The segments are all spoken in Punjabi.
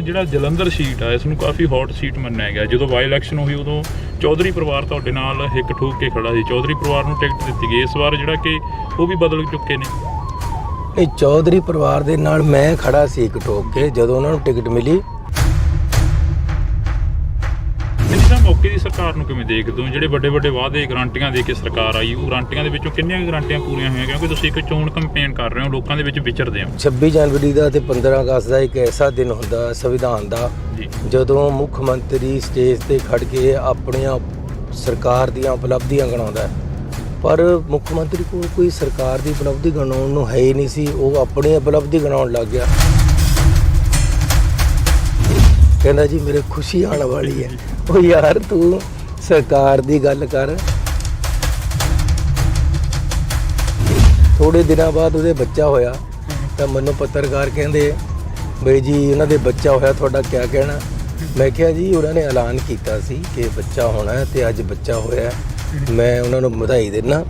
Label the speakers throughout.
Speaker 1: ਜਿਹੜਾ ਜਲੰਧਰ ਸੀਟ ਆ ਇਸ ਨੂੰ ਕਾਫੀ ਹੌਟ ਸੀਟ ਮੰਨਿਆ ਗਿਆ। ਜਦੋਂ ਬਾਈ ਇਲੈਕਸ਼ਨ ਹੋਈ ਉਦੋਂ ਚੌਧਰੀ ਪਰਿਵਾਰ ਤੁਹਾਡੇ ਨਾਲ ਹਿੱਕ ਠੋਕ ਕੇ ਖੜਾ ਸੀ। ਚੌਧਰੀ ਪਰਿਵਾਰ ਨੂੰ ਟਿਕਟ ਦਿੱਤੀ ਗਈ, ਇਸ ਵਾਰ ਜਿਹੜਾ ਕਿ ਉਹ ਵੀ ਬਦਲ ਚੁੱਕੇ ਨੇ।
Speaker 2: ਇਹ ਚੌਧਰੀ ਪਰਿਵਾਰ ਦੇ ਨਾਲ ਮੈਂ ਖੜਾ ਸੀ ਇੱਕ ਠੋਕ ਕੇ ਜਦੋਂ ਉਹਨਾਂ ਨੂੰ ਟਿਕਟ ਮਿਲੀ।
Speaker 1: ਤਾਂ ਮੌਕੇ ਦੀ ਸਰਕਾਰ ਨੂੰ ਕਿਵੇਂ ਦੇਖਦੇ ਹੋ? ਜਿਹੜੇ ਵੱਡੇ ਵੱਡੇ ਵਾਅਦੇ ਗਰੰਟੀਆਂ ਦੇ ਕੇ ਸਰਕਾਰ ਆਈ, ਉਹ ਗਰੰਟੀਆਂ ਦੇ ਵਿੱਚੋਂ ਕਿੰਨੀਆਂ ਗਰੰਟੀਆਂ ਪੂਰੀਆਂ ਹੋਈਆਂ? ਕਿਉਂਕਿ ਤੁਸੀਂ ਇੱਕ ਚੋਣ ਕੰਪੇਨ ਕਰ ਰਹੇ ਹੋ, ਲੋਕਾਂ ਦੇ ਵਿੱਚ ਵਿਚਰਦੇ ਹੋ।
Speaker 2: 26 ਜਨਵਰੀ ਦਾ ਤੇ 15 ਅਗਸਤ ਦਾ ਇੱਕ ਐਸਾ ਦਿਨ ਹੁੰਦਾ ਸੰਵਿਧਾਨ ਦਾ ਜਦੋਂ ਮੁੱਖ ਮੰਤਰੀ ਸਟੇਜ ਤੇ ਖੜ ਕੇ ਆਪਣੀਆਂ ਸਰਕਾਰ ਦੀਆਂ ਉਪਲਬਧੀਆਂ ਗਿਣਾਉਂਦਾ, ਪਰ ਮੁੱਖ ਮੰਤਰੀ ਕੋਲ ਕੋਈ ਸਰਕਾਰ ਦੀ ਉਪਲਬਧੀ ਗਿਣਾਉਣ ਨੂੰ ਹੈ ਹੀ ਨਹੀਂ ਸੀ। ਉਹ ਆਪਣੀ ਉਪਲਬਧੀ ਗਿਣਾਉਣ ਲੱਗ ਗਿਆ। ਕਹਿੰਦਾ ਜੀ ਮੇਰੇ ਖੁਸ਼ੀ ਆਉਣ ਵਾਲੀ ਹੈ। ਉਹ ਯਾਰ ਤੂੰ ਸਰਕਾਰ ਦੀ ਗੱਲ ਕਰ। ਥੋੜੇ ਦਿਨਾਂ ਬਾਅਦ ਉਹਦੇ ਬੱਚਾ ਹੋਇਆ ਤਾਂ ਮੈਨੂੰ ਪੱਤਰਕਾਰ ਕਹਿੰਦੇ ਬਈ ਜੀ ਉਹਨਾਂ ਦੇ ਬੱਚਾ ਹੋਇਆ, ਤੁਹਾਡਾ ਕਿਆ ਕਹਿਣਾ? ਮੈਂ ਕਿਹਾ ਜੀ ਉਹਨਾਂ ਨੇ ਐਲਾਨ ਕੀਤਾ ਸੀ ਕਿ ਬੱਚਾ ਹੋਣਾ ਹੈ ਤੇ ਅੱਜ ਬੱਚਾ ਹੋਇਆ, ਮੈਂ ਉਹਨਾਂ ਨੂੰ ਵਧਾਈ ਦਿੰਦਾ,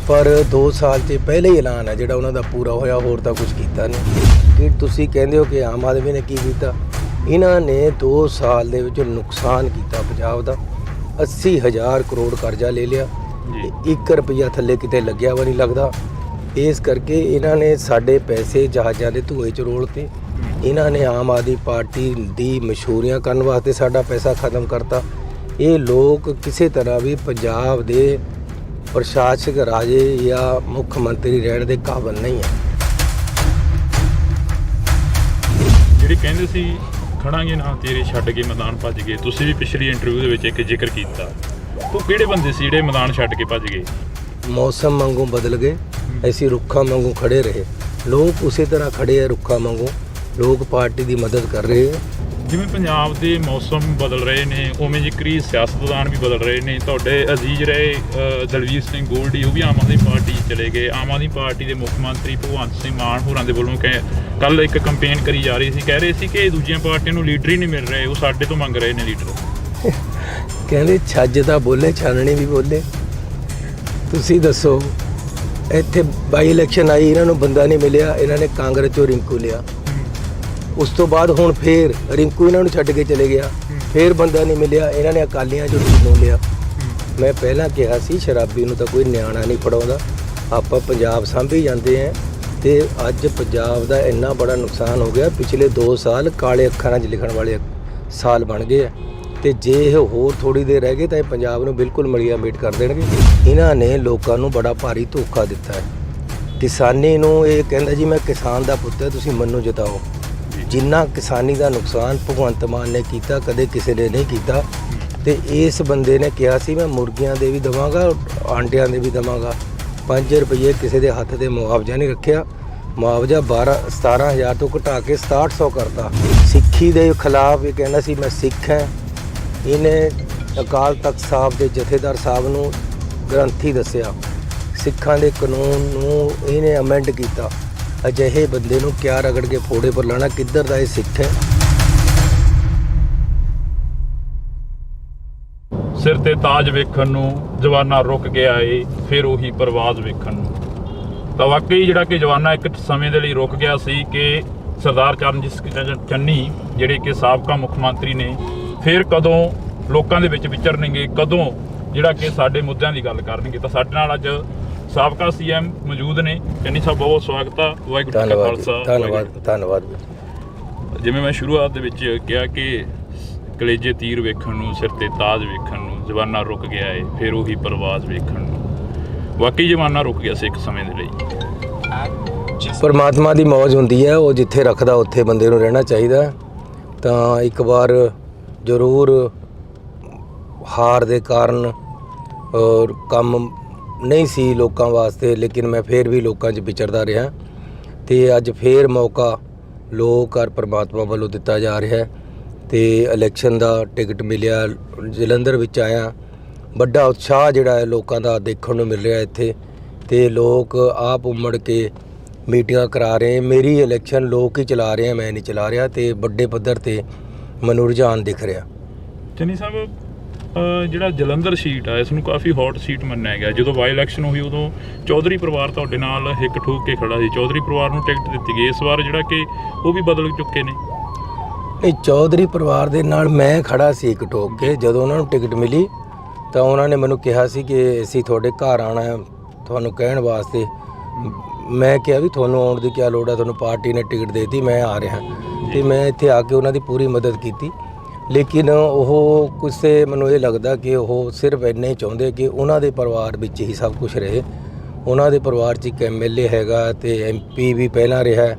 Speaker 2: ਪਰ 2 ਸਾਲ 'ਚ ਪਹਿਲੇ ਹੀ ਐਲਾਨ ਹੈ ਜਿਹੜਾ ਉਹਨਾਂ ਦਾ ਪੂਰਾ ਹੋਇਆ, ਹੋਰ ਤਾਂ ਕੁਝ ਕੀਤਾ ਨਹੀਂ। ਕਿ ਤੁਸੀਂ ਕਹਿੰਦੇ ਹੋ ਕਿ ਆਮ ਆਦਮੀ ਨੇ ਕੀ ਕੀਤਾ? ਇਹਨਾਂ ਨੇ 2 ਸਾਲ ਦੇ ਵਿੱਚ ਨੁਕਸਾਨ ਕੀਤਾ ਪੰਜਾਬ ਦਾ। 80,000 ਕਰੋੜ ਕਰਜ਼ਾ ਲੈ ਲਿਆ, 1 ਰੁਪਈਆ ਥੱਲੇ ਕਿਤੇ ਲੱਗਿਆ ਵੀ ਨਹੀਂ ਲੱਗਦਾ। ਇਸ ਕਰਕੇ ਇਹਨਾਂ ਨੇ ਸਾਡੇ ਪੈਸੇ ਜਹਾਜ਼ਾਂ ਦੇ ਧੂਏ 'ਚ ਰੋਲਤੇ। ਇਹਨਾਂ ਨੇ ਆਮ ਆਦਮੀ ਪਾਰਟੀ ਦੀ ਮਸ਼ਹੂਰੀਆਂ ਕਰਨ ਵਾਸਤੇ ਸਾਡਾ ਪੈਸਾ ਖਤਮ ਕਰਤਾ। ਇਹ ਲੋਕ ਕਿਸੇ ਤਰ੍ਹਾਂ ਵੀ ਪੰਜਾਬ ਦੇ ਪ੍ਰਸ਼ਾਸਕ ਰਾਜੇ ਜਾਂ ਮੁੱਖ ਮੰਤਰੀ ਰਹਿਣ ਦੇ ਕਾਬਿਲ ਨਹੀਂ ਹੈ।
Speaker 1: ਜਿਹੜੇ ਕਹਿੰਦੇ ਸੀ ਖੜਾਂਗੇ ਨਾ ਤੇਰੇ ਛੱਡ ਕੇ ਮੈਦਾਨ ਭੱਜ ਗਏ, ਤੁਸੀਂ ਵੀ ਪਿਛਲੀ ਇੰਟਰਵਿਊ ਦੇ ਵਿੱਚ ਇੱਕ ਜ਼ਿਕਰ ਕੀਤਾ, ਉਹ ਕਿਹੜੇ ਬੰਦੇ ਸੀ ਜਿਹੜੇ ਮੈਦਾਨ ਛੱਡ ਕੇ ਭੱਜ ਗਏ?
Speaker 2: ਮੌਸਮ ਵਾਂਗੂ ਬਦਲ ਗਏ, ਅਸੀਂ ਰੁੱਖਾਂ ਵਾਂਗੂ ਖੜੇ ਰਹੇ। ਲੋਕ ਉਸੇ ਤਰ੍ਹਾਂ ਖੜੇ ਆ ਰੁੱਖਾਂ ਵਾਂਗੂ, ਲੋਕ ਪਾਰਟੀ ਦੀ ਮਦਦ ਕਰ ਰਹੇ ਆ।
Speaker 1: ਜਿਵੇਂ ਪੰਜਾਬ ਦੇ ਮੌਸਮ ਬਦਲ ਰਹੇ ਨੇ, ਉਵੇਂ ਜ਼ਿਕਰੀ ਸਿਆਸਤਦਾਨ ਵੀ ਬਦਲ ਰਹੇ ਨੇ। ਤੁਹਾਡੇ ਅਜ਼ੀਜ਼ ਰਹੇ ਦਲਵੀਰ ਸਿੰਘ ਗੋਲਡੀ, ਉਹ ਵੀ ਆਮ ਆਦਮੀ ਪਾਰਟੀ 'ਚ ਚਲੇ ਗਏ। ਆਮ ਆਦਮੀ ਪਾਰਟੀ ਦੇ ਮੁੱਖ ਮੰਤਰੀ ਭਗਵੰਤ ਸਿੰਘ ਮਾਨ ਹੋਰਾਂ ਦੇ ਵੱਲੋਂ ਕੱਲ ਇੱਕ ਕੰਪੇਨ ਕਰੀ ਜਾ ਰਹੀ ਸੀ, ਕਹਿ ਰਹੇ ਸੀ ਕਿ ਦੂਜੀਆਂ ਪਾਰਟੀਆਂ ਨੂੰ ਲੀਡਰ ਹੀ ਨਹੀਂ ਮਿਲ ਰਹੇ, ਉਹ ਸਾਡੇ ਤੋਂ ਮੰਗ ਰਹੇ ਨੇ ਲੀਡਰ।
Speaker 2: ਕਹਿੰਦੇ ਛੱਜ ਤਾਂ ਬੋਲੇ, ਛਾਨਣੀ ਵੀ ਬੋਲੇ। ਤੁਸੀਂ ਦੱਸੋ, ਇੱਥੇ ਬਾਈ ਇਲੈਕਸ਼ਨ ਆਈ, ਇਹਨਾਂ ਨੂੰ ਬੰਦਾ ਨਹੀਂ ਮਿਲਿਆ, ਇਹਨਾਂ ਨੇ ਕਾਂਗਰਸ 'ਚੋਂ ਰਿੰਕੂ ਲਿਆ। ਉਸ ਤੋਂ ਬਾਅਦ ਹੁਣ ਫੇਰ ਰਿੰਕੂ ਇਹਨਾਂ ਨੂੰ ਛੱਡ ਕੇ ਚਲੇ ਗਿਆ, ਫੇਰ ਬੰਦਾ ਨਹੀਂ ਮਿਲਿਆ, ਇਹਨਾਂ ਨੇ ਅਕਾਲੀਆਂ 'ਚੋਂ ਢੀਲੋਂ ਲਿਆ। ਮੈਂ ਪਹਿਲਾਂ ਕਿਹਾ ਸੀ ਸ਼ਰਾਬੀ ਨੂੰ ਤਾਂ ਕੋਈ ਨਿਆਣਾ ਨਹੀਂ ਫੜਾਉਂਦਾ, ਆਪਾਂ ਪੰਜਾਬ ਸਾਂਭੀ ਜਾਂਦੇ ਹਾਂ। ਤੇ ਅੱਜ ਪੰਜਾਬ ਦਾ ਇੰਨਾ ਬੜਾ ਨੁਕਸਾਨ ਹੋ ਗਿਆ, ਪਿਛਲੇ 2 ਸਾਲ ਕਾਲੇ ਅੱਖਰਾਂ 'ਚ ਲਿਖਣ ਵਾਲੇ ਸਾਲ ਬਣ ਗਏ ਆ। ਤੇ ਜੇ ਇਹ ਹੋਰ ਥੋੜ੍ਹੀ ਦੇਰ ਰਹਿ ਗਏ ਤਾਂ ਇਹ ਪੰਜਾਬ ਨੂੰ ਬਿਲਕੁਲ ਮਲੀਆ ਮੇਟ ਕਰ ਦੇਣਗੇ। ਇਹਨਾਂ ਨੇ ਲੋਕਾਂ ਨੂੰ ਬੜਾ ਭਾਰੀ ਧੋਖਾ ਦਿੱਤਾ ਹੈ। ਕਿਸਾਨੀ ਨੂੰ ਇਹ ਕਹਿੰਦਾ ਜੀ ਮੈਂ ਕਿਸਾਨ ਦਾ ਪੁੱਤ, ਤੁਸੀਂ ਮੈਨੂੰ ਜਿਤਾਓ। ਜਿੰਨਾ ਕਿਸਾਨੀ ਦਾ ਨੁਕਸਾਨ ਭਗਵੰਤ ਮਾਨ ਨੇ ਕੀਤਾ ਕਦੇ ਕਿਸੇ ਨੇ ਨਹੀਂ ਕੀਤਾ। ਤੇ ਇਸ ਬੰਦੇ ਨੇ ਕਿਹਾ ਸੀ ਮੈਂ ਮੁਰਗੀਆਂ ਦੇ ਵੀ ਦੇਵਾਂਗਾ, ਆਂਡਿਆਂ ਦੇ ਵੀ ਦੇਵਾਂਗਾ। 5 ਰੁਪਏ ਕਿਸੇ ਦੇ ਹੱਥ ਦੇ ਮੁਆਵਜ਼ਾ ਨਹੀਂ ਰੱਖਿਆ। ਮੁਆਵਜ਼ਾ 17,000 ਤੋਂ ਘਟਾ ਕੇ 6700 ਕਰਤਾ। ਸਿੱਖੀ ਦੇ ਖਿਲਾਫ ਇਹ ਕਹਿੰਦਾ ਸੀ ਮੈਂ ਸਿੱਖ ਹਾਂ। ਇਹਨੇ ਅਕਾਲ ਤਖਤ ਸਾਹਿਬ ਦੇ ਜਥੇਦਾਰ ਸਾਹਿਬ ਨੂੰ ਗ੍ਰੰਥੀ ਦੱਸਿਆ। ਸਿੱਖਾਂ ਦੇ ਕਾਨੂੰਨ ਨੂੰ ਇਹਨੇ ਅਮੈਂਡ ਕੀਤਾ। ਅਜਿਹੇ ਬੰਦੇ ਨੂੰ ਕਿਆ ਰਗੜ ਕੇ ਫੋੜੇ ਪਰ ਲਾਣਾ? ਕਿੱਧਰ ਦਾ ਇਹ ਸਿੱਖ ਹੈ?
Speaker 1: ਸਿਰ ਤੇ ਤਾਜ ਵੇਖਣ ਨੂੰ ਜਵਾਨਾ ਰੁਕ ਗਿਆ ਏ, ਫਿਰ ਉਹੀ ਪਰਵਾਜ਼ ਵੇਖਣ ਨੂੰ। ਤਾਂ ਵਾਕਈ ਜਿਹੜਾ ਕਿ ਜਵਾਨਾ ਇੱਕ ਸਮੇਂ ਦੇ ਲਈ ਰੁਕ ਗਿਆ ਸੀ ਕਿ ਸਰਦਾਰ ਚਰਨਜੀਤ ਚੰਨੀ ਜਿਹੜੇ ਕਿ ਸਾਬਕਾ ਮੁੱਖ ਮੰਤਰੀ ਨੇ, ਫਿਰ ਕਦੋਂ ਲੋਕਾਂ ਦੇ ਵਿੱਚ ਵਿਚਰਨਗੇ, ਕਦੋਂ ਜਿਹੜਾ ਕਿ ਸਾਡੇ ਮੁੱਦਿਆਂ ਦੀ ਗੱਲ ਕਰਨਗੇ। ਤਾਂ ਸਾਡੇ ਨਾਲ ਅੱਜ ਸਾਬਕਾ CM ਮੌਜੂਦ ਨੇ। ਚੰਨੀ ਸਾਹਿਬ ਬਹੁਤ ਬਹੁਤ ਸਵਾਗਤ ਆ। ਵਾਹਿਗੁਰੂ ਜੀ ਕਾ ਖਾਲਸਾ।
Speaker 2: ਧੰਨਵਾਦ।
Speaker 1: ਜਿਵੇਂ ਮੈਂ ਸ਼ੁਰੂਆਤ ਦੇ ਵਿੱਚ ਕਿਹਾ ਕਿ ਕਲੇਜੇ ਤੀਰ ਵੇਖਣ ਨੂੰ, ਸਿਰ ਤੇ ਤਾਜ ਵੇਖਣ ਨੂੰ ਜਵਾਨਾ ਰੁਕ ਗਿਆ ਏ, ਫਿਰ ਉਹੀ ਪਰਵਾਜ਼ ਵੇਖਣ ਨੂੰ। ਵਾਕਈ ਜਵਾਨਾ ਰੁਕ ਗਿਆ ਸੀ ਇੱਕ ਸਮੇਂ ਦੇ ਲਈ।
Speaker 2: ਪਰਮਾਤਮਾ ਦੀ ਮੌਜ ਹੁੰਦੀ ਹੈ, ਉਹ ਜਿੱਥੇ ਰੱਖਦਾ ਉੱਥੇ ਬੰਦੇ ਨੂੰ ਰਹਿਣਾ ਚਾਹੀਦਾ। ਤਾਂ ਇੱਕ ਵਾਰ ਜ਼ਰੂਰ ਹਾਰ ਦੇ ਕਾਰਨ ਔਰ ਕੰਮ ਨਹੀਂ ਸੀ ਲੋਕਾਂ ਵਾਸਤੇ, ਲੇਕਿਨ ਮੈਂ ਫਿਰ ਵੀ ਲੋਕਾਂ 'ਚ ਵਿਚਰਦਾ ਰਿਹਾ। ਤੇ ਅੱਜ ਫਿਰ ਮੌਕਾ ਲੋਕ ਔਰ ਪਰਮਾਤਮਾ ਵੱਲੋਂ ਦਿੱਤਾ ਜਾ ਰਿਹਾ। ਤੇ ਇਲੈਕਸ਼ਨ ਦਾ ਟਿਕਟ ਮਿਲਿਆ, ਜਲੰਧਰ ਵਿੱਚ ਆਇਆ। ਵੱਡਾ ਉਤਸ਼ਾਹ ਜਿਹੜਾ ਹੈ ਲੋਕਾਂ ਦਾ ਦੇਖਣ ਨੂੰ ਮਿਲ ਰਿਹਾ ਇੱਥੇ। ਤੇ ਲੋਕ ਆਪ ਉਮੜ ਕੇ ਮੀਟਿੰਗਾਂ ਕਰਾ ਰਹੇ। ਮੇਰੀ ਇਲੈਕਸ਼ਨ ਲੋਕ ਹੀ ਚਲਾ ਰਹੇ, ਮੈਂ ਨਹੀਂ ਚਲਾ ਰਿਹਾ। ਤੇ ਵੱਡੇ ਪੱਧਰ ਤੇ ਮੈਨੂੰ ਰੁਝਾਨ ਦਿਖ ਰਿਹਾ।
Speaker 1: ਚੰਨੀ ਸਾਹਿਬ, ਜਿਹੜਾ ਜਲੰਧਰ ਸੀਟ ਆ ਇਸ ਨੂੰ ਕਾਫੀ ਹੌਟ ਸੀਟ ਮੰਨਿਆ ਗਿਆ। ਜਦੋਂ ਬਾਈ ਇਲੈਕਸ਼ਨ ਹੋਈ ਉਦੋਂ ਚੌਧਰੀ ਪਰਿਵਾਰ ਤੁਹਾਡੇ ਨਾਲ ਹਿੱਕ ਠੋਕ ਕੇ ਖੜਾ ਸੀ। ਚੌਧਰੀ ਪਰਿਵਾਰ ਨੂੰ ਟਿਕਟ ਦਿੱਤੀ ਗਈ, ਇਸ ਵਾਰ ਜਿਹੜਾ ਕਿ ਉਹ ਵੀ ਬਦਲ ਚੁੱਕੇ ਨੇ।
Speaker 2: ਇਹ ਚੌਧਰੀ ਪਰਿਵਾਰ ਦੇ ਨਾਲ ਮੈਂ ਖੜਾ ਸੀ ਇੱਕ ਠੋਕ ਕੇ। ਜਦੋਂ ਉਹਨਾਂ ਨੂੰ ਟਿਕਟ ਮਿਲੀ ਤਾਂ ਉਹਨਾਂ ਨੇ ਮੈਨੂੰ ਕਿਹਾ ਸੀ ਕਿ ਅਸੀਂ ਤੁਹਾਡੇ ਘਰ ਆਉਣਾ ਹੈ ਤੁਹਾਨੂੰ ਕਹਿਣ ਵਾਸਤੇ। ਮੈਂ ਕਿਹਾ ਵੀ ਤੁਹਾਨੂੰ ਆਉਣ ਦੀ ਕੀ ਲੋੜ ਹੈ, ਤੁਹਾਨੂੰ ਪਾਰਟੀ ਨੇ ਟਿਕਟ ਦੇਤੀ, ਮੈਂ ਆ ਰਿਹਾ। ਤੇ ਮੈਂ ਇੱਥੇ ਆ ਕੇ ਉਹਨਾਂ ਦੀ ਪੂਰੀ ਮਦਦ ਕੀਤੀ। ਲੇਕਿਨ ਉਹ ਕਿਸੇ ਮੈਨੂੰ ਇਹ ਲੱਗਦਾ ਕਿ ਉਹ ਸਿਰਫ ਇੰਨਾ ਹੀ ਚਾਹੁੰਦੇ ਕਿ ਉਹਨਾਂ ਦੇ ਪਰਿਵਾਰ ਵਿੱਚ ਹੀ ਸਭ ਕੁਝ ਰਹੇ। ਉਹਨਾਂ ਦੇ ਪਰਿਵਾਰ 'ਚ ਇੱਕ MLA ਹੈਗਾ ਤੇ MP ਵੀ ਪਹਿਲਾਂ ਰਿਹਾ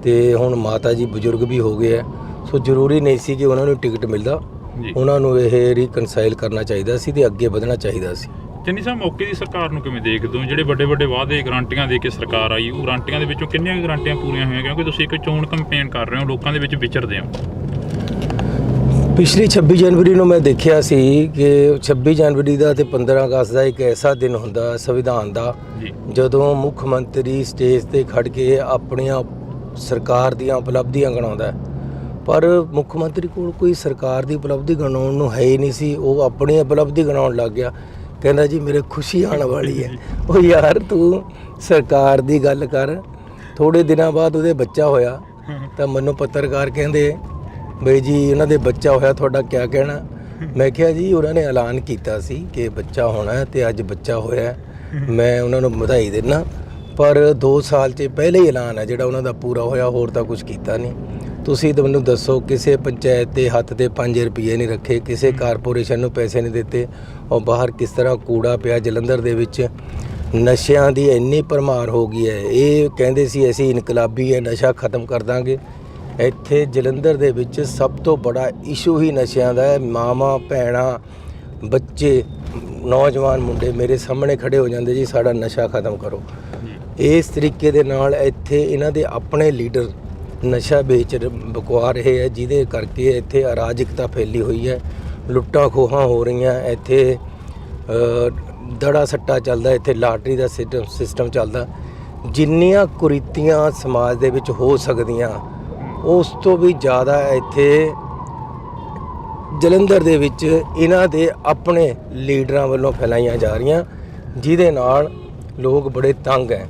Speaker 2: ਤੇ ਹੁਣ ਮਾਤਾ ਜੀ ਬਜ਼ੁਰਗ ਵੀ ਹੋ ਗਏ ਹੈ। ਸੋ ਜ਼ਰੂਰੀ ਨਹੀਂ ਸੀ ਕਿ ਉਹਨਾਂ ਨੂੰ ਟਿਕਟ ਮਿਲਦਾ। ਉਹਨਾਂ ਨੂੰ ਇਹ ਰੀਕਨਸਾਈਲ ਕਰਨਾ ਚਾਹੀਦਾ ਸੀ ਤੇ ਅੱਗੇ ਵਧਣਾ ਚਾਹੀਦਾ ਸੀ।
Speaker 1: ਚੰਨੀ ਸਾਹਿਬ, ਮੌਕੇ ਦੀ ਸਰਕਾਰ ਨੂੰ ਕਿਵੇਂ ਦੇਖਦੇ ਹੋ? ਜਿਹੜੇ ਵੱਡੇ ਵੱਡੇ ਵਾਅਦੇ ਗਰੰਟੀਆਂ ਦੇ ਕੇ ਸਰਕਾਰ ਆਈ, ਉਹ ਗਰੰਟੀਆਂ ਦੇ ਵਿੱਚੋਂ ਕਿੰਨੀਆਂ ਗਰੰਟੀਆਂ ਪੂਰੀਆਂ ਹੋਈਆਂ? ਕਿਉਂਕਿ ਤੁਸੀਂ ਇੱਕ ਚੋਣ ਕੈਂਪੇਨ ਕਰ ਰਹੇ ਹੋ, ਲੋਕਾਂ ਦੇ ਵਿੱਚ ਵਿਚਰਦੇ ਹੋ।
Speaker 2: ਪਿਛਲੀ 26 ਜਨਵਰੀ ਨੂੰ ਮੈਂ ਦੇਖਿਆ ਸੀ ਕਿ 26 ਜਨਵਰੀ ਦਾ ਤੇ 15 ਅਗਸਤ ਦਾ ਇੱਕ ਐਸਾ ਦਿਨ ਹੁੰਦਾ ਸੰਵਿਧਾਨ ਦਾ ਜਦੋਂ ਮੁੱਖ ਮੰਤਰੀ ਸਟੇਜ ਤੇ ਖੜ ਕੇ ਆਪਣੀਆਂ ਸਰਕਾਰ ਦੀਆਂ ਉਪਲਬਧੀਆਂ ਗਿਣਾਉਂਦਾ। ਪਰ ਮੁੱਖ ਮੰਤਰੀ ਕੋਲ ਕੋਈ ਸਰਕਾਰ ਦੀ ਉਪਲਬਧੀ ਗਿਣਾਉਣ ਨੂੰ ਹੈ ਹੀ ਨਹੀਂ ਸੀ। ਉਹ ਆਪਣੀ ਉਪਲਬਧੀ ਗਿਣਾਉਣ ਲੱਗ ਗਿਆ। ਕਹਿੰਦਾ ਜੀ ਮੇਰੇ ਖੁਸ਼ੀ ਆਉਣ ਵਾਲੀ ਹੈ। ਉਹ ਯਾਰ ਤੂੰ ਸਰਕਾਰ ਦੀ ਗੱਲ ਕਰ। ਥੋੜੇ ਦਿਨਾਂ ਬਾਅਦ ਉਹਦੇ ਬੱਚਾ ਹੋਇਆ ਤਾਂ ਮੈਨੂੰ ਪੱਤਰਕਾਰ ਕਹਿੰਦੇ ਬਈ ਜੀ ਉਹਨਾਂ ਦੇ ਬੱਚਾ ਹੋਇਆ, ਤੁਹਾਡਾ ਕੀ ਕਹਿਣਾ? ਮੈਂ ਕਿਹਾ ਜੀ ਉਹਨਾਂ ਨੇ ਐਲਾਨ ਕੀਤਾ ਸੀ ਕਿ ਬੱਚਾ ਹੋਣਾ ਤੇ ਅੱਜ ਬੱਚਾ ਹੋਇਆ, ਮੈਂ ਉਹਨਾਂ ਨੂੰ ਵਧਾਈ ਦਿੰਦਾ। ਪਰ 2 ਸਾਲ 'ਚ ਪਹਿਲੇ ਹੀ ਐਲਾਨ ਹੈ ਜਿਹੜਾ ਉਹਨਾਂ ਦਾ ਪੂਰਾ ਹੋਇਆ, ਹੋਰ ਤਾਂ ਕੁਝ ਕੀਤਾ ਨਹੀਂ। ਤੁਸੀਂ ਤਾਂ ਮੈਨੂੰ ਦੱਸੋ, ਕਿਸੇ ਪੰਚਾਇਤ ਦੇ ਹੱਥ ਤੇ 5 ਰੁਪਏ ਨਹੀਂ ਰੱਖੇ, ਕਿਸੇ ਕਾਰਪੋਰੇਸ਼ਨ ਨੂੰ ਪੈਸੇ ਨਹੀਂ ਦਿੱਤੇ। ਔਰ ਬਾਹਰ ਕਿਸ ਤਰ੍ਹਾਂ ਕੂੜਾ ਪਿਆ ਜਲੰਧਰ ਦੇ ਵਿੱਚ। ਨਸ਼ਿਆਂ ਦੀ ਇੰਨੀ ਭਰਮਾਰ ਹੋ ਗਈ ਹੈ। ਇਹ ਕਹਿੰਦੇ ਸੀ ਅਸੀਂ ਇਨਕਲਾਬੀ ਹੈ, ਨਸ਼ਾ ਖਤਮ ਕਰ ਦਾਂਗੇ। ਇੱਥੇ ਜਲੰਧਰ ਦੇ ਵਿੱਚ ਸਭ ਤੋਂ ਬੜਾ ਇਸ਼ੂ ਹੀ ਨਸ਼ਿਆਂ ਦਾ ਹੈ। ਮਾਵਾਂ ਭੈਣਾਂ ਬੱਚੇ ਨੌਜਵਾਨ ਮੁੰਡੇ ਮੇਰੇ ਸਾਹਮਣੇ ਖੜੇ ਹੋ ਜਾਂਦੇ ਜੀ ਸਾਡਾ ਨਸ਼ਾ ਖਤਮ ਕਰੋ। ਇਸ ਤਰੀਕੇ ਦੇ ਨਾਲ ਇੱਥੇ ਇਹਨਾਂ ਦੇ ਆਪਣੇ ਲੀਡਰ ਨਸ਼ਾ ਵੇਚ ਬਕਵਾ ਰਹੇ ਹੈ, ਜਿਹਦੇ ਕਰਕੇ ਇੱਥੇ ਅਰਾਜਕਤਾ ਫੈਲੀ ਹੋਈ ਹੈ। ਲੁੱਟਾਂ ਖੋਹਾਂ ਹੋ ਰਹੀਆਂ ਇੱਥੇ, ਦੜਾ ਸੱਟਾ ਚੱਲਦਾ ਇੱਥੇ, ਲਾਟਰੀ ਦਾ ਸਿਸਟਮ ਚੱਲਦਾ। ਜਿੰਨੀਆਂ ਕੁਰੀਤੀਆਂ ਸਮਾਜ ਦੇ ਵਿੱਚ ਹੋ ਸਕਦੀਆਂ ਉਸ ਤੋਂ ਵੀ ਜ਼ਿਆਦਾ ਇੱਥੇ ਜਲੰਧਰ ਦੇ ਵਿੱਚ ਇਹਨਾਂ ਦੇ ਆਪਣੇ ਲੀਡਰਾਂ ਵੱਲੋਂ ਫੈਲਾਈਆਂ ਜਾ ਰਹੀਆਂ, ਜਿਹਦੇ ਨਾਲ ਲੋਕ ਬੜੇ ਤੰਗ ਹੈ।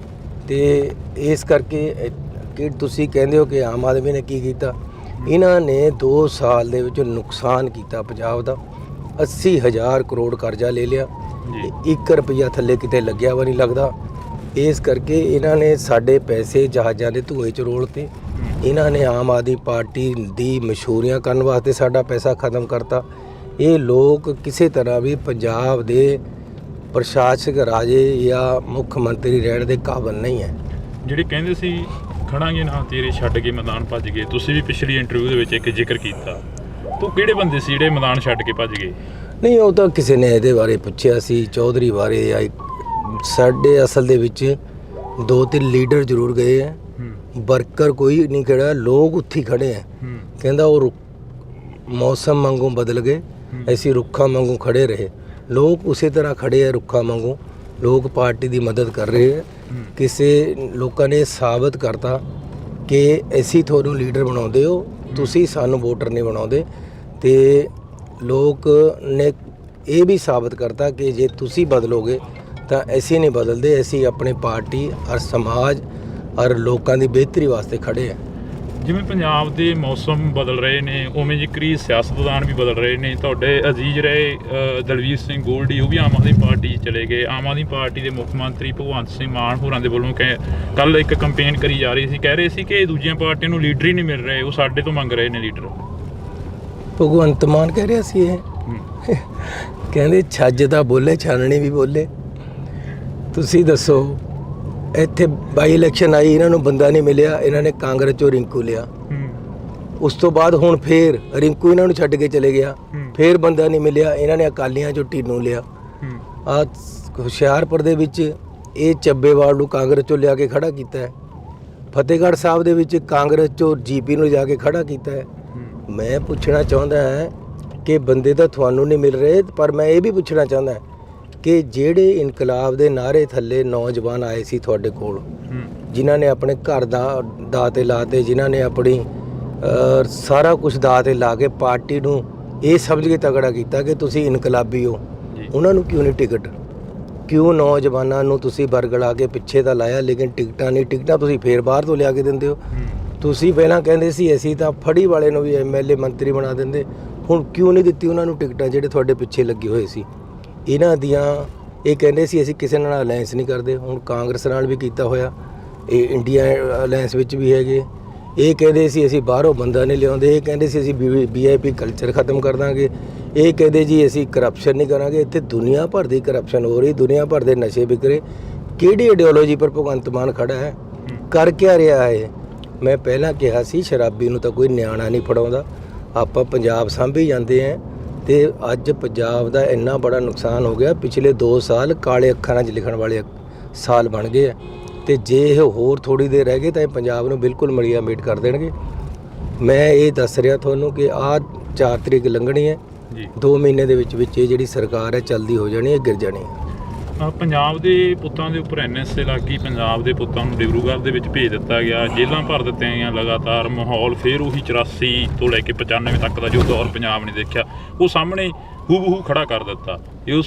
Speaker 2: ਤੇ ਇਸ ਕਰਕੇ ਕਿ ਤੁਸੀਂ ਕਹਿੰਦੇ ਹੋ ਕਿ ਆਮ ਆਦਮੀ ਨੇ ਕੀ ਕੀਤਾ, ਇਹਨਾਂ ਨੇ 2 ਸਾਲ ਦੇ ਵਿੱਚ ਨੁਕਸਾਨ ਕੀਤਾ ਪੰਜਾਬ ਦਾ। 80,000 ਕਰੋੜ ਕਰਜ਼ਾ ਲੈ ਲਿਆ, 1 ਰੁਪਈਆ ਥੱਲੇ ਕਿਤੇ ਲੱਗਿਆ ਵਾ ਨਹੀਂ ਲੱਗਦਾ। ਇਸ ਕਰਕੇ ਇਹਨਾਂ ਨੇ ਸਾਡੇ ਪੈਸੇ ਜਹਾਜ਼ਾਂ ਦੇ ਧੂਏ 'ਚ ਰੋਲਤੇ। ਇਹਨਾਂ ਨੇ ਆਮ ਆਦਮੀ ਪਾਰਟੀ ਦੀ ਮਸ਼ਹੂਰੀਆਂ ਕਰਨ ਵਾਸਤੇ ਸਾਡਾ ਪੈਸਾ ਖਤਮ ਕਰਤਾ। ਇਹ ਲੋਕ ਕਿਸੇ ਤਰ੍ਹਾਂ ਵੀ ਪੰਜਾਬ ਦੇ ਪ੍ਰਸ਼ਾਸਕ ਰਾਜੇ ਜਾਂ ਮੁੱਖ ਮੰਤਰੀ ਰਹਿਣ ਦੇ ਕਾਬਿਲ ਨਹੀਂ ਹੈ।
Speaker 1: ਜਿਹੜੇ ਕਹਿੰਦੇ ਸੀ ਖੜਾਂਗੇ ਨਾ ਤੇਰੇ ਛੱਡ ਕੇ ਮੈਦਾਨ ਭੱਜ ਗਏ, ਤੁਸੀਂ ਵੀ ਪਿਛਲੀ ਇੰਟਰਵਿਊ ਦੇ ਵਿੱਚ ਇੱਕ ਜ਼ਿਕਰ ਕੀਤਾ। ਤੂੰ ਕਿਹੜੇ ਬੰਦੇ ਸੀ ਜਿਹੜੇ ਮੈਦਾਨ ਛੱਡ ਕੇ ਭੱਜ ਗਏ?
Speaker 2: ਨਹੀਂ, ਉਹ ਤਾਂ ਕਿਸੇ ਨੇ ਇਹਦੇ ਬਾਰੇ ਪੁੱਛਿਆ ਸੀ, ਚੌਧਰੀ ਬਾਰੇ। ਜਾਂ ਸਾਡੇ ਅਸਲ ਦੇ ਵਿੱਚ 2-3 ਲੀਡਰ ਜ਼ਰੂਰ ਗਏ ਹੈ, ਵਰਕਰ ਕੋਈ ਨਹੀਂ ਖੜਾ, ਲੋਕ ਉੱਥੇ ਖੜੇ ਹੈ। ਕਹਿੰਦਾ ਉਹ ਮੌਸਮ ਵਾਂਗੂ ਬਦਲ ਗਏ, ਅਸੀਂ ਰੁੱਖਾਂ ਵਾਂਗੂ ਖੜੇ ਰਹੇ। ਲੋਕ ਉਸੇ ਤਰ੍ਹਾਂ ਖੜੇ ਹੈ ਰੁੱਖਾਂ ਵਾਂਗੂ। ਲੋਕ ਪਾਰਟੀ ਦੀ ਮਦਦ ਕਰ ਰਹੇ ਹੈ। ਕਿਸੇ ਲੋਕਾਂ ਨੇ ਸਾਬਤ ਕਰਤਾ ਕਿ ਅਸੀਂ ਤੁਹਾਨੂੰ ਲੀਡਰ ਬਣਾਉਂਦੇ ਹੋ, ਤੁਸੀਂ ਸਾਨੂੰ ਵੋਟਰ ਨਹੀਂ ਬਣਾਉਂਦੇ। ਤੇ ਲੋਕ ਨੇ ਇਹ ਵੀ ਸਾਬਤ ਕਰਤਾ ਕਿ ਜੇ ਤੁਸੀਂ ਬਦਲੋਗੇ ਤਾਂ ਅਸੀਂ ਨਹੀਂ ਬਦਲਦੇ, ਅਸੀਂ ਆਪਣੀ ਪਾਰਟੀ ਔਰ ਸਮਾਜ ਔਰ ਲੋਕਾਂ ਦੀ ਬਿਹਤਰੀ ਵਾਸਤੇ ਖੜੇ ਆ।
Speaker 1: ਜਿਵੇਂ ਪੰਜਾਬ ਦੇ ਮੌਸਮ ਬਦਲ ਰਹੇ ਨੇ, ਉਵੇਂ ਜ਼ਿਕਰੀ ਸਿਆਸਤਦਾਨ ਵੀ ਬਦਲ ਰਹੇ ਨੇ। ਤੁਹਾਡੇ ਅਜ਼ੀਜ਼ ਰਹੇ ਦਲਵੀਰ ਸਿੰਘ ਗੋਲਡੀ, ਉਹ ਵੀ ਆਮ ਆਦਮੀ ਪਾਰਟੀ ਚਲੇ ਗਏ। ਆਮ ਆਦਮੀ ਪਾਰਟੀ ਦੇ ਮੁੱਖ ਮੰਤਰੀ ਭਗਵੰਤ ਸਿੰਘ ਮਾਨ ਹੋਰਾਂ ਦੇ ਵੱਲੋਂ ਕੱਲ ਇੱਕ ਕੰਪੇਨ ਕਰੀ ਜਾ ਰਹੀ ਸੀ, ਕਹਿ ਰਹੇ ਸੀ ਕਿ ਦੂਜੀਆਂ ਪਾਰਟੀਆਂ ਨੂੰ ਲੀਡਰ ਹੀ ਨਹੀਂ ਮਿਲ ਰਹੇ, ਉਹ ਸਾਡੇ ਤੋਂ ਮੰਗ ਰਹੇ ਨੇ ਲੀਡਰ।
Speaker 2: ਭਗਵੰਤ ਮਾਨ ਕਹਿ ਰਿਹਾ ਸੀ ਇਹ ਕਹਿੰਦੇ ਛੱਜ ਤਾਂ ਬੋਲੇ, ਛਾਨਣੀ ਵੀ ਬੋਲੇ। ਤੁਸੀਂ ਦੱਸੋ, ਇੱਥੇ ਬਾਈ ਇਲੈਕਸ਼ਨ ਆਈ, ਇਹਨਾਂ ਨੂੰ ਬੰਦਾ ਨਹੀਂ ਮਿਲਿਆ, ਇਹਨਾਂ ਨੇ ਕਾਂਗਰਸ 'ਚੋਂ ਰਿੰਕੂ ਲਿਆ। ਉਸ ਤੋਂ ਬਾਅਦ ਹੁਣ ਫੇਰ ਰਿੰਕੂ ਇਹਨਾਂ ਨੂੰ ਛੱਡ ਕੇ ਚਲੇ ਗਿਆ, ਫੇਰ ਬੰਦਾ ਨਹੀਂ ਮਿਲਿਆ, ਇਹਨਾਂ ਨੇ ਅਕਾਲੀਆਂ 'ਚੋਂ ਟੀਨੂ ਲਿਆ। ਆ ਹੁਸ਼ਿਆਰਪੁਰ ਦੇ ਵਿੱਚ ਇਹ ਚੱਬੇਵਾਲ ਨੂੰ ਕਾਂਗਰਸ 'ਚੋਂ ਲਿਆ ਕੇ ਖੜਾ ਕੀਤਾ ਹੈ। ਫਤਿਹਗੜ੍ਹ ਸਾਹਿਬ ਦੇ ਵਿੱਚ ਕਾਂਗਰਸ 'ਚੋਂ GP ਨੂੰ ਜਾ ਕੇ ਖੜਾ ਕੀਤਾ ਹੈ। ਮੈਂ ਪੁੱਛਣਾ ਚਾਹੁੰਦਾ ਹਾਂ ਕਿ ਬੰਦੇ ਤਾਂ ਤੁਹਾਨੂੰ ਨਹੀਂ ਮਿਲ ਰਹੇ, ਪਰ ਮੈਂ ਇਹ ਵੀ ਪੁੱਛਣਾ ਚਾਹੁੰਦਾ ਕਿ ਜਿਹੜੇ ਇਨਕਲਾਬ ਦੇ ਨਾਅਰੇ ਥੱਲੇ ਨੌਜਵਾਨ ਆਏ ਸੀ ਤੁਹਾਡੇ ਕੋਲ, ਜਿਨ੍ਹਾਂ ਨੇ ਆਪਣੇ ਘਰ ਦਾ ਦਾਅ 'ਤੇ ਲਾਤੇ, ਜਿਨ੍ਹਾਂ ਨੇ ਆਪਣੀ ਸਾਰਾ ਕੁਝ ਦਾਅ 'ਤੇ ਲਾ ਕੇ ਪਾਰਟੀ ਨੂੰ ਇਹ ਸਮਝ ਕੇ ਤਗੜਾ ਕੀਤਾ ਕਿ ਤੁਸੀਂ ਇਨਕਲਾਬੀ ਹੋ, ਉਹਨਾਂ ਨੂੰ ਕਿਉਂ ਨਹੀਂ ਟਿਕਟ? ਕਿਉਂ ਨੌਜਵਾਨਾਂ ਨੂੰ ਤੁਸੀਂ ਬਰਗਲਾ ਕੇ ਪਿੱਛੇ ਤਾਂ ਲਾਇਆ, ਲੇਕਿਨ ਟਿਕਟਾਂ ਨਹੀਂ। ਟਿਕਟਾਂ ਤੁਸੀਂ ਫੇਰ ਬਾਹਰ ਤੋਂ ਲਿਆ ਕੇ ਦਿੰਦੇ ਹੋ। ਤੁਸੀਂ ਪਹਿਲਾਂ ਕਹਿੰਦੇ ਸੀ ਅਸੀਂ ਤਾਂ ਫੜੀ ਵਾਲੇ ਨੂੰ ਵੀ ਐਮਐਲਏ ਮੰਤਰੀ ਬਣਾ ਦਿੰਦੇ, ਹੁਣ ਕਿਉਂ ਨਹੀਂ ਦਿੱਤੀ ਉਹਨਾਂ ਨੂੰ ਟਿਕਟਾਂ ਜਿਹੜੇ ਤੁਹਾਡੇ ਪਿੱਛੇ ਲੱਗੇ ਹੋਏ ਸੀ? ਇਹਨਾਂ ਦੀਆਂ ਇਹ ਕਹਿੰਦੇ ਸੀ ਅਸੀਂ ਕਿਸੇ ਨਾਲ ਅਲਾਇੰਸ ਨਹੀਂ ਕਰਦੇ, ਹੁਣ ਕਾਂਗਰਸ ਨਾਲ ਵੀ ਕੀਤਾ ਹੋਇਆ, ਇਹ ਇੰਡੀਆ ਅਲਾਇੰਸ ਵਿੱਚ ਵੀ ਹੈਗੇ। ਇਹ ਕਹਿੰਦੇ ਸੀ ਅਸੀਂ ਬਾਹਰੋਂ ਬੰਦਾ ਨਹੀਂ ਲਿਆਉਂਦੇ, ਇਹ ਕਹਿੰਦੇ ਸੀ ਅਸੀਂ ਵੀਆਈਪੀ ਕਲਚਰ ਖਤਮ ਕਰ ਦਾਂਗੇ, ਇਹ ਕਹਿੰਦੇ ਜੀ ਅਸੀਂ ਕਰਪਸ਼ਨ ਨਹੀਂ ਕਰਾਂਗੇ। ਇੱਥੇ ਦੁਨੀਆ ਭਰ ਦੀ ਕਰਪਸ਼ਨ ਹੋ ਰਹੀ, ਦੁਨੀਆ ਭਰ ਦੇ ਨਸ਼ੇ ਵਿਕ ਰਹੇ। ਕਿਹੜੀ ਆਈਡੀਓਲੋਜੀ ਪਰ ਭਗਵੰਤ ਮਾਨ ਖੜਾ ਹੈ? ਕਰ ਕਿਆ ਰਿਹਾ ਹੈ? ਮੈਂ ਪਹਿਲਾਂ ਕਿਹਾ ਸੀ ਸ਼ਰਾਬੀ ਨੂੰ ਤਾਂ ਕੋਈ ਨਿਆਣਾ ਨਹੀਂ ਫੜਾਉਂਦਾ, ਆਪਾਂ ਪੰਜਾਬ ਸਾਂਭੀ ਜਾਂਦੇ ਹਾਂ। ਤੇ ਅੱਜ ਪੰਜਾਬ ਦਾ ਇੰਨਾ ਬੜਾ ਨੁਕਸਾਨ ਹੋ ਗਿਆ, ਪਿਛਲੇ 2 ਸਾਲ ਕਾਲੇ ਅੱਖਰਾਂ 'ਚ ਲਿਖਣ ਵਾਲੇ ਸਾਲ ਬਣ ਗਏ ਆ। ਤੇ ਜੇ ਇਹ ਹੋਰ ਥੋੜ੍ਹੀ ਦੇਰ ਰਹਿ ਗਏ ਤਾਂ ਇਹ ਪੰਜਾਬ ਨੂੰ ਬਿਲਕੁਲ ਮਲੀਆ ਮੇਟ ਕਰ ਦੇਣਗੇ। ਮੈਂ ਇਹ ਦੱਸ ਰਿਹਾ ਤੁਹਾਨੂੰ ਕਿ ਆਹ 4 ਤਰੀਕ ਲੰਘਣੀ ਹੈ ਜੀ, 2 ਮਹੀਨੇ ਦੇ ਵਿੱਚ ਇਹ ਜਿਹੜੀ ਸਰਕਾਰ ਹੈ ਚਲਦੀ ਹੋ ਜਾਣੀ ਹੈ, ਗਿਰ ਜਾਣੀ ਹੈ।
Speaker 1: ਪੰਜਾਬ ਦੇ ਪੁੱਤਾਂ ਦੇ ਉੱਪਰ ਐਨਐਸਏ ਲੱਗ ਗਈ, ਪੰਜਾਬ ਦੇ ਪੁੱਤਾਂ ਨੂੰ ਡਿਬਰੂਗੜ੍ਹ ਦੇ ਵਿੱਚ ਭੇਜ ਦਿੱਤਾ ਗਿਆ, ਜੇਲ੍ਹਾਂ ਭਰ ਦਿੱਤੀਆਂ ਗਈਆਂ ਲਗਾਤਾਰ। ਮਾਹੌਲ ਫਿਰ ਉਹੀ 84 ਤੋਂ ਲੈ ਕੇ 95 ਤੱਕ ਦਾ ਜੋ ਦੌਰ ਪੰਜਾਬ ਨੇ ਦੇਖਿਆ ਉਹ ਸਾਹਮਣੇ ਹੂ ਖੜਾ ਕਰ ਦਿੱਤਾ।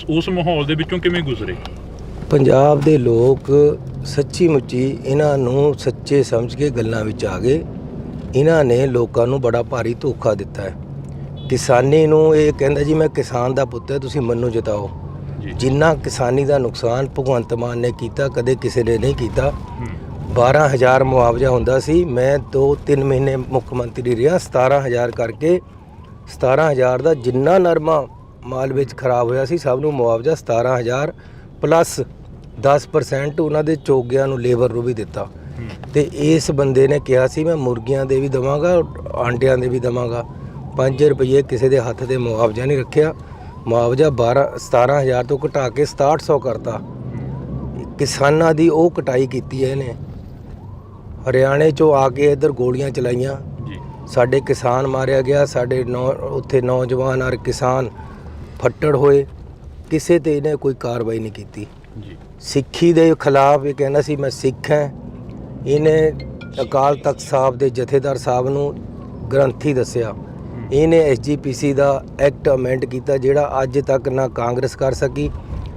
Speaker 1: ਉਸ ਮਾਹੌਲ ਦੇ ਵਿੱਚੋਂ ਕਿਵੇਂ ਗੁਜ਼ਰੇ
Speaker 2: ਪੰਜਾਬ ਦੇ ਲੋਕ? ਸੱਚੀ ਮੁੱਚੀ ਇਹਨਾਂ ਨੂੰ ਸੱਚੇ ਸਮਝ ਕੇ ਗੱਲਾਂ ਵਿੱਚ ਆ ਗਏ। ਇਹਨਾਂ ਨੇ ਲੋਕਾਂ ਨੂੰ ਬੜਾ ਭਾਰੀ ਧੋਖਾ ਦਿੱਤਾ ਹੈ। ਕਿਸਾਨੀ ਨੂੰ ਇਹ ਕਹਿੰਦਾ ਜੀ ਮੈਂ ਕਿਸਾਨ ਦਾ ਪੁੱਤ ਹੈ, ਤੁਸੀਂ ਮੈਨੂੰ ਜਿਤਾਓ। ਜਿੰਨਾ ਕਿਸਾਨੀ ਦਾ ਨੁਕਸਾਨ ਭਗਵੰਤ ਮਾਨ ਨੇ ਕੀਤਾ ਕਦੇ ਕਿਸੇ ਨੇ ਨਹੀਂ ਕੀਤਾ। 12,000 ਮੁਆਵਜ਼ਾ ਹੁੰਦਾ ਸੀ, ਮੈਂ 2-3 ਮਹੀਨੇ ਮੁੱਖ ਮੰਤਰੀ ਰਿਹਾ, 17,000 ਕਰਕੇ 17,000 ਦਾ ਜਿੰਨਾ ਨਰਮਾ ਮਾਲ ਵਿੱਚ ਖਰਾਬ ਹੋਇਆ ਸੀ ਸਭ ਨੂੰ ਮੁਆਵਜ਼ਾ 17,000 ਪਲੱਸ 10% ਉਹਨਾਂ ਦੇ ਚੋਗਿਆਂ ਨੂੰ ਲੇਬਰ ਨੂੰ ਵੀ ਦਿੱਤਾ। ਤੇ ਇਸ ਬੰਦੇ ਨੇ ਕਿਹਾ ਸੀ ਮੈਂ ਮੁਰਗੀਆਂ ਦੇ ਵੀ ਦੇਵਾਂਗਾ, ਆਂਡਿਆਂ ਦੇ ਵੀ ਦੇਵਾਂਗਾ। 5 ਰੁਪਏ ਕਿਸੇ ਦੇ ਹੱਥ ਦੇ ਮੁਆਵਜ਼ਾ ਨਹੀਂ ਰੱਖਿਆ। ਮੁਆਵਜ਼ਾ 17,000 ਤੋਂ ਘਟਾ ਕੇ 6700 ਕਰਤਾ। ਕਿਸਾਨਾਂ ਦੀ ਉਹ ਕਟਾਈ ਕੀਤੀ ਹੈ ਇਹਨੇ। ਹਰਿਆਣੇ 'ਚੋਂ ਆ ਕੇ ਇੱਧਰ ਗੋਲੀਆਂ ਚਲਾਈਆਂ, ਸਾਡੇ ਕਿਸਾਨ ਮਾਰਿਆ ਗਿਆ, ਸਾਡੇ ਉੱਥੇ ਨੌਜਵਾਨ ਔਰ ਕਿਸਾਨ ਫੱਟੜ ਹੋਏ, ਕਿਸੇ ਤੇ ਇਹਨੇ ਕੋਈ ਕਾਰਵਾਈ ਨਹੀਂ ਕੀਤੀ। ਸਿੱਖੀ ਦੇ ਖਿਲਾਫ ਇਹ ਕਹਿੰਦਾ ਸੀ ਮੈਂ ਸਿੱਖ ਹਾਂ। ਇਹਨੇ ਅਕਾਲ ਤਖਤ ਸਾਹਿਬ ਦੇ ਜਥੇਦਾਰ ਸਾਹਿਬ ਨੂੰ ਗ੍ਰੰਥੀ ਦੱਸਿਆ। ਇਹਨੇ SGPC ਦਾ ਐਕਟ ਅਮੈਂਡ ਕੀਤਾ ਜਿਹੜਾ ਅੱਜ ਤੱਕ ਨਾ ਕਾਂਗਰਸ ਕਰ ਸਕੀ,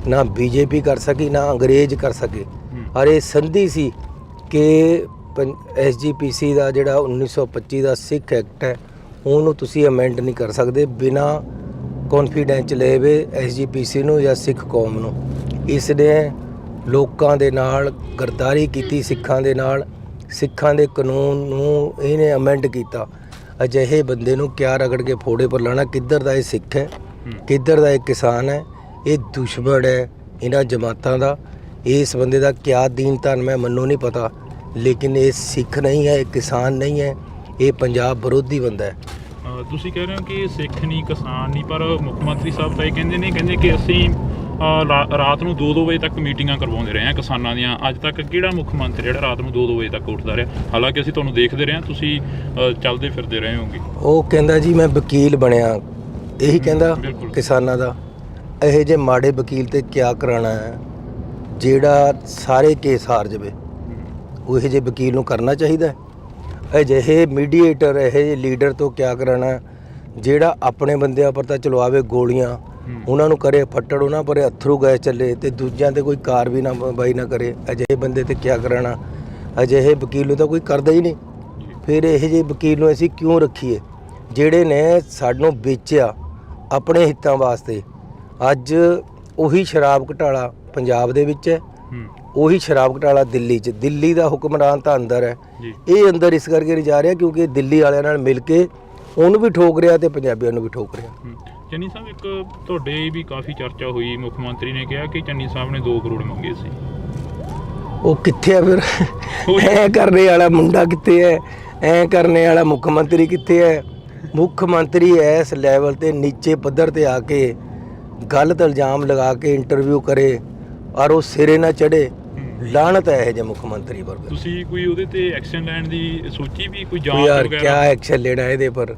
Speaker 2: ਨਾ BJP ਕਰ ਸਕੀ, ਨਾ ਅੰਗਰੇਜ਼ ਕਰ ਸਕੇ। ਔਰ ਇਹ ਸੰਧੀ ਸੀ ਕਿ SGPC ਦਾ ਜਿਹੜਾ 1925 ਦਾ ਸਿੱਖ ਐਕਟ ਹੈ ਉਹਨੂੰ ਤੁਸੀਂ ਅਮੈਂਡ ਨਹੀਂ ਕਰ ਸਕਦੇ ਬਿਨਾਂ ਕੌਨਫੀਡੈਂਸ ਲਏ ਵੇ SGPC ਨੂੰ ਜਾਂ ਸਿੱਖ ਕੌਮ ਨੂੰ। ਇਸ ਨੇ ਲੋਕਾਂ ਦੇ ਨਾਲ ਗਰਦਾਰੀ ਕੀਤੀ, ਸਿੱਖਾਂ ਦੇ ਨਾਲ। ਸਿੱਖਾਂ ਦੇ ਕਾਨੂੰਨ ਨੂੰ ਇਹਨੇ ਅਮੈਂਡ ਕੀਤਾ। ਅਜਿਹੇ ਬੰਦੇ ਨੂੰ ਕਿਆ ਰਗੜ ਕੇ ਫੋੜੇ ਪਰ ਲਾਣਾ? ਕਿੱਧਰ ਦਾ ਇਹ ਸਿੱਖ ਹੈ, ਕਿੱਧਰ ਦਾ ਇਹ ਕਿਸਾਨ ਹੈ? ਇਹ ਦੁਸ਼ਮਣ ਹੈ ਇਹਨਾਂ ਜਮਾਤਾਂ ਦਾ। ਇਸ ਬੰਦੇ ਦਾ ਕਿਆ ਦੀਨ ਧਨ ਮੈਨੂੰ ਨਹੀਂ ਪਤਾ, ਲੇਕਿਨ ਇਹ ਸਿੱਖ ਨਹੀਂ ਹੈ, ਇਹ ਕਿਸਾਨ ਨਹੀਂ ਹੈ, ਇਹ ਪੰਜਾਬ ਵਿਰੋਧੀ ਬੰਦਾ ਹੈ।
Speaker 1: ਤੁਸੀਂ ਕਹਿ ਰਹੇ ਹੋ ਕਿ ਸਿੱਖ ਨਹੀਂ, ਕਿਸਾਨ ਨਹੀਂ, ਪਰ ਮੁੱਖ ਮੰਤਰੀ ਸਾਹਿਬ ਤਾਂ ਇਹ ਕਹਿੰਦੇ ਕਿ ਅਸੀਂ ਰਾਤ ਨੂੰ 2-2 ਵਜੇ ਤੱਕ ਮੀਟਿੰਗਾਂ ਕਰਵਾਉਂਦੇ ਰਹੇ ਹਾਂ ਕਿਸਾਨਾਂ ਦੀਆਂ। ਅੱਜ ਤੱਕ ਕਿਹੜਾ ਮੁੱਖ ਮੰਤਰੀ ਜਿਹੜਾ ਰਾਤ ਨੂੰ 2-2 ਵਜੇ ਤੱਕ ਉੱਠਦਾ ਰਿਹਾ? ਹਾਲਾਂਕਿ ਅਸੀਂ ਤੁਹਾਨੂੰ ਦੇਖਦੇ ਰਹੇ ਹਾਂ, ਤੁਸੀਂ ਚੱਲਦੇ ਫਿਰਦੇ ਰਹੇ ਹੋਗੇ। ਉਹ
Speaker 2: ਕਹਿੰਦਾ ਜੀ ਮੈਂ ਵਕੀਲ ਬਣਿਆ, ਇਹੀ ਕਹਿੰਦਾ ਕਿਸਾਨਾਂ ਦਾ। ਇਹੋ ਜਿਹੇ ਮਾੜੇ ਵਕੀਲ ਤੇ ਕਿਆ ਕਰਾਉਣਾ ਹੈ ਜਿਹੜਾ ਸਾਰੇ ਕੇਸ ਹਾਰ ਜਾਵੇ? ਉਹ ਇਹੋ ਜਿਹੇ ਵਕੀਲ ਨੂੰ ਕਰਨਾ ਚਾਹੀਦਾ। ਅਜਿਹੇ ਮੀਡੀਏਟਰ, ਇਹੋ ਜਿਹੇ ਲੀਡਰ ਤੋਂ ਕਿਆ ਕਰਾਉਣਾ ਜਿਹੜਾ ਆਪਣੇ ਬੰਦਿਆਂ ਪਰ ਤਾਂ ਚਲਵਾਵੇ ਗੋਲੀਆਂ, ਉਹਨਾਂ ਨੂੰ ਕਰੇ ਫੱਟੜ, ਉਹਨਾਂ ਪਰ ਅਥਰੂ ਗੈਸ ਚੱਲੇ ਤੇ ਦੂਜਿਆਂ ਤੇ ਕੋਈ ਕਾਰਵਾਈ ਨਾ ਬਾਈ ਨਾ ਕਰੇ। ਅਜਿਹੇ ਬੰਦੇ ਤੇ ਕਿਆ ਕਰਾਉਣਾ? ਅਜਿਹੇ ਵਕੀਲ ਨੂੰ ਤਾਂ ਕੋਈ ਕਰਦਾ ਹੀ ਨਹੀਂ। ਫਿਰ ਇਹੋ ਜਿਹੇ ਵਕੀਲ ਨੂੰ ਅਸੀਂ ਕਿਉਂ ਰੱਖੀਏ ਜਿਹੜੇ ਨੇ ਸਾਨੂੰ ਵੇਚਿਆ ਆਪਣੇ ਹਿੱਤਾਂ ਵਾਸਤੇ? ਅੱਜ ਉਹੀ ਸ਼ਰਾਬ ਘੁਟਾਲਾ ਪੰਜਾਬ ਦੇ ਵਿੱਚ ਹੈ, ਉਹੀ ਸ਼ਰਾਬ ਘੁਟਾਲਾ ਦਿੱਲੀ 'ਚ। ਦਿੱਲੀ ਦਾ ਹੁਕਮਰਾਨ ਤਾਂ ਅੰਦਰ ਹੈ, ਇਹ ਅੰਦਰ ਇਸ ਕਰਕੇ ਨਹੀਂ ਜਾ ਰਿਹਾ ਕਿਉਂਕਿ ਦਿੱਲੀ ਵਾਲਿਆਂ ਨਾਲ ਮਿਲ ਕੇ ਉਹਨੂੰ ਵੀ ਠੋਕ ਰਿਹਾ ਤੇ ਪੰਜਾਬੀਆਂ ਨੂੰ ਵੀ ਠੋਕ ਰਿਹਾ।
Speaker 1: ਚੰਨੀ ਸਾਹਿਬ, ਇੱਕ ਤੁਹਾਡੇ ਵੀ ਕਾਫੀ ਚਰਚਾ ਹੋਈ, ਮੁੱਖ ਮੰਤਰੀ ਨੇ ਕਿਹਾ ਕਿ ਚੰਨੀ ਸਾਹਿਬ ਨੇ 2 ਕਰੋੜ ਮੰਗੇ ਸੀ।
Speaker 2: ਉਹ ਕਿੱਥੇ ਆ ਫਿਰ? ਐ ਕਰਨੇ ਵਾਲਾ ਮੁੰਡਾ ਕਿੱਥੇ ਹੈ? ਐ ਕਰਨੇ ਵਾਲਾ ਮੁੱਖ ਮੰਤਰੀ ਕਿੱਥੇ ਹੈ? ਮੁੱਖ ਮੰਤਰੀ ਇਸ ਲੈਵਲ ਤੇ ਨੀਚੇ ਪੱਧਰ ਤੇ ਆ ਕੇ ਗਲਤ ਇਲਜ਼ਾਮ ਲਗਾ ਕੇ ਇੰਟਰਵਿਊ ਕਰੇ ਔਰ ਉਹ ਸਿਰੇ ਨਾ ਚੜੇ, ਲਾਹਨਤ ਹੈ ਇਹ ਜੇ ਮੁੱਖ ਮੰਤਰੀ ਪਰ।
Speaker 1: ਤੁਸੀਂ ਕੋਈ ਉਹਦੇ ਤੇ ਐਕਸ਼ਨ ਲੈਣ ਦੀ ਸੋਚੀ ਵੀ? ਕੋਈ ਜਾਂਚ
Speaker 2: ਯਾਰ
Speaker 1: ਵਗੈਰਾ?
Speaker 2: ਕਿਆ ਐਕਸ਼ਨ ਲੈਣਾ ਇਹਦੇ ਪਰ?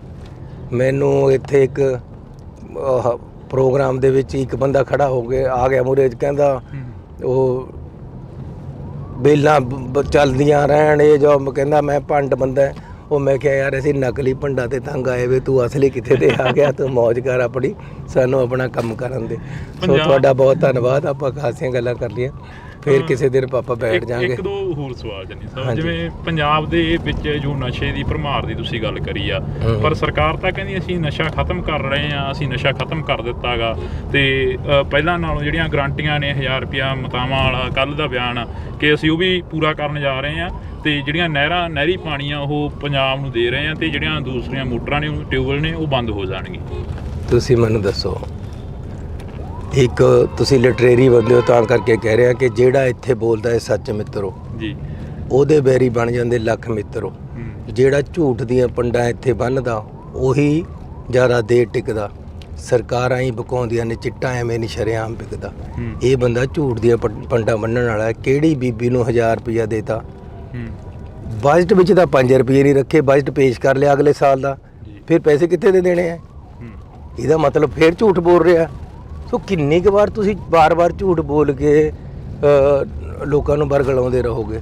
Speaker 2: ਮੈਨੂੰ ਇੱਥੇ ਇੱਕ ਪ੍ਰੋਗਰਾਮ ਦੇ ਵਿੱਚ ਇੱਕ ਬੰਦਾ ਖੜਾ ਹੋ ਕੇ ਆ ਗਿਆ ਮੂਹਰੇ, ਕਹਿੰਦਾ ਉਹ ਬੇਲਾਂ ਚੱਲਦੀਆਂ ਰਹਿਣ, ਇਹ ਜੋ ਕਹਿੰਦਾ ਮੈਂ ਭੰਡ ਬੰਦਾ। ਉਹ ਮੈਂ ਕਿਹਾ ਯਾਰ ਅਸੀਂ ਨਕਲੀ ਭੰਡਾ ਤੇ ਤੰਗ ਆਏ ਵੇ, ਤੂੰ ਅਸਲੀ ਕਿੱਥੇ ਤੇ ਆ ਗਿਆ? ਤੂੰ ਮੌਜ ਕਰ ਆਪਣੀ, ਸਾਨੂੰ ਆਪਣਾ ਕੰਮ ਕਰਨ ਦੇ। ਸੋ ਤੁਹਾਡਾ ਬਹੁਤ ਧੰਨਵਾਦ, ਆਪਾਂ ਖਾਸੀਆਂ ਗੱਲਾਂ ਕਰ ਲਈਆਂ। ਫਿਰ ਕਿਸੇ ਦਿਨ ਪਾਪਾ ਬੈਠ ਜਾਾਂਗੇ।
Speaker 1: ਇੱਕ ਦੋ ਹੋਰ ਸਵਾਲ ਜੰਨੀ ਸਾਹਿਬ,
Speaker 2: ਹਾਂਜੀ।
Speaker 1: ਜਿਵੇਂ ਪੰਜਾਬ ਦੇ ਵਿੱਚ ਜੋ ਨਸ਼ੇ ਦੀ ਭਰਮਾਰ ਦੀ ਤੁਸੀਂ ਗੱਲ ਕਰੀ ਆ, ਪਰ ਸਰਕਾਰ ਤਾਂ ਕਹਿੰਦੀ ਅਸੀਂ ਨਸ਼ਾ ਖਤਮ ਕਰ ਰਹੇ ਆ, ਅਸੀਂ ਨਸ਼ਾ ਖਤਮ ਕਰ ਦਿੱਤਾ ਗਾ, ਤੇ ਪਹਿਲਾਂ ਨਾਲੋਂ ਜਿਹੜੀਆਂ ਗਰੰਟੀਆਂ ਨੇ 1000 ਰੁਪਇਆ ਮਤਾਵਾਂ ਵਾਲਾ ਕੱਲ੍ਹ ਦਾ ਬਿਆਨ ਕਿ ਅਸੀਂ ਉਹ ਵੀ ਪੂਰਾ ਕਰਨ ਜਾ ਰਹੇ ਆ, ਤੇ ਜਿਹੜੀਆਂ ਨਹਿਰੀ ਪਾਣੀ ਆ ਉਹ ਪੰਜਾਬ ਨੂੰ ਦੇ ਰਹੇ ਆ, ਤੇ ਜਿਹੜੀਆਂ ਦੂਸਰੀਆਂ ਮੋਟਰਾਂ ਨੇ ਟਿਊਬਵੈੱਲ ਨੇ ਉਹ ਬੰਦ ਹੋ ਜਾਣਗੇ।
Speaker 2: ਤੁਸੀਂ ਮੈਨੂੰ ਦੱਸੋ, ਇੱਕ ਤੁਸੀਂ ਲਿਟਰੇਰੀ ਬੰਦੇ ਹੋ ਤਾਂ ਕਰਕੇ ਕਹਿ ਰਿਹਾ ਕਿ ਜਿਹੜਾ ਇੱਥੇ ਬੋਲਦਾ ਹੈ ਸੱਚ ਮਿੱਤਰੋ
Speaker 1: ਜੀ,
Speaker 2: ਉਹਦੇ ਬੈਰੀ ਬਣ ਜਾਂਦੇ ਲੱਖ ਮਿੱਤਰੋ। ਜਿਹੜਾ ਝੂਠ ਦੀਆਂ ਪੰਡਾਂ ਇੱਥੇ ਬੰਨ੍ਹਦਾ ਉਹੀ ਜ਼ਿਆਦਾ ਦੇਰ ਟਿਕਦਾ। ਸਰਕਾਰਾਂ ਹੀ ਬਕਾਉਂਦੀਆਂ ਨੇ, ਚਿੱਟਾ ਐਵੇਂ ਨਹੀਂ ਸ਼ਰੇਆਮ ਵਿਕਦਾ। ਇਹ ਬੰਦਾ ਝੂਠ ਦੀਆਂ ਪੰਡਾਂ ਬੰਨਣ ਵਾਲਾ ਹੈ। ਕਿਹੜੀ ਬੀਬੀ ਨੂੰ 1000 ਰੁਪਇਆ ਦੇਤਾ, ਬਜਟ ਵਿੱਚ ਤਾਂ 5 ਰੁਪਏ ਨਹੀਂ ਰੱਖੇ, ਬਜਟ ਪੇਸ਼ ਕਰ ਲਿਆ ਅਗਲੇ ਸਾਲ ਦਾ, ਫਿਰ ਪੈਸੇ ਕਿੱਥੇ ਦੇ ਦੇਣੇ ਆ? ਇਹਦਾ ਮਤਲਬ ਫਿਰ ਝੂਠ ਬੋਲ ਰਿਹਾ। ਸੋ ਕਿੰਨੀ ਕੁ ਵਾਰ ਤੁਸੀਂ ਬਾਰ-ਬਾਰ ਝੂਠ ਬੋਲ ਕੇ ਲੋਕਾਂ ਨੂੰ ਬਰਗਲਾਉਂਦੇ ਰਹੋਗੇ?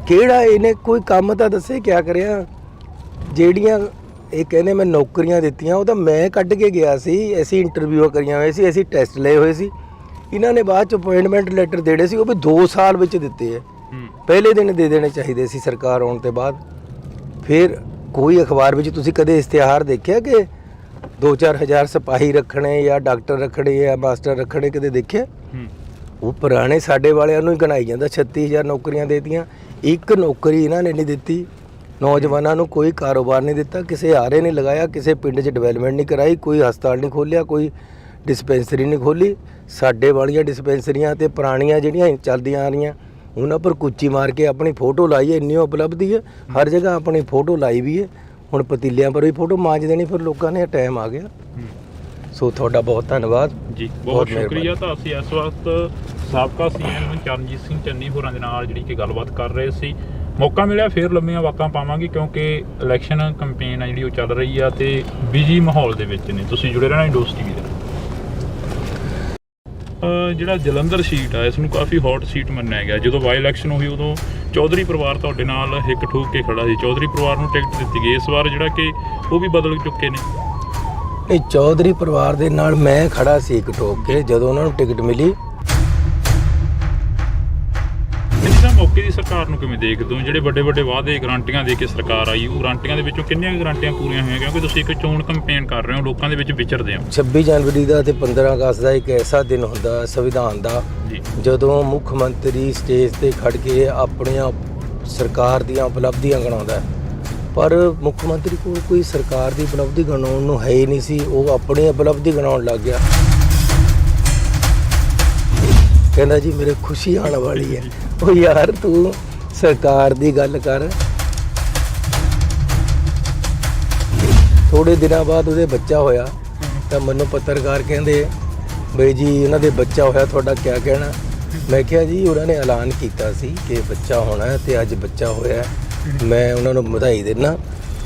Speaker 2: ਕਿਹੜਾ ਇਹਨੇ ਕੋਈ ਕੰਮ ਤਾਂ ਦੱਸੇ ਕਿਆ ਕਰਿਆ? ਜਿਹੜੀਆਂ ਇਹ ਕਹਿੰਦੇ ਮੈਂ ਨੌਕਰੀਆਂ ਦਿੱਤੀਆਂ, ਉਹ ਤਾਂ ਮੈਂ ਕੱਢ ਕੇ ਗਿਆ ਸੀ। ਅਸੀਂ ਇੰਟਰਵਿਊ ਕਰੀਆਂ ਹੋਏ ਸੀ, ਅਸੀਂ ਟੈਸਟ ਲਏ ਹੋਏ ਸੀ। ਇਹਨਾਂ ਨੇ ਬਾਅਦ 'ਚ ਅਪਾਇੰਟਮੈਂਟ ਲੈਟਰ ਦੇਣੇ ਸੀ, ਉਹ ਵੀ 2 ਸਾਲ ਵਿੱਚ ਦਿੱਤੇ ਹੈ। ਪਹਿਲੇ ਦਿਨ ਦੇ ਦੇਣੇ ਚਾਹੀਦੇ ਸੀ ਸਰਕਾਰ ਆਉਣ ਤੋਂ ਬਾਅਦ। ਫਿਰ ਕੋਈ ਅਖਬਾਰ ਵਿੱਚ ਤੁਸੀਂ ਕਦੇ ਇਸ਼ਤਿਹਾਰ ਦੇਖਿਆ ਕਿ 2-4 ਹਜ਼ਾਰ ਸਿਪਾਹੀ ਰੱਖਣੇ ਜਾਂ ਡਾਕਟਰ ਰੱਖਣੇ ਜਾਂ ਮਾਸਟਰ ਰੱਖਣੇ, ਕਦੇ ਦੇਖਿਆ? ਉਹ ਪੁਰਾਣੇ ਸਾਡੇ ਵਾਲਿਆਂ ਨੂੰ ਹੀ ਗਣਾਈ ਜਾਂਦਾ। 36,000 ਨੌਕਰੀਆਂ ਦੇਤੀਆਂ, ਇੱਕ ਨੌਕਰੀ ਇਹਨਾਂ ਨੇ ਨਹੀਂ ਦਿੱਤੀ। ਨੌਜਵਾਨਾਂ ਨੂੰ ਕੋਈ ਕਾਰੋਬਾਰ ਨਹੀਂ ਦਿੱਤਾ, ਕਿਸੇ ਆਰੇ ਨਹੀਂ ਲਗਾਇਆ, ਕਿਸੇ ਪਿੰਡ 'ਚ ਡਿਵੈਲਪਮੈਂਟ ਨਹੀਂ ਕਰਾਈ, ਕੋਈ ਹਸਪਤਾਲ ਨਹੀਂ ਖੋਲ੍ਹਿਆ, ਕੋਈ ਡਿਸਪੈਂਸਰੀ ਨਹੀਂ ਖੋਲ੍ਹੀ। ਸਾਡੇ ਵਾਲੀਆਂ ਡਿਸਪੈਂਸਰੀਆਂ ਤੇ ਪੁਰਾਣੀਆਂ ਜਿਹੜੀਆਂ ਚੱਲਦੀਆਂ ਆ ਰਹੀਆਂ ਉਹਨਾਂ ਪਰ ਕੁੱਚੀ ਮਾਰ ਕੇ ਆਪਣੀ ਫੋਟੋ ਲਾਈ ਹੈ। ਇੰਨੀ ਉਪਲਬਧੀ ਹੈ, ਹਰ ਜਗ੍ਹਾ ਆਪਣੀ ਫੋਟੋ ਲਾਈ ਵੀ ਹੈ। ਹੁਣ ਪਤੀਲਿਆਂ ਪਰ ਵੀ ਫੋਟੋ ਮਾਂਜ ਦੇਣੀ, ਫਿਰ ਲੋਕਾਂ ਨੇ ਟਾਈਮ ਆ ਗਿਆ। ਸੋ ਤੁਹਾਡਾ ਬਹੁਤ ਧੰਨਵਾਦ
Speaker 1: ਜੀ, ਬਹੁਤ ਸ਼ੁਕਰੀਆ। ਤਾਂ ਅਸੀਂ ਇਸ ਵਕਤ ਸਾਬਕਾ ਸੀਐਮ ਚਰਨਜੀਤ ਸਿੰਘ ਚੰਨੀ ਹੋਰਾਂ ਦੇ ਨਾਲ ਜਿਹੜੀ ਕਿ ਗੱਲਬਾਤ ਕਰ ਰਹੇ ਸੀ। ਮੌਕਾ ਮਿਲਿਆ ਫਿਰ ਲੰਮੀਆਂ ਬਾਤਾਂ ਪਾਵਾਂਗੇ, ਕਿਉਂਕਿ ਇਲੈਕਸ਼ਨ ਕੰਪੇਨ ਆ ਜਿਹੜੀ ਉਹ ਚੱਲ ਰਹੀ ਆ ਤੇ ਬਿਜੀ ਮਾਹੌਲ ਦੇ ਵਿੱਚ ਨੇ। ਤੁਸੀਂ ਜੁੜੇ ਰਹਿਣਾ ਇੰਡੋਸ ਟੀਵੀ ਦੇ। ਜਿਹੜਾ ਜਲੰਧਰ ਸੀਟ ਆ, ਇਸ ਨੂੰ ਕਾਫੀ ਹੌਟ ਸੀਟ ਮੰਨਿਆ ਗਿਆ। ਜਦੋਂ ਬਾਈ ਇਲੈਕਸ਼ਨ ਹੋਈ ਉਦੋਂ ਚੌਧਰੀ ਪਰਿਵਾਰ ਤੁਹਾਡੇ ਨਾਲ ਹਿੱਕ ਠੋਕ ਕੇ ਖੜਾ ਸੀ। ਚੌਧਰੀ ਪਰਿਵਾਰ ਨੂੰ ਟਿਕਟ ਦਿੱਤੀ ਗਈ। ਇਸ ਵਾਰ ਜਿਹੜਾ ਕਿ ਉਹ ਵੀ ਬਦਲ ਚੁੱਕੇ ਨੇ।
Speaker 2: ਨਹੀਂ, ਚੌਧਰੀ ਪਰਿਵਾਰ ਦੇ ਨਾਲ ਮੈਂ ਖੜਾ ਸੀ ਇੱਕ ਠੋਕ ਕੇ ਜਦੋਂ ਉਹਨਾਂ ਨੂੰ ਟਿਕਟ ਮਿਲੀ।
Speaker 1: ਇਹਨਾਂ ਮੌਕੇ ਦੀ ਸਰਕਾਰ ਨੂੰ ਕਿਵੇਂ ਦੇਖਦੇ ਹੋ? ਜਿਹੜੇ ਵੱਡੇ ਵੱਡੇ ਵਾਅਦੇ ਗਰੰਟੀਆਂ ਦੇ ਕੇ ਸਰਕਾਰ ਆਈ, ਉਹ ਗਰੰਟੀਆਂ ਦੇ ਵਿੱਚੋਂ ਕਿੰਨੀਆਂ ਗਰੰਟੀਆਂ ਪੂਰੀਆਂ ਹੋਈਆਂ? ਕਿਉਂਕਿ ਤੁਸੀਂ ਇੱਕ ਚੋਣ ਕੰਪੇਨ ਕਰ ਰਹੇ ਹੋ, ਲੋਕਾਂ ਦੇ ਵਿੱਚ ਵਿਚਰਦੇ ਹੋ।
Speaker 2: 26 ਜਨਵਰੀ ਦਾ ਤੇ 15 ਅਗਸਤ ਦਾ ਇੱਕ ਐਸਾ ਦਿਨ ਹੁੰਦਾ ਸੰਵਿਧਾਨ ਦਾ, ਜਦੋਂ ਮੁੱਖ ਮੰਤਰੀ ਸਟੇਜ ਤੇ ਖੜ ਕੇ ਆਪਣੀਆਂ ਸਰਕਾਰ ਦੀਆਂ ਉਪਲਬਧੀਆਂ ਗਿਣਾਉਂਦਾ ਹੈ। ਪਰ ਮੁੱਖ ਮੰਤਰੀ ਕੋਲ ਕੋਈ ਸਰਕਾਰ ਦੀ ਉਪਲਬਧੀ ਗਿਣਾਉਣ ਨੂੰ ਹੈ ਹੀ ਨਹੀਂ ਸੀ। ਉਹ ਆਪਣੀ ਉਪਲਬਧੀ ਗਿਣਾਉਣ ਲੱਗ ਗਿਆ। ਕਹਿੰਦਾ ਜੀ ਮੇਰੇ ਖੁਸ਼ੀ ਆਉਣ ਵਾਲੀ ਹੈ। ਉਹ ਯਾਰ ਤੂੰ ਸਰਕਾਰ ਦੀ ਗੱਲ ਕਰ। ਥੋੜੇ ਦਿਨਾਂ ਬਾਅਦ ਉਹਦੇ ਬੱਚਾ ਹੋਇਆ ਤਾਂ ਮੈਨੂੰ ਪੱਤਰਕਾਰ ਕਹਿੰਦੇ ਬਈ ਜੀ ਉਹਨਾਂ ਦੇ ਬੱਚਾ ਹੋਇਆ, ਤੁਹਾਡਾ ਕਿਆ ਕਹਿਣਾ? ਮੈਂ ਕਿਹਾ ਜੀ ਉਹਨਾਂ ਨੇ ਐਲਾਨ ਕੀਤਾ ਸੀ ਕਿ ਬੱਚਾ ਹੋਣਾ ਹੈ ਤੇ ਅੱਜ ਬੱਚਾ ਹੋਇਆ। ਮੈਂ ਉਹਨਾਂ ਨੂੰ ਵਧਾਈ ਦਿੰਦਾ,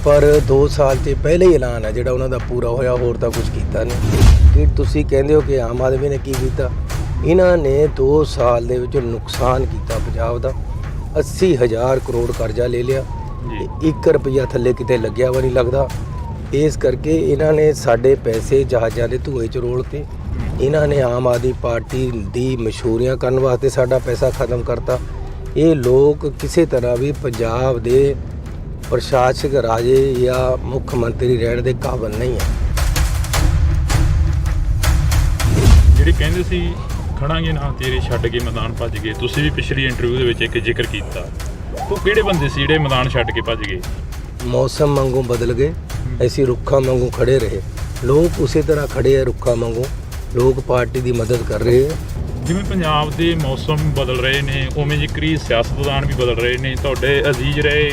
Speaker 2: ਪਰ 2 ਸਾਲ 'ਚ ਪਹਿਲੇ ਹੀ ਐਲਾਨ ਹੈ ਜਿਹੜਾ ਉਹਨਾਂ ਦਾ ਪੂਰਾ ਹੋਇਆ, ਹੋਰ ਤਾਂ ਕੁਝ ਕੀਤਾ ਨਹੀਂ। ਕਿ ਤੁਸੀਂ ਕਹਿੰਦੇ ਹੋ ਕਿ ਆਮ ਆਦਮੀ ਨੇ ਕੀ ਕੀਤਾ? ਇਹਨਾਂ ਨੇ 2 ਸਾਲ ਦੇ ਵਿੱਚ ਨੁਕਸਾਨ ਕੀਤਾ ਪੰਜਾਬ ਦਾ। 80,000 ਕਰੋੜ ਕਰਜ਼ਾ ਲੈ ਲਿਆ, 1 ਰੁਪਈਆ ਥੱਲੇ ਕਿਤੇ ਲੱਗਿਆ ਵਾ ਨਹੀਂ ਲੱਗਦਾ। ਇਸ ਕਰਕੇ ਇਹਨਾਂ ਨੇ ਸਾਡੇ ਪੈਸੇ ਜਹਾਜ਼ਾਂ ਦੇ ਧੂਏ 'ਚ ਰੋਲਤੇ। ਇਹਨਾਂ ਨੇ ਆਮ ਆਦਮੀ ਪਾਰਟੀ ਦੀ ਮਸ਼ਹੂਰੀਆਂ ਕਰਨ ਵਾਸਤੇ ਸਾਡਾ ਪੈਸਾ ਖਤਮ ਕਰਤਾ। ਇਹ ਲੋਕ ਕਿਸੇ ਤਰ੍ਹਾਂ ਵੀ ਪੰਜਾਬ ਦੇ ਪ੍ਰਸ਼ਾਸਕ ਰਾਜੇ ਜਾਂ ਮੁੱਖ ਮੰਤਰੀ ਰਹਿਣ ਦੇ ਕਾਬਿਲ ਨਹੀਂ ਹੈ।
Speaker 1: ਜਿਹੜੇ ਕਹਿੰਦੇ ਸੀ ਖੜਾਂਗੇ ਨਾ ਤੇਰੇ ਛੱਡ ਕੇ ਮੈਦਾਨ ਭੱਜ ਗਏ, ਤੁਸੀਂ ਵੀ ਪਿਛਲੀ ਇੰਟਰਵਿਊ ਦੇ ਵਿੱਚ ਇੱਕ ਜ਼ਿਕਰ ਕੀਤਾ। ਉਹ ਕਿਹੜੇ ਬੰਦੇ ਸੀ ਜਿਹੜੇ ਮੈਦਾਨ ਛੱਡ ਕੇ ਭੱਜ ਗਏ?
Speaker 2: ਮੌਸਮ ਵਾਂਗੂ ਬਦਲ ਗਏ, ਅਸੀਂ ਰੁੱਖਾਂ ਵਾਂਗੂ ਖੜੇ ਰਹੇ। ਲੋਕ ਉਸੇ ਤਰ੍ਹਾਂ ਖੜੇ ਆ ਰੁੱਖਾਂ ਵਾਂਗੂ। ਲੋਕ ਪਾਰਟੀ ਦੀ ਮਦਦ ਕਰ ਰਹੇ ਹੈ।
Speaker 1: ਜਿਵੇਂ ਪੰਜਾਬ ਦੇ ਮੌਸਮ ਬਦਲ ਰਹੇ ਨੇ, ਉਵੇਂ ਜ਼ਿਕਰੀ ਸਿਆਸਤਦਾਨ ਵੀ ਬਦਲ ਰਹੇ ਨੇ। ਤੁਹਾਡੇ ਅਜ਼ੀਜ਼ ਰਹੇ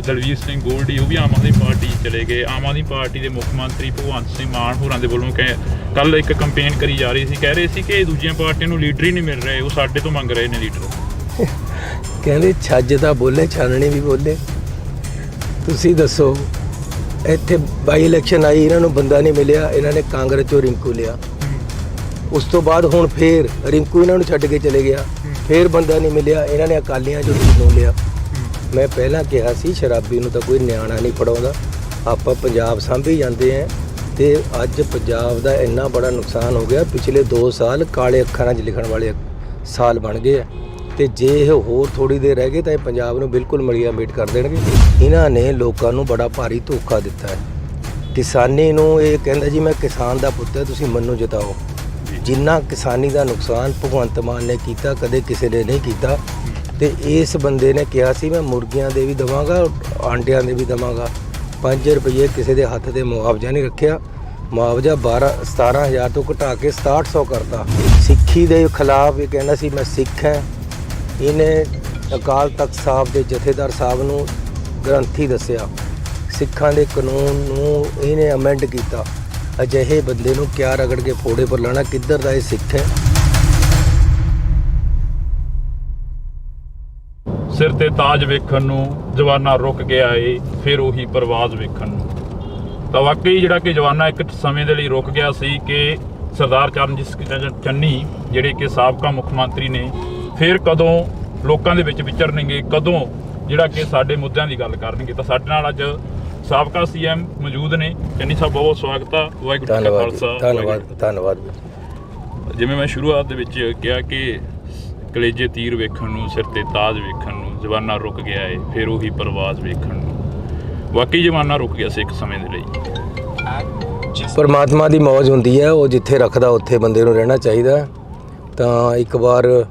Speaker 1: ਦਲਵੀਰ ਸਿੰਘ ਗੋਲਡੀ, ਉਹ ਵੀ ਆਮ ਆਦਮੀ ਪਾਰਟੀ ਚਲੇ ਗਏ। ਆਮ ਆਦਮੀ ਪਾਰਟੀ ਦੇ ਮੁੱਖ ਮੰਤਰੀ ਭਗਵੰਤ ਸਿੰਘ ਮਾਨ ਹੋਰਾਂ ਦੇ ਵੱਲੋਂ ਕੱਲ ਇੱਕ ਕੰਪੇਨ ਕਰੀ ਜਾ ਰਹੀ ਸੀ, ਕਹਿ ਰਹੇ ਸੀ ਕਿ ਦੂਜੀਆਂ ਪਾਰਟੀਆਂ ਨੂੰ ਲੀਡਰ ਹੀ ਨਹੀਂ ਮਿਲ ਰਹੇ, ਉਹ ਸਾਡੇ ਤੋਂ ਮੰਗ ਰਹੇ ਨੇ ਲੀਡਰ।
Speaker 2: ਕਹਿੰਦੇ ਛੱਜ ਤਾਂ ਬੋਲੇ, ਛਾਨਣੀ ਵੀ ਬੋਲੇ। ਤੁਸੀਂ ਦੱਸੋ, ਇੱਥੇ ਬਾਈ ਇਲੈਕਸ਼ਨ ਆਈ, ਇਹਨਾਂ ਨੂੰ ਬੰਦਾ ਨਹੀਂ ਮਿਲਿਆ, ਇਹਨਾਂ ਨੇ ਕਾਂਗਰਸ 'ਚੋਂ ਰਿੰਕੂ ਲਿਆ। ਉਸ ਤੋਂ ਬਾਅਦ ਹੁਣ ਫੇਰ ਰਿੰਕੂ ਇਹਨਾਂ ਨੂੰ ਛੱਡ ਕੇ ਚਲੇ ਗਿਆ, ਫੇਰ ਬੰਦਾ ਨਹੀਂ ਮਿਲਿਆ, ਇਹਨਾਂ ਨੇ ਅਕਾਲੀਆਂ 'ਚੋਂ ਨੂੰ ਲਿਆ। ਮੈਂ ਪਹਿਲਾਂ ਕਿਹਾ ਸੀ ਸ਼ਰਾਬੀ ਨੂੰ ਤਾਂ ਕੋਈ ਨਿਆਣਾ ਨਹੀਂ ਫੜਾਉਂਦਾ, ਆਪਾਂ ਪੰਜਾਬ ਸਾਂਭੀ ਜਾਂਦੇ ਹਾਂ। ਤੇ ਅੱਜ ਪੰਜਾਬ ਦਾ ਇੰਨਾ ਬੜਾ ਨੁਕਸਾਨ ਹੋ ਗਿਆ। ਪਿਛਲੇ 2 ਸਾਲ ਕਾਲੇ ਅੱਖਰਾਂ 'ਚ ਲਿਖਣ ਵਾਲੇ ਸਾਲ ਬਣ ਗਏ ਆ ਤੇ ਜੇ ਇਹ ਹੋਰ ਥੋੜੀ ਦੇਰ ਰਹਿ ਗਏ ਤਾਂ ਇਹ ਪੰਜਾਬ ਨੂੰ ਬਿਲਕੁਲ ਮਲੀਆ ਮੇਟ ਕਰ ਦੇਣਗੇ। ਇਹਨਾਂ ਨੇ ਲੋਕਾਂ ਨੂੰ ਬੜਾ ਭਾਰੀ ਧੋਖਾ ਦਿੱਤਾ ਹੈ। ਕਿਸਾਨੀ ਨੂੰ ਇਹ ਕਹਿੰਦਾ ਜੀ ਮੈਂ ਕਿਸਾਨ ਦਾ ਪੁੱਤ ਹੈ, ਤੁਸੀਂ ਮੈਨੂੰ ਜਿਤਾਓ। ਜਿੰਨਾ ਕਿਸਾਨੀ ਦਾ ਨੁਕਸਾਨ ਭਗਵੰਤ ਮਾਨ ਨੇ ਕੀਤਾ ਕਦੇ ਕਿਸੇ ਨੇ ਨਹੀਂ ਕੀਤਾ। ਤੇ ਇਸ ਬੰਦੇ ਨੇ ਕਿਹਾ ਸੀ ਮੈਂ ਮੁਰਗੀਆਂ ਦੇ ਵੀ ਦੇਵਾਂਗਾ, ਆਂਡਿਆਂ ਦੇ ਵੀ ਦੇਵਾਂਗਾ। 5 ਰੁਪਏ ਕਿਸੇ ਦੇ ਹੱਥ ਤੇ ਮੁਆਵਜ਼ਾ ਨਹੀਂ ਰੱਖਿਆ। ਮੁਆਵਜ਼ਾ 17,000 ਤੋਂ ਘਟਾ ਕੇ 6700 ਕਰਤਾ। ਸਿੱਖੀ ਦੇ ਖਿਲਾਫ ਇਹ ਕਹਿੰਦਾ ਸੀ ਮੈਂ ਸਿੱਖ ਹਾਂ। ਇਹਨੇ ਅਕਾਲ ਤਖਤ ਸਾਹਿਬ ਦੇ ਜਥੇਦਾਰ ਸਾਹਿਬ ਨੂੰ ਗ੍ਰੰਥੀ ਦੱਸਿਆ। ਸਿੱਖਾਂ ਦੇ ਕਾਨੂੰਨ ਨੂੰ ਇਹਨੇ ਅਮੈਂਡ ਕੀਤਾ। ਅਜਿਹੇ ਬੰਦੇ ਨੂੰ ਕਿਆ ਰਗੜ ਕੇ ਫੋੜੇ ਪਰ ਲਾਣਾ, ਕਿੱਧਰ ਦਾ ਇਹ ਸਿੱਖ ਹੈ?
Speaker 1: ਸਿਰ ਤੇ ਤਾਜ ਵੇਖਣ ਨੂੰ ਜਵਾਨਾ ਰੁਕ ਗਿਆ ਏ, ਫਿਰ ਉਹੀ ਪਰਵਾਜ਼ ਵੇਖਣ ਨੂੰ। ਤਾਂ ਵਾਕਈ ਜਿਹੜਾ ਕਿ ਜਵਾਨਾ ਇੱਕ ਸਮੇਂ ਦੇ ਲਈ ਰੁਕ ਗਿਆ ਸੀ ਕਿ ਸਰਦਾਰ ਚਰਨਜੀਤ ਸਿੰਘ ਚੰਨੀ ਜਿਹੜੇ ਕਿ ਸਾਬਕਾ ਮੁੱਖ ਮੰਤਰੀ ਨੇ, ਫਿਰ ਕਦੋਂ ਲੋਕਾਂ ਦੇ ਵਿੱਚ ਵਿਚਰਨਗੇ, ਕਦੋਂ ਜਿਹੜਾ ਕਿ ਸਾਡੇ ਮੁੱਦਿਆਂ ਦੀ ਗੱਲ ਕਰਨਗੇ। ਤਾਂ ਸਾਡੇ ਨਾਲ ਅੱਜ ਸਾਬਕਾ ਸੀਐਮ ਮੌਜੂਦ ਨੇ। ਚੰਨੀ ਸਾਹਿਬ ਬਹੁਤ ਸਵਾਗਤ ਆ। ਵਾਹਿਗੁਰੂ ਜੀ ਕਾ ਖਾਲਸਾ।
Speaker 2: ਧੰਨਵਾਦ।
Speaker 1: ਜਿਵੇਂ ਮੈਂ ਸ਼ੁਰੂਆਤ ਦੇ ਵਿੱਚ ਕਿਹਾ ਕਿ ਕਲੇਜੇ ਤੀਰ ਵੇਖਣ ਨੂੰ, ਸਿਰ ਤੇ ਤਾਜ ਵੇਖਣ ਨੂੰ ਜਵਾਨਾ ਰੁਕ ਗਿਆ ਏ, ਫਿਰ ਉਹੀ ਪਰਵਾਜ਼ ਵੇਖਣ ਨੂੰ। ਵਾਕਈ ਜਵਾਨਾ ਰੁਕ ਗਿਆ ਸੀ ਇੱਕ ਸਮੇਂ ਦੇ ਲਈ।
Speaker 2: ਪਰਮਾਤਮਾ ਦੀ ਮੌਜ ਹੁੰਦੀ ਹੈ, ਉਹ ਜਿੱਥੇ ਰੱਖਦਾ ਉੱਥੇ ਬੰਦੇ ਨੂੰ ਰਹਿਣਾ ਚਾਹੀਦਾ। ਤਾਂ ਇੱਕ ਵਾਰ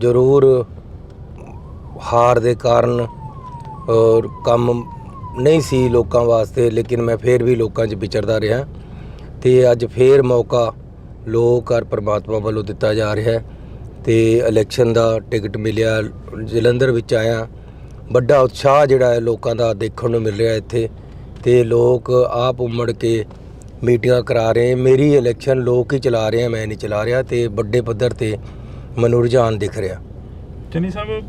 Speaker 2: ਜ਼ਰੂਰ ਹਾਰ ਦੇ ਕਾਰਨ ਔਰ ਕੰਮ ਨਹੀਂ ਸੀ ਲੋਕਾਂ ਵਾਸਤੇ, ਲੇਕਿਨ ਮੈਂ ਫਿਰ ਵੀ ਲੋਕਾਂ 'ਚ ਵਿਚਰਦਾ ਰਿਹਾ ਤੇ ਅੱਜ ਫਿਰ ਮੌਕਾ ਲੋਕ ਔਰ ਪਰਮਾਤਮਾ ਵੱਲੋਂ ਦਿੱਤਾ ਜਾ ਰਿਹਾ ਤੇ ਇਲੈਕਸ਼ਨ ਦਾ ਟਿਕਟ ਮਿਲਿਆ। ਜਲੰਧਰ ਵਿੱਚ ਆਇਆ, ਵੱਡਾ ਉਤਸ਼ਾਹ ਜਿਹੜਾ ਹੈ ਲੋਕਾਂ ਦਾ ਦੇਖਣ ਨੂੰ ਮਿਲ ਰਿਹਾ ਇੱਥੇ ਤੇ ਲੋਕ ਆਪ ਉਮੜ ਕੇ ਮੀਟਿੰਗਾਂ ਕਰਾ ਰਹੇ। ਮੇਰੀ ਇਲੈਕਸ਼ਨ ਲੋਕ ਹੀ ਚਲਾ ਰਹੇ ਆ, ਮੈਂ ਨਹੀਂ ਚਲਾ ਰਿਹਾ ਤੇ ਵੱਡੇ ਪੱਧਰ ਤੇ ਮੈਨੂੰ ਰੁਝਾਨ ਦਿਖ ਰਿਹਾ।
Speaker 1: ਚੰਨੀ ਸਾਹਿਬ,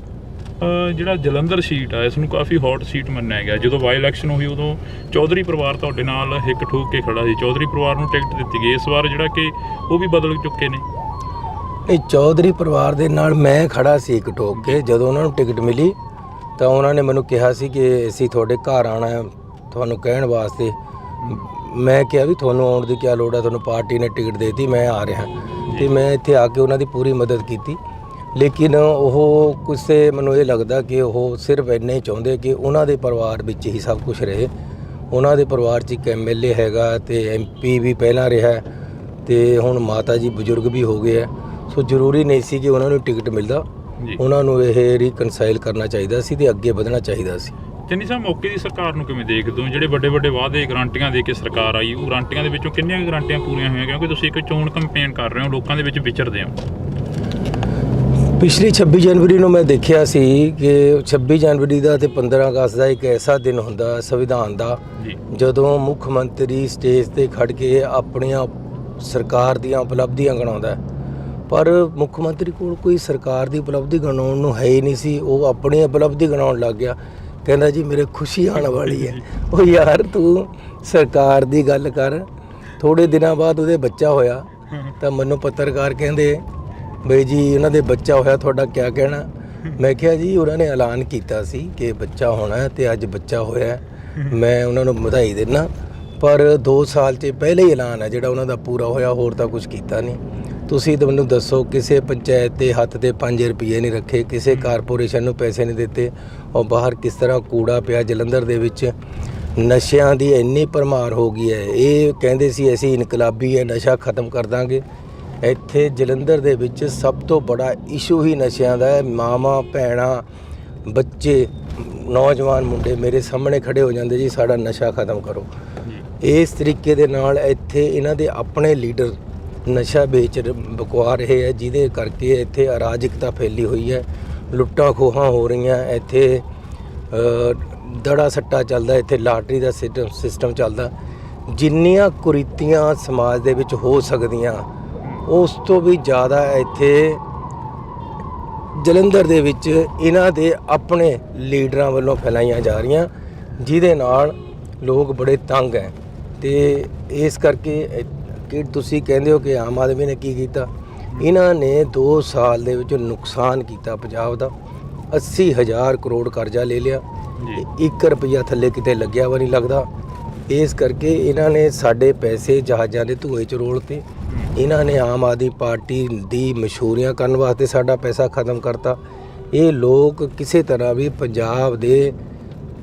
Speaker 1: ਜਿਹੜਾ ਜਲੰਧਰ ਸੀਟ ਆ ਇਸ ਨੂੰ ਕਾਫੀ ਹੌਟ ਸੀਟ ਮੰਨਿਆ ਗਿਆ। ਜਦੋਂ ਬਾਈ ਇਲੈਕਸ਼ਨ ਹੋਈ ਉਦੋਂ ਚੌਧਰੀ ਪਰਿਵਾਰ ਤੁਹਾਡੇ ਨਾਲ ਹਿੱਕ ਠੋਕ ਕੇ ਖੜਾ ਸੀ। ਚੌਧਰੀ ਪਰਿਵਾਰ ਨੂੰ ਟਿਕਟ ਦਿੱਤੀ ਗਈ। ਇਸ ਵਾਰ ਜਿਹੜਾ ਕਿ ਉਹ ਵੀ ਬਦਲ ਚੁੱਕੇ ਨੇ।
Speaker 2: ਇਹ ਚੌਧਰੀ ਪਰਿਵਾਰ ਦੇ ਨਾਲ ਮੈਂ ਖੜਾ ਸੀ ਇੱਕ ਠੋਕ ਕੇ। ਜਦੋਂ ਉਹਨਾਂ ਨੂੰ ਟਿਕਟ ਮਿਲੀ ਤਾਂ ਉਹਨਾਂ ਨੇ ਮੈਨੂੰ ਕਿਹਾ ਸੀ ਕਿ ਅਸੀਂ ਤੁਹਾਡੇ ਘਰ ਆਉਣਾ ਹੈ ਤੁਹਾਨੂੰ ਕਹਿਣ ਵਾਸਤੇ। ਮੈਂ ਕਿਹਾ ਵੀ ਤੁਹਾਨੂੰ ਆਉਣ ਦੀ ਕੀ ਲੋੜ ਹੈ, ਤੁਹਾਨੂੰ ਪਾਰਟੀ ਨੇ ਟਿਕਟ ਦੇ ਦਿੱਤੀ, ਮੈਂ ਆ ਰਿਹਾ। ਤੇ ਮੈਂ ਇੱਥੇ ਆ ਕੇ ਉਹਨਾਂ ਦੀ ਪੂਰੀ ਮਦਦ ਕੀਤੀ। ਲੇਕਿਨ ਉਹ ਕਿਸੇ ਮੈਨੂੰ ਇਹ ਲੱਗਦਾ ਕਿ ਉਹ ਸਿਰਫ ਇੰਨਾ ਹੀ ਚਾਹੁੰਦੇ ਕਿ ਉਹਨਾਂ ਦੇ ਪਰਿਵਾਰ ਵਿੱਚ ਹੀ ਸਭ ਕੁਝ ਰਹੇ। ਉਹਨਾਂ ਦੇ ਪਰਿਵਾਰ 'ਚ ਇੱਕ MLA ਹੈਗਾ ਤੇ MP ਵੀ ਪਹਿਲਾਂ ਰਿਹਾ ਤੇ ਹੁਣ ਮਾਤਾ ਜੀ ਬਜ਼ੁਰਗ ਵੀ ਹੋ ਗਏ ਆ। ਸੋ ਜ਼ਰੂਰੀ ਨਹੀਂ ਸੀ ਕਿ ਉਹਨਾਂ ਨੂੰ ਟਿਕਟ ਮਿਲਦਾ। ਉਹਨਾਂ ਨੂੰ ਇਹ ਰੀਕਨਸਾਈਲ ਕਰਨਾ ਚਾਹੀਦਾ ਸੀ ਤੇ ਅੱਗੇ ਵਧਣਾ ਚਾਹੀਦਾ ਸੀ।
Speaker 1: ਚੰਨੀ ਸਾਹਿਬ, ਮੌਕੇ ਦੀ ਸਰਕਾਰ ਨੂੰ ਕਿਵੇਂ ਦੇਖਦੇ ਹੋ? ਜਿਹੜੇ ਵੱਡੇ ਵੱਡੇ ਵਾਅਦੇ ਗਰੰਟੀਆਂ ਦੇ ਕੇ ਸਰਕਾਰ ਆਈ, ਉਹ ਗਰੰਟੀਆਂ ਦੇ ਵਿੱਚੋਂ ਕਿੰਨੀਆਂ ਗਰੰਟੀਆਂ ਪੂਰੀਆਂ ਹੋਈਆਂ? ਕਿਉਂਕਿ ਤੁਸੀਂ ਇੱਕ ਚੋਣ ਕੈਂਪੇਨ ਕਰ ਰਹੇ ਹੋ, ਲੋਕਾਂ ਦੇ ਵਿੱਚ ਵਿਚਰਦੇ ਹੋ।
Speaker 2: ਪਿਛਲੀ 26 ਜਨਵਰੀ ਨੂੰ ਮੈਂ ਦੇਖਿਆ ਸੀ ਕਿ 26 ਜਨਵਰੀ ਦਾ ਤੇ 15 ਅਗਸਤ ਦਾ ਇੱਕ ਐਸਾ ਦਿਨ ਹੁੰਦਾ ਸੰਵਿਧਾਨ ਦਾ ਜਦੋਂ ਮੁੱਖ ਮੰਤਰੀ ਸਟੇਜ ਤੇ ਖੜ ਕੇ ਆਪਣੀਆਂ ਸਰਕਾਰ ਦੀਆਂ ਉਪਲਬਧੀਆਂ ਗਿਣਾਉਂਦਾ। ਪਰ ਮੁੱਖ ਮੰਤਰੀ ਕੋਲ ਕੋਈ ਸਰਕਾਰ ਦੀ ਉਪਲਬਧੀ ਗਿਣਾਉਣ ਨੂੰ ਹੈ ਹੀ ਨਹੀਂ ਸੀ। ਉਹ ਆਪਣੀ ਉਪਲਬਧੀ ਗਿਣਾਉਣ ਲੱਗ ਗਿਆ। ਕਹਿੰਦਾ ਜੀ ਮੇਰੇ ਖੁਸ਼ੀ ਆਉਣ ਵਾਲੀ ਹੈ। ਉਹ ਯਾਰ ਤੂੰ ਸਰਕਾਰ ਦੀ ਗੱਲ ਕਰ। ਥੋੜੇ ਦਿਨਾਂ ਬਾਅਦ ਉਹਦੇ ਬੱਚਾ ਹੋਇਆ ਤਾਂ ਮੈਨੂੰ ਪੱਤਰਕਾਰ ਕਹਿੰਦੇ ਬਈ ਜੀ ਉਹਨਾਂ ਦੇ ਬੱਚਾ ਹੋਇਆ, ਤੁਹਾਡਾ ਕਿਆ ਕਹਿਣਾ? ਮੈਂ ਕਿਹਾ ਜੀ ਉਹਨਾਂ ਨੇ ਐਲਾਨ ਕੀਤਾ ਸੀ ਕਿ ਬੱਚਾ ਹੋਣਾ ਤੇ ਅੱਜ ਬੱਚਾ ਹੋਇਆ, ਮੈਂ ਉਹਨਾਂ ਨੂੰ ਵਧਾਈ ਦਿੰਦਾ। ਪਰ 2 ਸਾਲ 'ਚ ਪਹਿਲੇ ਹੀ ਐਲਾਨ ਹੈ ਜਿਹੜਾ ਉਹਨਾਂ ਦਾ ਪੂਰਾ ਹੋਇਆ, ਹੋਰ ਤਾਂ ਕੁਝ ਕੀਤਾ ਨਹੀਂ। ਤੁਸੀਂ ਤਾਂ ਮੈਨੂੰ ਦੱਸੋ, ਕਿਸੇ ਪੰਚਾਇਤ ਦੇ ਹੱਥ ਤੇ 5 ਰੁਪਏ ਨਹੀਂ ਰੱਖੇ, ਕਿਸੇ ਕਾਰਪੋਰੇਸ਼ਨ ਨੂੰ ਪੈਸੇ ਨਹੀਂ ਦਿੱਤੇ। ਔਰ ਬਾਹਰ ਕਿਸ ਤਰ੍ਹਾਂ ਕੂੜਾ ਪਿਆ ਜਲੰਧਰ ਦੇ ਵਿੱਚ। ਨਸ਼ਿਆਂ ਦੀ ਇੰਨੀ ਭਰਮਾਰ ਹੋ ਗਈ ਹੈ। ਇਹ ਕਹਿੰਦੇ ਸੀ ਅਸੀਂ ਇਨਕਲਾਬੀ ਹੈ, ਨਸ਼ਾ ਖਤਮ ਕਰ ਦਾਂਗੇ। ਇੱਥੇ ਜਲੰਧਰ ਦੇ ਵਿੱਚ ਸਭ ਤੋਂ ਬੜਾ ਇਸ਼ੂ ਹੀ ਨਸ਼ਿਆਂ ਦਾ ਹੈ। ਮਾਵਾਂ ਭੈਣਾਂ ਬੱਚੇ ਨੌਜਵਾਨ ਮੁੰਡੇ ਮੇਰੇ ਸਾਹਮਣੇ ਖੜੇ ਹੋ ਜਾਂਦੇ ਜੀ ਸਾਡਾ ਨਸ਼ਾ ਖਤਮ ਕਰੋ। ਇਸ ਤਰੀਕੇ ਦੇ ਨਾਲ ਇੱਥੇ ਇਹਨਾਂ ਦੇ ਆਪਣੇ ਲੀਡਰ ਨਸ਼ਾ ਵੇਚ ਬਕਵਾ ਰਹੇ ਹੈ, ਜਿਹਦੇ ਕਰਕੇ ਇੱਥੇ ਅਰਾਜਕਤਾ ਫੈਲੀ ਹੋਈ ਹੈ। ਲੁੱਟਾਂ ਖੋਹਾਂ ਹੋ ਰਹੀਆਂ ਇੱਥੇ, ਦੜਾ ਸੱਟਾ ਚੱਲਦਾ ਇੱਥੇ, ਲਾਟਰੀ ਦਾ ਸਿਸਟਮ ਚੱਲਦਾ। ਜਿੰਨੀਆਂ ਕੁਰੀਤੀਆਂ ਸਮਾਜ ਦੇ ਵਿੱਚ ਹੋ ਸਕਦੀਆਂ ਉਸ ਤੋਂ ਵੀ ਜ਼ਿਆਦਾ ਇੱਥੇ ਜਲੰਧਰ ਦੇ ਵਿੱਚ ਇਹਨਾਂ ਦੇ ਆਪਣੇ ਲੀਡਰਾਂ ਵੱਲੋਂ ਫੈਲਾਈਆਂ ਜਾ ਰਹੀਆਂ, ਜਿਹਦੇ ਨਾਲ ਲੋਕ ਬੜੇ ਤੰਗ ਹੈ। ਤੇ ਇਸ ਕਰਕੇ ਕਿ ਤੁਸੀਂ ਕਹਿੰਦੇ ਹੋ ਕਿ ਆਮ ਆਦਮੀ ਨੇ ਕੀ ਕੀਤਾ, ਇਹਨਾਂ ਨੇ 2 ਸਾਲ ਦੇ ਵਿੱਚ ਨੁਕਸਾਨ ਕੀਤਾ ਪੰਜਾਬ ਦਾ। 80,000 ਕਰੋੜ ਕਰਜ਼ਾ ਲੈ ਲਿਆ, 1 ਰੁਪਈਆ ਥੱਲੇ ਕਿਤੇ ਲੱਗਿਆ ਵਾ ਨਹੀਂ ਲੱਗਦਾ। ਇਸ ਕਰਕੇ ਇਹਨਾਂ ਨੇ ਸਾਡੇ ਪੈਸੇ ਜਹਾਜ਼ਾਂ ਦੇ ਧੂਏ 'ਚ ਰੋਲ ਤੇ ਇਹਨਾਂ ਨੇ ਆਮ ਆਦਮੀ ਪਾਰਟੀ ਦੀ ਮਸ਼ਹੂਰੀਆਂ ਕਰਨ ਵਾਸਤੇ ਸਾਡਾ ਪੈਸਾ ਖਤਮ ਕਰਤਾ। ਇਹ ਲੋਕ ਕਿਸੇ ਤਰ੍ਹਾਂ ਵੀ ਪੰਜਾਬ ਦੇ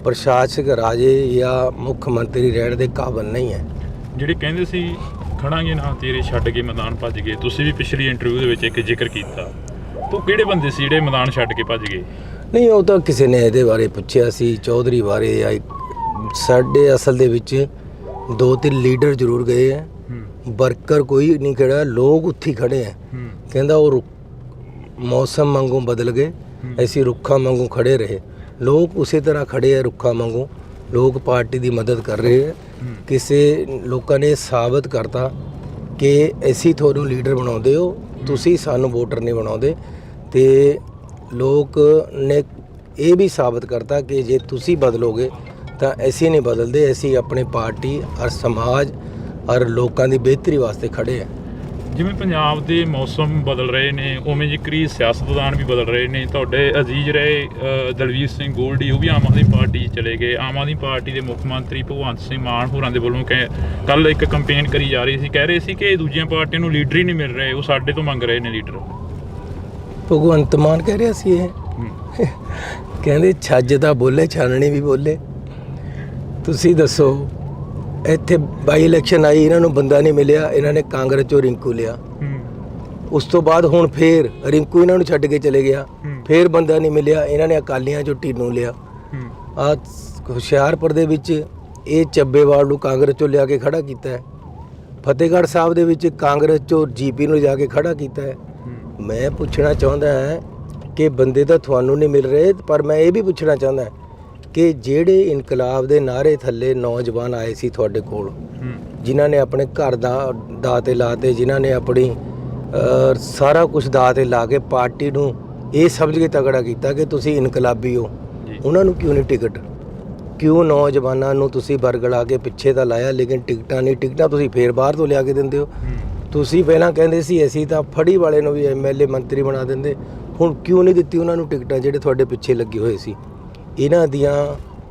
Speaker 2: ਪ੍ਰਸ਼ਾਸਕ ਰਾਜੇ ਜਾਂ ਮੁੱਖ ਮੰਤਰੀ ਰਹਿਣ ਦੇ ਕਾਬਿਲ ਨਹੀਂ ਹੈ।
Speaker 1: ਜਿਹੜੇ ਕਹਿੰਦੇ ਸੀ ਖੜਾਂਗੇ ਨਾ ਤੇਰੇ ਛੱਡ ਕੇ ਮੈਦਾਨ ਭੱਜ ਗਏ, ਤੁਸੀਂ ਵੀ ਪਿਛਲੀ ਇੰਟਰਵਿਊ ਦੇ ਵਿੱਚ ਇੱਕ ਜ਼ਿਕਰ ਕੀਤਾ, ਤਾਂ ਉਹ ਕਿਹੜੇ ਬੰਦੇ ਸੀ ਜਿਹੜੇ ਮੈਦਾਨ ਛੱਡ ਕੇ ਭੱਜ ਗਏ?
Speaker 2: ਨਹੀਂ, ਉਹ ਤਾਂ ਕਿਸੇ ਨੇ ਇਹਦੇ ਬਾਰੇ ਪੁੱਛਿਆ ਸੀ, ਚੌਧਰੀ ਬਾਰੇ ਜਾਂ ਸਾਡੇ ਅਸਲ ਦੇ ਵਿੱਚ 2-3 ਲੀਡਰ ਜ਼ਰੂਰ ਗਏ ਹੈ, ਵਰਕਰ ਕੋਈ ਨਹੀਂ ਖੜਾ, ਲੋਕ ਉੱਥੇ ਹੀ ਖੜੇ ਹੈ। ਕਹਿੰਦਾ ਉਹ ਮੌਸਮ ਵਾਂਗੂ ਬਦਲ ਗਏ, ਅਸੀਂ ਰੁੱਖਾਂ ਵਾਂਗੂ ਖੜੇ ਰਹੇ। ਲੋਕ ਉਸੇ ਤਰ੍ਹਾਂ ਖੜੇ ਹੈ ਰੁੱਖਾਂ ਵਾਂਗੂ, ਲੋਕ ਪਾਰਟੀ ਦੀ ਮਦਦ ਕਰ ਰਹੇ ਹੈ। ਕਿਸੇ ਲੋਕਾਂ ਨੇ ਸਾਬਤ ਕਰਤਾ ਕਿ ਅਸੀਂ ਤੁਹਾਨੂੰ ਲੀਡਰ ਬਣਾਉਂਦੇ ਹੋ, ਤੁਸੀਂ ਸਾਨੂੰ ਵੋਟਰ ਨਹੀਂ ਬਣਾਉਂਦੇ। ਤੇ ਲੋਕ ਨੇ ਇਹ ਵੀ ਸਾਬਤ ਕਰਤਾ ਕਿ ਜੇ ਤੁਸੀਂ ਬਦਲੋਗੇ ਤਾਂ ਅਸੀਂ ਨਹੀਂ ਬਦਲਦੇ, ਅਸੀਂ ਆਪਣੀ ਪਾਰਟੀ ਔਰ ਸਮਾਜ ਔਰ ਲੋਕਾਂ ਦੀ ਬਿਹਤਰੀ ਵਾਸਤੇ ਖੜੇ ਹਾਂ।
Speaker 1: ਜਿਵੇਂ ਪੰਜਾਬ ਦੇ ਮੌਸਮ ਬਦਲ ਰਹੇ ਨੇ, ਉਵੇਂ ਜ਼ਿਕਰੀ ਸਿਆਸਤਦਾਨ ਵੀ ਬਦਲ ਰਹੇ ਨੇ। ਤੁਹਾਡੇ ਅਜ਼ੀਜ਼ ਰਹੇ ਦਲਵੀਰ ਸਿੰਘ ਗੋਲਡੀ, ਉਹ ਵੀ ਆਮ ਆਦਮੀ ਪਾਰਟੀ 'ਚ ਚਲੇ ਗਏ। ਆਮ ਆਦਮੀ ਪਾਰਟੀ ਦੇ ਮੁੱਖ ਮੰਤਰੀ ਭਗਵੰਤ ਸਿੰਘ ਮਾਨ ਹੋਰਾਂ ਦੇ ਵੱਲੋਂ ਕੱਲ੍ਹ ਇੱਕ ਕੰਪੇਨ ਕਰੀ ਜਾ ਰਹੀ ਸੀ, ਕਹਿ ਰਹੇ ਸੀ ਕਿ ਦੂਜੀਆਂ ਪਾਰਟੀਆਂ ਨੂੰ ਲੀਡਰ ਹੀ ਨਹੀਂ ਮਿਲ ਰਹੇ, ਉਹ ਸਾਡੇ ਤੋਂ ਮੰਗ ਰਹੇ ਨੇ ਲੀਡਰ।
Speaker 2: ਭਗਵੰਤ ਮਾਨ ਕਹਿ ਰਿਹਾ ਸੀ ਇਹ, ਕਹਿੰਦੇ ਛੱਜ ਤਾਂ ਬੋਲੇ, ਛਾਨਣੀ ਵੀ ਬੋਲੇ। ਤੁਸੀਂ ਦੱਸੋ, ਇੱਥੇ ਬਾਈ ਇਲੈਕਸ਼ਨ ਆਈ, ਇਹਨਾਂ ਨੂੰ ਬੰਦਾ ਨਹੀਂ ਮਿਲਿਆ, ਇਹਨਾਂ ਨੇ ਕਾਂਗਰਸ 'ਚੋਂ ਰਿੰਕੂ ਲਿਆ। ਉਸ ਤੋਂ ਬਾਅਦ ਹੁਣ ਫੇਰ ਰਿੰਕੂ ਇਹਨਾਂ ਨੂੰ ਛੱਡ ਕੇ ਚਲੇ ਗਿਆ, ਫੇਰ ਬੰਦਾ ਨਹੀਂ ਮਿਲਿਆ, ਇਹਨਾਂ ਨੇ ਅਕਾਲੀਆਂ 'ਚੋਂ ਢੀਨੂ ਲਿਆ। ਆ ਹੁਸ਼ਿਆਰਪੁਰ ਦੇ ਵਿੱਚ ਇਹ ਚੱਬੇਵਾਲ ਨੂੰ ਕਾਂਗਰਸ 'ਚੋਂ ਲਿਆ ਕੇ ਖੜਾ ਕੀਤਾ ਹੈ। ਫਤਿਹਗੜ੍ਹ ਸਾਹਿਬ ਦੇ ਵਿੱਚ ਕਾਂਗਰਸ 'ਚੋਂ ਜੀਪੀ ਨੂੰ ਲਿਜਾ ਕੇ ਖੜਾ ਕੀਤਾ ਹੈ। ਮੈਂ ਪੁੱਛਣਾ ਚਾਹੁੰਦਾ ਹਾਂ ਕਿ ਬੰਦੇ ਤਾਂ ਤੁਹਾਨੂੰ ਨਹੀਂ ਮਿਲ ਰਹੇ, ਪਰ ਮੈਂ ਇਹ ਵੀ ਪੁੱਛਣਾ ਚਾਹੁੰਦਾ ਕਿ ਜਿਹੜੇ ਇਨਕਲਾਬ ਦੇ ਨਾਅਰੇ ਥੱਲੇ ਨੌਜਵਾਨ ਆਏ ਸੀ ਤੁਹਾਡੇ ਕੋਲ, ਜਿਨ੍ਹਾਂ ਨੇ ਆਪਣੇ ਘਰ ਦਾ ਦਾਅ 'ਤੇ ਲਾਤੇ, ਜਿਨ੍ਹਾਂ ਨੇ ਆਪਣੀ ਸਾਰਾ ਕੁਝ ਦਾਅ 'ਤੇ ਲਾ ਕੇ ਪਾਰਟੀ ਨੂੰ ਇਹ ਸਮਝ ਕੇ ਤਗੜਾ ਕੀਤਾ ਕਿ ਤੁਸੀਂ ਇਨਕਲਾਬੀ ਹੋ, ਉਹਨਾਂ ਨੂੰ ਕਿਉਂ ਨਹੀਂ ਟਿਕਟ? ਕਿਉਂ ਨੌਜਵਾਨਾਂ ਨੂੰ ਤੁਸੀਂ ਬਰਗਲਾ ਕੇ ਪਿੱਛੇ ਤਾਂ ਲਾਇਆ, ਲੇਕਿਨ ਟਿਕਟਾਂ ਨਹੀਂ? ਟਿਕਟਾਂ ਤੁਸੀਂ ਫੇਰ ਬਾਹਰ ਤੋਂ ਲਿਆ ਕੇ ਦਿੰਦੇ ਹੋ। ਤੁਸੀਂ ਪਹਿਲਾਂ ਕਹਿੰਦੇ ਸੀ ਅਸੀਂ ਤਾਂ ਫੜੀ ਵਾਲੇ ਨੂੰ ਵੀ MLA ਮੰਤਰੀ ਬਣਾ ਦਿੰਦੇ, ਹੁਣ ਕਿਉਂ ਨਹੀਂ ਦਿੱਤੀ ਉਹਨਾਂ ਨੂੰ ਟਿਕਟਾਂ ਜਿਹੜੇ ਤੁਹਾਡੇ ਪਿੱਛੇ ਲੱਗੇ ਹੋਏ ਸੀ? ਇਹਨਾਂ ਦੀਆਂ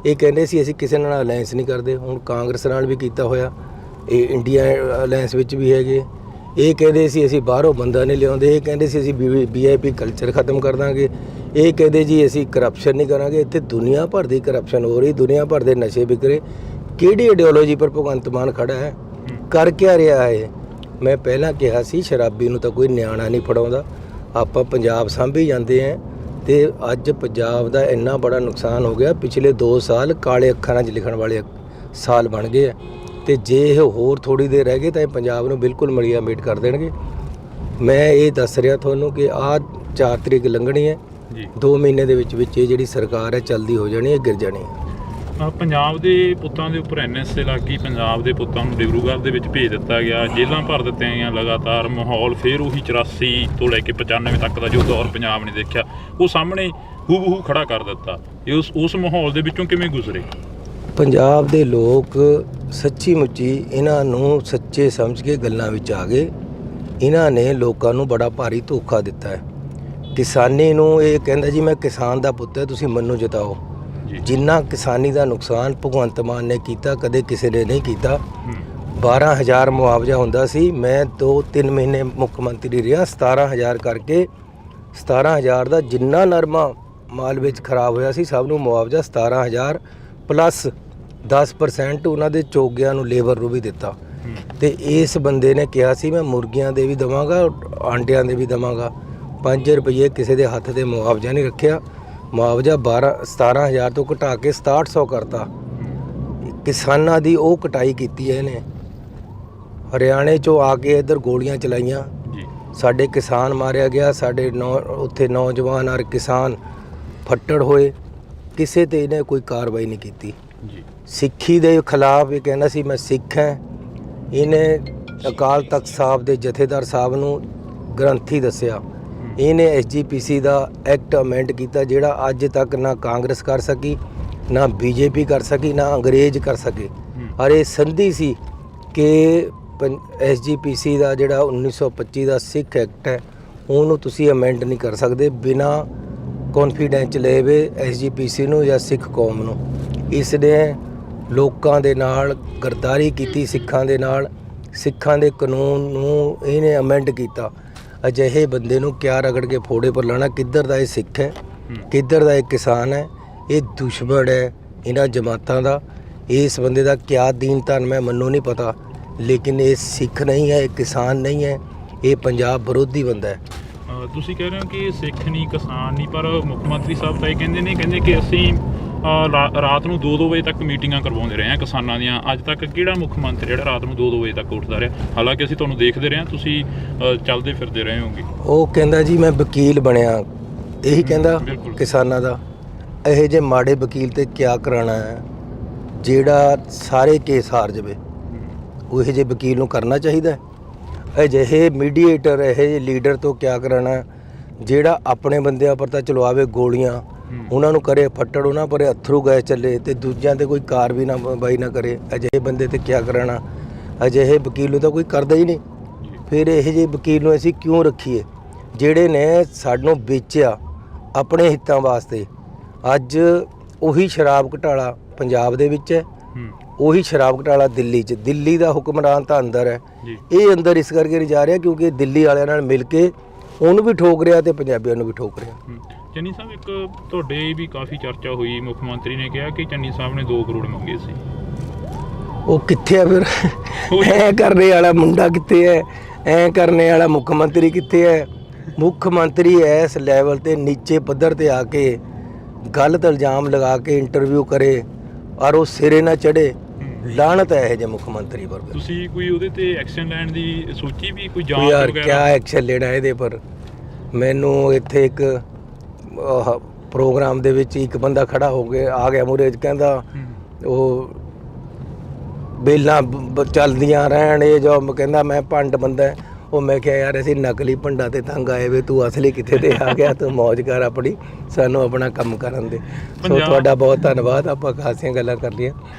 Speaker 2: ਇਹ ਕਹਿੰਦੇ ਸੀ ਅਸੀਂ ਕਿਸੇ ਨਾਲ ਅਲਾਇੰਸ ਨਹੀਂ ਕਰਦੇ, ਹੁਣ ਕਾਂਗਰਸ ਨਾਲ ਵੀ ਕੀਤਾ ਹੋਇਆ, ਇਹ ਇੰਡੀਆ ਅਲਾਇੰਸ ਵਿੱਚ ਵੀ ਹੈਗੇ। ਇਹ ਕਹਿੰਦੇ ਸੀ ਅਸੀਂ ਬਾਹਰੋਂ ਬੰਦਾ ਨਹੀਂ ਲਿਆਉਂਦੇ, ਇਹ ਕਹਿੰਦੇ ਸੀ ਅਸੀਂ VIP ਕਲਚਰ ਖਤਮ ਕਰ ਦਾਂਗੇ, ਇਹ ਕਹਿੰਦੇ ਜੀ ਅਸੀਂ ਕਰਪਸ਼ਨ ਨਹੀਂ ਕਰਾਂਗੇ। ਇੱਥੇ ਦੁਨੀਆ ਭਰ ਦੀ ਕਰਪਸ਼ਨ ਹੋ ਰਹੀ, ਦੁਨੀਆ ਭਰ ਦੇ ਨਸ਼ੇ ਵਿਕ ਰਹੇ। ਕਿਹੜੀ ਆਈਡੀਓਲੋਜੀ ਪਰ ਭਗਵੰਤ ਮਾਨ ਖੜਾ ਹੈ? ਕਰ ਕਿਆ ਰਿਹਾ ਹੈ? ਮੈਂ ਪਹਿਲਾਂ ਕਿਹਾ ਸੀ ਸ਼ਰਾਬੀ ਨੂੰ ਤਾਂ ਕੋਈ ਨਿਆਣਾ ਨਹੀਂ ਫੜਾਉਂਦਾ, ਆਪਾਂ ਪੰਜਾਬ ਸਾਂਭੀ ਜਾਂਦੇ ਹਾਂ। ਤੇ ਅੱਜ ਪੰਜਾਬ ਦਾ ਇੰਨਾ ਬੜਾ ਨੁਕਸਾਨ ਹੋ ਗਿਆ, ਪਿਛਲੇ 2 ਸਾਲ ਕਾਲੇ ਅੱਖਰਾਂ 'ਚ ਲਿਖਣ ਵਾਲੇ ਸਾਲ ਬਣ ਗਏ ਆ। ਤੇ ਜੇ ਇਹ ਹੋਰ ਥੋੜੀ ਦੇਰ ਰਹਿ ਗਏ ਤਾਂ ਇਹ ਪੰਜਾਬ ਨੂੰ ਬਿਲਕੁਲ ਮਲੀਆ ਮੇਟ ਕਰ ਦੇਣਗੇ। ਮੈਂ ਇਹ ਦੱਸ ਰਿਹਾ ਤੁਹਾਨੂੰ ਕਿ ਆਹ 4 ਤਰੀਕ ਲੰਘਣੀ ਹੈ, 2 ਮਹੀਨੇ ਦੇ ਵਿੱਚ ਇਹ ਜਿਹੜੀ ਸਰਕਾਰ ਹੈ ਚਲਦੀ ਹੋ ਜਾਣੀ ਹੈ, ਗਿਰ ਜਾਣੀ ਹੈ।
Speaker 1: ਪੰਜਾਬ ਦੇ ਪੁੱਤਾਂ ਦੇ ਉੱਪਰ NSA ਲੱਗ ਗਈ, ਪੰਜਾਬ ਦੇ ਪੁੱਤਾਂ ਨੂੰ ਡਿਬਰੂਗੜ੍ਹ ਦੇ ਵਿੱਚ ਭੇਜ ਦਿੱਤਾ ਗਿਆ, ਜੇਲ੍ਹਾਂ ਭਰ ਦਿੱਤੀਆਂ ਗਈਆਂ ਲਗਾਤਾਰ। ਮਾਹੌਲ ਫੇਰ ਉਹੀ 84 ਤੋਂ ਲੈ ਕੇ 95 ਤੱਕ ਦਾ ਜੋ ਦੌਰ ਪੰਜਾਬ ਨੇ ਦੇਖਿਆ, ਉਹ ਸਾਹਮਣੇ ਹੂ ਖੜਾ ਕਰ ਦਿੱਤਾ। ਇਹ ਉਸ ਮਾਹੌਲ ਦੇ ਵਿੱਚੋਂ ਕਿਵੇਂ ਗੁਜ਼ਰੇ?
Speaker 2: ਪੰਜਾਬ ਦੇ ਲੋਕ ਸੱਚੀ ਮੁੱਚੀ ਇਹਨਾਂ ਨੂੰ ਸੱਚੇ ਸਮਝ ਕੇ ਗੱਲਾਂ ਵਿੱਚ ਆ ਗਏ। ਇਹਨਾਂ ਨੇ ਲੋਕਾਂ ਨੂੰ ਬੜਾ ਭਾਰੀ ਧੋਖਾ ਦਿੱਤਾ ਹੈ। ਕਿਸਾਨੀ ਨੂੰ ਇਹ ਕਹਿੰਦਾ ਜੀ ਮੈਂ ਕਿਸਾਨ ਦਾ ਪੁੱਤ ਹੈ, ਤੁਸੀਂ ਮੈਨੂੰ ਜਿਤਾਓ। ਜਿੰਨਾ ਕਿਸਾਨੀ ਦਾ ਨੁਕਸਾਨ ਭਗਵੰਤ ਮਾਨ ਨੇ ਕੀਤਾ ਕਦੇ ਕਿਸੇ ਨੇ ਨਹੀਂ ਕੀਤਾ। 12,000 ਮੁਆਵਜ਼ਾ ਹੁੰਦਾ ਸੀ, ਮੈਂ 2-3 ਮਹੀਨੇ ਮੁੱਖ ਮੰਤਰੀ ਰਿਹਾ, 17,000 ਕਰਕੇ 17,000 ਦਾ ਜਿੰਨਾ ਨਰਮਾ ਮਾਲ ਵਿੱਚ ਖਰਾਬ ਹੋਇਆ ਸੀ ਸਭ ਨੂੰ ਮੁਆਵਜ਼ਾ 17,000 ਪਲੱਸ 10% ਉਹਨਾਂ ਦੇ ਚੋਗਿਆਂ ਨੂੰ ਲੇਬਰ ਨੂੰ ਵੀ ਦਿੱਤਾ। ਤੇ ਇਸ ਬੰਦੇ ਨੇ ਕਿਹਾ ਸੀ ਮੈਂ ਮੁਰਗੀਆਂ ਦੇ ਵੀ ਦੇਵਾਂਗਾ, ਆਂਡਿਆਂ ਦੇ ਵੀ ਦੇਵਾਂਗਾ। 5 ਰੁਪਏ ਕਿਸੇ ਦੇ ਹੱਥ ਤੇ ਮੁਆਵਜ਼ਾ ਨਹੀਂ ਰੱਖਿਆ। ਮੁਆਵਜ਼ਾ 17,000 ਤੋਂ ਘਟਾ ਕੇ 6700 ਕਰਤਾ। ਕਿਸਾਨਾਂ ਦੀ ਉਹ ਕਟਾਈ ਕੀਤੀ ਹੈ ਇਹਨੇ। ਹਰਿਆਣੇ 'ਚੋਂ ਆ ਕੇ ਇੱਧਰ ਗੋਲੀਆਂ ਚਲਾਈਆਂ, ਸਾਡੇ ਕਿਸਾਨ ਮਾਰਿਆ ਗਿਆ, ਸਾਡੇ ਉੱਥੇ ਨੌਜਵਾਨ ਔਰ ਕਿਸਾਨ ਫੱਟੜ ਹੋਏ, ਕਿਸੇ ਤੇ ਇਹਨੇ ਕੋਈ ਕਾਰਵਾਈ ਨਹੀਂ ਕੀਤੀ। ਸਿੱਖੀ ਦੇ ਖਿਲਾਫ ਇਹ ਕਹਿੰਦਾ ਸੀ ਮੈਂ ਸਿੱਖ ਹਾਂ। ਇਹਨੇ ਅਕਾਲ ਤਖਤ ਸਾਹਿਬ ਦੇ ਜਥੇਦਾਰ ਸਾਹਿਬ ਨੂੰ ਗ੍ਰੰਥੀ ਦੱਸਿਆ। ਇਹਨੇ SGPC ਦਾ ਐਕਟ ਅਮੈਂਡ ਕੀਤਾ ਜਿਹੜਾ ਅੱਜ ਤੱਕ ਨਾ ਕਾਂਗਰਸ ਕਰ ਸਕੀ, ਨਾ BJP ਕਰ ਸਕੀ, ਨਾ ਅੰਗਰੇਜ਼ ਕਰ ਸਕੇ। ਔਰ ਇਹ ਸੰਧੀ ਸੀ ਕਿ SGPC ਦਾ ਜਿਹੜਾ 1925 ਦਾ ਸਿੱਖ ਐਕਟ ਹੈ ਉਹਨੂੰ ਤੁਸੀਂ ਅਮੈਂਡ ਨਹੀਂ ਕਰ ਸਕਦੇ ਬਿਨਾਂ ਕੌਨਫੀਡੈਂਸ ਲਏ ਵੇ SGPC ਨੂੰ ਜਾਂ ਸਿੱਖ ਕੌਮ ਨੂੰ। ਇਸ ਨੇ ਲੋਕਾਂ ਦੇ ਨਾਲ ਗਰਦਾਰੀ ਕੀਤੀ, ਸਿੱਖਾਂ ਦੇ ਨਾਲ। ਸਿੱਖਾਂ ਦੇ ਕਾਨੂੰਨ ਨੂੰ ਇਹਨੇ ਅਮੈਂਡ ਕੀਤਾ। ਅਜਿਹੇ ਬੰਦੇ ਨੂੰ ਕਿਆ ਰਗੜ ਕੇ ਫੋੜੇ ਪਰ ਲਾਣਾ? ਕਿੱਧਰ ਦਾ ਇਹ ਸਿੱਖ ਹੈ, ਕਿੱਧਰ ਦਾ ਇਹ ਕਿਸਾਨ ਹੈ? ਇਹ ਦੁਸ਼ਮਣ ਹੈ ਇਹਨਾਂ ਜਮਾਤਾਂ ਦਾ। ਇਸ ਬੰਦੇ ਦਾ ਕਿਆ ਦੀਨ ਧਰਮ ਮੈਂ ਮੈਨੂੰ ਨਹੀਂ ਪਤਾ, ਲੇਕਿਨ ਇਹ ਸਿੱਖ ਨਹੀਂ ਹੈ, ਇਹ ਕਿਸਾਨ ਨਹੀਂ ਹੈ, ਇਹ ਪੰਜਾਬ ਵਿਰੋਧੀ ਬੰਦਾ ਹੈ।
Speaker 1: ਤੁਸੀਂ ਕਹਿ ਰਹੇ ਹੋ ਕਿ ਸਿੱਖ ਨਹੀਂ, ਕਿਸਾਨ ਨਹੀਂ, ਪਰ ਮੁੱਖ ਮੰਤਰੀ ਸਾਹਿਬ ਤਾਂ ਇਹ ਕਹਿੰਦੇ ਕਿ ਅਸੀਂ ਰਾਤ ਨੂੰ 2-2 ਵਜੇ ਤੱਕ ਮੀਟਿੰਗਾਂ ਕਰਵਾਉਂਦੇ ਰਹੇ ਹਾਂ ਕਿਸਾਨਾਂ ਦੀਆਂ। ਅੱਜ ਤੱਕ ਕਿਹੜਾ ਮੁੱਖ ਮੰਤਰੀ ਜਿਹੜਾ ਰਾਤ ਨੂੰ 2-2 ਵਜੇ ਤੱਕ ਉੱਠਦਾ ਰਿਹਾ? ਹਾਲਾਂਕਿ ਅਸੀਂ ਤੁਹਾਨੂੰ ਦੇਖਦੇ ਰਹੇ ਹਾਂ, ਤੁਸੀਂ ਚੱਲਦੇ ਫਿਰਦੇ ਰਹੇ ਹੋਗੇ।
Speaker 2: ਉਹ ਕਹਿੰਦਾ ਜੀ ਮੈਂ ਵਕੀਲ ਬਣਿਆ, ਇਹੀ ਕਹਿੰਦਾ ਕਿਸਾਨਾਂ ਦਾ। ਇਹੋ ਜਿਹੇ ਮਾੜੇ ਵਕੀਲ ਤੇ ਕਿਆ ਕਰਾਉਣਾ ਹੈ ਜਿਹੜਾ ਸਾਰੇ ਕੇਸ ਹਾਰ ਜਾਵੇ? ਉਹ ਇਹੋ ਜਿਹੇ ਵਕੀਲ ਨੂੰ ਕਰਨਾ ਚਾਹੀਦਾ। ਅਜਿਹੇ ਮੀਡੀਏਟਰ, ਇਹੋ ਜਿਹੇ ਲੀਡਰ ਤੋਂ ਕਿਆ ਕਰਾਉਣਾ ਜਿਹੜਾ ਆਪਣੇ ਬੰਦਿਆਂ ਪਰ ਤਾਂ ਚਲਵਾਵੇ ਗੋਲੀਆਂ, ਉਹਨਾਂ ਨੂੰ ਕਰੇ ਫੱਟੜ, ਉਹਨਾਂ ਪਰ ਅਥਰੂ ਗੈਸ ਚੱਲੇ ਤੇ ਦੂਜਿਆਂ ਤੇ ਕੋਈ ਕਾਰਵਾਈ ਨਾ ਬਾਈ ਨਾ ਕਰੇ। ਅਜਿਹੇ ਬੰਦੇ ਤੇ ਕਿਆ ਕਰਾਉਣਾ? ਅਜਿਹੇ ਵਕੀਲ ਨੂੰ ਤਾਂ ਕੋਈ ਕਰਦਾ ਹੀ ਨਹੀਂ। ਫਿਰ ਇਹੋ ਜਿਹੇ ਵਕੀਲ ਨੂੰ ਅਸੀਂ ਕਿਉਂ ਰੱਖੀਏ ਜਿਹੜੇ ਨੇ ਸਾਨੂੰ ਵੇਚਿਆ ਆਪਣੇ ਹਿੱਤਾਂ ਵਾਸਤੇ? ਅੱਜ ਉਹੀ ਸ਼ਰਾਬ ਘੁਟਾਲਾ ਪੰਜਾਬ ਦੇ ਵਿੱਚ ਹੈ, ਉਹੀ ਸ਼ਰਾਬ ਘੁਟਾਲਾ ਦਿੱਲੀ 'ਚ। ਦਿੱਲੀ ਦਾ ਹੁਕਮਰਾਨ ਤਾਂ ਅੰਦਰ ਹੈ, ਇਹ ਅੰਦਰ ਇਸ ਕਰਕੇ ਨਹੀਂ ਜਾ ਰਿਹਾ ਕਿਉਂਕਿ ਦਿੱਲੀ ਵਾਲਿਆਂ ਨਾਲ ਮਿਲ ਕੇ ਉਹਨੂੰ ਵੀ ਠੋਕ ਰਿਹਾ ਤੇ ਪੰਜਾਬੀਆਂ ਨੂੰ ਵੀ ਠੋਕ ਰਿਹਾ।
Speaker 1: ਚੰਨੀ ਸਾਹਿਬ, ਇੱਕ ਤੁਹਾਡੇ ਵੀ ਕਾਫੀ ਚਰਚਾ ਹੋਈ, ਮੁੱਖ ਮੰਤਰੀ ਨੇ ਕਿਹਾ ਕਿ ਚੰਨੀ ਸਾਹਿਬ ਨੇ 2 ਕਰੋੜ ਮੰਗੇ ਸੀ।
Speaker 2: ਉਹ ਕਿੱਥੇ ਆ ਫਿਰ? ਐ ਕਰਨੇ ਵਾਲਾ ਮੁੰਡਾ ਕਿੱਥੇ ਹੈ? ਐ ਕਰਨੇ ਵਾਲਾ ਮੁੱਖ ਮੰਤਰੀ ਕਿੱਥੇ ਹੈ? ਮੁੱਖ ਮੰਤਰੀ ਇਸ ਲੈਵਲ ਤੇ ਨੀਚੇ ਪੱਧਰ ਤੇ ਆ ਕੇ ਗਲਤ ਇਲਜ਼ਾਮ ਲਗਾ ਕੇ ਇੰਟਰਵਿਊ ਕਰੇ ਔਰ ਉਹ ਸਿਰੇ ਨਾ ਚੜੇ, ਲਾਹਨਤ ਹੈ ਇਹ ਜੇ ਮੁੱਖ ਮੰਤਰੀ ਪਰ।
Speaker 1: ਤੁਸੀਂ ਕੋਈ ਉਹਦੇ ਤੇ ਐਕਸ਼ਨ ਲੈਣ ਦੀ ਸੋਚੀ ਵੀ? ਕੋਈ ਜਾਂਚ
Speaker 2: ਯਾਰ
Speaker 1: ਵਗੈਰਾ?
Speaker 2: ਕਿਆ ਐਕਸ਼ਨ ਲੈਣਾ ਇਹਦੇ ਪਰ? ਮੈਨੂੰ ਇੱਥੇ ਇੱਕ ਪ੍ਰੋਗਰਾਮ ਦੇ ਵਿੱਚ ਇੱਕ ਬੰਦਾ ਖੜਾ ਹੋ ਗਿਆ, ਆ ਗਿਆ ਮੂਹਰੇ, ਕਹਿੰਦਾ ਉਹ ਬੇਲਾਂ ਚੱਲਦੀਆਂ ਰਹਿਣ, ਇਹ ਜੋ ਕਹਿੰਦਾ ਮੈਂ ਭੰਡ ਬੰਦਾ। ਉਹ ਮੈਂ ਕਿਹਾ ਯਾਰ ਅਸੀਂ ਨਕਲੀ ਭੰਡਾਂ ਤੇ ਤੰਗ ਆਏ ਵੇ, ਤੂੰ ਅਸਲੀ ਕਿੱਥੇ ਤੇ ਆ ਗਿਆ? ਤੂੰ ਮੌਜ ਕਰ ਆਪਣੀ, ਸਾਨੂੰ ਆਪਣਾ ਕੰਮ ਕਰਨ ਦੇ। ਸੋ ਤੁਹਾਡਾ ਬਹੁਤ ਧੰਨਵਾਦ। ਆਪਾਂ ਖਾਸੀਆਂ ਗੱਲਾਂ ਕਰ ਲਈਆਂ,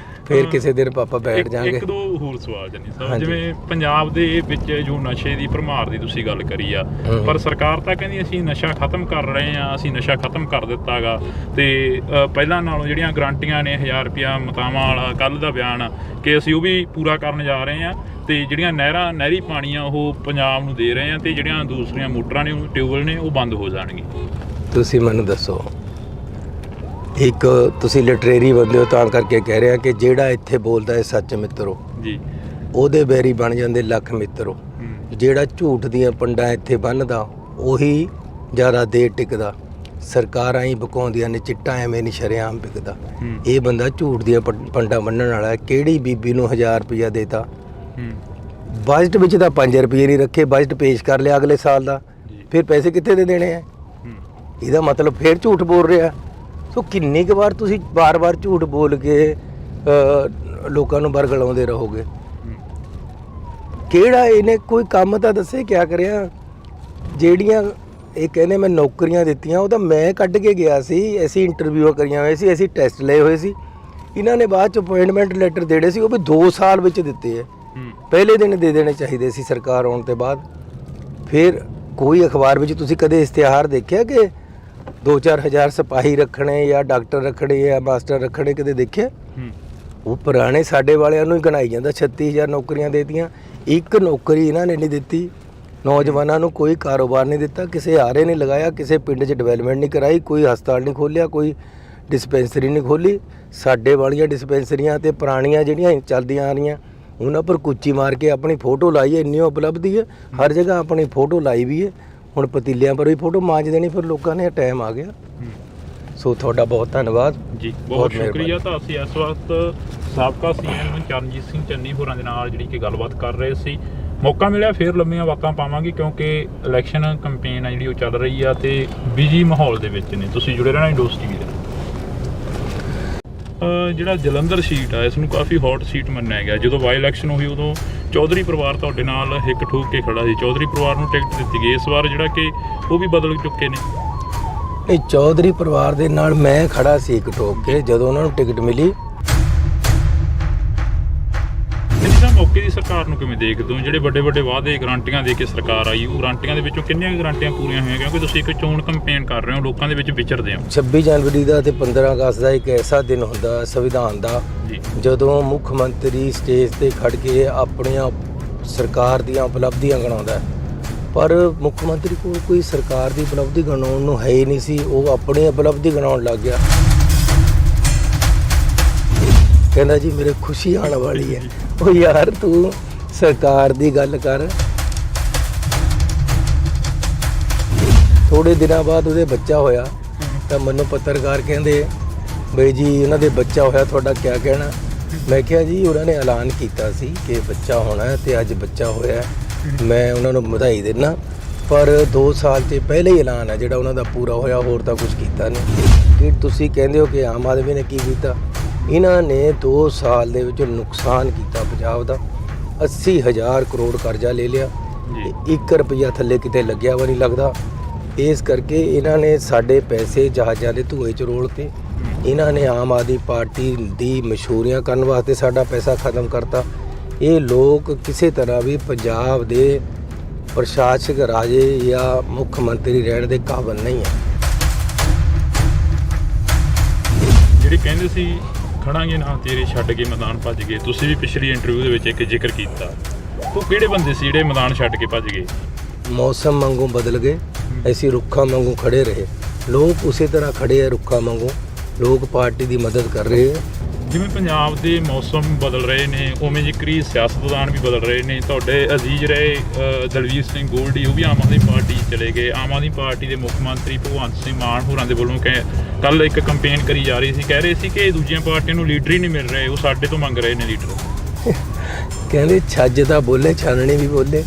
Speaker 2: ਫਿਰ ਕਿਸੇ ਦਿਨ ਪਾਪਾ ਬੈਠ ਜਾਾਂਗੇ।
Speaker 1: ਇੱਕ ਦੋ ਹੋਰ ਸਵਾਲ ਚੰਨੀ ਸਾਹਿਬ, ਜਿਵੇਂ ਪੰਜਾਬ ਦੇ ਵਿੱਚ ਜੋ ਨਸ਼ੇ ਦੀ ਭਰਮਾਰ ਦੀ ਤੁਸੀਂ ਗੱਲ ਕਰੀ ਆ, ਪਰ ਸਰਕਾਰ ਤਾਂ ਕਹਿੰਦੀ ਅਸੀਂ ਨਸ਼ਾ ਖਤਮ ਕਰ ਰਹੇ ਹਾਂ, ਅਸੀਂ ਨਸ਼ਾ ਖਤਮ ਕਰ ਦਿੱਤਾ ਗਾ, ਤੇ ਪਹਿਲਾਂ ਨਾਲੋਂ ਜਿਹੜੀਆਂ ਗਰੰਟੀਆਂ ਨੇ 1000 ਰੁਪਇਆ ਮਤਾਵਾਂ ਵਾਲਾ ਕੱਲ੍ਹ ਦਾ ਬਿਆਨ ਕਿ ਅਸੀਂ ਉਹ ਵੀ ਪੂਰਾ ਕਰਨ ਜਾ ਰਹੇ ਹਾਂ, ਤੇ ਜਿਹੜੀਆਂ ਨਹਿਰੀ ਪਾਣੀ ਆ ਉਹ ਪੰਜਾਬ ਨੂੰ ਦੇ ਰਹੇ ਹਾਂ, ਤੇ ਜਿਹੜੀਆਂ ਦੂਸਰੀਆਂ ਮੋਟਰਾਂ ਨੇ, ਟਿਊਬਵੈੱਲ ਨੇ, ਉਹ ਬੰਦ ਹੋ ਜਾਣਗੇ।
Speaker 2: ਤੁਸੀਂ ਮੈਨੂੰ ਦੱਸੋ, ਇੱਕ ਤੁਸੀਂ ਲਿਟਰੇਰੀ ਬੰਦੇ ਹੋ ਤਾਂ ਕਰਕੇ ਕਹਿ ਰਿਹਾ ਕਿ ਜਿਹੜਾ ਇੱਥੇ ਬੋਲਦਾ ਹੈ ਸੱਚ ਮਿੱਤਰੋ ਜੀ, ਉਹਦੇ ਬੈਰੀ ਬਣ ਜਾਂਦੇ ਲੱਖ ਮਿੱਤਰੋ। ਜਿਹੜਾ ਝੂਠ ਦੀਆਂ ਪੰਡਾਂ ਇੱਥੇ ਬੰਨ੍ਹਦਾ ਉਹੀ ਜ਼ਿਆਦਾ ਦੇਰ ਟਿਕਦਾ। ਸਰਕਾਰਾਂ ਹੀ ਬਕਾਉਂਦੀਆਂ ਨੇ, ਚਿੱਟਾ ਐਵੇਂ ਨਹੀਂ ਸ਼ਰੇਆਮ ਵਿਕਦਾ। ਇਹ ਬੰਦਾ ਝੂਠ ਦੀਆਂ ਪੰਡਾਂ ਬੰਨ੍ਹਣ ਵਾਲਾ। ਕਿਹੜੀ ਬੀਬੀ ਨੂੰ 1000 ਰੁਪਇਆ ਦੇਤਾ? ਬਜਟ ਵਿੱਚ ਤਾਂ 5 ਰੁਪਏ ਨਹੀਂ ਰੱਖੇ, ਬਜਟ ਪੇਸ਼ ਕਰ ਲਿਆ ਅਗਲੇ ਸਾਲ ਦਾ, ਫਿਰ ਪੈਸੇ ਕਿੱਥੇ ਦੇ ਦੇਣੇ ਆ? ਇਹਦਾ ਮਤਲਬ ਫਿਰ ਝੂਠ ਬੋਲ ਰਿਹਾ। ਸੋ ਕਿੰਨੀ ਕੁ ਵਾਰ ਤੁਸੀਂ ਬਾਰ-ਬਾਰ ਝੂਠ ਬੋਲ ਕੇ ਲੋਕਾਂ ਨੂੰ ਬਰਗਲਾਉਂਦੇ ਰਹੋਗੇ? ਕਿਹੜਾ ਇਹਨੇ ਕੋਈ ਕੰਮ ਤਾਂ ਦੱਸੇ ਕਿਆ ਕਰਿਆ? ਜਿਹੜੀਆਂ ਇਹ ਕਹਿੰਦੇ ਮੈਂ ਨੌਕਰੀਆਂ ਦਿੱਤੀਆਂ, ਉਹ ਤਾਂ ਮੈਂ ਕੱਢ ਕੇ ਗਿਆ ਸੀ। ਅਸੀਂ ਇੰਟਰਵਿਊ ਕਰੀਆਂ ਹੋਏ ਸੀ, ਅਸੀਂ ਟੈਸਟ ਲਏ ਹੋਏ ਸੀ। ਇਹਨਾਂ ਨੇ ਬਾਅਦ 'ਚ ਅਪਾਇੰਟਮੈਂਟ ਲੈਟਰ ਦੇਣੇ ਸੀ, ਉਹ ਵੀ 2 ਸਾਲ ਵਿੱਚ ਦਿੱਤੇ ਹੈ। ਪਹਿਲੇ ਦਿਨ ਦੇ ਦੇਣੇ ਚਾਹੀਦੇ ਸੀ ਸਰਕਾਰ ਆਉਣ ਤੋਂ ਬਾਅਦ। ਫਿਰ ਕੋਈ ਅਖਬਾਰ ਵਿੱਚ ਤੁਸੀਂ ਕਦੇ ਇਸ਼ਤਿਹਾਰ ਦੇਖਿਆ ਕਿ 2-4 ਹਜ਼ਾਰ ਸਿਪਾਹੀ ਰੱਖਣੇ ਜਾਂ ਡਾਕਟਰ ਰੱਖਣੇ ਜਾਂ ਮਾਸਟਰ ਰੱਖਣੇ? ਕਦੇ ਦੇਖਿਆ? ਉਹ ਪੁਰਾਣੇ ਸਾਡੇ ਵਾਲਿਆਂ ਨੂੰ ਹੀ ਗਣਾਈ ਜਾਂਦਾ। 36,000 ਨੌਕਰੀਆਂ ਦੇਤੀਆਂ, ਇੱਕ ਨੌਕਰੀ ਇਹਨਾਂ ਨੇ ਨਹੀਂ ਦਿੱਤੀ। ਨੌਜਵਾਨਾਂ ਨੂੰ ਕੋਈ ਕਾਰੋਬਾਰ ਨਹੀਂ ਦਿੱਤਾ, ਕਿਸੇ ਆਰੇ ਨਹੀਂ ਲਗਾਇਆ, ਕਿਸੇ ਪਿੰਡ 'ਚ ਡਿਵੈਲਪਮੈਂਟ ਨਹੀਂ ਕਰਾਈ, ਕੋਈ ਹਸਪਤਾਲ ਨਹੀਂ ਖੋਲ੍ਹਿਆ, ਕੋਈ ਡਿਸਪੈਂਸਰੀ ਨਹੀਂ ਖੋਲ੍ਹੀ। ਸਾਡੇ ਵਾਲੀਆਂ ਡਿਸਪੈਂਸਰੀਆਂ ਤੇ ਪੁਰਾਣੀਆਂ ਜਿਹੜੀਆਂ ਚੱਲਦੀਆਂ ਆ ਰਹੀਆਂ ਉਹਨਾਂ ਪਰ ਕੁੱਚੀ ਮਾਰ ਕੇ ਆਪਣੀ ਫੋਟੋ ਲਾਈ ਹੈ। ਇੰਨੀ ਉਪਲਬਧੀ ਹੈ, ਹਰ ਜਗ੍ਹਾ ਆਪਣੀ ਫੋਟੋ ਲਾਈ ਵੀ ਹੈ। ਹੁਣ ਪਤੀਲਿਆਂ ਪਰ ਵੀ ਫੋਟੋ ਮਾਂਜ ਦੇਣੀ, ਫਿਰ ਲੋਕਾਂ ਨੇ ਟਾਈਮ ਆ ਗਿਆ। ਸੋ ਤੁਹਾਡਾ ਬਹੁਤ ਧੰਨਵਾਦ
Speaker 1: ਜੀ, ਬਹੁਤ ਸ਼ੁਕਰੀਆ। ਤਾਂ ਅਸੀਂ ਇਸ ਵਕਤ ਸਾਬਕਾ ਸੀਐਮ ਚਰਨਜੀਤ ਸਿੰਘ ਚੰਨੀ ਹੋਰਾਂ ਦੇ ਨਾਲ ਜਿਹੜੀ ਕਿ ਗੱਲਬਾਤ ਕਰ ਰਹੇ ਸੀ। ਮੌਕਾ ਮਿਲਿਆ ਫਿਰ ਲੰਮੀਆਂ ਵਾਕਾਂ ਪਾਵਾਂਗੇ, ਕਿਉਂਕਿ ਇਲੈਕਸ਼ਨ ਕੰਪੇਨ ਆ ਜਿਹੜੀ ਉਹ ਚੱਲ ਰਹੀ ਆ ਤੇ ਬਿਜੀ ਮਾਹੌਲ ਦੇ ਵਿੱਚ ਨੇ। ਤੁਸੀਂ ਜੁੜੇ ਰਹਿਣਾ ਇੰਡੋਸ ਟੀਵੀ ਦੇ ਨਾਲ। ਜਿਹੜਾ ਜਲੰਧਰ ਸੀਟ ਆ, ਇਸ ਨੂੰ ਕਾਫੀ ਹੌਟ ਸੀਟ ਮੰਨਿਆ ਗਿਆ। ਜਦੋਂ ਬਾਈ ਇਲੈਕਸ਼ਨ ਹੋਈ ਉਦੋਂ ਚੌਧਰੀ ਪਰਿਵਾਰ ਤੁਹਾਡੇ ਨਾਲ ਹਿੱਕ ਠੋਕ ਕੇ ਖੜਾ ਸੀ। ਚੌਧਰੀ ਪਰਿਵਾਰ ਨੂੰ ਟਿਕਟ ਦਿੱਤੀ ਗਈ। ਇਸ ਵਾਰ ਜਿਹੜਾ ਕਿ ਉਹ ਵੀ ਬਦਲ ਚੁੱਕੇ ਨੇ।
Speaker 2: ਇਹ ਚੌਧਰੀ ਪਰਿਵਾਰ ਦੇ ਨਾਲ ਮੈਂ ਖੜਾ ਸੀ ਇੱਕ ਠੋਕ ਕੇ ਜਦੋਂ ਉਹਨਾਂ ਨੂੰ ਟਿਕਟ ਮਿਲੀ।
Speaker 1: ਇਹਦਾ ਮੌਕੇ ਦੀ ਸਰਕਾਰ ਨੂੰ ਕਿਵੇਂ ਦੇਖਦੇ ਹੋ? ਜਿਹੜੇ ਵੱਡੇ ਵੱਡੇ ਵਾਅਦੇ ਗਰੰਟੀਆਂ ਦੇ ਕੇ ਸਰਕਾਰ ਆਈ, ਉਹ ਗਰੰਟੀਆਂ ਦੇ ਵਿੱਚੋਂ ਕਿੰਨੀਆਂ ਗਰੰਟੀਆਂ ਪੂਰੀਆਂ ਹੋਈਆਂ? ਕਿਉਂਕਿ ਤੁਸੀਂ ਇੱਕ ਚੋਣ ਕੰਪੇਨ ਕਰ ਰਹੇ ਹੋ, ਲੋਕਾਂ ਦੇ ਵਿੱਚ ਵਿਚਰਦੇ ਹੋ।
Speaker 2: 26 ਜਨਵਰੀ ਦਾ ਤੇ 15 ਅਗਸਤ ਦਾ ਇੱਕ ਐਸਾ ਦਿਨ ਹੁੰਦਾ ਸੰਵਿਧਾਨ ਦਾ, ਜਦੋਂ ਮੁੱਖ ਮੰਤਰੀ ਸਟੇਜ ਤੇ ਖੜ ਕੇ ਆਪਣੀਆਂ ਸਰਕਾਰ ਦੀਆਂ ਉਪਲਬਧੀਆਂ ਗਣਾਉਂਦਾ ਹੈ, ਪਰ ਮੁੱਖ ਮੰਤਰੀ ਕੋਲ ਕੋਈ ਸਰਕਾਰ ਦੀ ਉਪਲਬਧੀ ਗਣਾਉਣ ਨੂੰ ਹੈ ਹੀ ਨਹੀਂ ਸੀ। ਉਹ ਆਪਣੀ ਉਪਲਬਧੀ ਗਣਾਉਣ ਲੱਗ ਗਿਆ। ਕਹਿੰਦਾ ਜੀ ਮੇਰੇ ਖੁਸ਼ੀ ਆਉਣ ਵਾਲੀ ਹੈ। ਉਹ ਯਾਰ ਤੂੰ ਸਰਕਾਰ ਦੀ ਗੱਲ ਕਰ। ਥੋੜੇ ਦਿਨਾਂ ਬਾਅਦ ਉਹਦੇ ਬੱਚਾ ਹੋਇਆ ਤਾਂ ਮੈਨੂੰ ਪੱਤਰਕਾਰ ਕਹਿੰਦੇ ਬਈ ਜੀ ਉਹਨਾਂ ਦੇ ਬੱਚਾ ਹੋਇਆ, ਤੁਹਾਡਾ ਕੀ ਕਹਿਣਾ? ਮੈਂ ਕਿਹਾ ਜੀ ਉਹਨਾਂ ਨੇ ਐਲਾਨ ਕੀਤਾ ਸੀ ਕਿ ਬੱਚਾ ਹੋਣਾ ਹੈ ਤੇ ਅੱਜ ਬੱਚਾ ਹੋਇਆ ਹੈ। ਮੈਂ ਉਹਨਾਂ ਨੂੰ ਵਧਾਈ ਦਿੰਦਾ, ਪਰ 2 ਸਾਲ 'ਚ ਪਹਿਲੇ ਹੀ ਐਲਾਨ ਹੈ ਜਿਹੜਾ ਉਹਨਾਂ ਦਾ ਪੂਰਾ ਹੋਇਆ, ਹੋਰ ਤਾਂ ਕੁਝ ਕੀਤਾ ਨਹੀਂ। ਕਿ ਤੁਸੀਂ ਕਹਿੰਦੇ ਹੋ ਕਿ ਆਮ ਆਦਮੀ ਨੇ ਕੀ ਕੀਤਾ? ਇਹਨਾਂ ਨੇ 2 ਸਾਲ ਦੇ ਵਿੱਚ ਨੁਕਸਾਨ ਕੀਤਾ ਪੰਜਾਬ ਦਾ। 80,000 ਕਰੋੜ ਕਰਜ਼ਾ ਲੈ ਲਿਆ, 1 ਰੁਪਈਆ ਥੱਲੇ ਕਿਤੇ ਲੱਗਿਆ ਵਾ ਨਹੀਂ ਲੱਗਦਾ। ਇਸ ਕਰਕੇ ਇਹਨਾਂ ਨੇ ਸਾਡੇ ਪੈਸੇ ਜਹਾਜ਼ਾਂ ਦੇ ਧੂਏ 'ਚ ਰੋਲਤੇ। ਇਹਨਾਂ ਨੇ ਆਮ ਆਦਮੀ ਪਾਰਟੀ ਦੀ ਮਸ਼ਹੂਰੀਆਂ ਕਰਨ ਵਾਸਤੇ ਸਾਡਾ ਪੈਸਾ ਖਤਮ ਕਰਤਾ। ਇਹ ਲੋਕ ਕਿਸੇ ਤਰ੍ਹਾਂ ਵੀ ਪੰਜਾਬ ਦੇ ਪ੍ਰਸ਼ਾਸਕ ਰਾਜੇ ਜਾਂ ਮੁੱਖ ਮੰਤਰੀ ਰਹਿਣ ਦੇ ਕਾਬਿਲ ਨਹੀਂ ਹੈ।
Speaker 1: ਜਿਹੜੇ ਕਹਿੰਦੇ ਸੀ ਖੜਾਂਗੇ ਨਾ ਤੇਰੇ ਛੱਡ ਕੇ ਮੈਦਾਨ ਭੱਜ ਗਏ, ਤੁਸੀਂ ਵੀ ਪਿਛਲੀ ਇੰਟਰਵਿਊ ਦੇ ਵਿੱਚ ਇੱਕ ਜ਼ਿਕਰ ਕੀਤਾ, ਉਹ ਕਿਹੜੇ ਬੰਦੇ ਸੀ ਜਿਹੜੇ ਮੈਦਾਨ ਛੱਡ ਕੇ ਭੱਜ ਗਏ?
Speaker 2: ਮੌਸਮ ਵਾਂਗੂ ਬਦਲ ਗਏ, ਅਸੀਂ ਰੁੱਖਾਂ ਵਾਂਗੂ ਖੜੇ ਰਹੇ। ਲੋਕ ਉਸੇ ਤਰ੍ਹਾਂ ਖੜੇ ਆ ਰੁੱਖਾਂ ਵਾਂਗੂ। ਲੋਕ ਪਾਰਟੀ ਦੀ ਮਦਦ ਕਰ ਰਹੇ ਆ।
Speaker 1: ਜਿਵੇਂ ਪੰਜਾਬ ਦੇ ਮੌਸਮ ਬਦਲ ਰਹੇ ਨੇ, ਉਵੇਂ ਜ਼ਿਕਰੀ ਸਿਆਸਤਦਾਨ ਵੀ ਬਦਲ ਰਹੇ ਨੇ। ਤੁਹਾਡੇ ਅਜ਼ੀਜ਼ ਰਹੇ ਦਲਵੀਰ ਸਿੰਘ ਗੋਲਡੀ, ਉਹ ਵੀ ਆਮ ਆਦਮੀ ਪਾਰਟੀ ਚਲੇ ਗਏ। ਆਮ ਆਦਮੀ ਪਾਰਟੀ ਦੇ ਮੁੱਖ ਮੰਤਰੀ ਭਗਵੰਤ ਸਿੰਘ ਮਾਨ ਹੋਰਾਂ ਦੇ ਵੱਲੋਂ ਕੱਲ ਇੱਕ ਕੰਪੇਨ ਕਰੀ ਜਾ ਰਹੀ ਸੀ, ਕਹਿ ਰਹੇ ਸੀ ਕਿ ਦੂਜੀਆਂ ਪਾਰਟੀਆਂ ਨੂੰ ਲੀਡਰ ਹੀ ਨਹੀਂ ਮਿਲ ਰਹੇ, ਉਹ ਸਾਡੇ ਤੋਂ ਮੰਗ ਰਹੇ ਨੇ ਲੀਡਰ।
Speaker 2: ਕਹਿੰਦੇ ਛੱਜ ਤਾਂ ਬੋਲੇ, ਛਾਨਣੀ ਵੀ ਬੋਲੇ।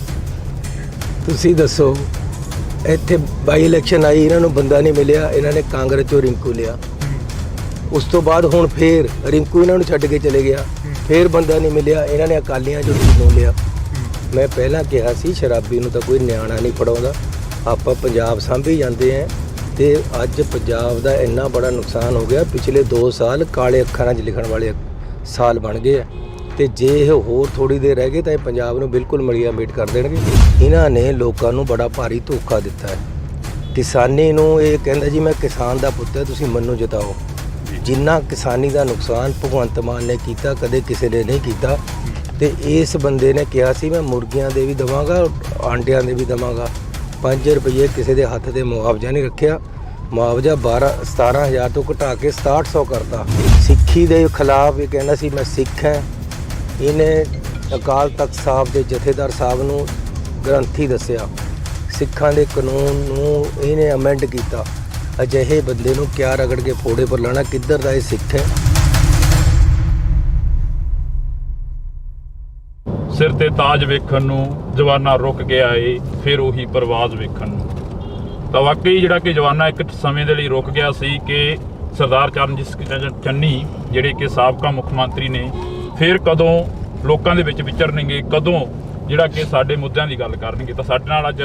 Speaker 2: ਤੁਸੀਂ ਦੱਸੋ, ਇੱਥੇ ਬਾਈ ਇਲੈਕਸ਼ਨ ਆਈ, ਇਹਨਾਂ ਨੂੰ ਬੰਦਾ ਨਹੀਂ ਮਿਲਿਆ, ਇਹਨਾਂ ਨੇ ਕਾਂਗਰਸ 'ਚੋਂ ਰਿੰਕੂ ਲਿਆ। ਉਸ ਤੋਂ ਬਾਅਦ ਹੁਣ ਫੇਰ ਰਿੰਕੂ ਇਹਨਾਂ ਨੂੰ ਛੱਡ ਕੇ ਚਲੇ ਗਿਆ, ਫੇਰ ਬੰਦਾ ਨਹੀਂ ਮਿਲਿਆ, ਇਹਨਾਂ ਨੇ ਅਕਾਲੀਆਂ 'ਚੋਂ ਨੂੰ ਲਿਆ। ਮੈਂ ਪਹਿਲਾਂ ਕਿਹਾ ਸੀ ਸ਼ਰਾਬੀ ਨੂੰ ਤਾਂ ਕੋਈ ਨਿਆਣਾ ਨਹੀਂ ਫੜਾਉਂਦਾ, ਆਪਾਂ ਪੰਜਾਬ ਸਾਂਭੀ ਜਾਂਦੇ ਹਾਂ। ਤੇ ਅੱਜ ਪੰਜਾਬ ਦਾ ਇੰਨਾ ਬੜਾ ਨੁਕਸਾਨ ਹੋ ਗਿਆ। ਪਿਛਲੇ 2 ਸਾਲ ਕਾਲੇ ਅੱਖਰਾਂ 'ਚ ਲਿਖਣ ਵਾਲੇ ਸਾਲ ਬਣ ਗਏ ਆ, ਤੇ ਜੇ ਇਹ ਹੋਰ ਥੋੜੀ ਦੇਰ ਰਹਿ ਗਏ ਤਾਂ ਇਹ ਪੰਜਾਬ ਨੂੰ ਬਿਲਕੁਲ ਮਲੀਆ ਮੇਟ ਕਰ ਦੇਣਗੇ। ਇਹਨਾਂ ਨੇ ਲੋਕਾਂ ਨੂੰ ਬੜਾ ਭਾਰੀ ਧੋਖਾ ਦਿੱਤਾ ਹੈ। ਕਿਸਾਨੀ ਨੂੰ ਇਹ ਕਹਿੰਦਾ ਜੀ ਮੈਂ ਕਿਸਾਨ ਦਾ ਪੁੱਤ ਹੈ, ਤੁਸੀਂ ਮੈਨੂੰ ਜਿਤਾਓ। ਜਿੰਨਾ ਕਿਸਾਨੀ ਦਾ ਨੁਕਸਾਨ ਭਗਵੰਤ ਮਾਨ ਨੇ ਕੀਤਾ ਕਦੇ ਕਿਸੇ ਨੇ ਨਹੀਂ ਕੀਤਾ। ਤੇ ਇਸ ਬੰਦੇ ਨੇ ਕਿਹਾ ਸੀ ਮੈਂ ਮੁਰਗੀਆਂ ਦੇ ਵੀ ਦੇਵਾਂਗਾ, ਆਂਡਿਆਂ ਦੇ ਵੀ ਦੇਵਾਂਗਾ। 5 ਰੁਪਏ ਕਿਸੇ ਦੇ ਹੱਥ ਤੇ ਮੁਆਵਜ਼ਾ ਨਹੀਂ ਰੱਖਿਆ। ਮੁਆਵਜ਼ਾ 17,000 ਤੋਂ ਘਟਾ ਕੇ 6700 ਕਰਤਾ। ਸਿੱਖੀ ਦੇ ਖਿਲਾਫ ਇਹ ਕਹਿੰਦਾ ਸੀ ਮੈਂ ਸਿੱਖ ਹਾਂ। ਇਹਨੇ ਅਕਾਲ ਤਖਤ ਸਾਹਿਬ ਦੇ ਜਥੇਦਾਰ ਸਾਹਿਬ ਨੂੰ ਗ੍ਰੰਥੀ ਦੱਸਿਆ। ਸਿੱਖਾਂ ਦੇ ਕਾਨੂੰਨ ਨੂੰ ਇਹਨੇ ਅਮੈਂਡ ਕੀਤਾ। ਅਜਿਹੇ ਬੰਦੇ ਨੂੰ ਕਿਆ ਰਗੜ ਕੇ ਫੋੜੇ ਪਰ ਲਾਣਾ? ਕਿੱਧਰ ਦਾ ਇਹ ਸਿੱਖ ਹੈ?
Speaker 1: ਸਿਰ ਤੇ ਤਾਜ ਵੇਖਣ ਨੂੰ ਜਵਾਨਾ ਰੁਕ ਗਿਆ ਏ, ਫਿਰ ਉਹੀ ਪਰਵਾਜ਼ ਵੇਖਣ ਨੂੰ। ਤਾਂ ਵਾਕਈ ਜਿਹੜਾ ਕਿ ਜਵਾਨਾ ਇੱਕ ਸਮੇਂ ਦੇ ਲਈ ਰੁਕ ਗਿਆ ਸੀ ਕਿ ਸਰਦਾਰ ਚਰਨਜੀਤ ਚੰਨੀ ਜਿਹੜੇ ਕਿ ਸਾਬਕਾ ਮੁੱਖ ਮੰਤਰੀ ਨੇ, ਫਿਰ ਕਦੋਂ ਲੋਕਾਂ ਦੇ ਵਿੱਚ ਵਿਚਰਨਗੇ, ਕਦੋਂ ਜਿਹੜਾ ਕਿ ਸਾਡੇ ਮੁੱਦਿਆਂ ਦੀ ਗੱਲ ਕਰਨਗੇ। ਤਾਂ ਸਾਡੇ ਨਾਲ ਅੱਜ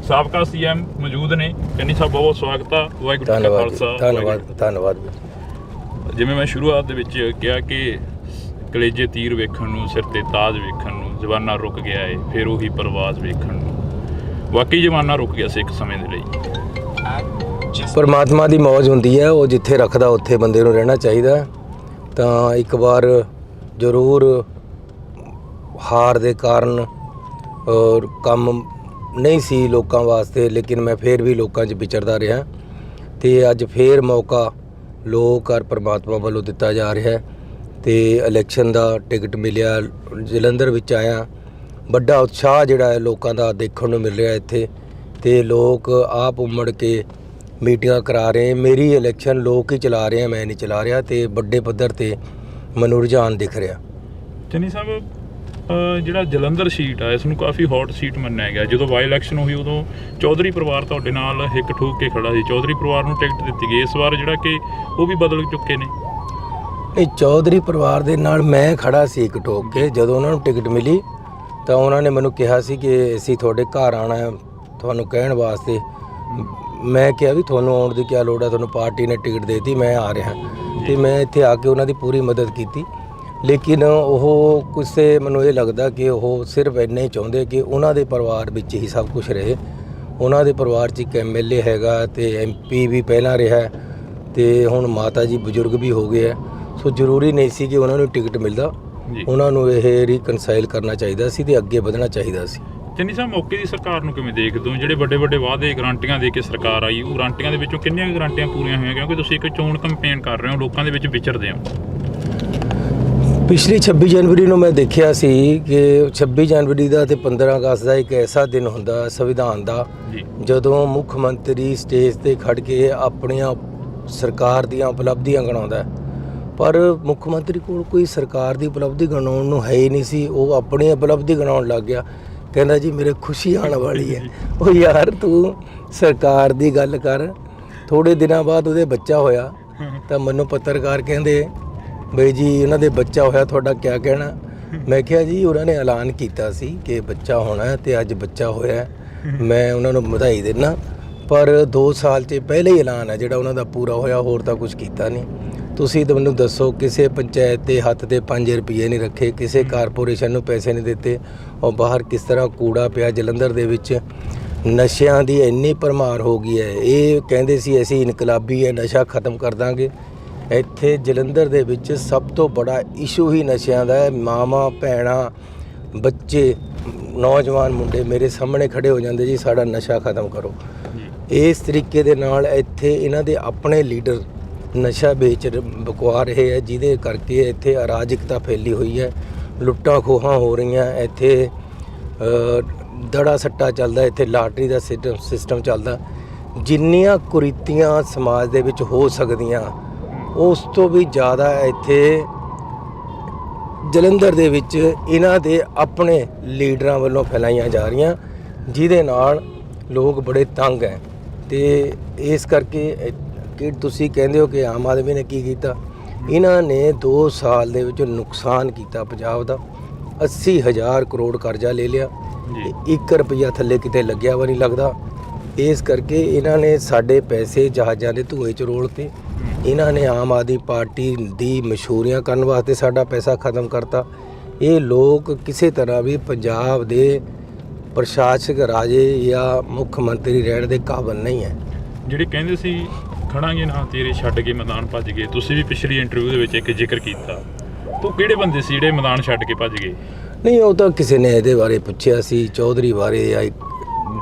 Speaker 1: ਸਾਬਕਾ ਸੀਐਮ ਮੌਜੂਦ ਨੇ। ਚੰਨੀ ਸਾਹਿਬ ਬਹੁਤ ਬਹੁਤ ਸਵਾਗਤ ਆ। ਵਾਹਿਗੁਰੂ ਜੀ ਕਾ ਖਾਲਸਾ।
Speaker 2: ਧੰਨਵਾਦ।
Speaker 1: ਜਿਵੇਂ ਮੈਂ ਸ਼ੁਰੂਆਤ ਦੇ ਵਿੱਚ ਕਿਹਾ ਕਿ ਕਲੇਜੇ ਤੀਰ ਵੇਖਣ ਨੂੰ, ਸਿਰ ਤੇ ਤਾਜ ਵੇਖਣ ਨੂੰ ਜਵਾਨਾ ਰੁਕ ਗਿਆ ਏ, ਫਿਰ ਉਹੀ ਪਰਵਾਜ਼ ਵੇਖਣ ਨੂੰ। ਵਾਕਈ ਜਵਾਨਾ ਰੁਕ ਗਿਆ ਸੀ ਇੱਕ ਸਮੇਂ ਦੇ ਲਈ।
Speaker 2: ਪਰਮਾਤਮਾ ਦੀ ਮੌਜ ਹੁੰਦੀ ਹੈ, ਉਹ ਜਿੱਥੇ ਰੱਖਦਾ ਉੱਥੇ ਬੰਦੇ ਨੂੰ ਰਹਿਣਾ ਚਾਹੀਦਾ। ਤਾਂ ਇੱਕ ਵਾਰ ਜ਼ਰੂਰ ਹਾਰ ਦੇ ਕਾਰਨ ਔਰ ਕੰਮ ਨਹੀਂ ਸੀ ਲੋਕਾਂ ਵਾਸਤੇ, ਲੇਕਿਨ ਮੈਂ ਫਿਰ ਵੀ ਲੋਕਾਂ 'ਚ ਵਿਚਰਦਾ ਰਿਹਾ। ਤੇ ਅੱਜ ਫਿਰ ਮੌਕਾ ਲੋਕ ਔਰ ਪਰਮਾਤਮਾ ਵੱਲੋਂ ਦਿੱਤਾ ਜਾ ਰਿਹਾ। ਤੇ ਇਲੈਕਸ਼ਨ ਦਾ ਟਿਕਟ ਮਿਲਿਆ, ਜਲੰਧਰ ਵਿੱਚ ਆਇਆ। ਵੱਡਾ ਉਤਸ਼ਾਹ ਜਿਹੜਾ ਹੈ ਲੋਕਾਂ ਦਾ ਦੇਖਣ ਨੂੰ ਮਿਲ ਰਿਹਾ ਇੱਥੇ। ਤੇ ਲੋਕ ਆਪ ਉਮੜ ਕੇ ਮੀਟਿੰਗਾਂ ਕਰਾ ਰਹੇ। ਮੇਰੀ ਇਲੈਕਸ਼ਨ ਲੋਕ ਹੀ ਚਲਾ ਰਹੇ ਆ, ਮੈਂ ਨਹੀਂ ਚਲਾ ਰਿਹਾ। ਤੇ ਵੱਡੇ ਪੱਧਰ ਤੇ ਮੈਨੂੰ ਰੁਝਾਨ ਦਿਖ ਰਿਹਾ।
Speaker 1: ਚੰਨੀ ਸਾਹਿਬ, ਜਿਹੜਾ ਜਲੰਧਰ ਸੀਟ ਆ ਇਸ ਨੂੰ ਕਾਫੀ ਹੌਟ ਸੀਟ ਮੰਨਿਆ ਗਿਆ। ਜਦੋਂ ਬਾਈ ਇਲੈਕਸ਼ਨ ਹੋਈ ਉਦੋਂ ਚੌਧਰੀ ਪਰਿਵਾਰ ਤੁਹਾਡੇ ਨਾਲ ਹਿੱਕ ਠੋਕ ਕੇ ਖੜਾ ਸੀ। ਚੌਧਰੀ ਪਰਿਵਾਰ ਨੂੰ ਟਿਕਟ ਦਿੱਤੀ ਗਈ। ਇਸ ਵਾਰ ਜਿਹੜਾ ਕਿ ਉਹ ਵੀ ਬਦਲ ਚੁੱਕੇ ਨੇ।
Speaker 2: ਨਹੀਂ, ਚੌਧਰੀ ਪਰਿਵਾਰ ਦੇ ਨਾਲ ਮੈਂ ਖੜਾ ਸੀ ਇੱਕ ਠੋਕ ਕੇ। ਜਦੋਂ ਉਹਨਾਂ ਨੂੰ ਟਿਕਟ ਮਿਲੀ ਤਾਂ ਉਹਨਾਂ ਨੇ ਮੈਨੂੰ ਕਿਹਾ ਸੀ ਕਿ ਅਸੀਂ ਤੁਹਾਡੇ ਘਰ ਆਉਣਾ ਹੈ ਤੁਹਾਨੂੰ ਕਹਿਣ ਵਾਸਤੇ। ਮੈਂ ਕਿਹਾ ਵੀ ਤੁਹਾਨੂੰ ਆਉਣ ਦੀ ਕੀ ਲੋੜ ਹੈ, ਤੁਹਾਨੂੰ ਪਾਰਟੀ ਨੇ ਟਿਕਟ ਦੇ ਦਿੱਤੀ, ਮੈਂ ਆ ਰਿਹਾ। ਤੇ ਮੈਂ ਇੱਥੇ ਆ ਕੇ ਉਹਨਾਂ ਦੀ ਪੂਰੀ ਮਦਦ ਕੀਤੀ। ਲੇਕਿਨ ਉਹ ਕਿਸੇ ਮੈਨੂੰ ਇਹ ਲੱਗਦਾ ਕਿ ਉਹ ਸਿਰਫ ਇੰਨਾ ਹੀ ਚਾਹੁੰਦੇ ਕਿ ਉਹਨਾਂ ਦੇ ਪਰਿਵਾਰ ਵਿੱਚ ਹੀ ਸਭ ਕੁਝ ਰਹੇ। ਉਹਨਾਂ ਦੇ ਪਰਿਵਾਰ 'ਚ ਇੱਕ MLA ਹੈਗਾ ਤੇ MP ਵੀ ਪਹਿਲਾਂ ਰਿਹਾ ਤੇ ਹੁਣ ਮਾਤਾ ਜੀ ਬਜ਼ੁਰਗ ਵੀ ਹੋ ਗਏ ਹੈ। ਸੋ ਜ਼ਰੂਰੀ ਨਹੀਂ ਸੀ ਕਿ ਉਹਨਾਂ ਨੂੰ ਟਿਕਟ ਮਿਲਦਾ।
Speaker 1: ਜੀ।
Speaker 2: ਉਹਨਾਂ ਨੂੰ ਇਹ ਰੀਕਨਸਾਈਲ ਕਰਨਾ ਚਾਹੀਦਾ ਸੀ ਤੇ ਅੱਗੇ ਵਧਣਾ ਚਾਹੀਦਾ ਸੀ।
Speaker 1: ਚੰਨੀ ਸਾਹਿਬ, ਮੌਕੇ ਦੀ ਸਰਕਾਰ ਨੂੰ ਕਿਵੇਂ ਦੇਖਦੇ ਹੋ? ਜਿਹੜੇ ਵੱਡੇ ਵੱਡੇ ਵਾਅਦੇ ਗਰੰਟੀਆਂ ਦੇ ਕੇ ਸਰਕਾਰ ਆਈ, ਉਹ ਗਰੰਟੀਆਂ ਦੇ ਵਿੱਚੋਂ ਕਿੰਨੀਆਂ ਗਰੰਟੀਆਂ ਪੂਰੀਆਂ ਹੋਈਆਂ? ਕਿਉਂਕਿ ਤੁਸੀਂ ਇੱਕ ਚੋਣ ਕੰਪੇਨ ਕਰ ਰਹੇ ਹੋ, ਲੋਕਾਂ ਦੇ ਵਿੱਚ ਵਿਚਰਦੇ ਹੋ।
Speaker 2: ਪਿਛਲੀ 26 ਜਨਵਰੀ ਨੂੰ ਮੈਂ ਦੇਖਿਆ ਸੀ ਕਿ 26 ਜਨਵਰੀ ਦਾ ਤੇ 15 ਅਗਸਤ ਦਾ ਇੱਕ ਐਸਾ ਦਿਨ ਹੁੰਦਾ ਸੰਵਿਧਾਨ ਦਾ,
Speaker 1: ਜੀ।
Speaker 2: ਜਦੋਂ ਮੁੱਖ ਮੰਤਰੀ ਸਟੇਜ ਤੇ ਖੜ ਕੇ ਆਪਣੀਆਂ ਸਰਕਾਰ ਦੀਆਂ ਉਪਲਬਧੀਆਂ ਗਿਣਾਉਂਦਾ ਹੈ। ਪਰ ਮੁੱਖ ਮੰਤਰੀ ਕੋਲ ਕੋਈ ਸਰਕਾਰ ਦੀ ਉਪਲਬਧੀ ਗਿਣਾਉਣ ਨੂੰ ਹੈ ਹੀ ਨਹੀਂ ਸੀ। ਉਹ ਆਪਣੀ ਉਪਲਬਧੀ ਗਿਣਾਉਣ ਲੱਗ ਗਿਆ। ਕਹਿੰਦਾ ਜੀ ਮੇਰੇ ਖੁਸ਼ੀ ਆਉਣ ਵਾਲੀ ਹੈ। ਉਹ ਯਾਰ ਤੂੰ ਸਰਕਾਰ ਦੀ ਗੱਲ ਕਰ। ਥੋੜੇ ਦਿਨਾਂ ਬਾਅਦ ਉਹਦੇ ਬੱਚਾ ਹੋਇਆ ਤਾਂ ਮੈਨੂੰ ਪੱਤਰਕਾਰ ਕਹਿੰਦੇ ਬਈ ਜੀ ਉਹਨਾਂ ਦੇ ਬੱਚਾ ਹੋਇਆ, ਤੁਹਾਡਾ ਕੀ ਕਹਿਣਾ? ਮੈਂ ਕਿਹਾ ਜੀ ਉਹਨਾਂ ਨੇ ਐਲਾਨ ਕੀਤਾ ਸੀ ਕਿ ਬੱਚਾ ਹੋਣਾ ਤੇ ਅੱਜ ਬੱਚਾ ਹੋਇਆ, ਮੈਂ ਉਹਨਾਂ ਨੂੰ ਵਧਾਈ ਦਿੰਦਾ। ਪਰ 2 ਸਾਲ 'ਚ ਪਹਿਲੇ ਹੀ ਐਲਾਨ ਹੈ ਜਿਹੜਾ ਉਹਨਾਂ ਦਾ ਪੂਰਾ ਹੋਇਆ, ਹੋਰ ਤਾਂ ਕੁਝ ਕੀਤਾ ਨਹੀਂ। ਤੁਸੀਂ ਤਾਂ ਮੈਨੂੰ ਦੱਸੋ, ਕਿਸੇ ਪੰਚਾਇਤ ਦੇ ਹੱਥ ਤੇ 5 ਰੁਪਏ ਨਹੀਂ ਰੱਖੇ, ਕਿਸੇ ਕਾਰਪੋਰੇਸ਼ਨ ਨੂੰ ਪੈਸੇ ਨਹੀਂ ਦਿੱਤੇ। ਔਰ ਬਾਹਰ ਕਿਸ ਤਰ੍ਹਾਂ ਕੂੜਾ ਪਿਆ ਜਲੰਧਰ ਦੇ ਵਿੱਚ। ਨਸ਼ਿਆਂ ਦੀ ਇੰਨੀ ਭਰਮਾਰ ਹੋ ਗਈ ਹੈ। ਇਹ ਕਹਿੰਦੇ ਸੀ ਅਸੀਂ ਇਨਕਲਾਬੀ ਹੈ, ਨਸ਼ਾ ਖਤਮ ਕਰ ਦਾਂਗੇ। ਇੱਥੇ ਜਲੰਧਰ ਦੇ ਵਿੱਚ ਸਭ ਤੋਂ ਬੜਾ ਇਸ਼ੂ ਹੀ ਨਸ਼ਿਆਂ ਦਾ ਹੈ। ਮਾਵਾਂ ਭੈਣਾਂ ਬੱਚੇ ਨੌਜਵਾਨ ਮੁੰਡੇ ਮੇਰੇ ਸਾਹਮਣੇ ਖੜੇ ਹੋ ਜਾਂਦੇ ਜੀ ਸਾਡਾ ਨਸ਼ਾ ਖਤਮ ਕਰੋ। ਇਸ ਤਰੀਕੇ ਦੇ ਨਾਲ ਇੱਥੇ ਇਹਨਾਂ ਦੇ ਆਪਣੇ ਲੀਡਰ ਨਸ਼ਾ ਬਕਵਾ ਰਹੇ ਹੈ, ਜਿਹਦੇ ਕਰਕੇ ਇੱਥੇ ਅਰਾਜਕਤਾ ਫੈਲੀ ਹੋਈ ਹੈ। ਲੁੱਟਾਂ ਖੋਹਾਂ ਹੋ ਰਹੀਆਂ ਇੱਥੇ, ਦੜਾ ਸੱਟਾ ਚੱਲਦਾ ਇੱਥੇ, ਲਾਟਰੀ ਦਾ ਸਿਸਟਮ ਚੱਲਦਾ। ਜਿੰਨੀਆਂ ਕੁਰੀਤੀਆਂ ਸਮਾਜ ਦੇ ਵਿੱਚ ਹੋ ਸਕਦੀਆਂ ਉਸ ਤੋਂ ਵੀ ਜ਼ਿਆਦਾ ਇੱਥੇ ਜਲੰਧਰ ਦੇ ਵਿੱਚ ਇਹਨਾਂ ਦੇ ਆਪਣੇ ਲੀਡਰਾਂ ਵੱਲੋਂ ਫੈਲਾਈਆਂ ਜਾ ਰਹੀਆਂ, ਜਿਹਦੇ ਨਾਲ ਲੋਕ ਬੜੇ ਤੰਗ ਹੈ। ਤੇ ਇਸ ਕਰਕੇ ਕਿ ਤੁਸੀਂ ਕਹਿੰਦੇ ਹੋ ਕਿ ਆਮ ਆਦਮੀ ਨੇ ਕੀ ਕੀਤਾ, ਇਹਨਾਂ ਨੇ 2 ਸਾਲ ਦੇ ਵਿੱਚ ਨੁਕਸਾਨ ਕੀਤਾ ਪੰਜਾਬ ਦਾ। 80,000 ਕਰੋੜ ਕਰਜ਼ਾ ਲੈ ਲਿਆ, 1 ਰੁਪਈਆ ਥੱਲੇ ਕਿਤੇ ਲੱਗਿਆ ਵਾ ਨਹੀਂ ਲੱਗਦਾ। ਇਸ ਕਰਕੇ ਇਹਨਾਂ ਨੇ ਸਾਡੇ ਪੈਸੇ ਜਹਾਜ਼ਾਂ ਦੇ ਧੂਏ 'ਚ ਰੋਲਤੇ। ਇਹਨਾਂ ਨੇ ਆਮ ਆਦਮੀ ਪਾਰਟੀ ਦੀ ਮਸ਼ਹੂਰੀਆਂ ਕਰਨ ਵਾਸਤੇ ਸਾਡਾ ਪੈਸਾ ਖਤਮ ਕਰਤਾ। ਇਹ ਲੋਕ ਕਿਸੇ ਤਰ੍ਹਾਂ ਵੀ ਪੰਜਾਬ ਦੇ ਪ੍ਰਸ਼ਾਸਕ ਰਾਜੇ ਜਾਂ ਮੁੱਖ ਮੰਤਰੀ ਰਹਿਣ ਦੇ ਕਾਬਿਲ ਨਹੀਂ ਹੈ।
Speaker 1: ਜਿਹੜੇ ਕਹਿੰਦੇ ਸੀ ਖੜਾਂਗੇ ਨਾ ਤੇਰੇ ਛੱਡ ਕੇ ਮੈਦਾਨ ਭੱਜ ਗਏ, ਤੁਸੀਂ ਵੀ ਪਿਛਲੀ ਇੰਟਰਵਿਊ ਦੇ ਵਿੱਚ ਇੱਕ ਜ਼ਿਕਰ ਕੀਤਾ, ਤਾਂ ਕਿਹੜੇ ਬੰਦੇ ਸੀ ਜਿਹੜੇ ਮੈਦਾਨ ਛੱਡ ਕੇ ਭੱਜ ਗਏ?
Speaker 2: ਨਹੀਂ, ਉਹ ਤਾਂ ਕਿਸੇ ਨੇ ਇਹਦੇ ਬਾਰੇ ਪੁੱਛਿਆ ਸੀ, ਚੌਧਰੀ ਬਾਰੇ ਜਾਂ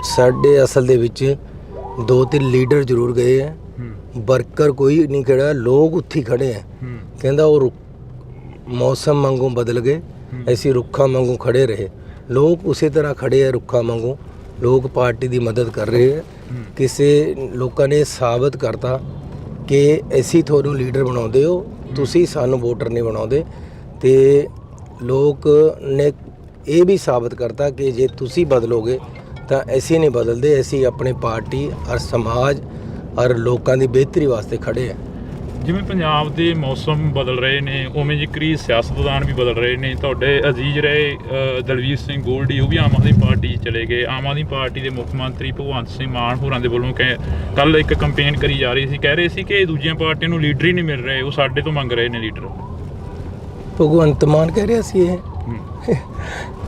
Speaker 2: ਸਾਡੇ ਅਸਲ ਦੇ ਵਿੱਚ 2-3 ਲੀਡਰ ਜ਼ਰੂਰ ਗਏ ਹੈ, ਵਰਕਰ ਕੋਈ ਨਹੀਂ ਖੜਾ, ਲੋਕ ਉੱਥੇ ਖੜੇ ਹੈ। ਕਹਿੰਦਾ ਉਹ ਮੌਸਮ ਵਾਂਗੂ ਬਦਲ ਗਏ, ਅਸੀਂ ਰੁੱਖਾਂ ਵਾਂਗੂ ਖੜੇ ਰਹੇ। ਲੋਕ ਉਸੇ ਤਰ੍ਹਾਂ ਖੜੇ ਹੈ ਰੁੱਖਾਂ ਵਾਂਗੂ। ਲੋਕ ਪਾਰਟੀ ਦੀ ਮਦਦ ਕਰ ਰਹੇ ਹੈ। ਕਿਸੇ ਲੋਕਾਂ ਨੇ ਸਾਬਤ ਕਰਤਾ ਕਿ ਅਸੀਂ ਤੁਹਾਨੂੰ ਲੀਡਰ ਬਣਾਉਂਦੇ ਹੋ, ਤੁਸੀਂ ਸਾਨੂੰ ਵੋਟਰ ਨਹੀਂ ਬਣਾਉਂਦੇ। ਤੇ ਲੋਕ ਨੇ ਇਹ ਵੀ ਸਾਬਤ ਕਰਤਾ ਕਿ ਜੇ ਤੁਸੀਂ ਬਦਲੋਗੇ ਤਾਂ ਅਸੀਂ ਨਹੀਂ ਬਦਲਦੇ, ਅਸੀਂ ਆਪਣੀ ਪਾਰਟੀ ਔਰ ਸਮਾਜ ਔਰ ਲੋਕਾਂ ਦੀ ਬਿਹਤਰੀ ਵਾਸਤੇ ਖੜੇ ਹਾਂ।
Speaker 1: ਜਿਵੇਂ ਪੰਜਾਬ ਦੇ ਮੌਸਮ ਬਦਲ ਰਹੇ ਨੇ, ਉਵੇਂ ਜ਼ਿਕਰੀ ਸਿਆਸਤਦਾਨ ਵੀ ਬਦਲ ਰਹੇ ਨੇ। ਤੁਹਾਡੇ ਅਜ਼ੀਜ਼ ਰਹੇ ਦਲਵੀਰ ਸਿੰਘ ਗੋਲਡੀ, ਉਹ ਵੀ ਆਮ ਆਦਮੀ ਪਾਰਟੀ ਚਲੇ ਗਏ। ਆਮ ਆਦਮੀ ਪਾਰਟੀ ਦੇ ਮੁੱਖ ਮੰਤਰੀ ਭਗਵੰਤ ਸਿੰਘ ਮਾਨ ਹੋਰਾਂ ਦੇ ਵੱਲੋਂ ਕੱਲ ਇੱਕ ਕੰਪੇਨ ਕਰੀ ਜਾ ਰਹੀ ਸੀ, ਕਹਿ ਰਹੇ ਸੀ ਕਿ ਦੂਜੀਆਂ ਪਾਰਟੀਆਂ ਨੂੰ ਲੀਡਰ ਹੀ ਨਹੀਂ ਮਿਲ ਰਹੇ, ਉਹ ਸਾਡੇ ਤੋਂ ਮੰਗ ਰਹੇ ਨੇ ਲੀਡਰ।
Speaker 2: ਭਗਵੰਤ ਮਾਨ ਕਹਿ ਰਿਹਾ ਸੀ ਇਹ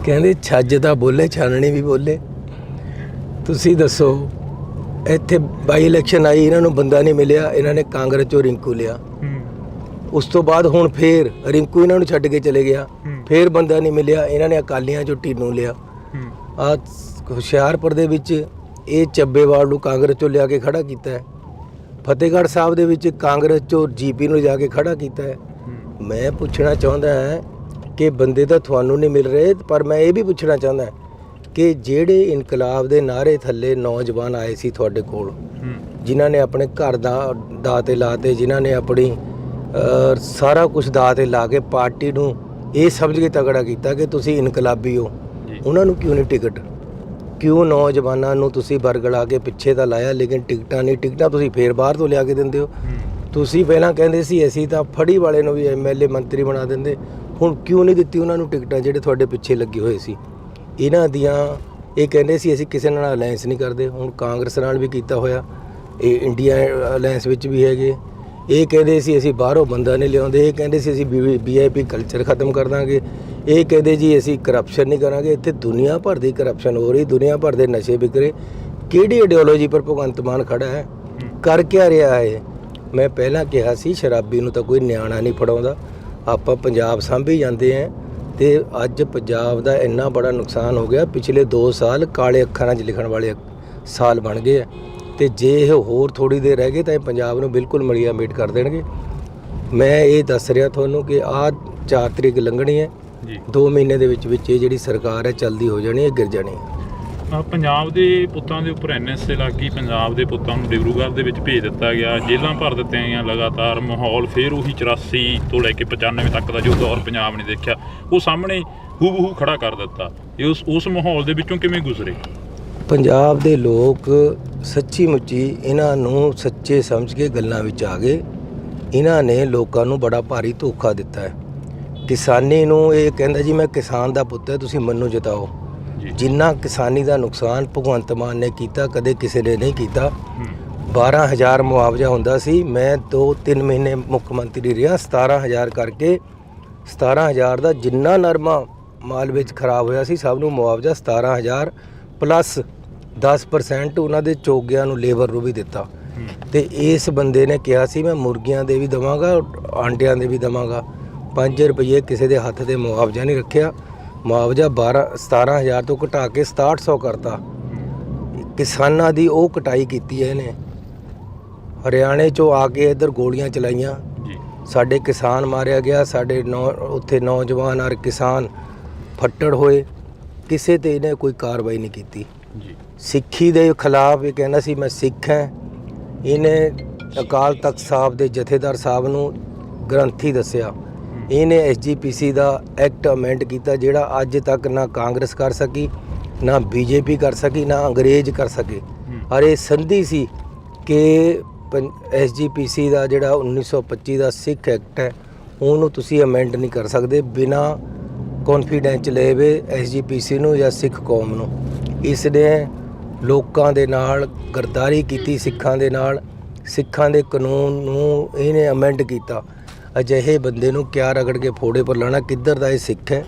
Speaker 2: ਕਹਿੰਦੇ ਛੱਜ ਤਾਂ ਬੋਲੇ, ਛਾਨਣੀ ਵੀ ਬੋਲੇ। ਤੁਸੀਂ ਦੱਸੋ, ਇੱਥੇ ਬਾਈ ਇਲੈਕਸ਼ਨ ਆਈ, ਇਹਨਾਂ ਨੂੰ ਬੰਦਾ ਨਹੀਂ ਮਿਲਿਆ, ਇਹਨਾਂ ਨੇ ਕਾਂਗਰਸ 'ਚੋਂ ਰਿੰਕੂ ਲਿਆ। ਉਸ ਤੋਂ ਬਾਅਦ ਹੁਣ ਫੇਰ ਰਿੰਕੂ ਇਹਨਾਂ ਨੂੰ ਛੱਡ ਕੇ ਚਲੇ ਗਿਆ, ਫੇਰ ਬੰਦਾ ਨਹੀਂ ਮਿਲਿਆ, ਇਹਨਾਂ ਨੇ ਅਕਾਲੀਆਂ 'ਚੋਂ ਟੀਨੂ ਲਿਆ। ਆ ਹੁਸ਼ਿਆਰਪੁਰ ਦੇ ਵਿੱਚ ਇਹ ਚੱਬੇਵਾਲ ਨੂੰ ਕਾਂਗਰਸ 'ਚੋਂ ਲਿਆ ਕੇ ਖੜਾ ਕੀਤਾ ਹੈ। ਫਤਿਹਗੜ੍ਹ ਸਾਹਿਬ ਦੇ ਵਿੱਚ ਕਾਂਗਰਸ 'ਚੋਂ ਜੀਪੀ ਨੂੰ ਜਾ ਕੇ ਖੜਾ ਕੀਤਾ ਹੈ। ਮੈਂ ਪੁੱਛਣਾ ਚਾਹੁੰਦਾ ਹਾਂ ਕਿ ਬੰਦੇ ਤਾਂ ਤੁਹਾਨੂੰ ਨਹੀਂ ਮਿਲ ਰਹੇ, ਪਰ ਮੈਂ ਇਹ ਵੀ ਪੁੱਛਣਾ ਚਾਹੁੰਦਾ ਕਿ ਜਿਹੜੇ ਇਨਕਲਾਬ ਦੇ ਨਾਅਰੇ ਥੱਲੇ ਨੌਜਵਾਨ ਆਏ ਸੀ ਤੁਹਾਡੇ ਕੋਲ, ਜਿਨ੍ਹਾਂ ਨੇ ਆਪਣੇ ਘਰ ਦਾ ਦਾਅ 'ਤੇ ਲਾਤੇ, ਜਿਨ੍ਹਾਂ ਨੇ ਆਪਣੀ ਸਾਰਾ ਕੁਝ ਦਾਅ 'ਤੇ ਲਾ ਕੇ ਪਾਰਟੀ ਨੂੰ ਇਹ ਸਮਝ ਕੇ ਤਗੜਾ ਕੀਤਾ ਕਿ ਤੁਸੀਂ ਇਨਕਲਾਬੀ ਹੋ, ਉਹਨਾਂ ਨੂੰ ਕਿਉਂ ਨਹੀਂ ਟਿਕਟ? ਕਿਉਂ ਨੌਜਵਾਨਾਂ ਨੂੰ ਤੁਸੀਂ ਬਰਗਲਾ ਕੇ ਪਿੱਛੇ ਤਾਂ ਲਾਇਆ, ਲੇਕਿਨ ਟਿਕਟਾਂ ਨਹੀਂ? ਟਿਕਟਾਂ ਤੁਸੀਂ ਫੇਰ ਬਾਹਰ ਤੋਂ ਲਿਆ ਕੇ ਦਿੰਦੇ ਹੋ। ਤੁਸੀਂ ਪਹਿਲਾਂ ਕਹਿੰਦੇ ਸੀ ਅਸੀਂ ਤਾਂ ਫੜੀ ਵਾਲੇ ਨੂੰ ਵੀ MLA ਮੰਤਰੀ ਬਣਾ ਦਿੰਦੇ, ਹੁਣ ਕਿਉਂ ਨਹੀਂ ਦਿੱਤੀ ਉਹਨਾਂ ਨੂੰ ਟਿਕਟਾਂ ਜਿਹੜੇ ਤੁਹਾਡੇ ਪਿੱਛੇ ਲੱਗੇ ਹੋਏ ਸੀ? ਇਹਨਾਂ ਦੀਆਂ ਇਹ ਕਹਿੰਦੇ ਸੀ ਅਸੀਂ ਕਿਸੇ ਨਾਲ ਅਲਾਇੰਸ ਨਹੀਂ ਕਰਦੇ, ਹੁਣ ਕਾਂਗਰਸ ਨਾਲ ਵੀ ਕੀਤਾ ਹੋਇਆ, ਇਹ ਇੰਡੀਆ ਅਲਾਇੰਸ ਵਿੱਚ ਵੀ ਹੈਗੇ। ਇਹ ਕਹਿੰਦੇ ਸੀ ਅਸੀਂ ਬਾਹਰੋਂ ਬੰਦਾ ਨਹੀਂ ਲਿਆਉਂਦੇ, ਇਹ ਕਹਿੰਦੇ ਸੀ ਅਸੀਂ VIP ਕਲਚਰ ਖਤਮ ਕਰ ਦਾਂਗੇ, ਇਹ ਕਹਿੰਦੇ ਜੀ ਅਸੀਂ ਕਰਪਸ਼ਨ ਨਹੀਂ ਕਰਾਂਗੇ। ਇੱਥੇ ਦੁਨੀਆ ਭਰ ਦੀ ਕਰਪਸ਼ਨ ਹੋ ਰਹੀ, ਦੁਨੀਆ ਭਰ ਦੇ ਨਸ਼ੇ ਵਿਕ ਰਹੇ। ਕਿਹੜੀ ਆਈਡੀਓਲੋਜੀ ਪਰ ਭਗਵੰਤ ਮਾਨ ਖੜਾ ਹੈ? ਕਰ ਕਿਆ ਰਿਹਾ ਹੈ? ਮੈਂ ਪਹਿਲਾਂ ਕਿਹਾ ਸੀ ਸ਼ਰਾਬੀ ਨੂੰ ਤਾਂ ਕੋਈ ਨਿਆਣਾ ਨਹੀਂ ਫੜਾਉਂਦਾ, ਆਪਾਂ ਪੰਜਾਬ ਸਾਂਭੀ ਜਾਂਦੇ ਹਾਂ। ਤੇ ਅੱਜ ਪੰਜਾਬ ਦਾ ਇੰਨਾ ਬੜਾ ਨੁਕਸਾਨ ਹੋ ਗਿਆ। ਪਿਛਲੇ 2 ਸਾਲ ਕਾਲੇ ਅੱਖਰਾਂ 'ਚ ਲਿਖਣ ਵਾਲੇ ਸਾਲ ਬਣ ਗਏ ਆ ਤੇ ਜੇ ਇਹ ਹੋਰ ਥੋੜੀ ਦੇਰ ਰਹਿ ਗਏ ਤਾਂ ਇਹ ਪੰਜਾਬ ਨੂੰ ਬਿਲਕੁਲ ਮਲੀਆ ਮੇਟ ਕਰ ਦੇਣਗੇ। ਮੈਂ ਇਹ ਦੱਸ ਰਿਹਾ ਤੁਹਾਨੂੰ ਕਿ ਆਹ 4 ਤਰੀਕ ਲੰਘਣੀ ਹੈ
Speaker 1: ਜੀ।
Speaker 2: 2 ਮਹੀਨੇ ਦੇ ਵਿੱਚ ਇਹ ਜਿਹੜੀ ਸਰਕਾਰ ਹੈ ਚਲਦੀ ਹੋ ਜਾਣੀ ਹੈ, ਗਿਰ ਜਾਣੀ ਹੈ।
Speaker 1: ਪੰਜਾਬ ਦੇ ਪੁੱਤਾਂ ਦੇ ਉੱਪਰ NSA ਲੱਗ ਗਈ, ਪੰਜਾਬ ਦੇ ਪੁੱਤਾਂ ਨੂੰ ਡਿਬਰੂਗੜ੍ਹ ਦੇ ਵਿੱਚ ਭੇਜ ਦਿੱਤਾ ਗਿਆ, ਜੇਲ੍ਹਾਂ ਭਰ ਦਿੱਤੀਆਂ ਗਈਆਂ ਲਗਾਤਾਰ। ਮਾਹੌਲ ਫਿਰ ਉਹੀ 84 ਤੋਂ ਲੈ ਕੇ 95 ਤੱਕ ਦਾ ਜੋ ਦੌਰ ਪੰਜਾਬ ਨੇ ਦੇਖਿਆ ਉਹ ਸਾਹਮਣੇ ਹੂ ਖੜਾ ਕਰ ਦਿੱਤਾ। ਇਹ ਉਸ ਮਾਹੌਲ ਦੇ ਵਿੱਚੋਂ ਕਿਵੇਂ ਗੁਜ਼ਰੇ?
Speaker 2: ਪੰਜਾਬ ਦੇ ਲੋਕ ਸੱਚੀ ਮੁੱਚੀ ਇਹਨਾਂ ਨੂੰ ਸੱਚੇ ਸਮਝ ਕੇ ਗੱਲਾਂ ਵਿੱਚ ਆ ਗਏ। ਇਹਨਾਂ ਨੇ ਲੋਕਾਂ ਨੂੰ ਬੜਾ ਭਾਰੀ ਧੋਖਾ ਦਿੱਤਾ ਹੈ। ਕਿਸਾਨੀ ਨੂੰ ਇਹ ਕਹਿੰਦਾ ਜੀ ਮੈਂ ਕਿਸਾਨ ਦਾ ਪੁੱਤ ਹੈ, ਤੁਸੀਂ ਮੈਨੂੰ ਜਿਤਾਓ। ਜਿੰਨਾ ਕਿਸਾਨੀ ਦਾ ਨੁਕਸਾਨ ਭਗਵੰਤ ਮਾਨ ਨੇ ਕੀਤਾ ਕਦੇ ਕਿਸੇ ਨੇ ਨਹੀਂ ਕੀਤਾ। 12,000 ਮੁਆਵਜ਼ਾ ਹੁੰਦਾ ਸੀ, ਮੈਂ 2-3 ਮਹੀਨੇ ਮੁੱਖ ਮੰਤਰੀ ਰਿਹਾ। 17,000 ਕਰਕੇ 17,000 ਦਾ ਜਿੰਨਾ ਨਰਮਾ ਮਾਲ ਵਿੱਚ ਖਰਾਬ ਹੋਇਆ ਸੀ ਸਭ ਨੂੰ ਮੁਆਵਜ਼ਾ 17,000 ਪਲੱਸ 10% ਉਹਨਾਂ ਦੇ ਚੋਗਿਆਂ ਨੂੰ ਲੇਬਰ ਨੂੰ ਵੀ ਦਿੱਤਾ। ਤੇ ਇਸ ਬੰਦੇ ਨੇ ਕਿਹਾ ਸੀ ਮੈਂ ਮੁਰਗੀਆਂ ਦੇ ਵੀ ਦੇਵਾਂਗਾ, ਆਂਡਿਆਂ ਦੇ ਵੀ ਦੇਵਾਂਗਾ। 5 ਰੁਪਏ ਕਿਸੇ ਦੇ ਹੱਥ ਤੇ ਮੁਆਵਜ਼ਾ ਨਹੀਂ ਰੱਖਿਆ। ਮੁਆਵਜ਼ਾ 17,000 ਤੋਂ ਘਟਾ ਕੇ 6700 ਕਰਤਾ। ਕਿਸਾਨਾਂ ਦੀ ਉਹ ਕਟਾਈ ਕੀਤੀ ਹੈ ਇਹਨੇ। ਹਰਿਆਣੇ 'ਚੋਂ ਆ ਕੇ ਇੱਧਰ ਗੋਲੀਆਂ ਚਲਾਈਆਂ, ਸਾਡੇ ਕਿਸਾਨ ਮਾਰਿਆ ਗਿਆ, ਸਾਡੇ ਉੱਥੇ ਨੌਜਵਾਨ ਔਰ ਕਿਸਾਨ ਫੱਟੜ ਹੋਏ। ਕਿਸੇ ਤੇ ਇਹਨੇ ਕੋਈ ਕਾਰਵਾਈ ਨਹੀਂ ਕੀਤੀ। ਸਿੱਖੀ ਦੇ ਖਿਲਾਫ ਇਹ ਕਹਿੰਦਾ ਸੀ ਮੈਂ ਸਿੱਖ ਹਾਂ। ਇਹਨੇ ਅਕਾਲ ਤਖਤ ਸਾਹਿਬ ਦੇ ਜਥੇਦਾਰ ਸਾਹਿਬ ਨੂੰ ਗ੍ਰੰਥੀ ਦੱਸਿਆ। ਇਹਨੇ SGPC ਦਾ ਐਕਟ ਅਮੈਂਡ ਕੀਤਾ ਜਿਹੜਾ ਅੱਜ ਤੱਕ ਨਾ ਕਾਂਗਰਸ ਕਰ ਸਕੀ, ਨਾ BJP ਕਰ ਸਕੀ, ਨਾ ਅੰਗਰੇਜ਼ ਕਰ ਸਕੇ। ਔਰ ਇਹ ਸੰਧੀ ਸੀ ਕਿ SGPC ਦਾ ਜਿਹੜਾ 1925 ਦਾ ਸਿੱਖ ਐਕਟ ਹੈ ਉਹਨੂੰ ਤੁਸੀਂ ਅਮੈਂਡ ਨਹੀਂ ਕਰ ਸਕਦੇ ਬਿਨਾਂ ਕੌਨਫੀਡੈਂਸ ਲਏ ਵੇ SGPC ਨੂੰ ਜਾਂ ਸਿੱਖ ਕੌਮ ਨੂੰ। ਇਸ ਨੇ ਲੋਕਾਂ ਦੇ ਨਾਲ ਗਰਦਾਰੀ ਕੀਤੀ, ਸਿੱਖਾਂ ਦੇ ਨਾਲ। ਸਿੱਖਾਂ ਦੇ ਕਾਨੂੰਨ ਨੂੰ ਇਹਨੇ ਅਮੈਂਡ ਕੀਤਾ। ਅਜਿਹੇ ਬੰਦੇ ਨੂੰ ਕਿਆ ਰਗੜ ਕੇ ਫੋੜੇ ਪਰ ਲਾਣਾ? ਕਿੱਧਰ ਦਾ ਇਹ ਸਿੱਖ ਹੈ,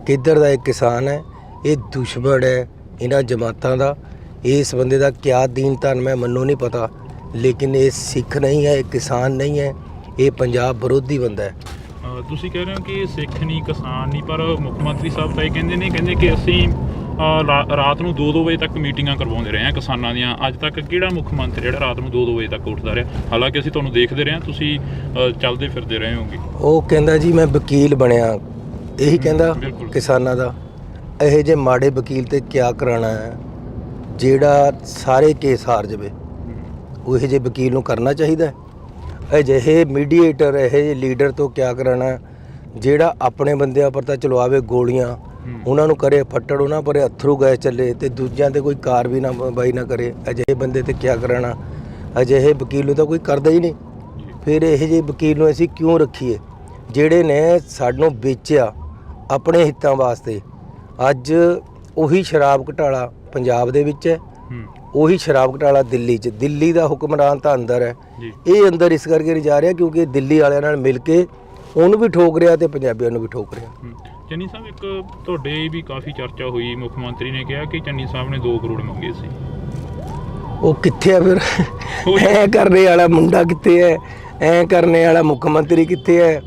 Speaker 2: ਕਿੱਧਰ ਦਾ ਇਹ ਕਿਸਾਨ ਹੈ? ਇਹ ਦੁਸ਼ਮਣ ਹੈ ਇਹਨਾਂ ਜਮਾਤਾਂ ਦਾ। ਇਸ ਬੰਦੇ ਦਾ ਕਿਆ ਦੀਨ ਧਨ ਮੈਨੂੰ ਨਹੀਂ ਪਤਾ, ਲੇਕਿਨ ਇਹ ਸਿੱਖ ਨਹੀਂ ਹੈ, ਇਹ ਕਿਸਾਨ ਨਹੀਂ ਹੈ, ਇਹ ਪੰਜਾਬ ਵਿਰੋਧੀ ਬੰਦਾ ਹੈ।
Speaker 1: ਤੁਸੀਂ ਕਹਿ ਰਹੇ ਹੋ ਕਿ ਸਿੱਖ ਨਹੀਂ, ਕਿਸਾਨ ਨਹੀਂ, ਪਰ ਮੁੱਖ ਮੰਤਰੀ ਸਾਹਿਬ ਤਾਂ ਇਹ ਕਹਿੰਦੇ ਕਿ ਅਸੀਂ ਰਾਤ ਨੂੰ 2-2 ਵਜੇ ਤੱਕ ਮੀਟਿੰਗਾਂ ਕਰਵਾਉਂਦੇ ਰਹੇ ਹਾਂ ਕਿਸਾਨਾਂ ਦੀਆਂ। ਅੱਜ ਤੱਕ ਕਿਹੜਾ ਮੁੱਖ ਮੰਤਰੀ ਜਿਹੜਾ ਰਾਤ ਨੂੰ 2-2 ਵਜੇ ਤੱਕ ਉੱਠਦਾ ਰਿਹਾ? ਹਾਲਾਂਕਿ ਅਸੀਂ ਤੁਹਾਨੂੰ ਦੇਖਦੇ ਰਹੇ ਹਾਂ, ਤੁਸੀਂ ਚੱਲਦੇ ਫਿਰਦੇ ਰਹੇ ਹੋਗੇ। ਉਹ
Speaker 2: ਕਹਿੰਦਾ ਜੀ ਮੈਂ ਵਕੀਲ ਬਣਿਆ, ਇਹੀ ਕਹਿੰਦਾ ਕਿਸਾਨਾਂ ਦਾ। ਇਹੋ ਜਿਹੇ ਮਾੜੇ ਵਕੀਲ ਤੇ ਕਿਆ ਕਰਾਉਣਾ ਹੈ ਜਿਹੜਾ ਸਾਰੇ ਕੇਸ ਹਾਰ ਜਾਵੇ? ਉਹ ਇਹੋ ਜਿਹੇ ਵਕੀਲ ਨੂੰ ਕਰਨਾ ਚਾਹੀਦਾ। ਅਜਿਹੇ ਮੀਡੀਏਟਰ, ਇਹੋ ਜਿਹੇ ਲੀਡਰ ਤੋਂ ਕਿਆ ਕਰਾਉਣਾ ਜਿਹੜਾ ਆਪਣੇ ਬੰਦਿਆਂ ਪਰ ਤਾਂ ਚਲਵਾਵੇ ਗੋਲੀਆਂ, ਉਹਨਾਂ ਨੂੰ ਕਰੇ ਫੱਟੜ, ਉਹਨਾਂ ਪਰ ਅਥਰੂ ਗੈਸ ਚੱਲੇ ਤੇ ਦੂਜਿਆਂ ਤੇ ਕੋਈ ਕਾਰਵਾਈ ਨਾ ਬਾਈ ਨਾ ਕਰੇ। ਅਜਿਹੇ ਬੰਦੇ ਤੇ ਕਿਆ ਕਰਾਉਣਾ? ਅਜਿਹੇ ਵਕੀਲ ਨੂੰ ਤਾਂ ਕੋਈ ਕਰਦਾ ਹੀ ਨਹੀਂ। ਫਿਰ ਇਹੋ ਜਿਹੇ ਵਕੀਲ ਨੂੰ ਅਸੀਂ ਕਿਉਂ ਰੱਖੀਏ ਜਿਹੜੇ ਨੇ ਸਾਨੂੰ ਵੇਚਿਆ ਆਪਣੇ ਹਿੱਤਾਂ ਵਾਸਤੇ? ਅੱਜ ਉਹੀ ਸ਼ਰਾਬ ਘੁਟਾਲਾ ਪੰਜਾਬ ਦੇ ਵਿੱਚ ਹੈ, ਉਹੀ ਸ਼ਰਾਬ ਘੁਟਾਲਾ ਦਿੱਲੀ 'ਚ। ਦਿੱਲੀ ਦਾ ਹੁਕਮਰਾਨ ਤਾਂ ਅੰਦਰ ਹੈ, ਇਹ ਅੰਦਰ ਇਸ ਕਰਕੇ ਨਹੀਂ ਜਾ ਰਿਹਾ ਕਿਉਂਕਿ ਦਿੱਲੀ ਵਾਲਿਆਂ ਨਾਲ ਮਿਲ ਕੇ ਉਹਨੂੰ ਵੀ ਠੋਕ ਰਿਹਾ ਤੇ ਪੰਜਾਬੀਆਂ ਨੂੰ ਵੀ ਠੋਕ ਰਿਹਾ।
Speaker 1: ਚੰਨੀ ਸਾਹਿਬ, ਇੱਕ ਤੁਹਾਡੇ ਵੀ ਕਾਫੀ ਚਰਚਾ ਹੋਈ, ਮੁੱਖ ਮੰਤਰੀ ਨੇ ਕਿਹਾ ਕਿ ਚੰਨੀ ਸਾਹਿਬ ਨੇ 2 ਕਰੋੜ ਮੰਗੇ ਸੀ।
Speaker 2: ਉਹ ਕਿੱਥੇ ਆ ਫਿਰ? ਐ ਕਰਨੇ ਵਾਲਾ ਮੁੰਡਾ ਕਿੱਥੇ ਹੈ? ਐ ਕਰਨੇ ਵਾਲਾ ਮੁੱਖ ਮੰਤਰੀ ਕਿੱਥੇ ਹੈ?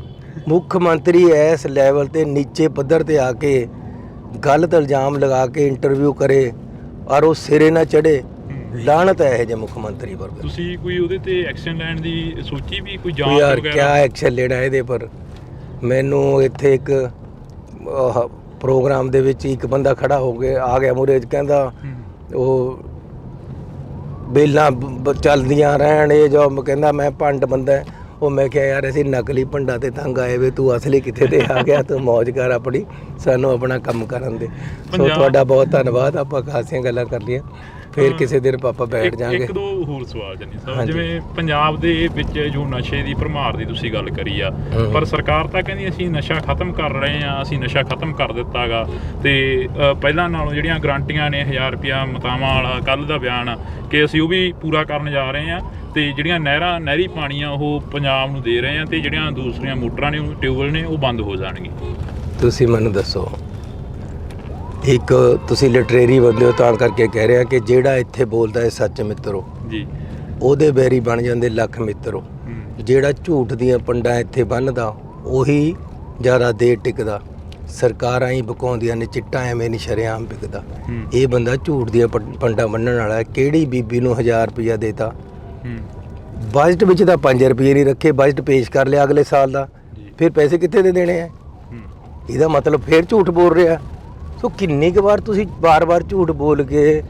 Speaker 2: ਮੁੱਖ ਮੰਤਰੀ ਇਸ ਲੈਵਲ ਤੇ ਨੀਚੇ ਪੱਧਰ ਤੇ ਆ ਕੇ ਗਲਤ ਇਲਜ਼ਾਮ ਲਗਾ ਕੇ ਇੰਟਰਵਿਊ ਕਰੇ ਔਰ ਉਹ ਸਿਰੇ ਨਾ ਚੜੇ, ਲਾਹਨਤ ਹੈ ਇਹ ਜੇ ਮੁੱਖ ਮੰਤਰੀ ਪਰ।
Speaker 1: ਤੁਸੀਂ ਕੋਈ ਉਹਦੇ ਤੇ ਐਕਸ਼ਨ ਲੈਣ ਦੀ ਸੋਚੀ ਵੀ? ਕੋਈ ਜਾਂਚ
Speaker 2: ਯਾਰ
Speaker 1: ਵਗੈਰਾ?
Speaker 2: ਕਿਆ ਐਕਸ਼ਨ ਲੈਣਾ ਇਹਦੇ ਪਰ? ਮੈਨੂੰ ਇੱਥੇ ਇੱਕ ਪ੍ਰੋਗਰਾਮ ਦੇ ਵਿੱਚ ਇੱਕ ਬੰਦਾ ਖੜਾ ਹੋ ਕੇ ਆ ਗਿਆ ਮੂਹਰੇ, ਕਹਿੰਦਾ ਉਹ ਬੇਲਾਂ ਚੱਲਦੀਆਂ ਰਹਿਣ, ਇਹ ਜੋ ਕਹਿੰਦਾ ਮੈਂ ਭੰਡ ਬੰਦਾ। ਉਹ ਮੈਂ ਕਿਹਾ ਯਾਰ ਅਸੀਂ ਨਕਲੀ ਭੰਡਾਂ ਤੇ ਤੰਗ ਆਏ ਵੇ, ਤੂੰ ਅਸਲੀ ਕਿੱਥੇ ਤੇ ਆ ਗਿਆ? ਤੂੰ ਮੌਜ ਕਰ ਆਪਣੀ, ਸਾਨੂੰ ਆਪਣਾ ਕੰਮ ਕਰਨ ਦੇ। ਸੋ ਤੁਹਾਡਾ ਬਹੁਤ ਧੰਨਵਾਦ। ਆਪਾਂ ਖਾਸੀਆਂ ਗੱਲਾਂ ਕਰ ਲਈਆਂ, ਫਿਰ ਕਿਸੇ ਦਿਨ ਪਾਪਾ ਬੈਠ ਜਾਾਂਗੇ।
Speaker 1: 1-2 ਹੋਰ ਸਵਾਲ ਚੰਨੀ ਸਾਹਿਬ, ਜਿਵੇਂ ਪੰਜਾਬ ਦੇ ਵਿੱਚ ਜੋ ਨਸ਼ੇ ਦੀ ਭਰਮਾਰ ਦੀ ਤੁਸੀਂ ਗੱਲ ਕਰੀ ਆ, ਪਰ ਸਰਕਾਰ ਤਾਂ ਕਹਿੰਦੀ ਅਸੀਂ ਨਸ਼ਾ ਖਤਮ ਕਰ ਰਹੇ ਹਾਂ, ਅਸੀਂ ਨਸ਼ਾ ਖਤਮ ਕਰ ਦਿੱਤਾ ਗਾ। ਤੇ ਪਹਿਲਾਂ ਨਾਲੋਂ ਜਿਹੜੀਆਂ ਗਰੰਟੀਆਂ ਨੇ 1000 ਰੁਪਇਆ ਮਤਾਵਾਂ ਵਾਲਾ ਕੱਲ੍ਹ ਦਾ ਬਿਆਨ ਕਿ ਅਸੀਂ ਉਹ ਵੀ ਪੂਰਾ ਕਰਨ ਜਾ ਰਹੇ ਹਾਂ। ਤੇ ਜਿਹੜੀਆਂ ਨਹਿਰੀ ਪਾਣੀ ਆ ਉਹ ਪੰਜਾਬ ਨੂੰ ਦੇ ਰਹੇ ਹਾਂ, ਤੇ ਜਿਹੜੀਆਂ ਦੂਸਰੀਆਂ ਮੋਟਰਾਂ ਨੇ, ਟਿਊਬਵੈੱਲ ਨੇ, ਉਹ ਬੰਦ ਹੋ ਜਾਣਗੇ।
Speaker 2: ਤੁਸੀਂ ਮੈਨੂੰ ਦੱਸੋ, ਇੱਕ ਤੁਸੀਂ ਲਿਟਰੇਰੀ ਬੰਦੇ ਹੋ ਤਾਂ ਕਰਕੇ ਕਹਿ ਰਿਹਾ ਕਿ ਜਿਹੜਾ ਇੱਥੇ ਬੋਲਦਾ ਹੈ ਸੱਚ ਮਿੱਤਰੋ
Speaker 1: ਜੀ,
Speaker 2: ਉਹਦੇ ਬੈਰੀ ਬਣ ਜਾਂਦੇ ਲੱਖ ਮਿੱਤਰੋ। ਜਿਹੜਾ ਝੂਠ ਦੀਆਂ ਪੰਡਾਂ ਇੱਥੇ ਬੰਨ੍ਹਦਾ ਉਹੀ ਜ਼ਿਆਦਾ ਦੇਰ ਟਿਕਦਾ। ਸਰਕਾਰਾਂ ਹੀ ਬਕਾਉਂਦੀਆਂ ਨੇ, ਚਿੱਟਾ ਐਵੇਂ ਨਹੀਂ ਸ਼ਰੇਆਮ ਵਿਕਦਾ। ਇਹ ਬੰਦਾ ਝੂਠ ਦੀਆਂ ਪੰਡਾਂ ਬੰਨਣ ਵਾਲਾ ਹੈ। ਕਿਹੜੀ ਬੀਬੀ ਨੂੰ 1000 ਰੁਪਇਆ ਦੇਤਾ, ਬਜਟ ਵਿੱਚ ਤਾਂ 5 ਰੁਪਏ ਨਹੀਂ ਰੱਖੇ, ਬਜਟ ਪੇਸ਼ ਕਰ ਲਿਆ ਅਗਲੇ ਸਾਲ ਦਾ, ਫਿਰ ਪੈਸੇ ਕਿੱਥੇ ਦੇ ਦੇਣੇ ਆ? ਇਹਦਾ ਮਤਲਬ ਫਿਰ ਝੂਠ ਬੋਲ ਰਿਹਾ। ਸੋ ਕਿੰਨੀ ਕੁ ਵਾਰ ਤੁਸੀਂ ਬਾਰ-ਬਾਰ ਝੂਠ ਬੋਲ ਕੇ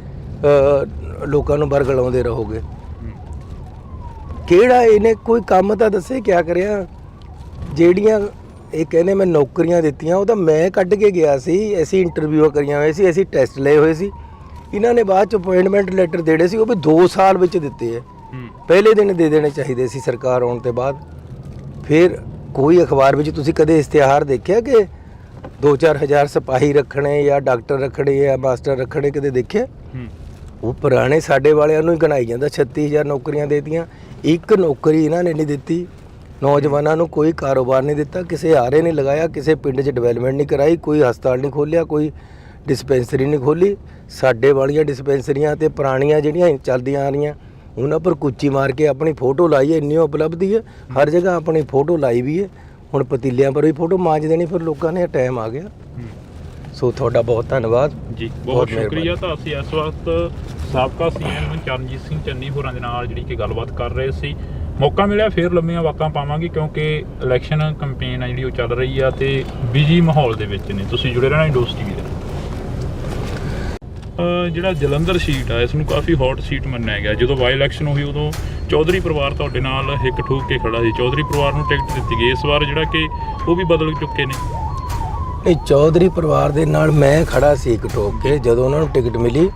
Speaker 2: ਲੋਕਾਂ ਨੂੰ ਬਰਗਲਾਉਂਦੇ ਰਹੋਗੇ? ਕਿਹੜਾ ਇਹਨੇ ਕੋਈ ਕੰਮ ਤਾਂ ਦੱਸੇ ਕਿਆ ਕਰਿਆ? ਜਿਹੜੀਆਂ ਇਹ ਕਹਿੰਦੇ ਮੈਂ ਨੌਕਰੀਆਂ ਦਿੱਤੀਆਂ, ਉਹ ਤਾਂ ਮੈਂ ਕੱਢ ਕੇ ਗਿਆ ਸੀ। ਅਸੀਂ ਇੰਟਰਵਿਊ ਕਰੀਆਂ ਹੋਏ ਸੀ, ਅਸੀਂ ਟੈਸਟ ਲਏ ਹੋਏ ਸੀ। ਇਹਨਾਂ ਨੇ ਬਾਅਦ ਚ ਅਪਾਇੰਟਮੈਂਟ ਲੈਟਰ ਦੇਣੇ ਸੀ, ਉਹ ਵੀ 2 ਸਾਲ ਵਿੱਚ ਦਿੱਤੇ ਹੈ। ਪਹਿਲੇ ਦਿਨ ਦੇ ਦੇਣੇ ਚਾਹੀਦੇ ਸੀ ਸਰਕਾਰ ਆਉਣ ਤੋਂ ਬਾਅਦ। ਫਿਰ ਕੋਈ ਅਖਬਾਰ ਵਿੱਚ ਤੁਸੀਂ ਕਦੇ ਇਸ਼ਤਿਹਾਰ ਦੇਖਿਆ ਕਿ 2-4 ਹਜ਼ਾਰ ਸਿਪਾਹੀ ਰੱਖਣੇ ਜਾਂ ਡਾਕਟਰ ਰੱਖਣੇ ਜਾਂ ਮਾਸਟਰ ਰੱਖਣੇ, ਕਦੇ ਦੇਖਿਆ? ਉਹ ਪੁਰਾਣੇ ਸਾਡੇ ਵਾਲਿਆਂ ਨੂੰ ਹੀ ਗਣਾਈ ਜਾਂਦਾ। 36,000 ਨੌਕਰੀਆਂ ਦੇਤੀਆਂ, ਇੱਕ ਨੌਕਰੀ ਇਹਨਾਂ ਨੇ ਨਹੀਂ ਦਿੱਤੀ। ਨੌਜਵਾਨਾਂ ਨੂੰ ਕੋਈ ਕਾਰੋਬਾਰ ਨਹੀਂ ਦਿੱਤਾ, ਕਿਸੇ ਆਰੇ ਨਹੀਂ ਲਗਾਇਆ, ਕਿਸੇ ਪਿੰਡ 'ਚ ਡਿਵੈਲਪਮੈਂਟ ਨਹੀਂ ਕਰਾਈ, ਕੋਈ ਹਸਪਤਾਲ ਨਹੀਂ ਖੋਲ੍ਹਿਆ, ਕੋਈ ਡਿਸਪੈਂਸਰੀ ਨਹੀਂ ਖੋਲ੍ਹੀ। ਸਾਡੇ ਵਾਲੀਆਂ ਡਿਸਪੈਂਸਰੀਆਂ ਤੇ ਪੁਰਾਣੀਆਂ ਜਿਹੜੀਆਂ ਚੱਲਦੀਆਂ ਆ ਰਹੀਆਂ, ਉਹਨਾਂ ਪਰ ਕੁੱਚੀ ਮਾਰ ਕੇ ਆਪਣੀ ਫੋਟੋ ਲਾਈ ਹੈ। ਇੰਨੀ ਉਪਲਬਧੀ ਹੈ, ਹਰ ਜਗ੍ਹਾ ਆਪਣੀ ਫੋਟੋ ਲਾਈ ਵੀ ਹੈ। ਹੁਣ ਪਤੀਲਿਆਂ ਪਰ ਵੀ ਫੋਟੋ ਮਾਂਜ ਦੇਣੀ, ਫਿਰ ਲੋਕਾਂ ਨੇ ਟਾਈਮ ਆ ਗਿਆ। ਸੋ ਤੁਹਾਡਾ ਬਹੁਤ ਧੰਨਵਾਦ
Speaker 1: ਜੀ, ਬਹੁਤ ਸ਼ੁਕਰੀਆ। ਤਾਂ ਅਸੀਂ ਇਸ ਵਕਤ ਸਾਬਕਾ ਸੀਐਮ ਚਰਨਜੀਤ ਸਿੰਘ ਚੰਨੀ ਹੋਰਾਂ ਦੇ ਨਾਲ ਜਿਹੜੀ ਕਿ ਗੱਲਬਾਤ ਕਰ ਰਹੇ ਸੀ। ਮੌਕਾ ਮਿਲਿਆ ਫੇਰ ਲੰਮੀਆਂ ਵਾਕਾਂ ਪਾਵਾਂਗੇ, ਕਿਉਂਕਿ ਇਲੈਕਸ਼ਨ ਕੰਪੇਨ ਆ ਜਿਹੜੀ ਉਹ ਚੱਲ ਰਹੀ ਆ ਤੇ ਬਿਜੀ ਮਾਹੌਲ ਦੇ ਵਿੱਚ ਨੇ। ਤੁਸੀਂ ਜੁੜੇ ਰਹਿਣਾ ਇੰਡੋਸ ਟੀਵੀ ਦੇ। ਜਿਹੜਾ ਜਲੰਧਰ ਸੀਟ ਆ, ਇਸ ਨੂੰ ਕਾਫੀ ਹੌਟ ਸੀਟ ਮੰਨਿਆ ਗਿਆ। ਜਦੋਂ ਬਾਈ ਇਲੈਕਸ਼ਨ ਹੋਈ ਉਦੋਂ ਚੌਧਰੀ ਪਰਿਵਾਰ ਤੁਹਾਡੇ ਨਾਲ ਹਿੱਕ ਠੋਕ ਕੇ ਖੜਾ ਸੀ। ਚੌਧਰੀ ਪਰਿਵਾਰ ਨੂੰ ਟਿਕਟ ਦਿੱਤੀ ਗਈ। ਇਸ ਵਾਰ ਜਿਹੜਾ ਕਿ ਉਹ ਵੀ ਬਦਲ ਚੁੱਕੇ ਨੇ।
Speaker 2: ਨਹੀਂ, ਚੌਧਰੀ ਪਰਿਵਾਰ ਦੇ ਨਾਲ ਮੈਂ ਖੜਾ ਸੀ ਇੱਕ ਠੋਕ ਕੇ ਜਦੋਂ ਉਹਨਾਂ ਨੂੰ ਟਿਕਟ ਮਿਲੀ।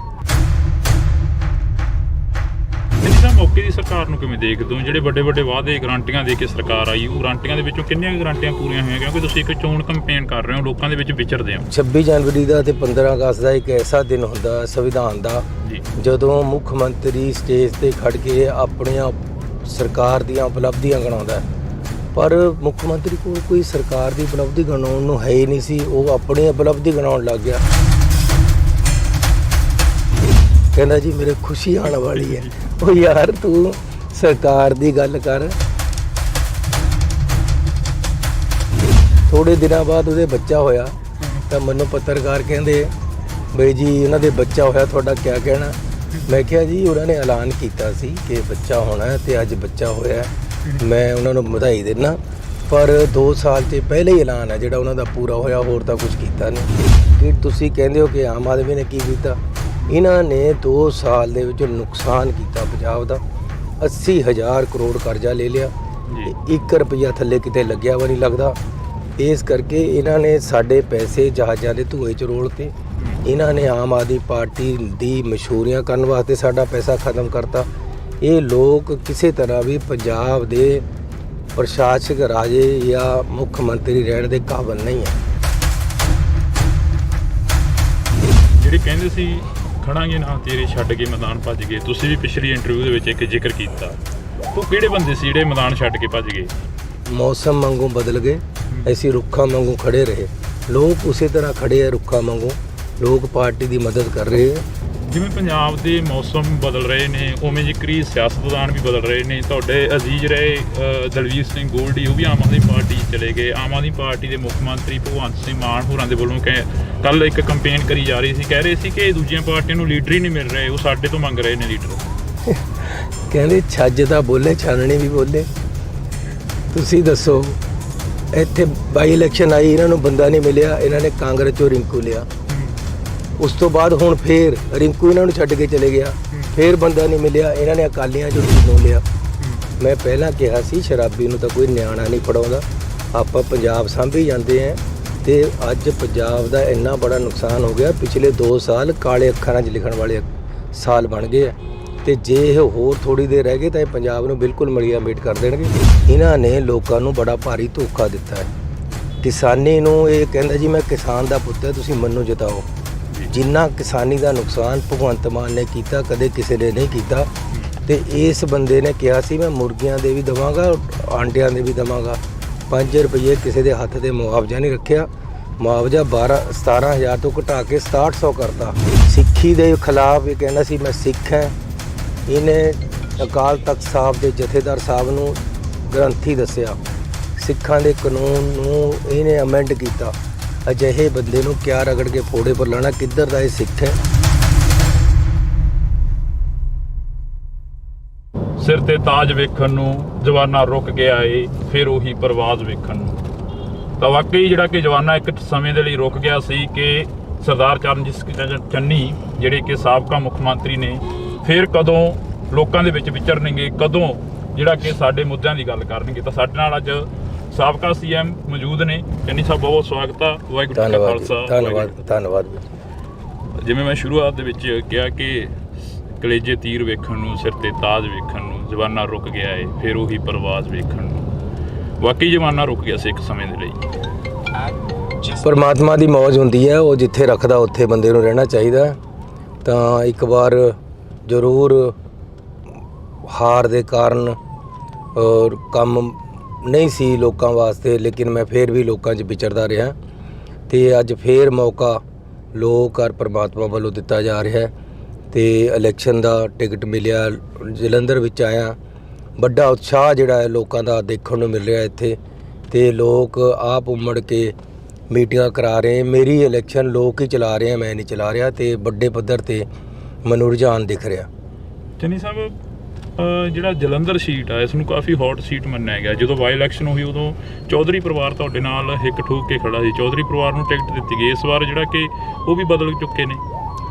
Speaker 1: ਤਾਂ ਮੌਕੇ ਦੀ ਸਰਕਾਰ ਨੂੰ ਕਿਵੇਂ ਦੇਖਦੇ ਹੋ? ਜਿਹੜੇ ਵੱਡੇ ਵੱਡੇ ਵਾਅਦੇ ਗਰੰਟੀਆਂ ਦੇ ਕੇ ਸਰਕਾਰ ਆਈ, ਉਹ ਗਰੰਟੀਆਂ ਦੇ ਵਿੱਚੋਂ ਕਿੰਨੀਆਂ ਗਰੰਟੀਆਂ ਪੂਰੀਆਂ ਹੋਈਆਂ? ਕਿਉਂਕਿ ਤੁਸੀਂ ਇੱਕ ਚੋਣ ਕੰਪੇਨ ਕਰ ਰਹੇ ਹੋ, ਲੋਕਾਂ ਦੇ ਵਿੱਚ ਵਿਚਰਦੇ ਹੋ।
Speaker 2: 26 ਜਨਵਰੀ ਦਾ ਤੇ 15 ਅਗਸਤ ਦਾ ਇੱਕ ਐਸਾ ਦਿਨ ਹੁੰਦਾ ਸੰਵਿਧਾਨ ਦਾ, ਜਦੋਂ ਮੁੱਖ ਮੰਤਰੀ ਸਟੇਜ ਤੇ ਖੜ ਕੇ ਆਪਣੀਆਂ ਸਰਕਾਰ ਦੀਆਂ ਉਪਲਬਧੀਆਂ ਗਿਣਾਉਂਦਾ। ਪਰ ਮੁੱਖ ਮੰਤਰੀ ਕੋਲ ਕੋਈ ਸਰਕਾਰ ਦੀ ਉਪਲਬਧੀ ਗਿਣਾਉਣ ਨੂੰ ਹੈ ਹੀ ਨਹੀਂ ਸੀ। ਉਹ ਆਪਣੀ ਉਪਲਬਧੀ ਗਿਣਾਉਣ ਲੱਗ ਗਿਆ। ਕਹਿੰਦਾ ਜੀ ਮੇਰੇ ਖੁਸ਼ੀ ਆਉਣ ਵਾਲੀ ਹੈ। ਉਹ ਯਾਰ ਤੂੰ ਸਰਕਾਰ ਦੀ ਗੱਲ ਕਰ। ਥੋੜੇ ਦਿਨਾਂ ਬਾਅਦ ਉਹਦੇ ਬੱਚਾ ਹੋਇਆ ਤਾਂ ਮੈਨੂੰ ਪੱਤਰਕਾਰ ਕਹਿੰਦੇ ਬਈ ਜੀ ਉਹਨਾਂ ਦੇ ਬੱਚਾ ਹੋਇਆ, ਤੁਹਾਡਾ ਕਿਆ ਕਹਿਣਾ? ਮੈਂ ਕਿਹਾ ਜੀ ਉਹਨਾਂ ਨੇ ਐਲਾਨ ਕੀਤਾ ਸੀ ਕਿ ਬੱਚਾ ਹੋਣਾ ਤੇ ਅੱਜ ਬੱਚਾ ਹੋਇਆ, ਮੈਂ ਉਹਨਾਂ ਨੂੰ ਵਧਾਈ ਦਿੰਦਾ। ਪਰ 2 ਸਾਲ 'ਚ ਪਹਿਲੇ ਹੀ ਐਲਾਨ ਹੈ ਜਿਹੜਾ ਉਹਨਾਂ ਦਾ ਪੂਰਾ ਹੋਇਆ, ਹੋਰ ਤਾਂ ਕੁਝ ਕੀਤਾ ਨਹੀਂ। ਕਿ ਤੁਸੀਂ ਕਹਿੰਦੇ ਹੋ ਕਿ ਆਮ ਆਦਮੀ ਨੇ ਕੀ ਕੀਤਾ? ਇਹਨਾਂ ਨੇ 2 ਸਾਲ ਦੇ ਵਿੱਚ ਨੁਕਸਾਨ ਕੀਤਾ ਪੰਜਾਬ ਦਾ। 80,000 ਕਰੋੜ ਕਰਜ਼ਾ ਲੈ ਲਿਆ, 1 ਰੁਪਈਆ ਥੱਲੇ ਕਿਤੇ ਲੱਗਿਆ ਵਾ ਨਹੀਂ ਲੱਗਦਾ। ਇਸ ਕਰਕੇ ਇਹਨਾਂ ਨੇ ਸਾਡੇ ਪੈਸੇ ਜਹਾਜ਼ਾਂ ਦੇ ਧੂਏ 'ਚ ਰੋਲਤੇ। ਇਹਨਾਂ ਨੇ ਆਮ ਆਦਮੀ ਪਾਰਟੀ ਦੀ ਮਸ਼ਹੂਰੀਆਂ ਕਰਨ ਵਾਸਤੇ ਸਾਡਾ ਪੈਸਾ ਖਤਮ ਕਰਤਾ। ਇਹ ਲੋਕ ਕਿਸੇ ਤਰ੍ਹਾਂ ਵੀ ਪੰਜਾਬ ਦੇ ਪ੍ਰਸ਼ਾਸਕ ਰਾਜੇ ਜਾਂ ਮੁੱਖ ਮੰਤਰੀ ਰਹਿਣ ਦੇ ਕਾਬਿਲ ਨਹੀਂ ਹੈ।
Speaker 1: ਜਿਹੜੇ ਕਹਿੰਦੇ ਸੀ ਖੜਾਂਗੇ ਨਾ ਤੇਰੇ ਛੱਡ ਕੇ ਮੈਦਾਨ ਭੱਜ ਗਏ, ਤੁਸੀਂ ਵੀ ਪਿਛਲੀ ਇੰਟਰਵਿਊ ਦੇ ਵਿੱਚ ਇੱਕ ਜ਼ਿਕਰ ਕੀਤਾ। ਉਹ ਕਿਹੜੇ ਬੰਦੇ ਸੀ ਜਿਹੜੇ ਮੈਦਾਨ ਛੱਡ ਕੇ ਭੱਜ ਗਏ?
Speaker 2: ਮੌਸਮ ਵਾਂਗੂ ਬਦਲ ਗਏ, ਅਸੀਂ ਰੁੱਖਾਂ ਵਾਂਗੂ ਖੜੇ ਰਹੇ। ਲੋਕ ਉਸੇ ਤਰ੍ਹਾਂ ਖੜੇ ਆ ਰੁੱਖਾਂ ਵਾਂਗੂ। ਲੋਕ ਪਾਰਟੀ ਦੀ ਮਦਦ ਕਰ ਰਹੇ ਆ।
Speaker 1: ਜਿਵੇਂ ਪੰਜਾਬ ਦੇ ਮੌਸਮ ਬਦਲ ਰਹੇ ਨੇ, ਉਵੇਂ ਜ਼ਿਕਰੀ ਸਿਆਸਤਦਾਨ ਵੀ ਬਦਲ ਰਹੇ ਨੇ। ਤੁਹਾਡੇ ਅਜ਼ੀਜ਼ ਰਹੇ ਦਲਵੀਰ ਸਿੰਘ ਗੋਲਡੀ, ਉਹ ਵੀ ਆਮ ਆਦਮੀ ਪਾਰਟੀ ਚਲੇ ਗਏ। ਆਮ ਆਦਮੀ ਪਾਰਟੀ ਦੇ ਮੁੱਖ ਮੰਤਰੀ ਭਗਵੰਤ ਸਿੰਘ ਮਾਨ ਹੋਰਾਂ ਦੇ ਵੱਲੋਂ ਕੱਲ ਇੱਕ ਕੰਪੇਨ ਕਰੀ ਜਾ ਰਹੀ ਸੀ, ਕਹਿ ਰਹੇ ਸੀ ਕਿ ਦੂਜੀਆਂ ਪਾਰਟੀਆਂ ਨੂੰ ਲੀਡਰ ਹੀ ਨਹੀਂ ਮਿਲ ਰਹੇ, ਉਹ ਸਾਡੇ ਤੋਂ ਮੰਗ ਰਹੇ ਨੇ ਲੀਡਰ।
Speaker 2: ਕਹਿੰਦੇ ਛੱਜ ਤਾਂ ਬੋਲੇ, ਛਾਨਣੀ ਵੀ ਬੋਲੇ। ਤੁਸੀਂ ਦੱਸੋ, ਇੱਥੇ ਬਾਈ ਇਲੈਕਸ਼ਨ ਆਈ, ਇਹਨਾਂ ਨੂੰ ਬੰਦਾ ਨਹੀਂ ਮਿਲਿਆ, ਇਹਨਾਂ ਨੇ ਕਾਂਗਰਸ 'ਚੋਂ ਰਿੰਕੂ ਲਿਆ। ਉਸ ਤੋਂ ਬਾਅਦ ਹੁਣ ਫੇਰ ਰਿੰਕੂ ਇਹਨਾਂ ਨੂੰ ਛੱਡ ਕੇ ਚਲੇ ਗਿਆ, ਫੇਰ ਬੰਦਾ ਨਹੀਂ ਮਿਲਿਆ, ਇਹਨਾਂ ਨੇ ਅਕਾਲੀਆਂ 'ਚੋਂ ਨੂੰ ਲਿਆ। ਮੈਂ ਪਹਿਲਾਂ ਕਿਹਾ ਸੀ ਸ਼ਰਾਬੀ ਨੂੰ ਤਾਂ ਕੋਈ ਨਿਆਣਾ ਨਹੀਂ ਫੜਾਉਂਦਾ, ਆਪਾਂ ਪੰਜਾਬ ਸਾਂਭੀ ਜਾਂਦੇ ਹਾਂ। ਤੇ ਅੱਜ ਪੰਜਾਬ ਦਾ ਇੰਨਾ ਬੜਾ ਨੁਕਸਾਨ ਹੋ ਗਿਆ। ਪਿਛਲੇ 2 ਸਾਲ ਕਾਲੇ ਅੱਖਰਾਂ 'ਚ ਲਿਖਣ ਵਾਲੇ ਸਾਲ ਬਣ ਗਏ ਆ। ਤੇ ਜੇ ਇਹ ਹੋਰ ਥੋੜੀ ਦੇਰ ਰਹਿ ਗਏ ਤਾਂ ਇਹ ਪੰਜਾਬ ਨੂੰ ਬਿਲਕੁਲ ਮਲੀਆ ਮੇਟ ਕਰ ਦੇਣਗੇ। ਇਹਨਾਂ ਨੇ ਲੋਕਾਂ ਨੂੰ ਬੜਾ ਭਾਰੀ ਧੋਖਾ ਦਿੱਤਾ ਹੈ। ਕਿਸਾਨੀ ਨੂੰ ਇਹ ਕਹਿੰਦਾ ਜੀ ਮੈਂ ਕਿਸਾਨ ਦਾ ਪੁੱਤ ਹੈ, ਤੁਸੀਂ ਮੈਨੂੰ ਜਿਤਾਓ। ਜਿੰਨਾ ਕਿਸਾਨੀ ਦਾ ਨੁਕਸਾਨ ਭਗਵੰਤ ਮਾਨ ਨੇ ਕੀਤਾ ਕਦੇ ਕਿਸੇ ਨੇ ਨਹੀਂ ਕੀਤਾ। ਤੇ ਇਸ ਬੰਦੇ ਨੇ ਕਿਹਾ ਸੀ ਮੈਂ ਮੁਰਗੀਆਂ ਦੇ ਵੀ ਦੇਵਾਂਗਾ, ਆਂਡਿਆਂ ਦੇ ਵੀ ਦੇਵਾਂਗਾ। 5 ਰੁਪਏ ਕਿਸੇ ਦੇ ਹੱਥ ਤੇ ਮੁਆਵਜ਼ਾ ਨਹੀਂ ਰੱਖਿਆ। ਮੁਆਵਜ਼ਾ 17,000 ਤੋਂ ਘਟਾ ਕੇ 6700 ਕਰਤਾ। ਸਿੱਖੀ ਦੇ ਖਿਲਾਫ ਇਹ ਕਹਿੰਦਾ ਸੀ ਮੈਂ ਸਿੱਖ ਹਾਂ। ਇਹਨੇ ਅਕਾਲ ਤਖਤ ਸਾਹਿਬ ਦੇ ਜਥੇਦਾਰ ਸਾਹਿਬ ਨੂੰ ਗ੍ਰੰਥੀ ਦੱਸਿਆ। ਸਿੱਖਾਂ ਦੇ ਕਾਨੂੰਨ ਨੂੰ ਇਹਨੇ ਅਮੈਂਡ ਕੀਤਾ। ਅਜਿਹੇ ਬੰਦੇ ਨੂੰ ਕਿਆ ਰਗੜ ਕੇ ਫੋੜੇ ਪਰ ਲਾਣਾ, ਕਿੱਧਰ ਦਾ ਇਹ ਸਿੱਖ ਹੈ?
Speaker 1: ਸਿਰ ਤੇ ਤਾਜ ਵੇਖਣ ਨੂੰ ਜਵਾਨਾ ਰੁਕ ਗਿਆ ਏ, ਫਿਰ ਉਹੀ ਪਰਵਾਜ਼ ਵੇਖਣ ਨੂੰ। ਤਾਂ ਵਾਕਈ ਜਿਹੜਾ ਕਿ ਜਵਾਨਾ ਇੱਕ ਸਮੇਂ ਦੇ ਲਈ ਰੁਕ ਗਿਆ ਸੀ ਕਿ ਸਰਦਾਰ ਚਰਨਜੀਤ ਸਿੰਘ ਚੰਨੀ ਜਿਹੜੇ ਕਿ ਸਾਬਕਾ ਮੁੱਖ ਮੰਤਰੀ ਨੇ, ਫਿਰ ਕਦੋਂ ਲੋਕਾਂ ਦੇ ਵਿੱਚ ਵਿਚਰਨਗੇ, ਕਦੋਂ ਜਿਹੜਾ ਕਿ ਸਾਡੇ ਮੁੱਦਿਆਂ ਦੀ ਗੱਲ ਕਰਨਗੇ। ਤਾਂ ਸਾਡੇ ਨਾਲ ਅੱਜ ਸਾਬਕਾ ਸੀਐਮ ਮੌਜੂਦ ਨੇ। ਚੰਨੀ ਸਾਹਿਬ, ਬਹੁਤ ਸਵਾਗਤ ਆ। ਵਾਹਿਗੁਰੂ ਜੀ ਕਾ ਖਾਲਸਾ।
Speaker 2: ਧੰਨਵਾਦ।
Speaker 1: ਜਿਵੇਂ ਮੈਂ ਸ਼ੁਰੂਆਤ ਦੇ ਵਿੱਚ ਕਿਹਾ ਕਿ ਕਲੇਜੇ ਤੀਰ ਵੇਖਣ ਨੂੰ, ਸਿਰ ਤੇ ਤਾਜ ਵੇਖਣ ਨੂੰ ਜਵਾਨਾ ਰੁਕ ਗਿਆ ਏ, ਫਿਰ ਉਹੀ ਪਰਵਾਜ਼ ਵੇਖਣ ਨੂੰ। ਵਾਕਈ ਜਵਾਨਾ ਰੁਕ ਗਿਆ ਸੀ ਇੱਕ ਸਮੇਂ ਦੇ ਲਈ।
Speaker 2: ਪਰਮਾਤਮਾ ਦੀ ਮੌਜ ਹੁੰਦੀ ਹੈ, ਉਹ ਜਿੱਥੇ ਰੱਖਦਾ ਉੱਥੇ ਬੰਦੇ ਨੂੰ ਰਹਿਣਾ ਚਾਹੀਦਾ। ਤਾਂ ਇੱਕ ਵਾਰ ਜ਼ਰੂਰ ਹਾਰ ਦੇ ਕਾਰਨ ਔਰ ਕੰਮ ਨਹੀਂ ਸੀ ਲੋਕਾਂ ਵਾਸਤੇ, ਲੇਕਿਨ ਮੈਂ ਫਿਰ ਵੀ ਲੋਕਾਂ 'ਚ ਵਿਚਰਦਾ ਰਿਹਾ ਅਤੇ ਅੱਜ ਫਿਰ ਮੌਕਾ ਲੋਕ ਔਰ ਪਰਮਾਤਮਾ ਵੱਲੋਂ ਦਿੱਤਾ ਜਾ ਰਿਹਾ ਅਤੇ ਇਲੈਕਸ਼ਨ ਦਾ ਟਿਕਟ ਮਿਲਿਆ। ਜਲੰਧਰ ਵਿੱਚ ਆਇਆ, ਵੱਡਾ ਉਤਸ਼ਾਹ ਜਿਹੜਾ ਹੈ ਲੋਕਾਂ ਦਾ ਦੇਖਣ ਨੂੰ ਮਿਲ ਰਿਹਾ ਇੱਥੇ, ਅਤੇ ਲੋਕ ਆਪ ਉਮੜ ਕੇ ਮੀਟਿੰਗਾਂ ਕਰਾ ਰਹੇ। ਮੇਰੀ ਇਲੈਕਸ਼ਨ ਲੋਕ ਹੀ ਚਲਾ ਰਹੇ, ਮੈਂ ਨਹੀਂ ਚਲਾ ਰਿਹਾ, ਅਤੇ ਵੱਡੇ ਪੱਧਰ 'ਤੇ ਮੈਨੂੰ ਰੁਝਾਨ ਦਿਖ ਰਿਹਾ।
Speaker 1: ਚੰਨੀ ਸਾਹਿਬ, ਜਿਹੜਾ ਜਲੰਧਰ ਸੀਟ ਆ, ਇਸ ਨੂੰ ਕਾਫੀ ਹੌਟ ਸੀਟ ਮੰਨਿਆ ਗਿਆ। ਜਦੋਂ ਬਾਈ ਇਲੈਕਸ਼ਨ ਹੋਈ ਉਦੋਂ ਚੌਧਰੀ ਪਰਿਵਾਰ ਤੁਹਾਡੇ ਨਾਲ ਹਿੱਕ ਠੋਕ ਕੇ ਖੜਾ ਸੀ, ਚੌਧਰੀ ਪਰਿਵਾਰ ਨੂੰ ਟਿਕਟ ਦਿੱਤੀ ਗਈ। ਇਸ ਵਾਰ ਜਿਹੜਾ ਕਿ ਉਹ ਵੀ ਬਦਲ ਚੁੱਕੇ ਨੇ।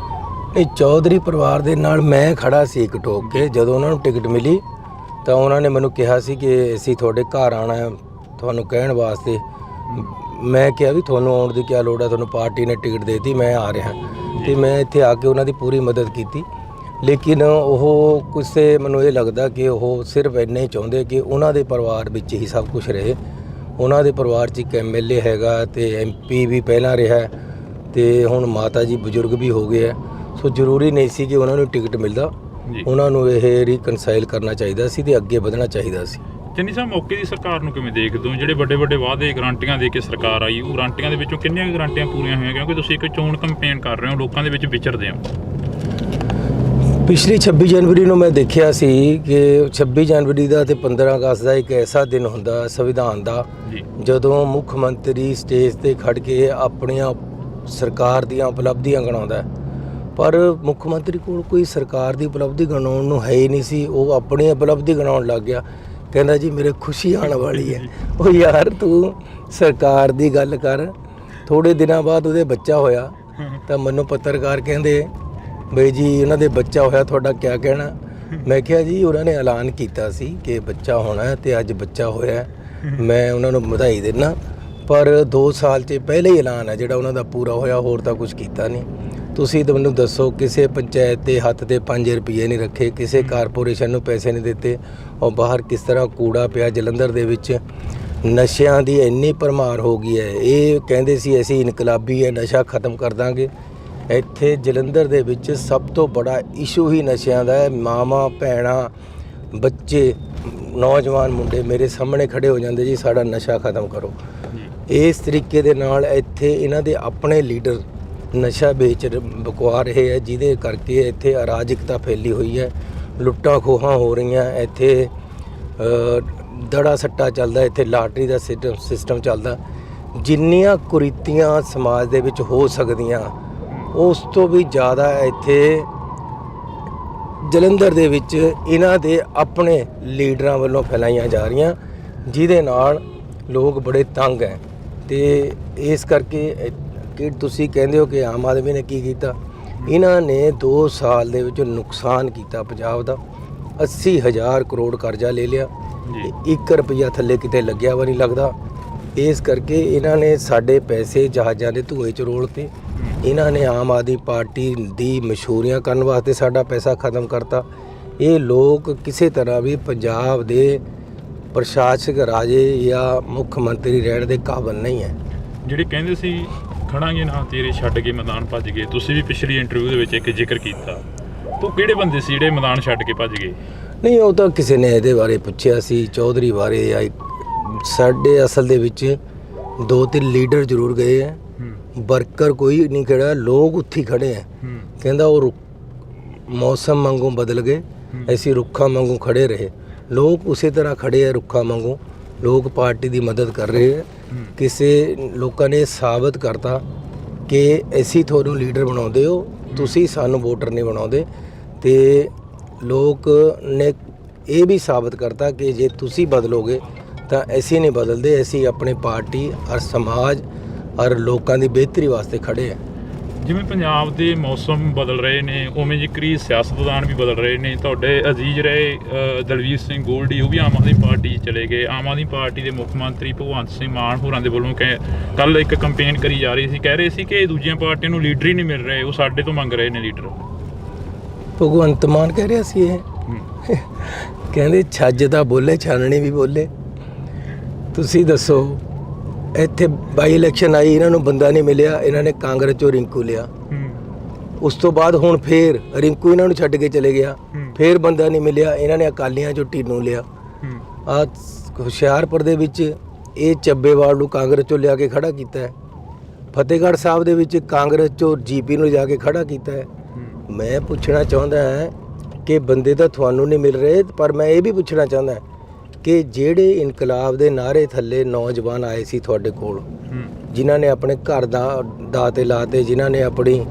Speaker 2: ਇਹ ਚੌਧਰੀ ਪਰਿਵਾਰ ਦੇ ਨਾਲ ਮੈਂ ਖੜਾ ਸੀ ਇੱਕ ਠੋਕ ਕੇ। ਜਦੋਂ ਉਹਨਾਂ ਨੂੰ ਟਿਕਟ ਮਿਲੀ ਤਾਂ ਉਹਨਾਂ ਨੇ ਮੈਨੂੰ ਕਿਹਾ ਸੀ ਕਿ ਅਸੀਂ ਤੁਹਾਡੇ ਘਰ ਆਉਣਾ ਹੈ ਤੁਹਾਨੂੰ ਕਹਿਣ ਵਾਸਤੇ। ਮੈਂ ਕਿਹਾ ਵੀ ਤੁਹਾਨੂੰ ਆਉਣ ਦੀ ਕਿਆ ਲੋੜ ਹੈ, ਤੁਹਾਨੂੰ ਪਾਰਟੀ ਨੇ ਟਿਕਟ ਦੇ ਦਿੱਤੀ, ਮੈਂ ਆ ਰਿਹਾ। ਅਤੇ ਮੈਂ ਇੱਥੇ ਆ ਕੇ ਉਹਨਾਂ ਦੀ ਪੂਰੀ ਮਦਦ ਕੀਤੀ। ਲੇਕਿਨ ਉਹ ਕਿਸੇ ਮੈਨੂੰ ਇਹ ਲੱਗਦਾ ਕਿ ਉਹ ਸਿਰਫ ਇੰਨਾ ਹੀ ਚਾਹੁੰਦੇ ਕਿ ਉਹਨਾਂ ਦੇ ਪਰਿਵਾਰ ਵਿੱਚ ਹੀ ਸਭ ਕੁਝ ਰਹੇ। ਉਹਨਾਂ ਦੇ ਪਰਿਵਾਰ 'ਚ ਇੱਕ MLA ਹੈਗਾ ਅਤੇ MP ਵੀ ਪਹਿਲਾਂ ਰਿਹਾ, ਅਤੇ ਹੁਣ ਮਾਤਾ ਜੀ ਬਜ਼ੁਰਗ ਵੀ ਹੋ ਗਏ ਹੈ। ਸੋ ਜ਼ਰੂਰੀ ਨਹੀਂ ਸੀ ਕਿ ਉਹਨਾਂ ਨੂੰ ਟਿਕਟ ਮਿਲਦਾ। ਉਹਨਾਂ ਨੂੰ ਇਹ ਰੀਕਨਸਾਈਲ ਕਰਨਾ ਚਾਹੀਦਾ ਸੀ ਅਤੇ ਅੱਗੇ ਵਧਣਾ ਚਾਹੀਦਾ ਸੀ।
Speaker 1: ਚੰਨੀ ਸਾਹਿਬ, ਮੌਕੇ ਦੀ ਸਰਕਾਰ ਨੂੰ ਕਿਵੇਂ ਦੇਖਦੇ ਹੋ? ਜਿਹੜੇ ਵੱਡੇ ਵੱਡੇ ਵਾਅਦੇ ਗਰੰਟੀਆਂ ਦੇ ਕੇ ਸਰਕਾਰ ਆਈ, ਉਹ ਗਰੰਟੀਆਂ ਦੇ ਵਿੱਚੋਂ ਕਿੰਨੀਆਂ ਗਰੰਟੀਆਂ ਪੂਰੀਆਂ ਹੋਈਆਂ? ਕਿਉਂਕਿ ਤੁਸੀਂ ਇੱਕ ਚੋਣ ਕੰਪੇਨ ਕਰ ਰਹੇ ਹੋ, ਲੋਕਾਂ ਦੇ ਵਿੱਚ ਵਿਚਰਦੇ ਹੋ।
Speaker 2: ਪਿਛਲੀ 26 ਜਨਵਰੀ ਨੂੰ ਮੈਂ ਦੇਖਿਆ ਸੀ ਕਿ 26 ਜਨਵਰੀ ਦਾ ਅਤੇ 15 ਅਗਸਤ ਦਾ ਇੱਕ ਐਸਾ ਦਿਨ ਹੁੰਦਾ ਸੰਵਿਧਾਨ ਦਾ, ਜਦੋਂ ਮੁੱਖ ਮੰਤਰੀ ਸਟੇਜ 'ਤੇ ਖੜ੍ਹ ਕੇ ਆਪਣੀਆਂ ਸਰਕਾਰ ਦੀਆਂ ਉਪਲਬਧੀਆਂ ਗਿਣਾਉਂਦਾ। ਪਰ ਮੁੱਖ ਮੰਤਰੀ ਕੋਲ ਕੋਈ ਸਰਕਾਰ ਦੀ ਉਪਲਬਧੀ ਗਿਣਾਉਣ ਨੂੰ ਹੈ ਹੀ ਨਹੀਂ ਸੀ। ਉਹ ਆਪਣੀ ਉਪਲਬਧੀ ਗਿਣਾਉਣ ਲੱਗ ਗਿਆ। ਕਹਿੰਦਾ ਜੀ ਮੇਰੇ ਖੁਸ਼ੀ ਆਉਣ ਵਾਲੀ ਹੈ। ਉਹ ਯਾਰ ਤੂੰ ਸਰਕਾਰ ਦੀ ਗੱਲ ਕਰ। ਥੋੜ੍ਹੇ ਦਿਨਾਂ ਬਾਅਦ ਉਹਦੇ ਬੱਚਾ ਹੋਇਆ ਤਾਂ ਮੈਨੂੰ ਪੱਤਰਕਾਰ ਕਹਿੰਦੇ, ਬਈ ਜੀ ਉਹਨਾਂ ਦੇ ਬੱਚਾ ਹੋਇਆ, ਤੁਹਾਡਾ ਕਿਆ ਕਹਿਣਾ? ਮੈਂ ਕਿਹਾ ਜੀ ਉਹਨਾਂ ਨੇ ਐਲਾਨ ਕੀਤਾ ਸੀ ਕਿ ਬੱਚਾ ਹੋਣਾ ਅਤੇ ਅੱਜ ਬੱਚਾ ਹੋਇਆ, ਮੈਂ ਉਹਨਾਂ ਨੂੰ ਵਧਾਈ ਦਿੰਦਾ। ਪਰ 2 ਸਾਲ 'ਚ ਪਹਿਲੇ ਹੀ ਐਲਾਨ ਹੈ ਜਿਹੜਾ ਉਹਨਾਂ ਦਾ ਪੂਰਾ ਹੋਇਆ, ਹੋਰ ਤਾਂ ਕੁਝ ਕੀਤਾ ਨਹੀਂ। ਤੁਸੀਂ ਤਾਂ ਮੈਨੂੰ ਦੱਸੋ, ਕਿਸੇ ਪੰਚਾਇਤ ਦੇ ਹੱਥ 'ਤੇ 5 ਰੁਪਏ ਨਹੀਂ ਰੱਖੇ, ਕਿਸੇ ਕਾਰਪੋਰੇਸ਼ਨ ਨੂੰ ਪੈਸੇ ਨਹੀਂ ਦਿੱਤੇ, ਔਰ ਬਾਹਰ ਕਿਸ ਤਰ੍ਹਾਂ ਕੂੜਾ ਪਿਆ ਜਲੰਧਰ ਦੇ ਵਿੱਚ। ਨਸ਼ਿਆਂ ਦੀ ਇੰਨੀ ਭਰਮਾਰ ਹੋ ਗਈ ਹੈ। ਇਹ ਕਹਿੰਦੇ ਸੀ ਅਸੀਂ ਇਨਕਲਾਬੀ ਹੈ, ਨਸ਼ਾ ਖਤਮ ਕਰ ਦਾਂਗੇ। ਇੱਥੇ ਜਲੰਧਰ ਦੇ ਵਿੱਚ ਸਭ ਤੋਂ ਬੜਾ ਇਸ਼ੂ ਹੀ ਨਸ਼ਿਆਂ ਦਾ ਹੈ। ਮਾਵਾਂ, ਭੈਣਾਂ, ਬੱਚੇ, ਨੌਜਵਾਨ ਮੁੰਡੇ ਮੇਰੇ ਸਾਹਮਣੇ ਖੜੇ ਹੋ ਜਾਂਦੇ, ਜੀ ਸਾਡਾ ਨਸ਼ਾ ਖਤਮ ਕਰੋ। ਇਸ ਤਰੀਕੇ ਦੇ ਨਾਲ ਇੱਥੇ ਇਹਨਾਂ ਦੇ ਆਪਣੇ ਲੀਡਰ ਨਸ਼ਾ ਬਕਵਾ ਰਹੇ ਹੈ, ਜਿਹਦੇ ਕਰਕੇ ਇੱਥੇ ਅਰਾਜਕਤਾ ਫੈਲੀ ਹੋਈ ਹੈ। ਲੁੱਟਾਂ ਖੋਹਾਂ ਹੋ ਰਹੀਆਂ ਇੱਥੇ, ਦੜਾ ਸੱਟਾ ਚੱਲਦਾ ਇੱਥੇ, ਲਾਟਰੀ ਦਾ ਸਿਸਟਮ ਚੱਲਦਾ। ਜਿੰਨੀਆਂ ਕੁਰੀਤੀਆਂ ਸਮਾਜ ਦੇ ਵਿੱਚ ਹੋ ਸਕਦੀਆਂ ਉਸ ਤੋਂ ਵੀ ਜ਼ਿਆਦਾ ਇੱਥੇ ਜਲੰਧਰ ਦੇ ਵਿੱਚ ਇਹਨਾਂ ਦੇ ਆਪਣੇ ਲੀਡਰਾਂ ਵੱਲੋਂ ਫੈਲਾਈਆਂ ਜਾ ਰਹੀਆਂ, ਜਿਹਦੇ ਨਾਲ ਲੋਕ ਬੜੇ ਤੰਗ ਹੈ। ਅਤੇ ਇਸ ਕਰਕੇ ਕਿ ਤੁਸੀਂ ਕਹਿੰਦੇ ਹੋ ਕਿ ਆਮ ਆਦਮੀ ਨੇ ਕੀ ਕੀਤਾ, ਇਹਨਾਂ ਨੇ 2 ਸਾਲ ਦੇ ਵਿੱਚ ਨੁਕਸਾਨ ਕੀਤਾ ਪੰਜਾਬ ਦਾ। 80,000 ਕਰੋੜ ਕਰਜ਼ਾ ਲੈ ਲਿਆ, 1 ਰੁਪਈਆ ਥੱਲੇ ਕਿਤੇ ਲੱਗਿਆ ਵਾ ਨਹੀਂ ਲੱਗਦਾ। ਇਸ ਕਰਕੇ ਇਹਨਾਂ ਨੇ ਸਾਡੇ ਪੈਸੇ ਜਹਾਜ਼ਾਂ ਦੇ ਧੂਏ 'ਚ ਰੋਲਤੇ। ਇਹਨਾਂ ਨੇ ਆਮ ਆਦਮੀ ਪਾਰਟੀ ਦੀ ਮਸ਼ਹੂਰੀਆਂ ਕਰਨ ਵਾਸਤੇ ਸਾਡਾ ਪੈਸਾ ਖਤਮ ਕਰਤਾ। ਇਹ ਲੋਕ ਕਿਸੇ ਤਰ੍ਹਾਂ ਵੀ ਪੰਜਾਬ ਦੇ ਪ੍ਰਸ਼ਾਸਕ ਰਾਜੇ ਜਾਂ ਮੁੱਖ ਮੰਤਰੀ ਰਹਿਣ ਦੇ ਕਾਬਿਲ ਨਹੀਂ ਹੈ।
Speaker 1: ਜਿਹੜੇ ਕਹਿੰਦੇ ਸੀ ਖੜਾਂਗੇ ਨਾ ਤੇਰੇ, ਛੱਡ ਕੇ ਮੈਦਾਨ ਭੱਜ ਗਏ, ਤੁਸੀਂ ਵੀ ਪਿਛਲੀ ਇੰਟਰਵਿਊ ਦੇ ਵਿੱਚ ਇੱਕ ਜ਼ਿਕਰ ਕੀਤਾ। ਉਹ ਕਿਹੜੇ ਬੰਦੇ ਸੀ ਜਿਹੜੇ ਮੈਦਾਨ ਛੱਡ ਕੇ ਭੱਜ ਗਏ?
Speaker 2: ਨਹੀਂ, ਉਹ ਤਾਂ ਕਿਸੇ ਨੇ ਇਹਦੇ ਬਾਰੇ ਪੁੱਛਿਆ ਸੀ, ਚੌਧਰੀ ਬਾਰੇ। ਜਾਂ ਸਾਡੇ ਅਸਲ ਦੇ ਵਿੱਚ 2-3 ਲੀਡਰ ਜ਼ਰੂਰ ਗਏ ਹੈ, ਵਰਕਰ ਕੋਈ ਨਹੀਂ ਖੜਾ, ਲੋਕ ਉੱਥੇ ਖੜੇ ਹੈ। ਕਹਿੰਦਾ ਉਹ ਮੌਸਮ ਵਾਂਗੂ ਬਦਲ ਗਏ, ਅਸੀਂ ਰੁੱਖਾਂ ਵਾਂਗੂ ਖੜੇ ਰਹੇ। ਲੋਕ ਉਸੇ ਤਰ੍ਹਾਂ ਖੜੇ ਹੈ ਰੁੱਖਾਂ ਵਾਂਗੂ। ਲੋਕ ਪਾਰਟੀ ਦੀ ਮਦਦ ਕਰ ਰਹੇ ਹੈ। ਕਿਸੇ ਲੋਕਾਂ ਨੇ ਸਾਬਤ ਕਰਤਾ ਕਿ ਅਸੀਂ ਤੁਹਾਨੂੰ ਲੀਡਰ ਬਣਾਉਂਦੇ ਹੋ, ਤੁਸੀਂ ਸਾਨੂੰ ਵੋਟਰ ਨਹੀਂ ਬਣਾਉਂਦੇ। ਤੇ ਲੋਕ ਨੇ ਇਹ ਵੀ ਸਾਬਤ ਕਰਤਾ ਕਿ ਜੇ ਤੁਸੀਂ ਬਦਲੋਗੇ ਤਾਂ ਅਸੀਂ ਨਹੀਂ ਬਦਲਦੇ, ਅਸੀਂ ਆਪਣੇ ਪਾਰਟੀ ਔਰ ਸਮਾਜ ਔਰ ਲੋਕਾਂ ਦੀ ਬਿਹਤਰੀ ਵਾਸਤੇ ਖੜੇ ਹਾਂ।
Speaker 1: ਜਿਵੇਂ ਪੰਜਾਬ ਦੇ ਮੌਸਮ ਬਦਲ ਰਹੇ ਨੇ, ਉਵੇਂ ਜ਼ਿਕਰੀ ਸਿਆਸਤਦਾਨ ਵੀ ਬਦਲ ਰਹੇ ਨੇ। ਤੁਹਾਡੇ ਅਜ਼ੀਜ਼ ਰਹੇ ਦਲਵੀਰ ਸਿੰਘ ਗੋਲਡੀ, ਉਹ ਵੀ ਆਮ ਆਦਮੀ ਪਾਰਟੀ 'ਚ ਚਲੇ ਗਏ। ਆਮ ਆਦਮੀ ਪਾਰਟੀ ਦੇ ਮੁੱਖ ਮੰਤਰੀ ਭਗਵੰਤ ਸਿੰਘ ਮਾਨ ਹੋਰਾਂ ਦੇ ਵੱਲੋਂ ਕੱਲ ਇੱਕ ਕੰਪੇਨ ਕਰੀ ਜਾ ਰਹੀ ਸੀ, ਕਹਿ ਰਹੇ ਸੀ ਕਿ ਦੂਜੀਆਂ ਪਾਰਟੀਆਂ ਨੂੰ ਲੀਡਰ ਹੀ ਨਹੀਂ ਮਿਲ ਰਹੇ, ਉਹ ਸਾਡੇ ਤੋਂ ਮੰਗ ਰਹੇ ਨੇ ਲੀਡਰ।
Speaker 2: ਭਗਵੰਤ ਮਾਨ ਕਹਿ ਰਿਹਾ ਸੀ ਇਹ ਕਹਿੰਦੇ ਛੱਜ ਤਾਂ ਬੋਲੇ, ਛਾਨਣੀ ਵੀ ਬੋਲੇ। ਤੁਸੀਂ ਦੱਸੋ, ਇੱਥੇ ਬਾਈ ਇਲੈਕਸ਼ਨ ਆਈ, ਇਹਨਾਂ ਨੂੰ ਬੰਦਾ ਨਹੀਂ ਮਿਲਿਆ, ਇਹਨਾਂ ਨੇ ਕਾਂਗਰਸ ਚੋਂ ਰਿੰਕੂ ਲਿਆ। ਉਸ ਤੋਂ ਬਾਅਦ ਹੁਣ ਫੇਰ ਰਿੰਕੂ ਇਹਨਾਂ ਨੂੰ ਛੱਡ ਕੇ ਚਲੇ ਗਿਆ, ਫੇਰ ਬੰਦਾ ਨਹੀਂ ਮਿਲਿਆ, ਇਹਨਾਂ ਨੇ ਅਕਾਲੀਆਂ ਚੋਂ ਟੀਨੂ ਲਿਆ। ਆ ਹੁਸ਼ਿਆਰਪੁਰ ਦੇ ਵਿੱਚ ਇਹ ਚੱਬੇਵਾਲ ਨੂੰ ਕਾਂਗਰਸ ਚੋਂ ਲਿਆ ਕੇ ਖੜਾ ਕੀਤਾ ਹੈ। ਫਤਿਹਗੜ੍ਹ ਸਾਹਿਬ ਦੇ ਵਿੱਚ ਕਾਂਗਰਸ ਚੋਂ ਜੀਪੀ ਨੂੰ ਲਿਜਾ ਕੇ ਖੜਾ ਕੀਤਾ ਹੈ। ਮੈਂ ਪੁੱਛਣਾ ਚਾਹੁੰਦਾ ਹਾਂ ਕਿ ਬੰਦੇ ਤਾਂ ਤੁਹਾਨੂੰ ਨਹੀਂ ਮਿਲ ਰਹੇ, ਪਰ ਮੈਂ ਇਹ ਵੀ ਪੁੱਛਣਾ ਚਾਹੁੰਦਾ ਕਿ ਜਿਹੜੇ ਇਨਕਲਾਬ ਦੇ ਨਾਅਰੇ ਥੱਲੇ ਨੌਜਵਾਨ ਆਏ ਸੀ ਤੁਹਾਡੇ ਕੋਲ, ਜਿਨ੍ਹਾਂ ਨੇ ਆਪਣੇ ਘਰ ਦਾ ਦਾਅ 'ਤੇ ਲਾਤੇ, ਜਿਨ੍ਹਾਂ ਨੇ ਆਪਣੀ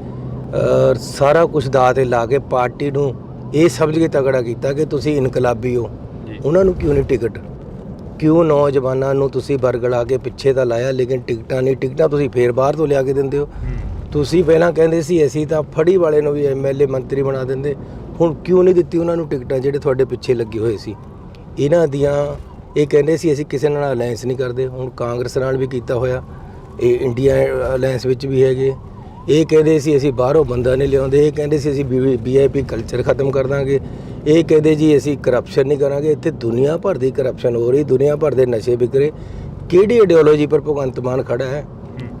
Speaker 2: ਸਾਰਾ ਕੁਝ ਦਾਅ 'ਤੇ ਲਾ ਕੇ ਪਾਰਟੀ ਨੂੰ ਇਹ ਸਮਝ ਕੇ ਤਗੜਾ ਕੀਤਾ ਕਿ ਤੁਸੀਂ ਇਨਕਲਾਬੀ ਹੋ, ਉਹਨਾਂ ਨੂੰ ਕਿਉਂ ਨਹੀਂ ਟਿਕਟ? ਕਿਉਂ ਨੌਜਵਾਨਾਂ ਨੂੰ ਤੁਸੀਂ ਬਰਗਲਾ ਕੇ ਪਿੱਛੇ ਤਾਂ ਲਾਇਆ, ਲੇਕਿਨ ਟਿਕਟਾਂ ਨਹੀਂ? ਟਿਕਟਾਂ ਤੁਸੀਂ ਫੇਰ ਬਾਹਰ ਤੋਂ ਲਿਆ ਕੇ ਦਿੰਦੇ ਹੋ। ਤੁਸੀਂ ਪਹਿਲਾਂ ਕਹਿੰਦੇ ਸੀ ਅਸੀਂ ਤਾਂ ਫੜੀ ਵਾਲੇ ਨੂੰ ਵੀ ਐਮਐਲਏ ਮੰਤਰੀ ਬਣਾ ਦਿੰਦੇ, ਹੁਣ ਕਿਉਂ ਨਹੀਂ ਦਿੱਤੀ ਉਹਨਾਂ ਨੂੰ ਟਿਕਟਾਂ ਜਿਹੜੇ ਤੁਹਾਡੇ ਪਿੱਛੇ ਲੱਗੇ ਹੋਏ ਸੀ? ਇਹਨਾਂ ਦੀਆਂ ਇਹ ਕਹਿੰਦੇ ਸੀ ਅਸੀਂ ਕਿਸੇ ਨਾਲ ਅਲਾਇੰਸ ਨਹੀਂ ਕਰਦੇ, ਹੁਣ ਕਾਂਗਰਸ ਨਾਲ ਵੀ ਕੀਤਾ ਹੋਇਆ, ਇਹ ਇੰਡੀਆ ਅਲਾਇੰਸ ਵਿੱਚ ਵੀ ਹੈਗੇ। ਇਹ ਕਹਿੰਦੇ ਸੀ ਅਸੀਂ ਬਾਹਰੋਂ ਬੰਦਾ ਨਹੀਂ ਲਿਆਉਂਦੇ, ਇਹ ਕਹਿੰਦੇ ਸੀ ਅਸੀਂ VIP ਕਲਚਰ ਖਤਮ ਕਰ ਦਾਂਗੇ, ਇਹ ਕਹਿੰਦੇ ਜੀ ਅਸੀਂ ਕਰਪਸ਼ਨ ਨਹੀਂ ਕਰਾਂਗੇ। ਇੱਥੇ ਦੁਨੀਆ ਭਰ ਦੀ ਕਰਪਸ਼ਨ ਹੋ ਰਹੀ, ਦੁਨੀਆ ਭਰ ਦੇ ਨਸ਼ੇ ਵਿਕ ਰਹੇ। ਕਿਹੜੀ ਆਈਡੀਓਲੋਜੀ ਪਰ ਭਗਵੰਤ ਮਾਨ ਖੜਾ ਹੈ?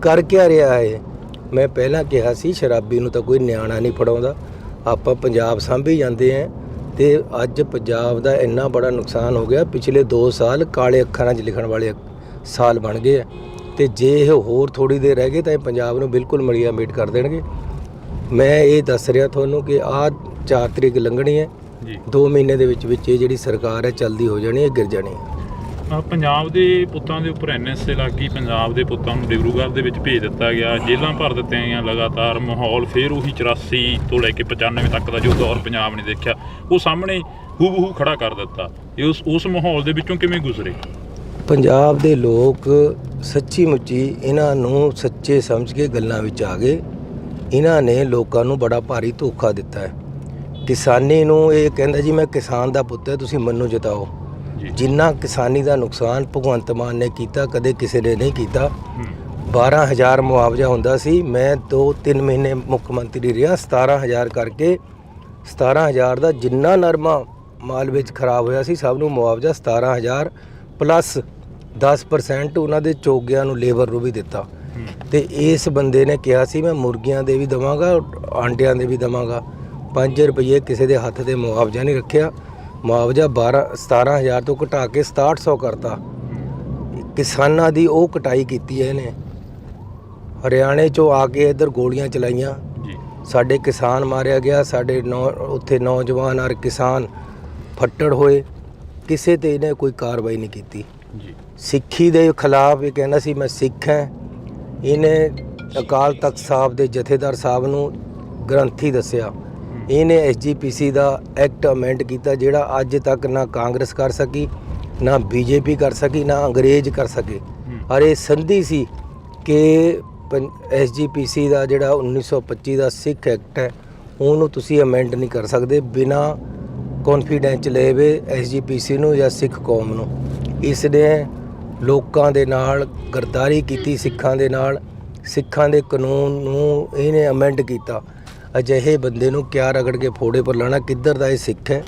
Speaker 2: ਕਰ ਕਿਆ ਰਿਹਾ ਹੈ? ਮੈਂ ਪਹਿਲਾਂ ਕਿਹਾ ਸੀ ਸ਼ਰਾਬੀ ਨੂੰ ਤਾਂ ਕੋਈ ਨਿਆਣਾ ਨਹੀਂ ਫੜਾਉਂਦਾ, ਆਪਾਂ ਪੰਜਾਬ ਸਾਂਭੀ ਜਾਂਦੇ ਹਾਂ। ਤੇ ਅੱਜ ਪੰਜਾਬ ਦਾ ਇੰਨਾ ਬੜਾ ਨੁਕਸਾਨ ਹੋ ਗਿਆ, ਪਿਛਲੇ 2 ਸਾਲ ਕਾਲੇ ਅੱਖਰਾਂ 'ਚ ਲਿਖਣ ਵਾਲੇ ਸਾਲ ਬਣ ਗਏ ਆ। ਤੇ ਜੇ ਇਹ ਹੋਰ ਥੋੜ੍ਹੀ ਦੇਰ ਰਹਿ ਗਏ ਤਾਂ ਇਹ ਪੰਜਾਬ ਨੂੰ ਬਿਲਕੁਲ ਮਲੀਆ ਮੇਟ ਕਰ ਦੇਣਗੇ। ਮੈਂ ਇਹ ਦੱਸ ਰਿਹਾ ਤੁਹਾਨੂੰ ਕਿ ਆਹ 4 ਤਰੀਕ ਲੰਘਣੀ ਹੈ, 2 ਮਹੀਨੇ ਦੇ ਵਿੱਚ ਇਹ ਜਿਹੜੀ ਸਰਕਾਰ ਹੈ ਚਲਦੀ ਹੋ ਜਾਣੀ ਹੈ, ਗਿਰ ਜਾਣੀ ਹੈ।
Speaker 1: ਪੰਜਾਬ ਦੇ ਪੁੱਤਾਂ ਦੇ ਉੱਪਰ NSA ਲੱਗ ਗਈ, ਪੰਜਾਬ ਦੇ ਪੁੱਤਾਂ ਨੂੰ ਡਿਬਰੂਗੜ੍ਹ ਦੇ ਵਿੱਚ ਭੇਜ ਦਿੱਤਾ ਗਿਆ, ਜੇਲ੍ਹਾਂ ਭਰ ਦਿੱਤੀਆਂ ਗਈਆਂ ਲਗਾਤਾਰ। ਮਾਹੌਲ ਫੇਰ ਉਹੀ 84 ਤੋਂ ਲੈ ਕੇ 95 ਤੱਕ ਦਾ ਜੋ ਦੌਰ ਪੰਜਾਬ ਨੇ ਦੇਖਿਆ, ਉਹ ਸਾਹਮਣੇ ਹੂ ਖੜਾ ਕਰ ਦਿੱਤਾ। ਇਹ ਉਸ ਮਾਹੌਲ ਦੇ ਵਿੱਚੋਂ ਕਿਵੇਂ ਗੁਜ਼ਰੇ?
Speaker 2: ਪੰਜਾਬ ਦੇ ਲੋਕ ਸੱਚੀ ਮੁੱਚੀ ਇਹਨਾਂ ਨੂੰ ਸੱਚੇ ਸਮਝ ਕੇ ਗੱਲਾਂ ਵਿੱਚ ਆ ਗਏ। ਇਹਨਾਂ ਨੇ ਲੋਕਾਂ ਨੂੰ ਬੜਾ ਭਾਰੀ ਧੋਖਾ ਦਿੱਤਾ ਹੈ। ਕਿਸਾਨੀ ਨੂੰ ਇਹ ਕਹਿੰਦਾ ਜੀ ਮੈਂ ਕਿਸਾਨ ਦਾ ਪੁੱਤ ਹੈ, ਤੁਸੀਂ ਮੈਨੂੰ ਜਿਤਾਓ। ਜਿੰਨਾ ਕਿਸਾਨੀ ਦਾ ਨੁਕਸਾਨ ਭਗਵੰਤ ਮਾਨ ਨੇ ਕੀਤਾ ਕਦੇ ਕਿਸੇ ਨੇ ਨਹੀਂ ਕੀਤਾ। 12,000 ਮੁਆਵਜ਼ਾ ਹੁੰਦਾ ਸੀ, ਮੈਂ 2-3 ਮਹੀਨੇ ਮੁੱਖ ਮੰਤਰੀ ਰਿਹਾ, 17,000 ਕਰਕੇ 17,000 ਦਾ ਜਿੰਨਾ ਨਰਮਾ ਮਾਲ ਵਿੱਚ ਖਰਾਬ ਹੋਇਆ ਸੀ ਸਭ ਨੂੰ ਮੁਆਵਜ਼ਾ 17,000 ਪਲੱਸ 10% ਉਹਨਾਂ ਦੇ ਚੋਗਿਆਂ ਨੂੰ ਲੇਬਰ ਨੂੰ ਵੀ ਦਿੱਤਾ। ਤੇ ਇਸ ਬੰਦੇ ਨੇ ਕਿਹਾ ਸੀ ਮੈਂ ਮੁਰਗੀਆਂ ਦੇ ਵੀ ਦੇਵਾਂਗਾ, ਆਂਡਿਆਂ ਦੇ ਵੀ ਦੇਵਾਂਗਾ। 5 ਰੁਪਏ ਕਿਸੇ ਦੇ ਹੱਥ 'ਤੇ ਮੁਆਵਜ਼ਾ ਨਹੀਂ ਰੱਖਿਆ। ਮੁਆਵਜ਼ਾ 17,000 ਤੋਂ ਘਟਾ ਕੇ 6700 ਕਰਤਾ। ਕਿਸਾਨਾਂ ਦੀ ਉਹ ਕਟਾਈ ਕੀਤੀ ਹੈ ਇਹਨੇ। ਹਰਿਆਣੇ 'ਚੋਂ ਆ ਕੇ ਇੱਧਰ ਗੋਲੀਆਂ ਚਲਾਈਆਂ, ਸਾਡੇ ਕਿਸਾਨ ਮਾਰਿਆ ਗਿਆ, ਸਾਡੇ ਉੱਥੇ ਨੌਜਵਾਨ ਔਰ ਕਿਸਾਨ ਫੱਟੜ ਹੋਏ, ਕਿਸੇ 'ਤੇ ਇਹਨੇ ਕੋਈ ਕਾਰਵਾਈ ਨਹੀਂ ਕੀਤੀ। ਸਿੱਖੀ ਦੇ ਖਿਲਾਫ ਇਹ ਕਹਿੰਦਾ ਸੀ ਮੈਂ ਸਿੱਖ ਹਾਂ। ਇਹਨੇ ਅਕਾਲ ਤਖਤ ਸਾਹਿਬ ਦੇ ਜਥੇਦਾਰ ਸਾਹਿਬ ਨੂੰ ਗ੍ਰੰਥੀ ਦੱਸਿਆ। ਇਹਨੇ SGPC ਦਾ ਐਕਟ ਅਮੈਂਡ ਕੀਤਾ ਜਿਹੜਾ ਅੱਜ ਤੱਕ ਨਾ ਕਾਂਗਰਸ ਕਰ ਸਕੀ, ਨਾ BJP ਕਰ ਸਕੀ, ਨਾ ਅੰਗਰੇਜ਼ ਕਰ ਸਕੇ। ਔਰ ਇਹ ਸੰਧੀ ਸੀ ਕਿ SGPC ਦਾ ਜਿਹੜਾ 1925 ਦਾ ਸਿੱਖ ਐਕਟ ਹੈ ਉਹਨੂੰ ਤੁਸੀਂ ਅਮੈਂਡ ਨਹੀਂ ਕਰ ਸਕਦੇ ਬਿਨਾਂ ਕੌਨਫੀਡੈਂਸ ਲਏ ਵੇ SGPC ਨੂੰ ਜਾਂ ਸਿੱਖ ਕੌਮ ਨੂੰ। ਇਸ ਨੇ ਲੋਕਾਂ ਦੇ ਨਾਲ ਗਰਦਾਰੀ ਕੀਤੀ, ਸਿੱਖਾਂ ਦੇ ਨਾਲ। ਸਿੱਖਾਂ ਦੇ ਕਾਨੂੰਨ ਨੂੰ ਇਹਨੇ ਅਮੈਂਡ ਕੀਤਾ। ਅਜਿਹੇ ਬੰਦੇ ਨੂੰ ਕਿਆ ਰਗੜ ਕੇ ਫੋੜੇ ਪਰ ਲਾਣਾ? ਕਿੱਧਰ ਦਾ ਇਹ ਸਿੱਖ ਹੈ,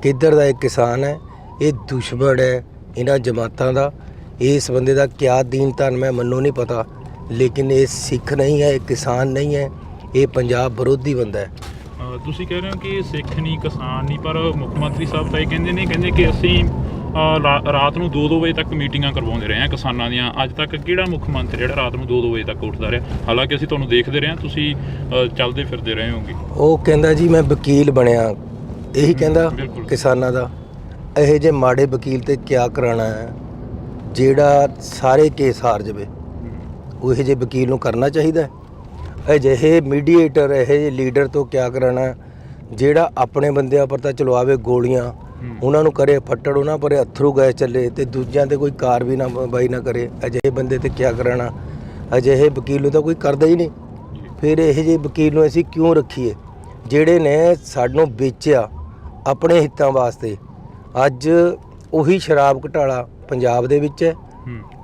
Speaker 2: ਕਿੱਧਰ ਦਾ ਇਹ ਕਿਸਾਨ ਹੈ? ਇਹ ਦੁਸ਼ਮਣ ਹੈ ਇਹਨਾਂ ਜਮਾਤਾਂ ਦਾ। ਇਸ ਬੰਦੇ ਦਾ ਕਿਆ ਦੀਨ ਧਨ ਮੈਨੂੰ ਨਹੀਂ ਪਤਾ, ਲੇਕਿਨ ਇਹ ਸਿੱਖ ਨਹੀਂ ਹੈ, ਇਹ ਕਿਸਾਨ ਨਹੀਂ ਹੈ, ਇਹ ਪੰਜਾਬ ਵਿਰੋਧੀ ਬੰਦਾ ਹੈ।
Speaker 1: ਤੁਸੀਂ ਕਹਿ ਰਹੇ ਹੋ ਕਿ ਸਿੱਖ ਨਹੀਂ, ਕਿਸਾਨ ਨਹੀਂ, ਪਰ ਮੁੱਖ ਮੰਤਰੀ ਸਾਹਿਬ ਤਾਂ ਇਹ ਕਹਿੰਦੇ ਕਿ ਅਸੀਂ ਰਾਤ ਨੂੰ 2-2 ਵਜੇ ਤੱਕ ਮੀਟਿੰਗਾਂ ਕਰਵਾਉਂਦੇ ਰਹੇ ਹਾਂ ਕਿਸਾਨਾਂ ਦੀਆਂ। ਅੱਜ ਤੱਕ ਕਿਹੜਾ ਮੁੱਖ ਮੰਤਰੀ ਜਿਹੜਾ ਰਾਤ ਨੂੰ 2-2 ਵਜੇ ਤੱਕ ਉੱਠਦਾ ਰਿਹਾ? ਹਾਲਾਂਕਿ ਅਸੀਂ ਤੁਹਾਨੂੰ ਦੇਖਦੇ ਰਹੇ ਹਾਂ, ਤੁਸੀਂ ਚੱਲਦੇ ਫਿਰਦੇ ਰਹੇ ਹੋਗੇ।
Speaker 2: ਉਹ ਕਹਿੰਦਾ ਜੀ ਮੈਂ ਵਕੀਲ ਬਣਿਆ, ਇਹੀ ਕਹਿੰਦਾ ਕਿਸਾਨਾਂ ਦਾ। ਇਹੋ ਜਿਹੇ ਮਾੜੇ ਵਕੀਲ ਤੇ ਕਿਆ ਕਰਾਉਣਾ ਹੈ? ਜਿਹੜਾ ਸਾਰੇ ਕੇਸ ਹਾਰ ਜਾਵੇ, ਉਹ ਇਹੋ ਜਿਹੇ ਵਕੀਲ ਨੂੰ ਕਰਨਾ ਚਾਹੀਦਾ ਹੈ। ਅਜਿਹੇ ਮੀਡੀਏਟਰ, ਇਹੋ ਜਿਹੇ ਲੀਡਰ ਤੋਂ ਕਿਆ ਕਰਾਉਣਾ, ਜਿਹੜਾ ਆਪਣੇ ਬੰਦਿਆਂ ਪਰ ਤਾਂ ਚਲਵਾਵੇ ਗੋਲੀਆਂ, ਉਹਨਾਂ ਨੂੰ ਕਰੇ ਫੱਟੜ, ਉਹਨਾਂ ਪਰ ਅਥਰੂ ਗੈਸ ਚੱਲੇ ਤੇ ਦੂਜਿਆਂ ਤੇ ਕੋਈ ਕਾਰਵਾਈ ਨਾ ਬਾਈ ਨਾ ਕਰੇ। ਅਜਿਹੇ ਬੰਦੇ ਤੇ ਕਿਆ ਕਰਾਉਣਾ। ਅਜਿਹੇ ਵਕੀਲ ਨੂੰ ਤਾਂ ਕੋਈ ਕਰਦਾ ਹੀ ਨਹੀਂ। ਫਿਰ ਇਹੋ ਜਿਹੇ ਵਕੀਲ ਨੂੰ ਅਸੀਂ ਕਿਉਂ ਰੱਖੀਏ, ਜਿਹੜੇ ਨੇ ਸਾਨੂੰ ਵੇਚਿਆ ਆਪਣੇ ਹਿੱਤਾਂ ਵਾਸਤੇ। ਅੱਜ ਉਹੀ ਸ਼ਰਾਬ ਘੁਟਾਲਾ ਪੰਜਾਬ ਦੇ ਵਿੱਚ ਹੈ,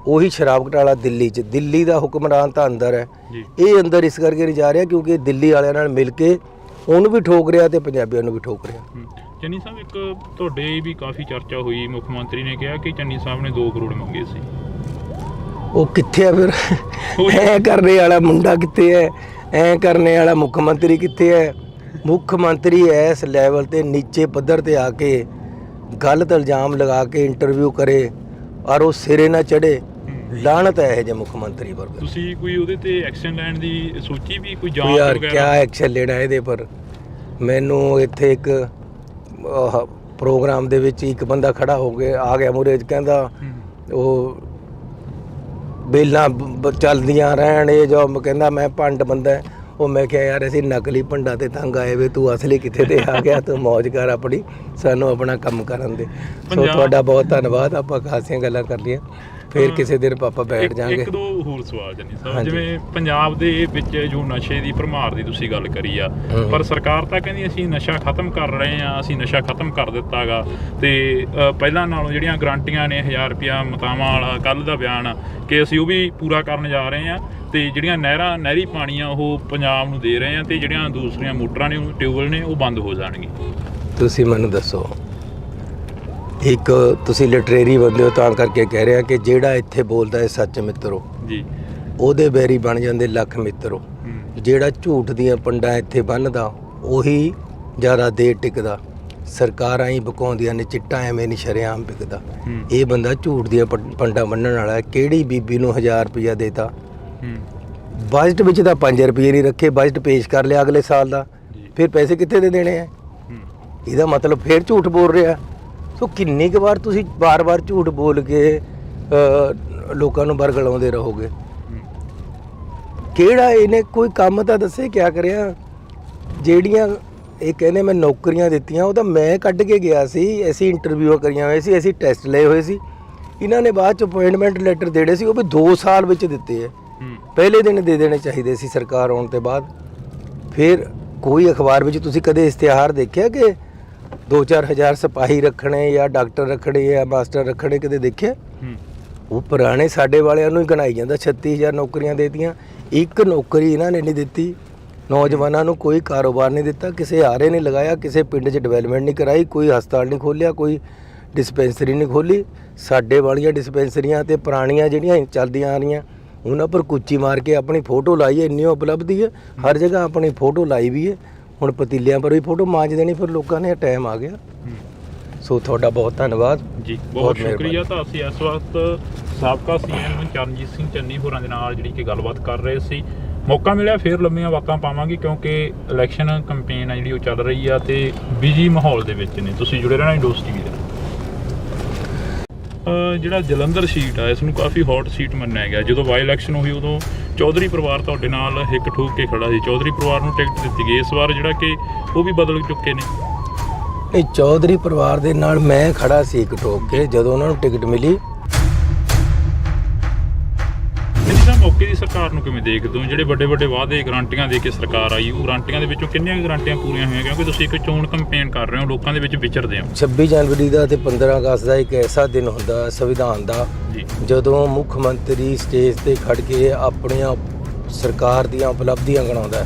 Speaker 2: ਉਹੀ ਸ਼ਰਾਬ ਘੁਟਾਲਾ ਦਿੱਲੀ 'ਚ। ਦਿੱਲੀ ਦਾ ਹੁਕਮਰਾਨ ਤਾਂ ਅੰਦਰ ਹੈ, ਇਹ ਅੰਦਰ ਇਸ ਕਰਕੇ ਨਹੀਂ ਜਾ ਰਿਹਾ ਕਿਉਂਕਿ ਦਿੱਲੀ ਵਾਲਿਆਂ ਨਾਲ ਮਿਲ ਕੇ ਉਹਨੂੰ ਵੀ ਠੋਕ ਰਿਹਾ ਤੇ ਪੰਜਾਬੀਆਂ ਨੂੰ ਵੀ ਠੋਕ ਰਿਹਾ।
Speaker 1: ਚੰਨੀ ਸਾਹਿਬ, ਇੱਕ ਤੁਹਾਡੇ ਵੀ ਕਾਫੀ ਚਰਚਾ ਹੋਈ, ਮੁੱਖ ਮੰਤਰੀ ਨੇ ਕਿਹਾ ਕਿ ਚੰਨੀ ਸਾਹਿਬ ਨੇ 2 ਕਰੋੜ ਮੰਗੇ ਸੀ।
Speaker 2: ਉਹ ਕਿੱਥੇ ਆ ਫਿਰ? ਐ ਕਰਨੇ ਵਾਲਾ ਮੁੰਡਾ ਕਿੱਥੇ ਹੈ? ਐ ਕਰਨੇ ਵਾਲਾ ਮੁੱਖ ਮੰਤਰੀ ਕਿੱਥੇ ਹੈ? ਮੁੱਖ ਮੰਤਰੀ ਇਸ ਲੈਵਲ ਤੇ ਨੀਚੇ ਪੱਧਰ ਤੇ ਆ ਕੇ ਗਲਤ ਇਲਜ਼ਾਮ ਲਗਾ ਕੇ ਇੰਟਰਵਿਊ ਕਰੇ ਔਰ ਉਹ ਸਿਰੇ ਨਾ ਚੜੇ, ਲਾਹਨਤ ਹੈ ਇਹ ਜੇ ਮੁੱਖ ਮੰਤਰੀ ਪਰ।
Speaker 1: ਤੁਸੀਂ ਕੋਈ ਉਹਦੇ ਤੇ ਐਕਸ਼ਨ ਲੈਣ ਦੀ ਸੋਚੀ ਵੀ, ਕੋਈ ਜਾਂਚ
Speaker 2: ਯਾਰ
Speaker 1: ਵਗੈਰਾ?
Speaker 2: ਕਿਆ ਐਕਸ਼ਨ ਲੈਣਾ ਇਹਦੇ ਪਰ? ਮੈਨੂੰ ਇੱਥੇ ਇੱਕ ਪ੍ਰੋਗਰਾਮ ਦੇ ਵਿੱਚ ਇੱਕ ਬੰਦਾ ਖੜਾ ਹੋ ਕੇ ਆ ਗਿਆ ਮੂਹਰੇ, ਕਹਿੰਦਾ ਉਹ ਬੇਲਾਂ ਚੱਲਦੀਆਂ ਰਹਿਣ, ਇਹ ਜੋ ਕਹਿੰਦਾ ਮੈਂ ਭੰਡ ਬੰਦਾ। ਉਹ ਮੈਂ ਕਿਹਾ ਯਾਰ ਅਸੀਂ ਨਕਲੀ ਭੰਡਾਂ ਤੇ ਤੰਗ ਆਏ ਵੇ, ਤੂੰ ਅਸਲੀ ਕਿੱਥੇ ਤੇ ਆ ਗਿਆ? ਤੂੰ ਮੌਜ ਕਰ ਆਪਣੀ, ਸਾਨੂੰ ਆਪਣਾ ਕੰਮ ਕਰਨ ਦੇ। ਸੋ ਤੁਹਾਡਾ ਬਹੁਤ ਧੰਨਵਾਦ। ਆਪਾਂ ਖਾਸੀਆਂ ਗੱਲਾਂ ਕਰ ਲਈਆਂ, ਫਿਰ ਕਿਸੇ ਦਿਨ ਪਾਪਾ ਬੈਠ ਜਾਾਂਗੇ।
Speaker 1: ਇੱਕ ਦੋ ਹੋਰ ਸਵਾਲ ਚੰਨੀ ਸਾਹਿਬ, ਜਿਵੇਂ ਪੰਜਾਬ ਦੇ ਵਿੱਚ ਜੋ ਨਸ਼ੇ ਦੀ ਭਰਮਾਰ ਦੀ ਤੁਸੀਂ ਗੱਲ ਕਰੀ ਆ, ਪਰ ਸਰਕਾਰ ਤਾਂ ਕਹਿੰਦੀ ਅਸੀਂ ਨਸ਼ਾ ਖਤਮ ਕਰ ਰਹੇ ਆ, ਅਸੀਂ ਨਸ਼ਾ ਖਤਮ ਕਰ ਦਿੱਤਾ ਗਾ, ਤੇ ਪਹਿਲਾਂ ਨਾਲੋਂ ਜਿਹੜੀਆਂ ਗਰੰਟੀਆਂ ਨੇ 1000 ਰੁਪਇਆ ਮਤਾਵਾਂ ਵਾਲਾ ਕੱਲ੍ਹ ਦਾ ਬਿਆਨ ਕਿ ਅਸੀਂ ਉਹ ਵੀ ਪੂਰਾ ਕਰਨ ਜਾ ਰਹੇ ਆ, ਤੇ ਜਿਹੜੀਆਂ ਨਹਿਰੀ ਪਾਣੀ ਆ ਉਹ ਪੰਜਾਬ ਨੂੰ ਦੇ ਰਹੇ ਆ, ਤੇ ਜਿਹੜੀਆਂ ਦੂਸਰੀਆਂ ਮੋਟਰਾਂ ਨੇ, ਟਿਊਬਵੈੱਲ ਨੇ, ਉਹ ਬੰਦ ਹੋ ਜਾਣਗੇ।
Speaker 2: ਤੁਸੀਂ ਮੈਨੂੰ ਦੱਸੋ, ਇੱਕ ਤੁਸੀਂ ਲਿਟਰੇਰੀ ਬੰਦੇ ਹੋ ਤਾਂ ਕਰਕੇ ਕਹਿ ਰਿਹਾ ਕਿ ਜਿਹੜਾ ਇੱਥੇ ਬੋਲਦਾ ਹੈ ਸੱਚ ਮਿੱਤਰੋ
Speaker 1: ਜੀ,
Speaker 2: ਉਹਦੇ ਬੈਰੀ ਬਣ ਜਾਂਦੇ ਲੱਖ ਮਿੱਤਰੋ। ਜਿਹੜਾ ਝੂਠ ਦੀਆਂ ਪੰਡਾਂ ਇੱਥੇ ਬੰਨ੍ਹਦਾ ਉਹੀ ਜ਼ਿਆਦਾ ਦੇਰ ਟਿਕਦਾ। ਸਰਕਾਰਾਂ ਹੀ ਬਕਾਉਂਦੀਆਂ ਨੇ, ਚਿੱਟਾ ਐਵੇਂ ਨਹੀਂ ਸ਼ਰੇਆਮ ਵਿਕਦਾ। ਇਹ ਬੰਦਾ ਝੂਠ ਦੀਆਂ ਪੰਡਾਂ ਬੰਨਣ ਵਾਲਾ। ਕਿਹੜੀ ਬੀਬੀ ਨੂੰ 1000 ਰੁਪਇਆ ਦੇਤਾ? ਬਜਟ ਵਿੱਚ ਤਾਂ 5 ਰੁਪਏ ਨਹੀਂ ਰੱਖੇ, ਬਜਟ ਪੇਸ਼ ਕਰ ਲਿਆ ਅਗਲੇ ਸਾਲ ਦਾ, ਫਿਰ ਪੈਸੇ ਕਿੱਥੇ ਦੇ ਦੇਣੇ ਆ? ਇਹਦਾ ਮਤਲਬ ਫਿਰ ਝੂਠ ਬੋਲ ਰਿਹਾ। ਸੋ ਕਿੰਨੀ ਕੁ ਵਾਰ ਤੁਸੀਂ ਵਾਰ-ਵਾਰ ਝੂਠ ਬੋਲ ਕੇ ਲੋਕਾਂ ਨੂੰ ਬਰਗਲਾਉਂਦੇ ਰਹੋਗੇ? ਕਿਹੜਾ ਇਹਨੇ ਕੋਈ ਕੰਮ ਤਾਂ ਦੱਸੇ ਕਿਆ ਕਰਿਆ? ਜਿਹੜੀਆਂ ਇਹ ਕਹਿੰਦੇ ਮੈਂ ਨੌਕਰੀਆਂ ਦਿੱਤੀਆਂ, ਉਹ ਤਾਂ ਮੈਂ ਕੱਢ ਕੇ ਗਿਆ ਸੀ। ਅਸੀਂ ਇੰਟਰਵਿਊ ਕਰੀਆਂ ਹੋਏ ਸੀ, ਅਸੀਂ ਟੈਸਟ ਲਏ ਹੋਏ ਸੀ। ਇਹਨਾਂ ਨੇ ਬਾਅਦ 'ਚ ਅਪਾਇੰਟਮੈਂਟ ਲੈਟਰ ਦੇਣੇ ਸੀ, ਉਹ ਵੀ 2 ਸਾਲ ਵਿੱਚ ਦਿੱਤੇ ਹੈ। ਪਹਿਲੇ ਦਿਨ ਦੇ ਦੇਣੇ ਚਾਹੀਦੇ ਸੀ ਸਰਕਾਰ ਆਉਣ ਤੋਂ ਬਾਅਦ। ਫਿਰ ਕੋਈ ਅਖਬਾਰ ਵਿੱਚ ਤੁਸੀਂ ਕਦੇ ਇਸ਼ਤਿਹਾਰ ਦੇਖਿਆ ਕਿ 2-4 ਹਜ਼ਾਰ ਸਿਪਾਹੀ ਰੱਖਣੇ ਜਾਂ ਡਾਕਟਰ ਰੱਖਣੇ ਜਾਂ ਮਾਸਟਰ ਰੱਖਣੇ? ਕਦੇ ਦੇਖਿਆ? ਉਹ ਪੁਰਾਣੇ ਸਾਡੇ ਵਾਲਿਆਂ ਨੂੰ ਹੀ ਗਣਾਈ ਜਾਂਦਾ। 36,000 ਨੌਕਰੀਆਂ ਦੇਤੀਆਂ, ਇੱਕ ਨੌਕਰੀ ਇਹਨਾਂ ਨੇ ਨਹੀਂ ਦਿੱਤੀ। ਨੌਜਵਾਨਾਂ ਨੂੰ ਕੋਈ ਕਾਰੋਬਾਰ ਨਹੀਂ ਦਿੱਤਾ, ਕਿਸੇ ਆਰੇ ਨਹੀਂ ਲਗਾਇਆ, ਕਿਸੇ ਪਿੰਡ 'ਚ ਡਿਵੈਲਪਮੈਂਟ ਨਹੀਂ ਕਰਾਈ, ਕੋਈ ਹਸਪਤਾਲ ਨਹੀਂ ਖੋਲ੍ਹਿਆ, ਕੋਈ ਡਿਸਪੈਂਸਰੀ ਨਹੀਂ ਖੋਲ੍ਹੀ। ਸਾਡੇ ਵਾਲੀਆਂ ਡਿਸਪੈਂਸਰੀਆਂ ਤੇ ਪੁਰਾਣੀਆਂ ਜਿਹੜੀਆਂ ਚੱਲਦੀਆਂ ਆ ਰਹੀਆਂ ਉਹਨਾਂ ਪਰ ਕੁੱਚੀ ਮਾਰ ਕੇ ਆਪਣੀ ਫੋਟੋ ਲਾਈ ਹੈ। ਇੰਨੀ ਉਪਲਬਧੀ ਹੈ, ਹਰ ਜਗ੍ਹਾ ਆਪਣੀ ਫੋਟੋ ਲਾਈ ਵੀ ਹੈ। ਹੁਣ ਪਤੀਲਿਆਂ ਪਰ ਵੀ ਫੋਟੋ ਮਾਂਜ ਦੇਣੀ, ਫਿਰ ਲੋਕਾਂ ਨੇ ਟਾਈਮ ਆ ਗਿਆ। ਸੋ ਤੁਹਾਡਾ ਬਹੁਤ ਧੰਨਵਾਦ
Speaker 1: ਜੀ, ਬਹੁਤ ਸ਼ੁਕਰੀਆ। ਤਾਂ ਅਸੀਂ ਇਸ ਵਕਤ ਸਾਬਕਾ ਸੀਐਮ ਚਰਨਜੀਤ ਸਿੰਘ ਚੰਨੀ ਹੋਰਾਂ ਦੇ ਨਾਲ ਜਿਹੜੀ ਕਿ ਗੱਲਬਾਤ ਕਰ ਰਹੇ ਸੀ। ਮੌਕਾ ਮਿਲਿਆ ਫਿਰ ਲੰਮੀਆਂ ਬਾਤਾਂ ਪਾਵਾਂਗੇ, ਕਿਉਂਕਿ ਇਲੈਕਸ਼ਨ ਕੰਪੇਨ ਆ ਜਿਹੜੀ ਉਹ ਚੱਲ ਰਹੀ ਆ ਤੇ ਬਿਜੀ ਮਾਹੌਲ ਦੇ ਵਿੱਚ ਨੇ। ਤੁਸੀਂ ਜੁੜੇ ਰਹਿਣਾ ਇੰਡੋਸ ਟੀਵੀ ਦੇ ਨਾਲ। ਜਿਹੜਾ ਜਲੰਧਰ ਸੀਟ ਆ, ਇਸ ਨੂੰ ਕਾਫੀ ਹੌਟ ਸੀਟ ਮੰਨਿਆ ਗਿਆ। ਜਦੋਂ ਬਾਈ ਇਲੈਕਸ਼ਨ ਹੋਈ ਉਦੋਂ ਚੌਧਰੀ ਪਰਿਵਾਰ ਤੁਹਾਡੇ ਨਾਲ ਹਿੱਕ ਠੋਕ ਕੇ ਖੜਾ ਸੀ। ਚੌਧਰੀ ਪਰਿਵਾਰ ਨੂੰ ਟਿਕਟ ਦਿੱਤੀ ਗਈ। ਇਸ ਵਾਰ ਜਿਹੜਾ ਕਿ ਉਹ ਵੀ ਬਦਲ ਚੁੱਕੇ ਨੇ।
Speaker 2: ਨਹੀਂ, ਚੌਧਰੀ ਪਰਿਵਾਰ ਦੇ ਨਾਲ ਮੈਂ ਖੜਾ ਸੀ ਇੱਕ ਠੋਕ ਕੇ ਜਦੋਂ ਉਹਨਾਂ ਨੂੰ ਟਿਕਟ ਮਿਲੀ।
Speaker 1: ਇਹਦਾ ਮੌਕੇ ਦੀ ਸਰਕਾਰ ਨੂੰ ਕਿਵੇਂ ਦੇਖਦੇ ਹੋ? ਜਿਹੜੇ ਵੱਡੇ ਵੱਡੇ ਵਾਅਦੇ ਗਰੰਟੀਆਂ ਦੇ ਕੇ ਸਰਕਾਰ ਆਈ, ਉਹ ਗਰੰਟੀਆਂ ਦੇ ਵਿੱਚੋਂ ਕਿੰਨੀਆਂ ਗਰੰਟੀਆਂ ਪੂਰੀਆਂ ਹੋਈਆਂ? ਕਿਉਂਕਿ ਤੁਸੀਂ ਇੱਕ ਚੋਣ ਕੰਪੇਨ ਕਰ ਰਹੇ ਹੋ, ਲੋਕਾਂ ਦੇ ਵਿੱਚ ਵਿਚਰਦੇ ਹੋ।
Speaker 2: 26 ਜਨਵਰੀ ਦਾ ਤੇ 15 ਅਗਸਤ ਦਾ ਇੱਕ ਐਸਾ ਦਿਨ ਹੁੰਦਾ ਸੰਵਿਧਾਨ ਦਾ, ਜਦੋਂ ਮੁੱਖ ਮੰਤਰੀ ਸਟੇਜ ਤੇ ਖੜ ਕੇ ਆਪਣੀਆਂ ਸਰਕਾਰ ਦੀਆਂ ਉਪਲਬਧੀਆਂ ਗਿਣਾਉਂਦਾ।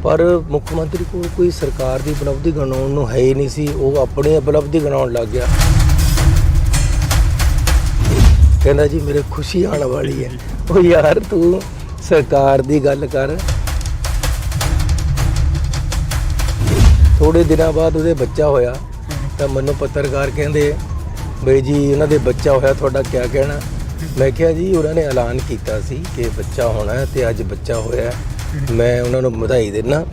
Speaker 2: ਪਰ ਮੁੱਖ ਮੰਤਰੀ ਕੋਲ ਕੋਈ ਸਰਕਾਰ ਦੀ ਉਪਲਬਧੀ ਗਿਣਾਉਣ ਨੂੰ ਹੈ ਹੀ ਨਹੀਂ ਸੀ। ਉਹ ਆਪਣੀ ਉਪਲਬਧੀ ਗਿਣਾਉਣ ਲੱਗ ਗਿਆ। ਕਹਿੰਦਾ ਜੀ ਮੇਰੇ ਖੁਸ਼ੀ ਆਉਣ ਵਾਲੀ ਹੈ। ਉਹ ਯਾਰ ਤੂੰ ਸਰਕਾਰ ਦੀ ਗੱਲ ਕਰ। ਥੋੜੇ ਦਿਨਾਂ ਬਾਅਦ ਉਹਦੇ ਬੱਚਾ ਹੋਇਆ ਤਾਂ ਮੈਨੂੰ ਪੱਤਰਕਾਰ ਕਹਿੰਦੇ ਬਈ ਜੀ ਉਹਨਾਂ ਦੇ ਬੱਚਾ ਹੋਇਆ, ਤੁਹਾਡਾ ਕੀ ਕਹਿਣਾ? ਮੈਂ ਕਿਹਾ ਜੀ ਉਹਨਾਂ ਨੇ ਐਲਾਨ ਕੀਤਾ ਸੀ ਕਿ ਬੱਚਾ ਹੋਣਾ ਤੇ ਅੱਜ ਬੱਚਾ ਹੋਇਆ, ਮੈਂ ਉਹਨਾਂ ਨੂੰ ਵਧਾਈ ਦਿੰਦਾ।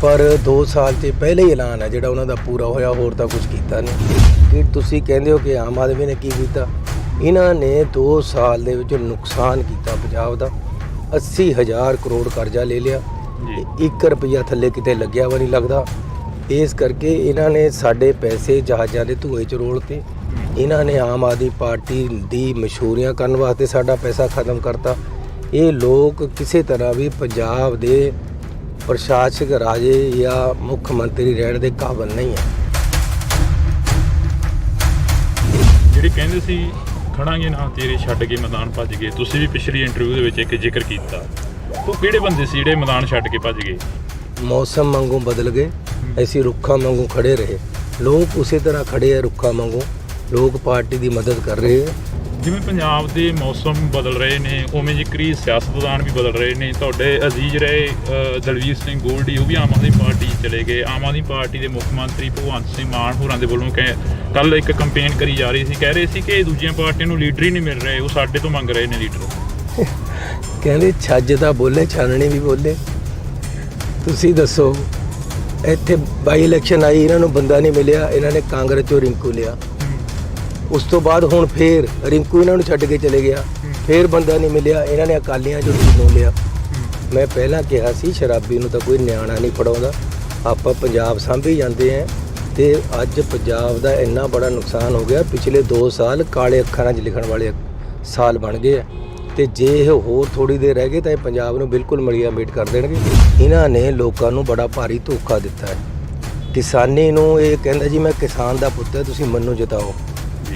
Speaker 2: ਪਰ 2 ਸਾਲ 'ਚ ਪਹਿਲੇ ਹੀ ਐਲਾਨ ਹੈ ਜਿਹੜਾ ਉਹਨਾਂ ਦਾ ਪੂਰਾ ਹੋਇਆ, ਹੋਰ ਤਾਂ ਕੁਝ ਕੀਤਾ ਨਹੀਂ। ਕਿ ਤੁਸੀਂ ਕਹਿੰਦੇ ਹੋ ਕਿ ਆਮ ਆਦਮੀ ਨੇ ਕੀ ਕੀਤਾ? ਇਹਨਾਂ ਨੇ 2 ਸਾਲ ਦੇ ਵਿੱਚ ਨੁਕਸਾਨ ਕੀਤਾ ਪੰਜਾਬ ਦਾ। 80,000 ਕਰੋੜ ਕਰਜ਼ਾ ਲੈ ਲਿਆ, 1 ਰੁਪਈਆ ਥੱਲੇ ਕਿਤੇ ਲੱਗਿਆ ਵਾ ਨਹੀਂ ਲੱਗਦਾ। ਇਸ ਕਰਕੇ ਇਹਨਾਂ ਨੇ ਸਾਡੇ ਪੈਸੇ ਜਹਾਜ਼ਾਂ ਦੇ ਧੂਏ 'ਚ ਰੋਲਤੇ। ਇਹਨਾਂ ਨੇ ਆਮ ਆਦਮੀ ਪਾਰਟੀ ਦੀ ਮਸ਼ਹੂਰੀਆਂ ਕਰਨ ਵਾਸਤੇ ਸਾਡਾ ਪੈਸਾ ਖਤਮ ਕਰਤਾ। ਇਹ ਲੋਕ ਕਿਸੇ ਤਰ੍ਹਾਂ ਵੀ ਪੰਜਾਬ ਦੇ ਪ੍ਰਸ਼ਾਸਕ ਰਾਜੇ ਜਾਂ ਮੁੱਖ ਮੰਤਰੀ ਰਹਿਣ ਦੇ ਕਾਬਿਲ ਨਹੀਂ ਹੈ।
Speaker 1: ਜਿਹੜੇ ਕਹਿੰਦੇ ਸੀ ਖੜਾਂਗੇ ਨਾ ਤੇਰੇ ਛੱਡ ਕੇ ਮੈਦਾਨ ਭੱਜ ਗਏ, ਤੁਸੀਂ ਵੀ ਪਿਛਲੀ ਇੰਟਰਵਿਊ ਦੇ ਵਿੱਚ ਇੱਕ ਜ਼ਿਕਰ ਕੀਤਾ, ਉਹ ਕਿਹੜੇ ਬੰਦੇ ਸੀ ਜਿਹੜੇ ਮੈਦਾਨ ਛੱਡ ਕੇ ਭੱਜ ਗਏ?
Speaker 2: ਮੌਸਮ ਵਾਂਗੂ ਬਦਲ ਗਏ, ਅਸੀਂ ਰੁੱਖਾਂ ਵਾਂਗੂ ਖੜੇ ਰਹੇ। ਲੋਕ ਉਸੇ ਤਰ੍ਹਾਂ ਖੜੇ ਆ ਰੁੱਖਾਂ ਵਾਂਗੂ, ਲੋਕ ਪਾਰਟੀ ਦੀ ਮਦਦ ਕਰ ਰਹੇ ਆ।
Speaker 1: ਜਿਵੇਂ ਪੰਜਾਬ ਦੇ ਮੌਸਮ ਬਦਲ ਰਹੇ ਨੇ, ਉਵੇਂ ਜ਼ਿਕਰੀ ਸਿਆਸਤਦਾਨ ਵੀ ਬਦਲ ਰਹੇ ਨੇ। ਤੁਹਾਡੇ ਅਜ਼ੀਜ਼ ਰਹੇ ਦਲਵੀਰ ਸਿੰਘ ਗੋਲਡੀ, ਉਹ ਵੀ ਆਮ ਆਦਮੀ ਪਾਰਟੀ ਚਲੇ ਗਏ। ਆਮ ਆਦਮੀ ਪਾਰਟੀ ਦੇ ਮੁੱਖ ਮੰਤਰੀ ਭਗਵੰਤ ਸਿੰਘ ਮਾਨ ਹੋਰਾਂ ਦੇ ਵੱਲੋਂ ਕੱਲ ਇੱਕ ਕੰਪੇਨ ਕਰੀ ਜਾ ਰਹੀ ਸੀ, ਕਹਿ ਰਹੇ ਸੀ ਕਿ ਦੂਜੀਆਂ ਪਾਰਟੀਆਂ ਨੂੰ ਲੀਡਰ ਹੀ ਨਹੀਂ ਮਿਲ ਰਹੇ, ਉਹ ਸਾਡੇ ਤੋਂ ਮੰਗ ਰਹੇ ਨੇ ਲੀਡਰ।
Speaker 2: ਕਹਿੰਦੇ ਛੱਜ ਤਾਂ ਬੋਲੇ, ਛਾਨਣੀ ਵੀ ਬੋਲੇ। ਤੁਸੀਂ ਦੱਸੋ, ਇੱਥੇ ਬਾਈ ਇਲੈਕਸ਼ਨ ਆਈ, ਇਹਨਾਂ ਨੂੰ ਬੰਦਾ ਨਹੀਂ ਮਿਲਿਆ, ਇਹਨਾਂ ਨੇ ਕਾਂਗਰਸ 'ਚੋਂ ਰਿੰਕੂ ਲਿਆ। ਉਸ ਤੋਂ ਬਾਅਦ ਹੁਣ ਫੇਰ ਰਿੰਕੂ ਇਹਨਾਂ ਨੂੰ ਛੱਡ ਕੇ ਚਲੇ ਗਿਆ, ਫੇਰ ਬੰਦਾ ਨਹੀਂ ਮਿਲਿਆ, ਇਹਨਾਂ ਨੇ ਅਕਾਲੀਆਂ 'ਚੋਂ ਨੂੰ ਲਿਆ। ਮੈਂ ਪਹਿਲਾਂ ਕਿਹਾ ਸੀ ਸ਼ਰਾਬੀ ਨੂੰ ਤਾਂ ਕੋਈ ਨਿਆਣਾ ਨਹੀਂ ਫੜਾਉਂਦਾ, ਆਪਾਂ ਪੰਜਾਬ ਸਾਂਭੀ ਜਾਂਦੇ ਹਾਂ। ਤੇ ਅੱਜ ਪੰਜਾਬ ਦਾ ਇੰਨਾ ਬੜਾ ਨੁਕਸਾਨ ਹੋ ਗਿਆ। ਪਿਛਲੇ 2 ਸਾਲ ਕਾਲੇ ਅੱਖਰਾਂ 'ਚ ਲਿਖਣ ਵਾਲੇ ਸਾਲ ਬਣ ਗਏ ਆ, ਤੇ ਜੇ ਇਹ ਹੋਰ ਥੋੜੀ ਦੇਰ ਰਹਿ ਗਏ ਤਾਂ ਇਹ ਪੰਜਾਬ ਨੂੰ ਬਿਲਕੁਲ ਮਲੀਆ ਮੇਟ ਕਰ ਦੇਣਗੇ। ਇਹਨਾਂ ਨੇ ਲੋਕਾਂ ਨੂੰ ਬੜਾ ਭਾਰੀ ਧੋਖਾ ਦਿੱਤਾ ਹੈ। ਕਿਸਾਨੀ ਨੂੰ ਇਹ ਕਹਿੰਦਾ ਜੀ ਮੈਂ ਕਿਸਾਨ ਦਾ ਪੁੱਤ ਹੈ, ਤੁਸੀਂ ਮੈਨੂੰ ਜਿਤਾਓ।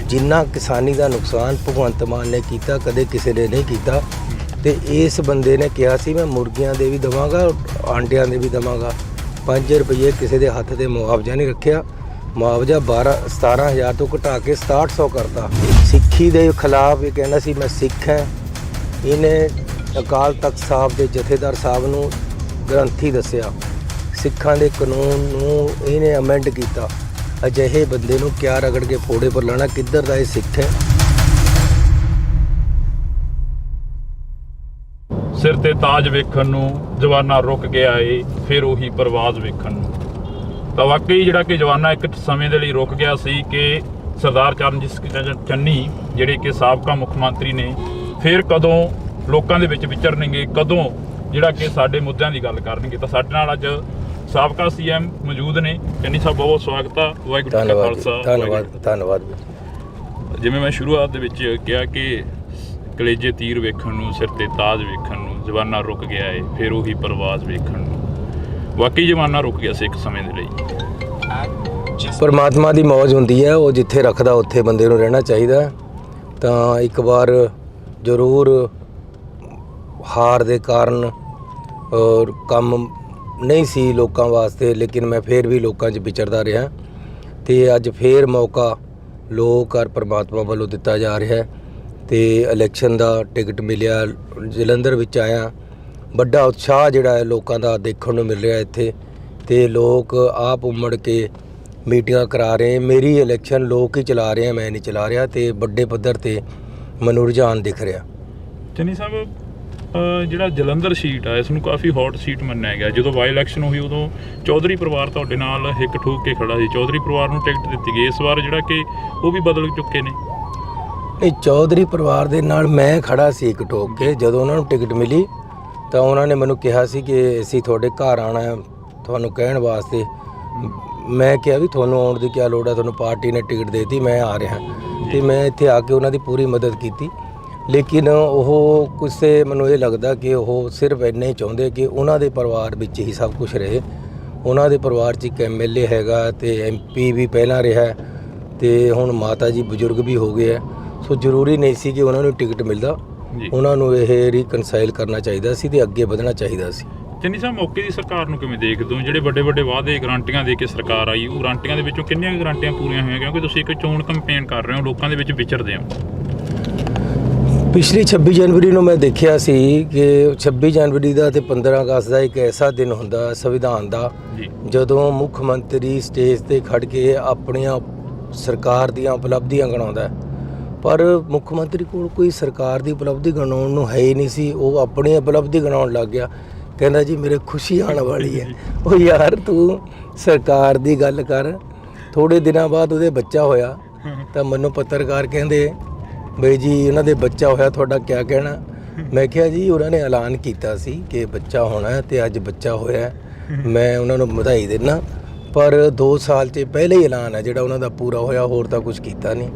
Speaker 2: ਜਿੰਨਾ ਕਿਸਾਨੀ ਦਾ ਨੁਕਸਾਨ ਭਗਵੰਤ ਮਾਨ ਨੇ ਕੀਤਾ ਕਦੇ ਕਿਸੇ ਨੇ ਨਹੀਂ ਕੀਤਾ। ਤੇ ਇਸ ਬੰਦੇ ਨੇ ਕਿਹਾ ਸੀ ਮੈਂ ਮੁਰਗੀਆਂ ਦੇ ਵੀ ਦੇਵਾਂਗਾ, ਆਂਡਿਆਂ ਦੇ ਵੀ ਦੇਵਾਂਗਾ। 5 ਰੁਪਏ ਕਿਸੇ ਦੇ ਹੱਥ ਤੇ ਮੁਆਵਜ਼ਾ ਨਹੀਂ ਰੱਖਿਆ। ਮੁਆਵਜ਼ਾ 17,000 ਤੋਂ ਘਟਾ ਕੇ 6700 ਕਰਤਾ। ਸਿੱਖੀ ਦੇ ਖਿਲਾਫ ਇਹ ਕਹਿੰਦਾ ਸੀ ਮੈਂ ਸਿੱਖ ਹਾਂ। ਇਹਨੇ ਅਕਾਲ ਤਖਤ ਸਾਹਿਬ ਦੇ ਜਥੇਦਾਰ ਸਾਹਿਬ ਨੂੰ ਗ੍ਰੰਥੀ ਦੱਸਿਆ। ਸਿੱਖਾਂ ਦੇ ਕਾਨੂੰਨ ਨੂੰ ਇਹਨੇ ਅਮੈਂਡ ਕੀਤਾ। ਅਜਿਹੇ ਬੰਦੇ ਨੂੰ ਕਿਆ ਰਗੜ ਕੇ ਫੋੜੇ ਪਰ ਲਾਣਾ, ਕਿੱਧਰ ਦਾ ਇਹ ਸਿੱਖ ਹੈ?
Speaker 1: ਸਿਰ ਤੇ ਤਾਜ ਵੇਖਣ ਨੂੰ ਜਵਾਨਾ ਰੁਕ ਗਿਆ ਏ, ਫਿਰ ਉਹੀ ਪਰਵਾਜ਼ ਵੇਖਣ ਨੂੰ। ਤਾਂ ਵਾਕਈ ਜਿਹੜਾ ਕਿ ਜਵਾਨਾ ਇੱਕ ਸਮੇਂ ਦੇ ਲਈ ਰੁਕ ਗਿਆ ਸੀ ਕਿ ਸਰਦਾਰ ਚਰਨਜੀਤ ਸਿੰਘ ਚੰਨੀ ਜਿਹੜੇ ਕਿ ਸਾਬਕਾ ਮੁੱਖ ਮੰਤਰੀ ਨੇ, ਫਿਰ ਕਦੋਂ ਲੋਕਾਂ ਦੇ ਵਿੱਚ ਵਿਚਰਨਗੇ, ਕਦੋਂ ਜਿਹੜਾ ਕਿ ਸਾਡੇ ਮੁੱਦਿਆਂ ਦੀ ਗੱਲ ਕਰਨਗੇ। ਤਾਂ ਸਾਡੇ ਨਾਲ ਅੱਜ ਸਾਬਕਾ ਸੀਐਮ ਮੌਜੂਦ ਨੇ। ਚੰਨੀ ਸਾਹਿਬ ਬਹੁਤ ਸਵਾਗਤ ਆ। ਵਾਹਿਗੁਰੂ ਜੀ ਕਾ ਖਾਲਸਾ।
Speaker 2: ਧੰਨਵਾਦ।
Speaker 1: ਜਿਵੇਂ ਮੈਂ ਸ਼ੁਰੂਆਤ ਦੇ ਵਿੱਚ ਕਿਹਾ ਕਿ ਕਲੇਜੇ ਤੀਰ ਵੇਖਣ ਨੂੰ, ਸਿਰ ਤੇ ਤਾਜ ਵੇਖਣ ਨੂੰ ਜਵਾਨਾ ਰੁਕ ਗਿਆ ਏ, ਫਿਰ ਉਹੀ ਪਰਵਾਜ਼ ਵੇਖਣ ਨੂੰ। ਵਾਕਈ ਜਵਾਨਾ ਰੁਕ ਗਿਆ ਸੀ ਇੱਕ ਸਮੇਂ ਦੇ ਲਈ।
Speaker 2: ਪਰਮਾਤਮਾ ਦੀ ਮੌਜ ਹੁੰਦੀ ਹੈ, ਉਹ ਜਿੱਥੇ ਰੱਖਦਾ ਉੱਥੇ ਬੰਦੇ ਨੂੰ ਰਹਿਣਾ ਚਾਹੀਦਾ। ਤਾਂ ਇੱਕ ਵਾਰ ਜ਼ਰੂਰ ਹਾਰ ਦੇ ਕਾਰਨ ਔਰ ਕੰਮ ਨਹੀਂ ਸੀ ਲੋਕਾਂ ਵਾਸਤੇ, ਲੇਕਿਨ ਮੈਂ ਫਿਰ ਵੀ ਲੋਕਾਂ 'ਚ ਵਿਚਰਦਾ ਰਿਹਾ। ਤੇ ਅੱਜ ਫਿਰ ਮੌਕਾ ਲੋਕ ਔਰ ਪਰਮਾਤਮਾ ਵੱਲੋਂ ਦਿੱਤਾ ਜਾ ਰਿਹਾ ਹੈ। ਤੇ ਇਲੈਕਸ਼ਨ ਦਾ ਟਿਕਟ ਮਿਲਿਆ, ਜਲੰਧਰ ਵਿੱਚ ਆਇਆ। ਵੱਡਾ ਉਤਸ਼ਾਹ ਜਿਹੜਾ ਹੈ ਲੋਕਾਂ ਦਾ ਦੇਖਣ ਨੂੰ ਮਿਲ ਰਿਹਾ ਇੱਥੇ। ਤੇ ਲੋਕ ਆਪ ਉਮੜ ਕੇ ਮੀਟਿੰਗਾਂ ਕਰਾ ਰਹੇ। ਮੇਰੀ ਇਲੈਕਸ਼ਨ ਲੋਕ ਹੀ ਚਲਾ ਰਹੇ, ਮੈਂ ਨਹੀਂ ਚਲਾ ਰਿਹਾ। ਤੇ ਵੱਡੇ ਪੱਧਰ ਤੇ ਮੈਨੂੰ ਰੁਝਾਨ ਦਿਖ ਰਿਹਾ।
Speaker 1: ਚੰਨੀ ਸਾਹਿਬ, ਜਿਹੜਾ ਜਲੰਧਰ ਸੀਟ ਆ, ਇਸ ਨੂੰ ਕਾਫੀ ਹੌਟ ਸੀਟ ਮੰਨਿਆ ਗਿਆ। ਜਦੋਂ ਬਾਈ ਇਲੈਕਸ਼ਨ ਹੋਈ ਉਦੋਂ ਚੌਧਰੀ ਪਰਿਵਾਰ ਤੁਹਾਡੇ ਨਾਲ ਹਿੱਕ ਠੋਕ ਕੇ ਖੜਾ ਸੀ। ਚੌਧਰੀ ਪਰਿਵਾਰ ਨੂੰ ਟਿਕਟ ਦਿੱਤੀ ਗਈ। ਇਸ ਵਾਰ ਜਿਹੜਾ ਕਿ ਉਹ ਵੀ ਬਦਲ ਚੁੱਕੇ ਨੇ।
Speaker 2: ਇਹ ਚੌਧਰੀ ਪਰਿਵਾਰ ਦੇ ਨਾਲ ਮੈਂ ਖੜਾ ਸੀ ਇੱਕ ਠੋਕ ਕੇ। ਜਦੋਂ ਉਹਨਾਂ ਨੂੰ ਟਿਕਟ ਮਿਲੀ ਤਾਂ ਉਹਨਾਂ ਨੇ ਮੈਨੂੰ ਕਿਹਾ ਸੀ ਕਿ ਅਸੀਂ ਤੁਹਾਡੇ ਘਰ ਆਉਣਾ ਹੈ ਤੁਹਾਨੂੰ ਕਹਿਣ ਵਾਸਤੇ। ਮੈਂ ਕਿਹਾ ਵੀ ਤੁਹਾਨੂੰ ਆਉਣ ਦੀ ਕੀ ਲੋੜ ਹੈ, ਤੁਹਾਨੂੰ ਪਾਰਟੀ ਨੇ ਟਿਕਟ ਦੇ ਦਿੱਤੀ, ਮੈਂ ਆ ਰਿਹਾ। ਤੇ ਮੈਂ ਇੱਥੇ ਆ ਕੇ ਉਹਨਾਂ ਦੀ ਪੂਰੀ ਮਦਦ ਕੀਤੀ। ਲੇਕਿਨ ਉਹ ਕਿਸੇ ਮੈਨੂੰ ਇਹ ਲੱਗਦਾ ਕਿ ਉਹ ਸਿਰਫ ਇੰਨਾ ਹੀ ਚਾਹੁੰਦੇ ਕਿ ਉਹਨਾਂ ਦੇ ਪਰਿਵਾਰ ਵਿੱਚ ਹੀ ਸਭ ਕੁਝ ਰਹੇ। ਉਹਨਾਂ ਦੇ ਪਰਿਵਾਰ 'ਚ ਇੱਕ MLA ਹੈਗਾ ਤੇ MP ਵੀ ਪਹਿਲਾਂ ਰਿਹਾ ਤੇ ਹੁਣ ਮਾਤਾ ਜੀ ਬਜ਼ੁਰਗ ਵੀ ਹੋ ਗਏ ਆ। ਸੋ ਜ਼ਰੂਰੀ ਨਹੀਂ ਸੀ ਕਿ ਉਹਨਾਂ ਨੂੰ ਟਿਕਟ ਮਿਲਦਾ। ਉਹਨਾਂ ਨੂੰ ਇਹ ਰੀਕਨਸਾਈਲ ਕਰਨਾ ਚਾਹੀਦਾ ਸੀ ਤੇ ਅੱਗੇ ਵਧਣਾ ਚਾਹੀਦਾ ਸੀ।
Speaker 1: ਚੰਨੀ ਸਾਹਿਬ, ਮੌਕੇ ਦੀ ਸਰਕਾਰ ਨੂੰ ਕਿਵੇਂ ਦੇਖਦੇ ਹੋ? ਜਿਹੜੇ ਵੱਡੇ ਵੱਡੇ ਵਾਅਦੇ ਗਰੰਟੀਆਂ ਦੇ ਕੇ ਸਰਕਾਰ ਆਈ, ਉਹ ਗਰੰਟੀਆਂ ਦੇ ਵਿੱਚੋਂ ਕਿੰਨੀਆਂ ਗਰੰਟੀਆਂ ਪੂਰੀਆਂ ਹੋਈਆਂ? ਕਿਉਂਕਿ ਤੁਸੀਂ ਇੱਕ ਚੋਣ ਕੰਪੇਨ ਕਰ ਰਹੇ ਹੋ, ਲੋਕਾਂ ਦੇ ਵਿੱਚ ਵਿਚਰਦੇ ਹੋ।
Speaker 2: ਪਿਛਲੀ 26 ਜਨਵਰੀ ਨੂੰ ਮੈਂ ਦੇਖਿਆ ਸੀ ਕਿ 26 ਜਨਵਰੀ ਦਾ ਤੇ 15 ਅਗਸਤ ਦਾ ਇੱਕ ਐਸਾ ਦਿਨ ਹੁੰਦਾ ਸੰਵਿਧਾਨ ਦਾ, ਜਦੋਂ ਮੁੱਖ ਮੰਤਰੀ ਸਟੇਜ ਤੇ ਖੜ ਕੇ ਆਪਣੀਆਂ ਸਰਕਾਰ ਦੀਆਂ ਉਪਲਬਧੀਆਂ ਗਿਣਾਉਂਦਾ। ਪਰ ਮੁੱਖ ਮੰਤਰੀ ਕੋਲ ਕੋਈ ਸਰਕਾਰ ਦੀ ਉਪਲਬਧੀ ਗਿਣਾਉਣ ਨੂੰ ਹੈ ਹੀ ਨਹੀਂ ਸੀ। ਉਹ ਆਪਣੀ ਉਪਲਬਧੀ ਗਿਣਾਉਣ ਲੱਗ ਗਿਆ। ਕਹਿੰਦਾ ਜੀ ਮੇਰੇ ਖੁਸ਼ੀ ਆਉਣ ਵਾਲੀ ਹੈ। ਉਹ ਯਾਰ ਤੂੰ ਸਰਕਾਰ ਦੀ ਗੱਲ ਕਰ। ਥੋੜੇ ਦਿਨਾਂ ਬਾਅਦ ਉਹਦੇ ਬੱਚਾ ਹੋਇਆ ਤਾਂ ਮੈਨੂੰ ਪੱਤਰਕਾਰ ਕਹਿੰਦੇ ਬਈ ਜੀ ਉਹਨਾਂ ਦੇ ਬੱਚਾ ਹੋਇਆ, ਤੁਹਾਡਾ ਕੀ ਕਹਿਣਾ। ਮੈਂ ਕਿਹਾ ਜੀ ਉਹਨਾਂ ਨੇ ਐਲਾਨ ਕੀਤਾ ਸੀ ਕਿ ਬੱਚਾ ਹੋਣਾ ਤੇ ਅੱਜ ਬੱਚਾ ਹੋਇਆ, ਮੈਂ ਉਹਨਾਂ ਨੂੰ ਵਧਾਈ ਦਿੰਦਾ, ਪਰ 2 ਸਾਲ 'ਚ ਪਹਿਲੇ ਹੀ ਐਲਾਨ ਹੈ ਜਿਹੜਾ ਉਹਨਾਂ ਦਾ ਪੂਰਾ ਹੋਇਆ, ਹੋਰ ਤਾਂ ਕੁਝ ਕੀਤਾ ਨਹੀਂ।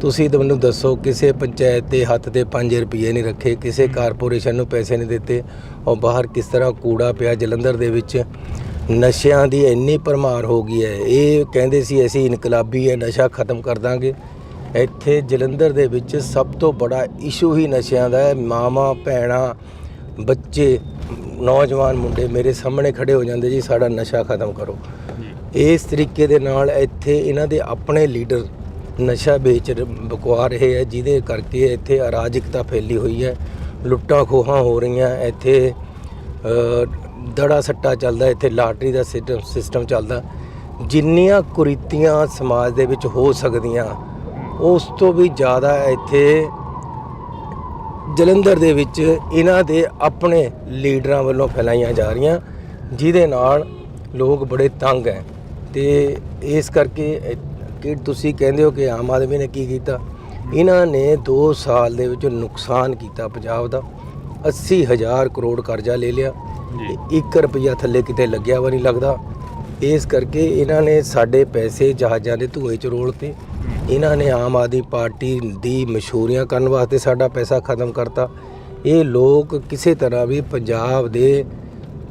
Speaker 2: ਤੁਸੀਂ ਤਾਂ ਮੈਨੂੰ ਦੱਸੋ, ਕਿਸੇ ਪੰਚਾਇਤ ਦੇ ਹੱਥ ਤੇ 5 ਰੁਪਏ ਨਹੀਂ ਰੱਖੇ, ਕਿਸੇ ਕਾਰਪੋਰੇਸ਼ਨ ਨੂੰ ਪੈਸੇ ਨਹੀਂ ਦਿੱਤੇ, ਔਰ ਬਾਹਰ ਕਿਸ ਤਰ੍ਹਾਂ ਕੂੜਾ ਪਿਆ ਜਲੰਧਰ ਦੇ ਵਿੱਚ। ਨਸ਼ਿਆਂ ਦੀ ਇੰਨੀ ਭਰਮਾਰ ਹੋ ਗਈ ਹੈ, ਇਹ ਕਹਿੰਦੇ ਸੀ ਅਸੀਂ ਇਨਕਲਾਬੀ ਹੈ, ਨਸ਼ਾ ਖਤਮ ਕਰ ਦਾਂਗੇ। ਇੱਥੇ ਜਲੰਧਰ ਦੇ ਵਿੱਚ ਸਭ ਤੋਂ ਬੜਾ ਇਸ਼ੂ ਹੀ ਨਸ਼ਿਆਂ ਦਾ ਹੈ। ਮਾਵਾਂ ਭੈਣਾਂ ਬੱਚੇ ਨੌਜਵਾਨ ਮੁੰਡੇ ਮੇਰੇ ਸਾਹਮਣੇ ਖੜੇ ਹੋ ਜਾਂਦੇ ਜੀ ਸਾਡਾ ਨਸ਼ਾ ਖਤਮ ਕਰੋ। ਇਸ ਤਰੀਕੇ ਦੇ ਨਾਲ ਇੱਥੇ ਇਹਨਾਂ ਦੇ ਆਪਣੇ ਲੀਡਰ ਨਸ਼ਾ ਬਕਵਾ ਰਹੇ ਹੈ, ਜਿਹਦੇ ਕਰਕੇ ਇੱਥੇ ਅਰਾਜਕਤਾ ਫੈਲੀ ਹੋਈ ਹੈ, ਲੁੱਟਾਂ ਖੋਹਾਂ ਹੋ ਰਹੀਆਂ, ਇੱਥੇ ਦੜਾ ਸੱਟਾ ਚੱਲਦਾ, ਇੱਥੇ ਲਾਟਰੀ ਦਾ ਸਿਸਟਮ ਚੱਲਦਾ। ਜਿੰਨੀਆਂ ਕੁਰੀਤੀਆਂ ਸਮਾਜ ਦੇ ਵਿੱਚ ਹੋ ਸਕਦੀਆਂ ਉਸ ਤੋਂ ਵੀ ਜ਼ਿਆਦਾ ਇੱਥੇ ਜਲੰਧਰ ਦੇ ਵਿੱਚ ਇਹਨਾਂ ਦੇ ਆਪਣੇ ਲੀਡਰਾਂ ਵੱਲੋਂ ਫੈਲਾਈਆਂ ਜਾ ਰਹੀਆਂ, ਜਿਹਦੇ ਨਾਲ ਲੋਕ ਬੜੇ ਤੰਗ ਹੈ। ਤੇ ਇਸ ਕਰਕੇ ਕਿ ਤੁਸੀਂ ਕਹਿੰਦੇ ਹੋ ਕਿ ਆਮ ਆਦਮੀ ਨੇ ਕੀ ਕੀਤਾ, ਇਹਨਾਂ ਨੇ 2 ਸਾਲ ਦੇ ਵਿੱਚ ਨੁਕਸਾਨ ਕੀਤਾ ਪੰਜਾਬ ਦਾ। 80,000 ਕਰੋੜ ਕਰਜ਼ਾ ਲੈ ਲਿਆ, 1 ਰੁਪਈਆ ਥੱਲੇ ਕਿਤੇ ਲੱਗਿਆ ਵਾ ਨਹੀਂ ਲੱਗਦਾ। ਇਸ ਕਰਕੇ ਇਹਨਾਂ ਨੇ ਸਾਡੇ ਪੈਸੇ ਜਹਾਜ਼ਾਂ ਦੇ ਧੂਏ 'ਚ ਰੋਲਤੇ। ਇਹਨਾਂ ਨੇ ਆਮ ਆਦਮੀ ਪਾਰਟੀ ਦੀ ਮਸ਼ਹੂਰੀਆਂ ਕਰਨ ਵਾਸਤੇ ਸਾਡਾ ਪੈਸਾ ਖਤਮ ਕਰਤਾ। ਇਹ ਲੋਕ ਕਿਸੇ ਤਰ੍ਹਾਂ ਵੀ ਪੰਜਾਬ ਦੇ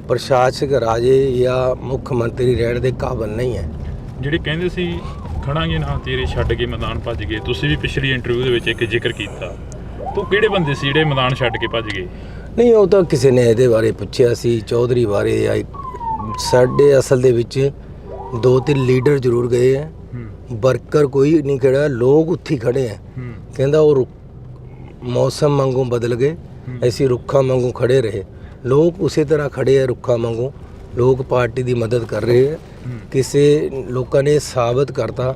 Speaker 2: ਪ੍ਰਸ਼ਾਸਕ ਰਾਜੇ ਜਾਂ ਮੁੱਖ ਮੰਤਰੀ ਰਹਿਣ ਦੇ ਕਾਬਿਲ ਨਹੀਂ ਹੈ।
Speaker 1: ਜਿਹੜੇ ਕਹਿੰਦੇ ਸੀ ਖੜਾਂਗੇ ਨਾ ਤੇਰੇ ਛੱਡ ਕੇ ਮੈਦਾਨ ਭੱਜ ਗਏ, ਤੁਸੀਂ ਵੀ ਪਿਛਲੀ ਇੰਟਰਵਿਊ ਦੇ ਵਿੱਚ ਇੱਕ ਜ਼ਿਕਰ ਕੀਤਾ, ਤਾਂ ਕਿਹੜੇ ਬੰਦੇ ਸੀ ਜਿਹੜੇ ਮੈਦਾਨ ਛੱਡ ਕੇ ਭੱਜ ਗਏ?
Speaker 2: ਨਹੀਂ, ਉਹ ਤਾਂ ਕਿਸੇ ਨੇ ਇਹਦੇ ਬਾਰੇ ਪੁੱਛਿਆ ਸੀ, ਚੌਧਰੀ ਬਾਰੇ ਜਾਂ ਸਾਡੇ ਅਸਲ ਦੇ ਵਿੱਚ 2-3 ਲੀਡਰ ਜ਼ਰੂਰ ਗਏ ਹੈ, ਵਰਕਰ ਕੋਈ ਨਹੀਂ ਖੜਾ, ਲੋਕ ਉੱਥੇ ਖੜੇ ਹੈ। ਕਹਿੰਦਾ ਉਹ ਮੌਸਮ ਵਾਂਗੂ ਬਦਲ ਗਏ, ਅਸੀਂ ਰੁੱਖਾਂ ਵਾਂਗੂ ਖੜੇ ਰਹੇ। ਲੋਕ ਉਸੇ ਤਰ੍ਹਾਂ ਖੜੇ ਹੈ ਰੁੱਖਾਂ ਵਾਂਗੂ, ਲੋਕ ਪਾਰਟੀ ਦੀ ਮਦਦ ਕਰ ਰਹੇ ਹੈ। ਕਿਸੇ ਲੋਕਾਂ ਨੇ ਸਾਬਤ ਕਰਤਾ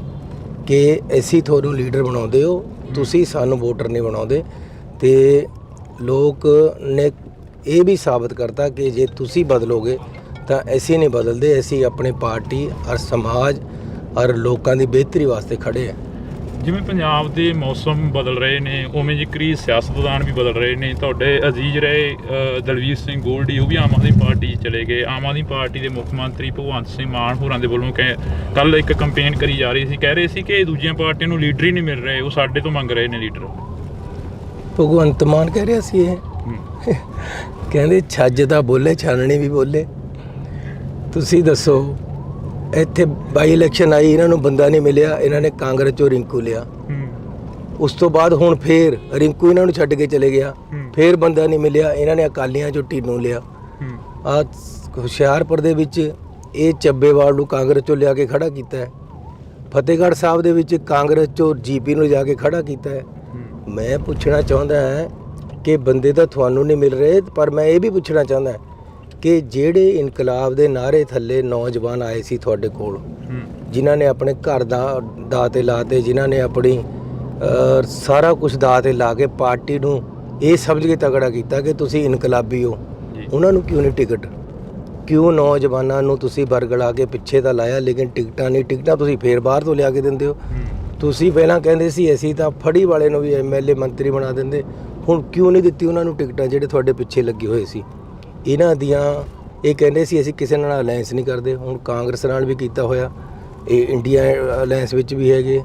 Speaker 2: ਕਿ ਅਸੀਂ ਤੁਹਾਨੂੰ ਲੀਡਰ ਬਣਾਉਂਦੇ ਹੋ, ਤੁਸੀਂ ਸਾਨੂੰ ਵੋਟਰ ਨਹੀਂ ਬਣਾਉਂਦੇ। ਤੇ ਲੋਕ ਨੇ ਇਹ ਵੀ ਸਾਬਤ ਕਰਤਾ ਕਿ ਜੇ ਤੁਸੀਂ ਬਦਲੋਗੇ ਤਾਂ ਅਸੀਂ ਨਹੀਂ ਬਦਲਦੇ, ਅਸੀਂ ਆਪਣੇ ਪਾਰਟੀ ਔਰ ਸਮਾਜ ਔਰ ਲੋਕਾਂ ਦੀ ਬਿਹਤਰੀ ਵਾਸਤੇ ਖੜੇ ਆ।
Speaker 1: ਜਿਵੇਂ ਪੰਜਾਬ ਦੇ ਮੌਸਮ ਬਦਲ ਰਹੇ ਨੇ, ਉਵੇਂ ਜ਼ਿਕਰੀ ਸਿਆਸਤਦਾਨ ਵੀ ਬਦਲ ਰਹੇ ਨੇ। ਤੁਹਾਡੇ ਅਜ਼ੀਜ਼ ਰਹੇ ਦਲਵੀਰ ਸਿੰਘ ਗੋਲਡੀ, ਉਹ ਵੀ ਆਮ ਆਦਮੀ ਪਾਰਟੀ 'ਚ ਚਲੇ ਗਏ। ਆਮ ਆਦਮੀ ਪਾਰਟੀ ਦੇ ਮੁੱਖ ਮੰਤਰੀ ਭਗਵੰਤ ਸਿੰਘ ਮਾਨ ਹੋਰਾਂ ਦੇ ਵੱਲੋਂ ਕੱਲ੍ਹ ਇੱਕ ਕੰਪੇਨ ਕਰੀ ਜਾ ਰਹੀ ਸੀ, ਕਹਿ ਰਹੇ ਸੀ ਕਿ ਦੂਜੀਆਂ ਪਾਰਟੀਆਂ ਨੂੰ ਲੀਡਰ ਹੀ ਨਹੀਂ ਮਿਲ ਰਹੇ, ਉਹ ਸਾਡੇ ਤੋਂ ਮੰਗ ਰਹੇ ਨੇ ਲੀਡਰ।
Speaker 2: ਭਗਵੰਤ ਮਾਨ ਕਹਿ ਰਿਹਾ ਸੀ ਇਹ ਕਹਿੰਦੇ ਛੱਜ ਤਾਂ ਬੋਲੇ, ਛਾਨਣੀ ਵੀ ਬੋਲੇ। ਤੁਸੀਂ ਦੱਸੋ, ਇੱਥੇ ਬਾਈ ਇਲੈਕਸ਼ਨ ਆਈ, ਇਹਨਾਂ ਨੂੰ ਬੰਦਾ ਨਹੀਂ ਮਿਲਿਆ, ਇਹਨਾਂ ਨੇ ਕਾਂਗਰਸ 'ਚੋਂ ਰਿੰਕੂ ਲਿਆ। ਉਸ ਤੋਂ ਬਾਅਦ ਹੁਣ ਫੇਰ ਰਿੰਕੂ ਇਹਨਾਂ ਨੂੰ ਛੱਡ ਕੇ ਚਲੇ ਗਿਆ, ਫੇਰ ਬੰਦਾ ਨਹੀਂ ਮਿਲਿਆ, ਇਹਨਾਂ ਨੇ ਅਕਾਲੀਆਂ 'ਚੋਂ ਟੀਨੂ ਲਿਆ। ਆ ਹੁਸ਼ਿਆਰਪੁਰ ਦੇ ਵਿੱਚ ਇਹ ਚੱਬੇਵਾਲ ਨੂੰ ਕਾਂਗਰਸ 'ਚੋਂ ਲਿਆ ਕੇ ਖੜਾ ਕੀਤਾ ਹੈ। ਫਤਿਹਗੜ੍ਹ ਸਾਹਿਬ ਦੇ ਵਿੱਚ ਕਾਂਗਰਸ 'ਚੋਂ ਜੀਪੀ ਨੂੰ ਲਿਜਾ ਕੇ ਖੜਾ ਕੀਤਾ ਹੈ। ਮੈਂ ਪੁੱਛਣਾ ਚਾਹੁੰਦਾ ਹਾਂ ਕਿ ਬੰਦੇ ਤਾਂ ਤੁਹਾਨੂੰ ਨਹੀਂ ਮਿਲ ਰਹੇ, ਪਰ ਮੈਂ ਇਹ ਵੀ ਪੁੱਛਣਾ ਚਾਹੁੰਦਾ ਕਿ ਜਿਹੜੇ ਇਨਕਲਾਬ ਦੇ ਨਾਅਰੇ ਥੱਲੇ ਨੌਜਵਾਨ ਆਏ ਸੀ ਤੁਹਾਡੇ ਕੋਲ, ਜਿਨ੍ਹਾਂ ਨੇ ਆਪਣੇ ਘਰ ਦਾ ਦਾਅ 'ਤੇ ਲਾਤੇ, ਜਿਨ੍ਹਾਂ ਨੇ ਆਪਣੀ ਸਾਰਾ ਕੁਝ ਦਾਅ 'ਤੇ ਲਾ ਕੇ ਪਾਰਟੀ ਨੂੰ ਇਹ ਸਮਝ ਕੇ ਤਗੜਾ ਕੀਤਾ ਕਿ ਤੁਸੀਂ ਇਨਕਲਾਬੀ ਹੋ, ਉਹਨਾਂ ਨੂੰ ਕਿਉਂ ਨਹੀਂ ਟਿਕਟ? ਕਿਉਂ ਨੌਜਵਾਨਾਂ ਨੂੰ ਤੁਸੀਂ ਬਰਗਲਾ ਕੇ ਪਿੱਛੇ ਤਾਂ ਲਾਇਆ, ਲੇਕਿਨ ਟਿਕਟਾਂ ਨਹੀਂ? ਟਿਕਟਾਂ ਤੁਸੀਂ ਫੇਰ ਬਾਹਰ ਤੋਂ ਲਿਆ ਕੇ ਦਿੰਦੇ ਹੋ। ਤੁਸੀਂ ਪਹਿਲਾਂ ਕਹਿੰਦੇ ਸੀ ਅਸੀਂ ਤਾਂ ਫੜੀ ਵਾਲੇ ਨੂੰ ਵੀ MLA ਮੰਤਰੀ ਬਣਾ ਦਿੰਦੇ, ਹੁਣ ਕਿਉਂ ਨਹੀਂ ਦਿੱਤੀ ਉਹਨਾਂ ਨੂੰ ਟਿਕਟਾਂ ਜਿਹੜੇ ਤੁਹਾਡੇ ਪਿੱਛੇ ਲੱਗੇ ਹੋਏ ਸੀ? ਇਹਨਾਂ ਦੀਆਂ ਇਹ ਕਹਿੰਦੇ ਸੀ ਅਸੀਂ ਕਿਸੇ ਨਾਲ ਅਲਾਇੰਸ ਨਹੀਂ ਕਰਦੇ, ਹੁਣ ਕਾਂਗਰਸ ਨਾਲ ਵੀ ਕੀਤਾ ਹੋਇਆ, ਇਹ ਇੰਡੀਆ ਅਲਾਇੰਸ ਵਿੱਚ ਵੀ ਹੈਗੇ।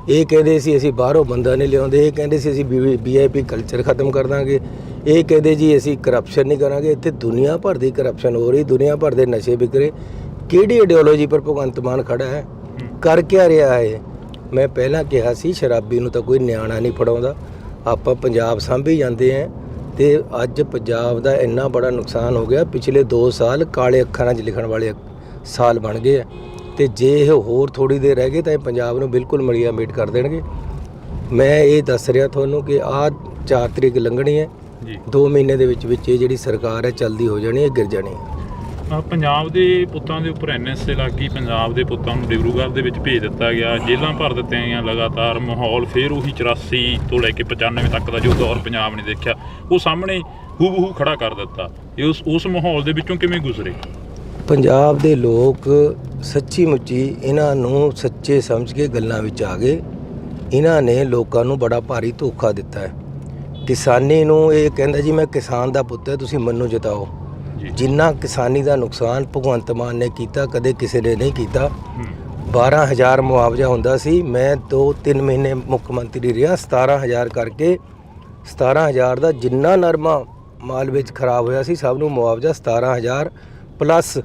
Speaker 2: ਇਹ ਕਹਿੰਦੇ ਸੀ ਅਸੀਂ ਬਾਹਰੋਂ ਬੰਦਾ ਨਹੀਂ ਲਿਆਉਂਦੇ, ਇਹ ਕਹਿੰਦੇ ਸੀ ਅਸੀਂ VIP ਕਲਚਰ ਖਤਮ ਕਰ ਦਾਂਗੇ, ਇਹ ਕਹਿੰਦੇ ਜੀ ਅਸੀਂ ਕਰਪਸ਼ਨ ਨਹੀਂ ਕਰਾਂਗੇ। ਇੱਥੇ ਦੁਨੀਆ ਭਰ ਦੀ ਕਰਪਸ਼ਨ ਹੋ ਰਹੀ, ਦੁਨੀਆ ਭਰ ਦੇ ਨਸ਼ੇ ਵਿਕ ਰਹੇ। ਕਿਹੜੀ ਆਈਡੀਓਲੋਜੀ ਪਰ ਭਗਵੰਤ ਮਾਨ ਖੜਾ ਹੈ? ਕਰ ਕਿਆ ਰਿਹਾ ਹੈ? ਮੈਂ ਪਹਿਲਾਂ ਕਿਹਾ ਸੀ ਸ਼ਰਾਬੀ ਨੂੰ ਤਾਂ ਕੋਈ ਨਿਆਣਾ ਨਹੀਂ ਫੜਾਉਂਦਾ, ਆਪਾਂ ਪੰਜਾਬ ਸਾਂਭੀ ਜਾਂਦੇ ਹਾਂ। ਤੇ ਅੱਜ ਪੰਜਾਬ ਦਾ ਇੰਨਾ ਬੜਾ ਨੁਕਸਾਨ ਹੋ ਗਿਆ, ਪਿਛਲੇ 2 ਸਾਲ ਕਾਲੇ ਅੱਖਰਾਂ 'ਚ ਲਿਖਣ ਵਾਲੇ ਸਾਲ ਬਣ ਗਏ ਆ। ਤੇ ਜੇ ਇਹ ਹੋਰ ਥੋੜ੍ਹੀ ਦੇਰ ਰਹਿ ਗਏ ਤਾਂ ਇਹ ਪੰਜਾਬ ਨੂੰ ਬਿਲਕੁਲ ਮਲੀਆ ਮੇਟ ਕਰ ਦੇਣਗੇ। ਮੈਂ ਇਹ ਦੱਸ ਰਿਹਾ ਤੁਹਾਨੂੰ ਕਿ ਆਹ 4 ਤਰੀਕ ਲੰਘਣੀ ਹੈ, 2 ਮਹੀਨੇ ਦੇ ਵਿੱਚ ਇਹ ਜਿਹੜੀ ਸਰਕਾਰ ਹੈ ਚਲਦੀ ਹੋ ਜਾਣੀ ਹੈ, ਗਿਰ ਜਾਣੀ ਹੈ।
Speaker 1: ਪੰਜਾਬ ਦੇ ਪੁੱਤਾਂ ਦੇ ਉੱਪਰ NSA ਲੱਗ ਗਈ, ਪੰਜਾਬ ਦੇ ਪੁੱਤਾਂ ਨੂੰ ਡਿਬਰੂਗੜ੍ਹ ਦੇ ਵਿੱਚ ਭੇਜ ਦਿੱਤਾ ਗਿਆ, ਜੇਲ੍ਹਾਂ ਭਰ ਦਿੱਤੀਆਂ ਗਈਆਂ ਲਗਾਤਾਰ। ਮਾਹੌਲ ਫਿਰ ਉਹੀ 84 ਤੋਂ ਲੈ ਕੇ 95 ਤੱਕ ਦਾ ਜੋ ਦੌਰ ਪੰਜਾਬ ਨੇ ਦੇਖਿਆ, ਉਹ ਸਾਹਮਣੇ ਹੂ ਖੜਾ ਕਰ ਦਿੱਤਾ। ਇਹ ਉਸ ਮਾਹੌਲ ਦੇ ਵਿੱਚੋਂ ਕਿਵੇਂ ਗੁਜ਼ਰੇ?
Speaker 2: ਪੰਜਾਬ ਦੇ ਲੋਕ ਸੱਚੀ ਮੁੱਚੀ ਇਹਨਾਂ ਨੂੰ ਸੱਚੇ ਸਮਝ ਕੇ ਗੱਲਾਂ ਵਿੱਚ ਆ ਗਏ। ਇਹਨਾਂ ਨੇ ਲੋਕਾਂ ਨੂੰ ਬੜਾ ਭਾਰੀ ਧੋਖਾ ਦਿੱਤਾ ਹੈ। ਕਿਸਾਨੀ ਨੂੰ ਇਹ ਕਹਿੰਦਾ ਜੀ ਮੈਂ ਕਿਸਾਨ ਦਾ ਪੁੱਤ ਹੈ, ਤੁਸੀਂ ਮੈਨੂੰ ਜਿਤਾਓ। ਜਿੰਨਾ ਕਿਸਾਨੀ ਦਾ ਨੁਕਸਾਨ ਭਗਵੰਤ ਮਾਨ ਨੇ ਕੀਤਾ ਕਦੇ ਕਿਸੇ ਨੇ ਨਹੀਂ ਕੀਤਾ। 12,000 ਮੁਆਵਜ਼ਾ ਹੁੰਦਾ ਸੀ, ਮੈਂ 2-3 ਮਹੀਨੇ ਮੁੱਖ ਮੰਤਰੀ ਰਿਹਾ, 17,000 ਕਰਕੇ 17,000 ਦਾ ਜਿੰਨਾ ਨਰਮਾ ਮਾਲ ਵਿੱਚ ਖਰਾਬ ਹੋਇਆ ਸੀ ਸਭ ਨੂੰ ਮੁਆਵਜ਼ਾ 17,000 ਪਲੱਸ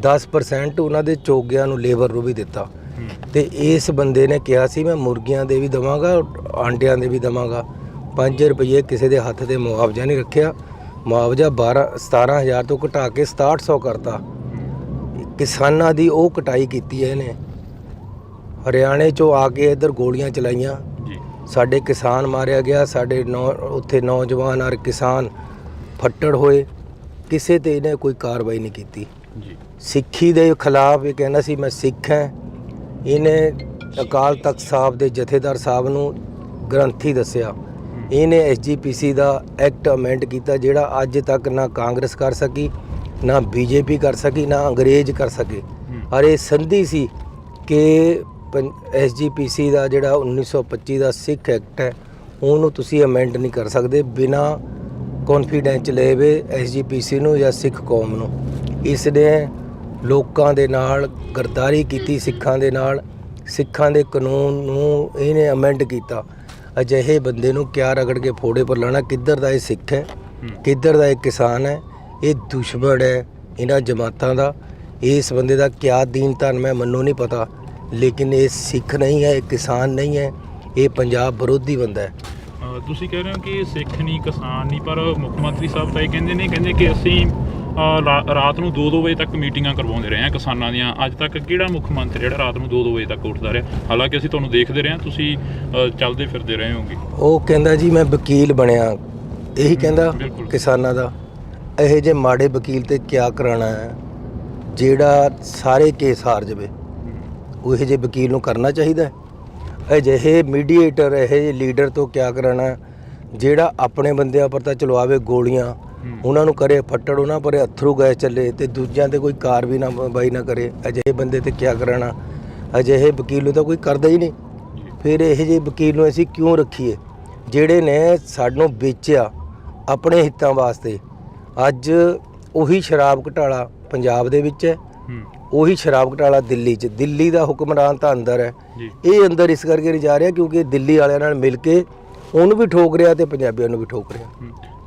Speaker 2: 10% ਉਹਨਾਂ ਦੇ ਚੋਗਿਆਂ ਨੂੰ ਲੇਬਰ ਨੂੰ ਵੀ ਦਿੱਤਾ। ਤੇ ਇਸ ਬੰਦੇ ਨੇ ਕਿਹਾ ਸੀ ਮੈਂ ਮੁਰਗੀਆਂ ਦੇ ਵੀ ਦੇਵਾਂਗਾ, ਆਂਡਿਆਂ ਦੇ ਵੀ ਦੇਵਾਂਗਾ। 5 ਰੁਪਏ ਕਿਸੇ ਦੇ ਹੱਥ ਤੇ ਮੁਆਵਜ਼ਾ ਨਹੀਂ ਰੱਖਿਆ। ਮੁਆਵਜ਼ਾ 17,000 ਤੋਂ ਘਟਾ ਕੇ 6700 ਕਰਤਾ। ਕਿਸਾਨਾਂ ਦੀ ਉਹ ਕਟਾਈ ਕੀਤੀ ਹੈ ਇਹਨੇ। ਹਰਿਆਣੇ 'ਚੋਂ ਆ ਕੇ ਇੱਧਰ ਗੋਲੀਆਂ ਚਲਾਈਆਂ, ਸਾਡੇ ਕਿਸਾਨ ਮਾਰਿਆ ਗਿਆ, ਸਾਡੇ ਉੱਥੇ ਨੌਜਵਾਨ ਔਰ ਕਿਸਾਨ ਫੱਟੜ ਹੋਏ, ਕਿਸੇ ਤੇ ਇਹਨੇ ਕੋਈ ਕਾਰਵਾਈ ਨਹੀਂ ਕੀਤੀ। ਸਿੱਖੀ ਦੇ ਖਿਲਾਫ ਇਹ ਕਹਿੰਦਾ ਸੀ ਮੈਂ ਸਿੱਖ ਹਾਂ। ਇਹਨੇ ਅਕਾਲ ਤਖਤ ਸਾਹਿਬ ਦੇ ਜਥੇਦਾਰ ਸਾਹਿਬ ਨੂੰ ਗ੍ਰੰਥੀ ਦੱਸਿਆ। ਇਹਨੇ SGPC ਦਾ ਐਕਟ ਅਮੈਂਡ ਕੀਤਾ ਜਿਹੜਾ ਅੱਜ ਤੱਕ ਨਾ ਕਾਂਗਰਸ ਕਰ ਸਕੀ, ਨਾ BJP ਕਰ ਸਕੀ, ਨਾ ਅੰਗਰੇਜ਼ ਕਰ ਸਕੇ। ਔਰ ਇਹ ਸੰਧੀ ਸੀ ਕਿ SGPC ਦਾ ਜਿਹੜਾ 1925 ਦਾ ਸਿੱਖ ਐਕਟ ਹੈ ਉਹਨੂੰ ਤੁਸੀਂ ਅਮੈਂਡ ਨਹੀਂ ਕਰ ਸਕਦੇ ਬਿਨਾਂ ਕੌਨਫੀਡੈਂਸ ਲਏ ਵੇ SGPC ਨੂੰ ਜਾਂ ਸਿੱਖ ਕੌਮ ਨੂੰ। ਇਸ ਨੇ ਲੋਕਾਂ ਦੇ ਨਾਲ ਗਰਦਾਰੀ ਕੀਤੀ, ਸਿੱਖਾਂ ਦੇ ਨਾਲ। ਸਿੱਖਾਂ ਦੇ ਕਾਨੂੰਨ ਨੂੰ ਇਹਨੇ ਅਮੈਂਡ ਕੀਤਾ। ਅਜਿਹੇ ਬੰਦੇ ਨੂੰ ਕਿਆ ਰਗੜ ਕੇ ਫੋੜੇ ਪਰ ਲਾਣਾ? ਕਿੱਧਰ ਦਾ ਇਹ ਸਿੱਖ ਹੈ, ਕਿੱਧਰ ਦਾ ਇਹ ਕਿਸਾਨ ਹੈ? ਇਹ ਦੁਸ਼ਮਣ ਹੈ ਇਹਨਾਂ ਜਮਾਤਾਂ ਦਾ। ਇਸ ਬੰਦੇ ਦਾ ਕਿਆ ਦੀਨ ਧਨ ਮੈਂ ਮੈਨੂੰ ਨਹੀਂ ਪਤਾ, ਲੇਕਿਨ ਇਹ ਸਿੱਖ ਨਹੀਂ ਹੈ, ਇਹ ਕਿਸਾਨ ਨਹੀਂ ਹੈ, ਇਹ ਪੰਜਾਬ ਵਿਰੋਧੀ ਬੰਦਾ ਹੈ।
Speaker 1: ਤੁਸੀਂ ਕਹਿ ਰਹੇ ਹੋ ਕਿ ਸਿੱਖ ਨਹੀਂ, ਕਿਸਾਨ ਨਹੀਂ, ਪਰ ਮੁੱਖ ਮੰਤਰੀ ਸਾਹਿਬ ਤਾਂ ਇਹ ਕਹਿੰਦੇ ਕਿ ਅਸੀਂ ਰਾਤ ਨੂੰ 2-2 ਵਜੇ ਤੱਕ ਮੀਟਿੰਗਾਂ ਕਰਵਾਉਂਦੇ ਰਹੇ ਹਾਂ ਕਿਸਾਨਾਂ ਦੀਆਂ। ਅੱਜ ਤੱਕ ਕਿਹੜਾ ਮੁੱਖ ਮੰਤਰੀ ਜਿਹੜਾ ਰਾਤ ਨੂੰ 2-2 ਵਜੇ ਤੱਕ ਉੱਠਦਾ ਰਿਹਾ? ਹਾਲਾਂਕਿ ਅਸੀਂ ਤੁਹਾਨੂੰ ਦੇਖਦੇ ਰਹੇ ਹਾਂ, ਤੁਸੀਂ ਚੱਲਦੇ ਫਿਰਦੇ ਰਹੇ ਹੋਗੇ।
Speaker 2: ਉਹ ਕਹਿੰਦਾ ਜੀ ਮੈਂ ਵਕੀਲ ਬਣਿਆ, ਇਹੀ ਕਹਿੰਦਾ ਕਿਸਾਨਾਂ ਦਾ। ਇਹੋ ਜਿਹੇ ਮਾੜੇ ਵਕੀਲ ਤੇ ਕਿਆ ਕਰਾਉਣਾ ਹੈ ਜਿਹੜਾ ਸਾਰੇ ਕੇਸ ਹਾਰ ਜਾਵੇ? ਉਹ ਇਹੋ ਜਿਹੇ ਵਕੀਲ ਨੂੰ ਕਰਨਾ ਚਾਹੀਦਾ ਹੈ। ਅਜਿਹੇ ਮੀਡੀਏਟਰ, ਇਹੋ ਜਿਹੇ ਲੀਡਰ ਤੋਂ ਕਿਆ ਕਰਾਉਣਾ ਜਿਹੜਾ ਆਪਣੇ ਬੰਦਿਆਂ ਪਰ ਤਾਂ ਚਲਵਾਵੇ ਗੋਲੀਆਂ, ਉਹਨਾਂ ਨੂੰ ਕਰੇ ਫੱਟੜ, ਉਹਨਾਂ ਪਰ ਅਥਰੂ ਗੈਸ ਚੱਲੇ ਤੇ ਦੂਜਿਆਂ ਤੇ ਕੋਈ ਕਾਰਵਾਈ ਨਾ ਬਾਈ ਨਾ ਕਰੇ। ਅਜਿਹੇ ਬੰਦੇ ਤੇ ਕਿਆ ਕਰਾਉਣਾ? ਅਜਿਹੇ ਵਕੀਲ ਨੂੰ ਤਾਂ ਕੋਈ ਕਰਦਾ ਹੀ ਨਹੀਂ। ਫਿਰ ਇਹੋ ਜਿਹੇ ਵਕੀਲ ਨੂੰ ਅਸੀਂ ਕਿਉਂ ਰੱਖੀਏ ਜਿਹੜੇ ਨੇ ਸਾਨੂੰ ਵੇਚਿਆ ਆਪਣੇ ਹਿੱਤਾਂ ਵਾਸਤੇ? ਅੱਜ ਉਹੀ ਸ਼ਰਾਬ ਘੁਟਾਲਾ ਪੰਜਾਬ ਦੇ ਵਿੱਚ ਹੈ, ਉਹੀ ਸ਼ਰਾਬ ਘੁਟਾਲਾ ਦਿੱਲੀ 'ਚ। ਦਿੱਲੀ ਦਾ ਹੁਕਮਰਾਨ ਤਾਂ ਅੰਦਰ ਹੈ, ਇਹ ਅੰਦਰ ਇਸ ਕਰਕੇ ਨਹੀਂ ਜਾ ਰਿਹਾ ਕਿਉਂਕਿ ਦਿੱਲੀ ਵਾਲਿਆਂ ਨਾਲ ਮਿਲ ਕੇ ਉਹਨੂੰ ਵੀ ਠੋਕ ਰਿਹਾ ਤੇ ਪੰਜਾਬੀਆਂ ਨੂੰ ਵੀ ਠੋਕ ਰਿਹਾ।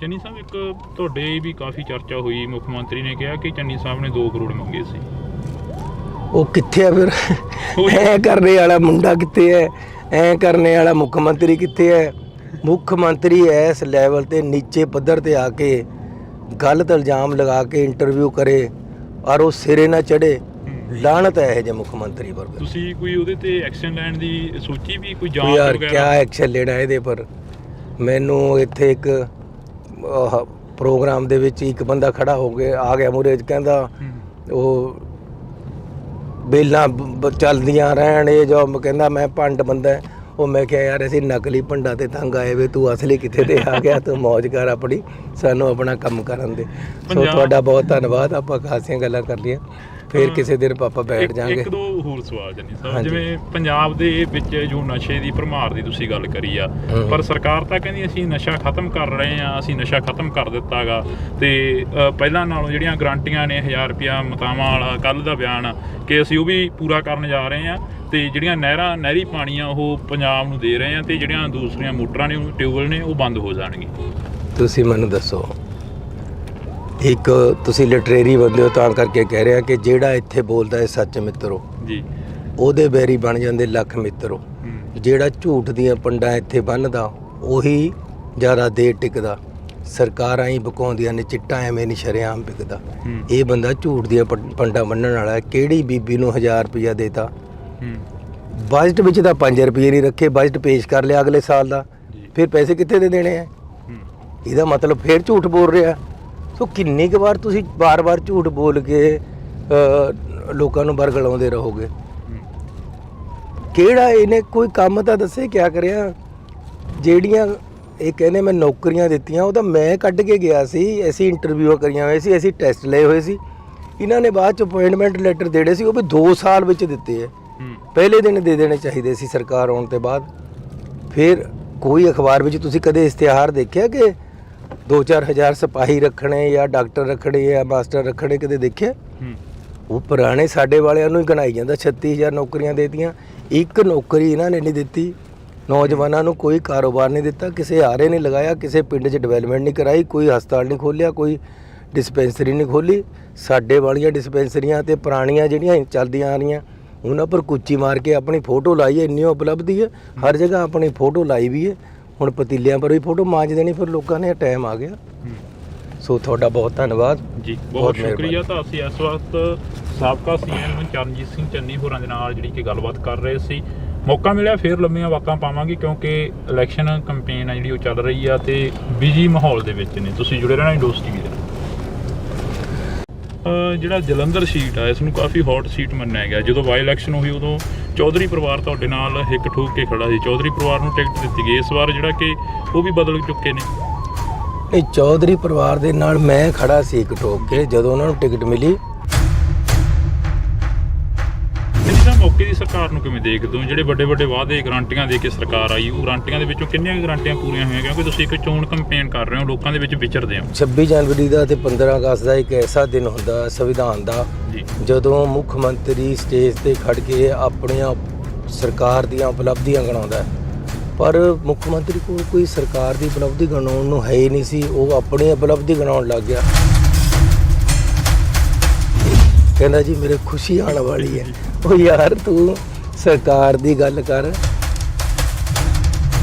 Speaker 1: ਚੰਨੀ ਸਾਹਿਬ, ਇੱਕ ਤੁਹਾਡੇ ਵੀ ਕਾਫੀ ਚਰਚਾ ਹੋਈ, ਮੁੱਖ ਮੰਤਰੀ ਨੇ ਕਿਹਾ ਕਿ ਚੰਨੀ ਸਾਹਿਬ ਨੇ 2 ਕਰੋੜ ਮੰਗੇ ਸੀ।
Speaker 2: ਉਹ ਕਿੱਥੇ ਆ ਫਿਰ? ਐ ਕਰਨੇ ਵਾਲਾ ਮੁੰਡਾ ਕਿੱਥੇ ਹੈ? ਐ ਕਰਨੇ ਵਾਲਾ ਮੁੱਖ ਮੰਤਰੀ ਕਿੱਥੇ ਹੈ? ਮੁੱਖ ਮੰਤਰੀ ਇਸ ਲੈਵਲ ਤੇ ਨੀਚੇ ਪੱਧਰ ਤੇ ਆ ਕੇ ਗਲਤ ਇਲਜ਼ਾਮ ਲਗਾ ਕੇ ਇੰਟਰਵਿਊ ਕਰੇ ਔਰ ਉਹ ਸਿਰੇ ਨਾ ਚੜੇ, ਲਾਹਨਤ ਹੈ ਇਹ ਜੇ ਮੁੱਖ ਮੰਤਰੀ ਪਰ।
Speaker 1: ਤੁਸੀਂ ਕੋਈ ਉਹਦੇ ਤੇ ਐਕਸ਼ਨ ਲੈਣ ਦੀ ਸੋਚੀ ਵੀ? ਕੋਈ ਜਾਂਚ
Speaker 2: ਯਾਰ
Speaker 1: ਵਗੈਰਾ?
Speaker 2: ਕਿਆ ਐਕਸ਼ਨ ਲੈਣਾ ਇਹਦੇ ਪਰ? ਮੈਨੂੰ ਇੱਥੇ ਇੱਕ ਪ੍ਰੋਗਰਾਮ ਦੇ ਵਿੱਚ ਇੱਕ ਬੰਦਾ ਖੜਾ ਹੋ ਕੇ ਆ ਗਿਆ ਮੂਹਰੇ, ਕਹਿੰਦਾ ਉਹ ਬੇਲਾਂ ਚੱਲਦੀਆਂ ਰਹਿਣ, ਇਹ ਜੋ ਕਹਿੰਦਾ ਮੈਂ ਭੰਡ ਬੰਦਾ। ਉਹ ਮੈਂ ਕਿਹਾ ਯਾਰ ਅਸੀਂ ਨਕਲੀ ਭੰਡਾਂ ਤੇ ਤੰਗ ਆਏ ਵੇ, ਤੂੰ ਅਸਲੀ ਕਿੱਥੇ ਤੇ ਆ ਗਿਆ? ਤੂੰ ਮੌਜ ਕਰ ਆਪਣੀ, ਸਾਨੂੰ ਆਪਣਾ ਕੰਮ ਕਰਨ ਦੇ। ਸੋ ਤੁਹਾਡਾ ਬਹੁਤ ਧੰਨਵਾਦ। ਆਪਾਂ ਖਾਸੀਆਂ ਗੱਲਾਂ ਕਰ ਲਈਆਂ, ਫਿਰ ਕਿਸੇ ਦਿਨ ਪਾਪਾ ਬੈਠ ਜਾਾਂਗੇ।
Speaker 1: ਇੱਕ ਦੋ ਹੋਰ ਸਵਾਲ ਜੰਨੀ ਸਾਹਿਬ, ਜਿਵੇਂ ਪੰਜਾਬ ਦੇ ਵਿੱਚ ਜੋ ਨਸ਼ੇ ਦੀ ਭਰਮਾਰ ਦੀ ਤੁਸੀਂ ਗੱਲ ਕਰੀ ਆ, ਪਰ ਸਰਕਾਰ ਤਾਂ ਕਹਿੰਦੀ ਅਸੀਂ ਨਸ਼ਾ ਖਤਮ ਕਰ ਰਹੇ ਹਾਂ, ਅਸੀਂ ਨਸ਼ਾ ਖਤਮ ਕਰ ਦਿੱਤਾ ਗਾ, ਤੇ ਪਹਿਲਾਂ ਨਾਲੋਂ ਜਿਹੜੀਆਂ ਗਰੰਟੀਆਂ ਨੇ 1000 ਰੁਪਇਆ ਮਤਾਵਾਂ ਵਾਲਾ ਕੱਲ੍ਹ ਦਾ ਬਿਆਨ ਕਿ ਅਸੀਂ ਉਹ ਵੀ ਪੂਰਾ ਕਰਨ ਜਾ ਰਹੇ ਹਾਂ, ਤੇ ਜਿਹੜੀਆਂ ਨਹਿਰੀ ਪਾਣੀ ਆ ਉਹ ਪੰਜਾਬ ਨੂੰ ਦੇ ਰਹੇ ਹਾਂ, ਤੇ ਜਿਹੜੀਆਂ ਦੂਸਰੀਆਂ ਮੋਟਰਾਂ ਨੇ, ਟਿਊਬਵੈੱਲ ਨੇ, ਉਹ ਬੰਦ ਹੋ ਜਾਣਗੇ। ਤੁਸੀਂ
Speaker 2: ਮੈਨੂੰ ਦੱਸੋ, ਇੱਕ ਤੁਸੀਂ ਲਿਟਰੇਰੀ ਬੰਦੇ ਹੋ ਤਾਂ ਕਰਕੇ ਕਹਿ ਰਿਹਾ ਕਿ ਜਿਹੜਾ ਇੱਥੇ ਬੋਲਦਾ ਹੈ ਸੱਚ ਮਿੱਤਰੋ
Speaker 1: ਜੀ,
Speaker 2: ਉਹਦੇ ਬੈਰੀ ਬਣ ਜਾਂਦੇ ਲੱਖ ਮਿੱਤਰੋ। ਜਿਹੜਾ ਝੂਠ ਦੀਆਂ ਪੰਡਾਂ ਇੱਥੇ ਬੰਨ੍ਹਦਾ ਉਹੀ ਜ਼ਿਆਦਾ ਦੇਰ ਟਿਕਦਾ। ਸਰਕਾਰਾਂ ਹੀ ਬਕਾਉਂਦੀਆਂ ਨੇ, ਚਿੱਟਾ ਐਵੇਂ ਨਹੀਂ ਸ਼ਰੇਆਮ ਵਿਕਦਾ। ਇਹ ਬੰਦਾ ਝੂਠ ਦੀਆਂ ਪੰਡਾਂ ਬੰਨਣ ਵਾਲਾ। ਕਿਹੜੀ ਬੀਬੀ ਨੂੰ 1000 ਰੁਪਇਆ ਦੇਤਾ? ਬਜਟ ਵਿੱਚ ਤਾਂ 5 ਰੁਪਏ ਨਹੀਂ ਰੱਖੇ, ਬਜਟ ਪੇਸ਼ ਕਰ ਲਿਆ ਅਗਲੇ ਸਾਲ ਦਾ, ਫਿਰ ਪੈਸੇ ਕਿੱਥੇ ਦੇ ਦੇਣੇ ਆ? ਇਹਦਾ ਮਤਲਬ ਫਿਰ ਝੂਠ ਬੋਲ ਰਿਹਾ। ਸੋ ਕਿੰਨੀ ਕੁ ਵਾਰ ਤੁਸੀਂ ਬਾਰ-ਬਾਰ ਝੂਠ ਬੋਲ ਕੇ ਲੋਕਾਂ ਨੂੰ ਬਰਗਲਾਉਂਦੇ ਰਹੋਗੇ? ਕਿਹੜਾ ਇਹਨੇ ਕੋਈ ਕੰਮ ਤਾਂ ਦੱਸੇ ਕਿਆ ਕਰਿਆ? ਜਿਹੜੀਆਂ ਇਹ ਕਹਿੰਦੇ ਮੈਂ ਨੌਕਰੀਆਂ ਦਿੱਤੀਆਂ, ਉਹ ਤਾਂ ਮੈਂ ਕੱਢ ਕੇ ਗਿਆ ਸੀ। ਅਸੀਂ ਇੰਟਰਵਿਊ ਕਰੀਆਂ ਹੋਏ ਸੀ, ਅਸੀਂ ਟੈਸਟ ਲਏ ਹੋਏ ਸੀ। ਇਹਨਾਂ ਨੇ ਬਾਅਦ 'ਚ ਅਪਾਇੰਟਮੈਂਟ ਲੈਟਰ ਦੇਣੇ ਸੀ, ਉਹ ਵੀ 2 ਸਾਲ ਵਿੱਚ ਦਿੱਤੇ ਹੈ। ਪਹਿਲੇ ਦਿਨ ਦੇ ਦੇਣੇ ਚਾਹੀਦੇ ਸੀ ਸਰਕਾਰ ਆਉਣ ਤੋਂ ਬਾਅਦ। ਫਿਰ ਕੋਈ ਅਖਬਾਰ ਵਿੱਚ ਤੁਸੀਂ ਕਦੇ ਇਸ਼ਤਿਹਾਰ ਦੇਖਿਆ ਕਿ 2-4 ਹਜ਼ਾਰ ਸਿਪਾਹੀ ਰੱਖਣੇ ਜਾਂ ਡਾਕਟਰ ਰੱਖਣੇ ਜਾਂ ਮਾਸਟਰ ਰੱਖਣੇ, ਕਦੇ ਦੇਖਿਆ? ਉਹ ਪੁਰਾਣੇ ਸਾਡੇ ਵਾਲਿਆਂ ਨੂੰ ਹੀ ਗਣਾਈ ਜਾਂਦਾ। 36000 ਨੌਕਰੀਆਂ ਦੇਤੀਆਂ, ਇੱਕ ਨੌਕਰੀ ਇਹਨਾਂ ਨੇ ਨਹੀਂ ਦਿੱਤੀ। ਨੌਜਵਾਨਾਂ ਨੂੰ ਕੋਈ ਕਾਰੋਬਾਰ ਨਹੀਂ ਦਿੱਤਾ, ਕਿਸੇ ਆਰੇ ਨਹੀਂ ਲਗਾਇਆ, ਕਿਸੇ ਪਿੰਡ 'ਚ ਡਿਵੈਲਪਮੈਂਟ ਨਹੀਂ ਕਰਾਈ, ਕੋਈ ਹਸਪਤਾਲ ਨਹੀਂ ਖੋਲ੍ਹਿਆ, ਕੋਈ ਡਿਸਪੈਂਸਰੀ ਨਹੀਂ ਖੋਲ੍ਹੀ। ਸਾਡੇ ਵਾਲੀਆਂ ਡਿਸਪੈਂਸਰੀਆਂ ਤੇ ਪੁਰਾਣੀਆਂ ਜਿਹੜੀਆਂ ਚੱਲਦੀਆਂ ਆ ਰਹੀਆਂ ਉਹਨਾਂ ਪਰ ਕੁੱਚੀ ਮਾਰ ਕੇ ਆਪਣੀ ਫੋਟੋ ਲਾਈ ਹੈ। ਇੰਨੀ ਉਪਲਬਧੀ ਹੈ, ਹਰ ਜਗ੍ਹਾ ਆਪਣੀ ਫੋਟੋ ਲਾਈ ਵੀ ਹੈ। ਹੁਣ ਪਤੀਲਿਆਂ ਪਰ ਵੀ ਫੋਟੋ ਮਾਂਜ ਦੇਣੀ, ਫਿਰ ਲੋਕਾਂ ਨੇ ਟਾਈਮ ਆ ਗਿਆ। ਸੋ ਤੁਹਾਡਾ ਬਹੁਤ ਧੰਨਵਾਦ
Speaker 1: ਜੀ, ਬਹੁਤ ਸ਼ੁਕਰੀਆ। ਤਾਂ ਅਸੀਂ ਇਸ ਵਕਤ ਸਾਬਕਾ ਸੀਐਮ ਚਰਨਜੀਤ ਸਿੰਘ ਚੰਨੀ ਹੋਰਾਂ ਦੇ ਨਾਲ ਜਿਹੜੀ ਕਿ ਗੱਲਬਾਤ ਕਰ ਰਹੇ ਸੀ। ਮੌਕਾ ਮਿਲਿਆ ਫਿਰ ਲੰਮੀਆਂ ਵਾਕਾਂ ਪਾਵਾਂਗੇ, ਕਿਉਂਕਿ ਇਲੈਕਸ਼ਨ ਕੰਪੇਨ ਆ ਜਿਹੜੀ ਉਹ ਚੱਲ ਰਹੀ ਆ ਤੇ ਬਿਜੀ ਮਾਹੌਲ ਦੇ ਵਿੱਚ ਨੇ। ਤੁਸੀਂ ਜੁੜੇ ਰਹਿਣਾ ਇੰਡਸਟਰੀ ਦੇ। ਜਿਹੜਾ ਜਲੰਧਰ ਸੀਟ ਆ, ਇਸ ਨੂੰ ਕਾਫੀ ਹੌਟ ਸੀਟ ਮੰਨਿਆ ਗਿਆ। ਜਦੋਂ ਬਾਈ ਇਲੈਕਸ਼ਨ ਹੋਈ ਉਦੋਂ ਚੌਧਰੀ ਪਰਿਵਾਰ ਤੁਹਾਡੇ ਨਾਲ ਹਿੱਕ ਠੋਕ ਕੇ ਖੜਾ ਸੀ। ਚੌਧਰੀ ਪਰਿਵਾਰ ਨੂੰ ਟਿਕਟ ਦਿੱਤੀ ਗਈ। ਇਸ ਵਾਰ ਜਿਹੜਾ ਕਿ ਉਹ ਵੀ ਬਦਲ ਚੁੱਕੇ ਨੇ।
Speaker 2: ਇਹ ਚੌਧਰੀ ਪਰਿਵਾਰ ਦੇ ਨਾਲ ਮੈਂ ਖੜਾ ਸੀ ਇੱਕ ਠੋਕ ਕੇ ਜਦੋਂ ਉਹਨਾਂ ਨੂੰ ਟਿਕਟ ਮਿਲੀ।
Speaker 1: ਇਹਨਾਂ ਮੌਕੇ ਦੀ ਸਰਕਾਰ ਨੂੰ ਕਿਵੇਂ ਦੇਖਦੇ ਹੋ? ਜਿਹੜੇ ਵੱਡੇ ਵੱਡੇ ਵਾਅਦੇ ਗਰੰਟੀਆਂ ਦੇ ਕੇ ਸਰਕਾਰ ਆਈ, ਉਹ ਗਰੰਟੀਆਂ ਦੇ ਵਿੱਚੋਂ ਕਿੰਨੀਆਂ ਗਰੰਟੀਆਂ ਪੂਰੀਆਂ ਹੋਈਆਂ? ਕਿਉਂਕਿ ਤੁਸੀਂ ਇੱਕ ਚੋਣ ਕੰਪੇਨ ਕਰ ਰਹੇ ਹੋ, ਲੋਕਾਂ ਦੇ ਵਿੱਚ ਵਿਚਰਦੇ ਹੋ।
Speaker 2: 26 ਜਨਵਰੀ ਦਾ ਤੇ 15 ਅਗਸਤ ਦਾ ਇੱਕ ਐਸਾ ਦਿਨ ਹੁੰਦਾ ਸੰਵਿਧਾਨ ਦਾ, ਜਦੋਂ ਮੁੱਖ ਮੰਤਰੀ ਸਟੇਜ ਤੇ ਖੜ ਕੇ ਆਪਣੀਆਂ ਸਰਕਾਰ ਦੀਆਂ ਉਪਲਬਧੀਆਂ ਗਿਣਾਉਂਦਾ ਹੈ। ਪਰ ਮੁੱਖ ਮੰਤਰੀ ਕੋਲ ਕੋਈ ਸਰਕਾਰ ਦੀ ਉਪਲਬਧੀ ਗਿਣਾਉਣ ਨੂੰ ਹੈ ਹੀ ਨਹੀਂ ਸੀ। ਉਹ ਆਪਣੀ ਉਪਲਬਧੀ ਗਿਣਾਉਣ ਲੱਗ ਗਿਆ। ਕਹਿੰਦਾ ਜੀ ਮੇਰੇ ਖੁਸ਼ੀ ਆਉਣ ਵਾਲੀ ਹੈ। ਉਹ ਯਾਰ ਤੂੰ ਸਰਕਾਰ ਦੀ ਗੱਲ ਕਰ।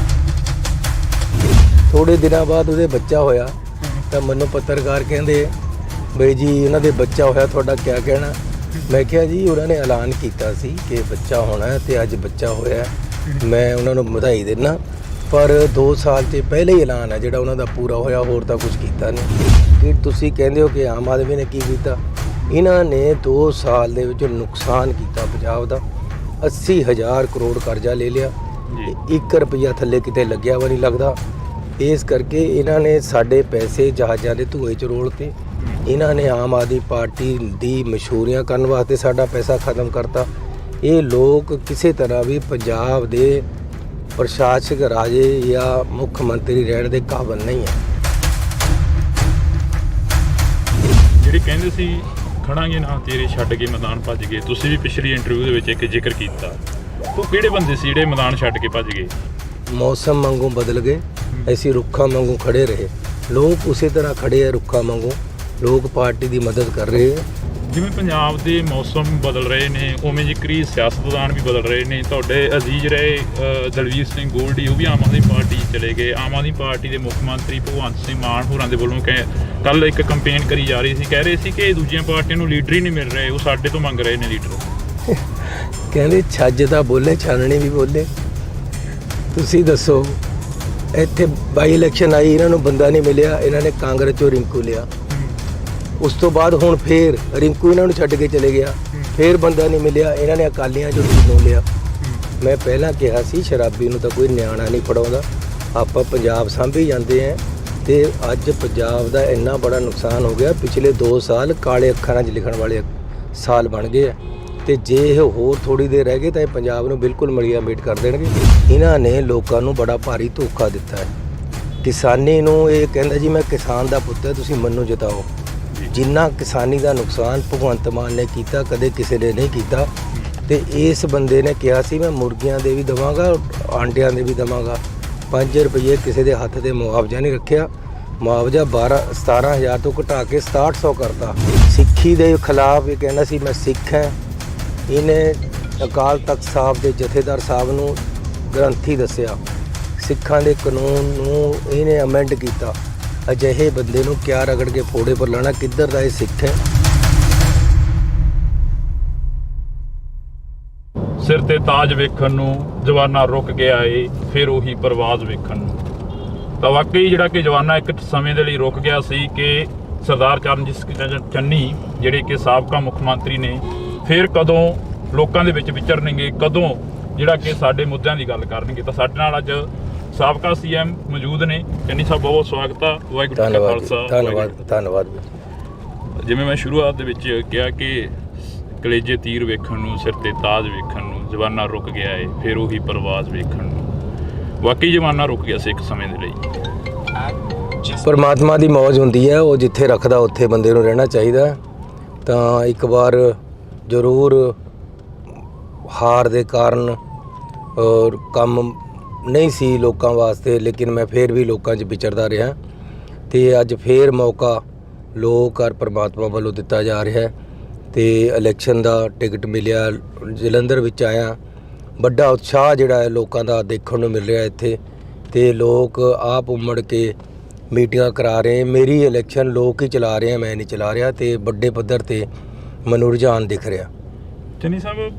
Speaker 2: ਥੋੜੇ ਦਿਨਾਂ ਬਾਅਦ ਉਹਦੇ ਬੱਚਾ ਹੋਇਆ ਤਾਂ ਮੈਨੂੰ ਪੱਤਰਕਾਰ ਕਹਿੰਦੇ ਬਈ ਜੀ ਉਹਨਾਂ ਦੇ ਬੱਚਾ ਹੋਇਆ, ਤੁਹਾਡਾ ਕੀ ਕਹਿਣਾ? ਮੈਂ ਕਿਹਾ ਜੀ ਉਹਨਾਂ ਨੇ ਐਲਾਨ ਕੀਤਾ ਸੀ ਕਿ ਬੱਚਾ ਹੋਣਾ ਤੇ ਅੱਜ ਬੱਚਾ ਹੋਇਆ, ਮੈਂ ਉਹਨਾਂ ਨੂੰ ਵਧਾਈ ਦਿੰਦਾ। ਪਰ 2 ਸਾਲ 'ਚ ਪਹਿਲੇ ਹੀ ਐਲਾਨ ਹੈ ਜਿਹੜਾ ਉਹਨਾਂ ਦਾ ਪੂਰਾ ਹੋਇਆ, ਹੋਰ ਤਾਂ ਕੁਝ ਕੀਤਾ ਨਹੀਂ। ਕਿ ਤੁਸੀਂ ਕਹਿੰਦੇ ਹੋ ਕਿ ਆਮ ਆਦਮੀ ਨੇ ਕੀ ਕੀਤਾ? ਇਹਨਾਂ ਨੇ 2 ਸਾਲ ਦੇ ਵਿੱਚ ਨੁਕਸਾਨ ਕੀਤਾ ਪੰਜਾਬ ਦਾ। 80,000 ਕਰੋੜ ਕਰਜ਼ਾ ਲੈ ਲਿਆ, 1 ਰੁਪਈਆ ਥੱਲੇ ਕਿਤੇ ਲੱਗਿਆ ਵਾ ਨਹੀਂ ਲੱਗਦਾ। ਇਸ ਕਰਕੇ ਇਹਨਾਂ ਨੇ ਸਾਡੇ ਪੈਸੇ ਜਹਾਜ਼ਾਂ ਦੇ ਧੂਏ 'ਚ ਰੋਲਤੇ। ਇਹਨਾਂ ਨੇ ਆਮ ਆਦਮੀ ਪਾਰਟੀ ਦੀ ਮਸ਼ਹੂਰੀਆਂ ਕਰਨ ਵਾਸਤੇ ਸਾਡਾ ਪੈਸਾ ਖਤਮ ਕਰਤਾ। ਇਹ ਲੋਕ ਕਿਸੇ ਤਰ੍ਹਾਂ ਵੀ ਪੰਜਾਬ ਦੇ ਪ੍ਰਸ਼ਾਸਕ ਰਾਜੇ ਜਾਂ ਮੁੱਖ ਮੰਤਰੀ ਰਹਿਣ ਦੇ ਕਾਬਿਲ ਨਹੀਂ ਹੈ।
Speaker 1: ਜਿਹੜੇ ਕਹਿੰਦੇ ਸੀ ਖੜਾਂਗੇ ਨਾ ਤੇਰੇ ਛੱਡ ਕੇ ਮੈਦਾਨ ਭੱਜ ਗਏ, ਤੁਸੀਂ ਵੀ ਪਿਛਲੀ ਇੰਟਰਵਿਊ ਦੇ ਵਿੱਚ ਇੱਕ ਜ਼ਿਕਰ ਕੀਤਾ। ਉਹ ਕਿਹੜੇ ਬੰਦੇ ਸੀ ਜਿਹੜੇ ਮੈਦਾਨ ਛੱਡ ਕੇ ਭੱਜ ਗਏ?
Speaker 2: ਮੌਸਮ ਵਾਂਗੂ ਬਦਲ ਗਏ, ਅਸੀਂ ਰੁੱਖਾਂ ਵਾਂਗੂ ਖੜੇ ਰਹੇ। ਲੋਕ ਉਸੇ ਤਰ੍ਹਾਂ ਖੜੇ ਆ ਰੁੱਖਾਂ ਵਾਂਗੂ। ਲੋਕ ਪਾਰਟੀ ਦੀ ਮਦਦ ਕਰ ਰਹੇ ਆ।
Speaker 1: ਜਿਵੇਂ ਪੰਜਾਬ ਦੇ ਮੌਸਮ ਬਦਲ ਰਹੇ ਨੇ, ਉਵੇਂ ਜ਼ਿਕਰੀ ਸਿਆਸਤਦਾਨ ਵੀ ਬਦਲ ਰਹੇ ਨੇ। ਤੁਹਾਡੇ ਅਜ਼ੀਜ਼ ਰਹੇ ਦਲਵੀਰ ਸਿੰਘ ਗੋਲਡੀ, ਉਹ ਵੀ ਆਮ ਆਦਮੀ ਪਾਰਟੀ ਚਲੇ ਗਏ। ਆਮ ਆਦਮੀ ਪਾਰਟੀ ਦੇ ਮੁੱਖ ਮੰਤਰੀ ਭਗਵੰਤ ਸਿੰਘ ਮਾਨ ਹੋਰਾਂ ਦੇ ਵੱਲੋਂ ਕੱਲ ਇੱਕ ਕੰਪੇਨ ਕਰੀ ਜਾ ਰਹੀ ਸੀ, ਕਹਿ ਰਹੇ ਸੀ ਕਿ ਦੂਜੀਆਂ ਪਾਰਟੀਆਂ ਨੂੰ ਲੀਡਰ ਹੀ ਨਹੀਂ ਮਿਲ ਰਹੇ, ਉਹ ਸਾਡੇ ਤੋਂ ਮੰਗ ਰਹੇ ਨੇ ਲੀਡਰ।
Speaker 2: ਕਹਿੰਦੇ ਛੱਜ ਤਾਂ ਬੋਲੇ, ਛਾਨਣੀ ਵੀ ਬੋਲੇ। ਤੁਸੀਂ ਦੱਸੋ, ਇੱਥੇ ਬਾਈ ਇਲੈਕਸ਼ਨ ਆਈ, ਇਹਨਾਂ ਨੂੰ ਬੰਦਾ ਨਹੀਂ ਮਿਲਿਆ, ਇਹਨਾਂ ਨੇ ਕਾਂਗਰਸ 'ਚੋਂ ਰਿੰਕੂ ਲਿਆ। ਉਸ ਤੋਂ ਬਾਅਦ ਹੁਣ ਫੇਰ ਰਿੰਕੂ ਇਹਨਾਂ ਨੂੰ ਛੱਡ ਕੇ ਚਲੇ ਗਿਆ, ਫੇਰ ਬੰਦਾ ਨਹੀਂ ਮਿਲਿਆ, ਇਹਨਾਂ ਨੇ ਅਕਾਲੀਆਂ 'ਚੋਂ ਨੂੰ ਲਿਆ। ਮੈਂ ਪਹਿਲਾਂ ਕਿਹਾ ਸੀ ਸ਼ਰਾਬੀ ਨੂੰ ਤਾਂ ਕੋਈ ਨਿਆਣਾ ਨਹੀਂ ਫੜਾਉਂਦਾ, ਆਪਾਂ ਪੰਜਾਬ ਸਾਂਭੀ ਜਾਂਦੇ ਹਾਂ। ਤੇ ਅੱਜ ਪੰਜਾਬ ਦਾ ਇੰਨਾ ਬੜਾ ਨੁਕਸਾਨ ਹੋ ਗਿਆ। ਪਿਛਲੇ 2 ਸਾਲ ਕਾਲੇ ਅੱਖਰਾਂ 'ਚ ਲਿਖਣ ਵਾਲੇ ਸਾਲ ਬਣ ਗਏ ਆ। ਤੇ ਜੇ ਇਹ ਹੋਰ ਥੋੜੀ ਦੇਰ ਰਹਿ ਗਏ ਤਾਂ ਇਹ ਪੰਜਾਬ ਨੂੰ ਬਿਲਕੁਲ ਮਲੀਆ ਮੇਟ ਕਰ ਦੇਣਗੇ। ਇਹਨਾਂ ਨੇ ਲੋਕਾਂ ਨੂੰ ਬੜਾ ਭਾਰੀ ਧੋਖਾ ਦਿੱਤਾ ਹੈ। ਕਿਸਾਨੀ ਨੂੰ ਇਹ ਕਹਿੰਦਾ ਜੀ ਮੈਂ ਕਿਸਾਨ ਦਾ ਪੁੱਤ ਹੈ, ਤੁਸੀਂ ਮੈਨੂੰ ਜਿਤਾਓ। ਜਿੰਨਾ ਕਿਸਾਨੀ ਦਾ ਨੁਕਸਾਨ ਭਗਵੰਤ ਮਾਨ ਨੇ ਕੀਤਾ ਕਦੇ ਕਿਸੇ ਨੇ ਨਹੀਂ ਕੀਤਾ। ਤੇ ਇਸ ਬੰਦੇ ਨੇ ਕਿਹਾ ਸੀ ਮੈਂ ਮੁਰਗੀਆਂ ਦੇ ਵੀ ਦੇਵਾਂਗਾ, ਆਂਡਿਆਂ ਦੇ ਵੀ ਦੇਵਾਂਗਾ। 5 ਰੁਪਏ ਕਿਸੇ ਦੇ ਹੱਥ ਤੇ ਮੁਆਵਜ਼ਾ ਨਹੀਂ ਰੱਖਿਆ। ਮੁਆਵਜ਼ਾ 17,000 ਤੋਂ ਘਟਾ ਕੇ 6700 ਕਰਤਾ। ਸਿੱਖੀ ਦੇ ਖਿਲਾਫ ਇਹ ਕਹਿੰਦਾ ਸੀ ਮੈਂ ਸਿੱਖ ਹਾਂ। ਇਹਨੇ ਅਕਾਲ ਤਖਤ ਸਾਹਿਬ ਦੇ ਜਥੇਦਾਰ ਸਾਹਿਬ ਨੂੰ ਗ੍ਰੰਥੀ ਦੱਸਿਆ। ਸਿੱਖਾਂ ਦੇ ਕਾਨੂੰਨ ਨੂੰ ਇਹਨੇ ਅਮੈਂਡ ਕੀਤਾ। ਅਜਿਹੇ ਬੰਦੇ ਨੂੰ ਕਿਆ ਰਗੜ ਕੇ ਫੋੜੇ ਪਰ ਲਾਣਾ? ਕਿੱਧਰ ਦਾ ਇਹ ਸਿੱਖ ਹੈ?
Speaker 1: ਸਿਰ ਤੇ ਤਾਜ ਵੇਖਣ ਨੂੰ ਜਵਾਨਾ ਰੁਕ ਗਿਆ ਏ, ਫਿਰ ਉਹੀ ਪਰਵਾਜ਼ ਵੇਖਣ ਨੂੰ। ਤਾਂ ਵਾਕਈ ਜਿਹੜਾ ਕਿ ਜਵਾਨਾ ਇੱਕ ਸਮੇਂ ਦੇ ਲਈ ਰੁਕ ਗਿਆ ਸੀ ਕਿ ਸਰਦਾਰ ਚਰਨਜੀਤ ਸਿੰਘ ਚੰਨੀ ਜਿਹੜੇ ਕਿ ਸਾਬਕਾ ਮੁੱਖ ਮੰਤਰੀ ਨੇ, ਫਿਰ ਕਦੋਂ ਲੋਕਾਂ ਦੇ ਵਿੱਚ ਵਿਚਰਨਗੇ, ਕਦੋਂ ਜਿਹੜਾ ਕਿ ਸਾਡੇ ਮੁੱਦਿਆਂ ਦੀ ਗੱਲ ਕਰਨਗੇ। ਤਾਂ ਸਾਡੇ ਨਾਲ ਅੱਜ ਸਾਬਕਾ ਸੀਐਮ ਮੌਜੂਦ ਨੇ। ਚੰਨੀ ਸਾਹਿਬ ਬਹੁਤ ਸਵਾਗਤ ਆ। ਵਾਹਿਗੁਰੂ ਜੀ ਕਾ ਖਾਲਸਾ।
Speaker 2: ਧੰਨਵਾਦ।
Speaker 1: ਜਿਵੇਂ ਮੈਂ ਸ਼ੁਰੂਆਤ ਦੇ ਵਿੱਚ ਕਿਹਾ ਕਿ ਕਲੇਜੇ ਤੀਰ ਵੇਖਣ ਨੂੰ, ਸਿਰ ਤੇ ਤਾਜ ਵੇਖਣ ਨੂੰ, ਜਵਾਨਾ ਰੁਕ ਗਿਆ ਏ, ਫਿਰ ਉਹੀ ਪਰਵਾਜ਼ ਵੇਖਣ ਨੂੰ। ਵਾਕਈ ਜਵਾਨਾ ਰੁਕ ਗਿਆ ਸੀ ਇੱਕ ਸਮੇਂ ਦੇ ਲਈ।
Speaker 2: ਪਰਮਾਤਮਾ ਦੀ ਮੌਜ ਹੁੰਦੀ ਹੈ, ਉਹ ਜਿੱਥੇ ਰੱਖਦਾ ਉੱਥੇ ਬੰਦੇ ਨੂੰ ਰਹਿਣਾ ਚਾਹੀਦਾ। ਤਾਂ ਇੱਕ ਵਾਰ ਜ਼ਰੂਰ ਹਾਰ ਦੇ ਕਾਰਨ ਔਰ ਕੰਮ ਨਹੀਂ ਸੀ ਲੋਕਾਂ ਵਾਸਤੇ, ਲੇਕਿਨ ਮੈਂ ਫਿਰ ਵੀ ਲੋਕਾਂ 'ਚ ਵਿਚਰਦਾ ਰਿਹਾ ਅਤੇ ਅੱਜ ਫਿਰ ਮੌਕਾ ਲੋਕ ਔਰ ਪਰਮਾਤਮਾ ਵੱਲੋਂ ਦਿੱਤਾ ਜਾ ਰਿਹਾ ਅਤੇ ਇਲੈਕਸ਼ਨ ਦਾ ਟਿਕਟ ਮਿਲਿਆ। ਜਲੰਧਰ ਵਿੱਚ ਆਇਆ, ਵੱਡਾ ਉਤਸ਼ਾਹ ਜਿਹੜਾ ਹੈ ਲੋਕਾਂ ਦਾ ਦੇਖਣ ਨੂੰ ਮਿਲ ਰਿਹਾ ਇੱਥੇ, ਅਤੇ ਲੋਕ ਆਪ ਉਮੜ ਕੇ ਮੀਟਿੰਗਾਂ ਕਰਾ ਰਹੇ। ਮੇਰੀ ਇਲੈਕਸ਼ਨ ਲੋਕ ਹੀ ਚਲਾ ਰਹੇ, ਮੈਂ ਨਹੀਂ ਚਲਾ ਰਿਹਾ, ਅਤੇ ਵੱਡੇ ਪੱਧਰ 'ਤੇ ਮੈਨੂੰ ਰੁਝਾਨ ਦਿਖ ਰਿਹਾ।
Speaker 1: ਚੰਨੀ ਸਾਹਿਬ,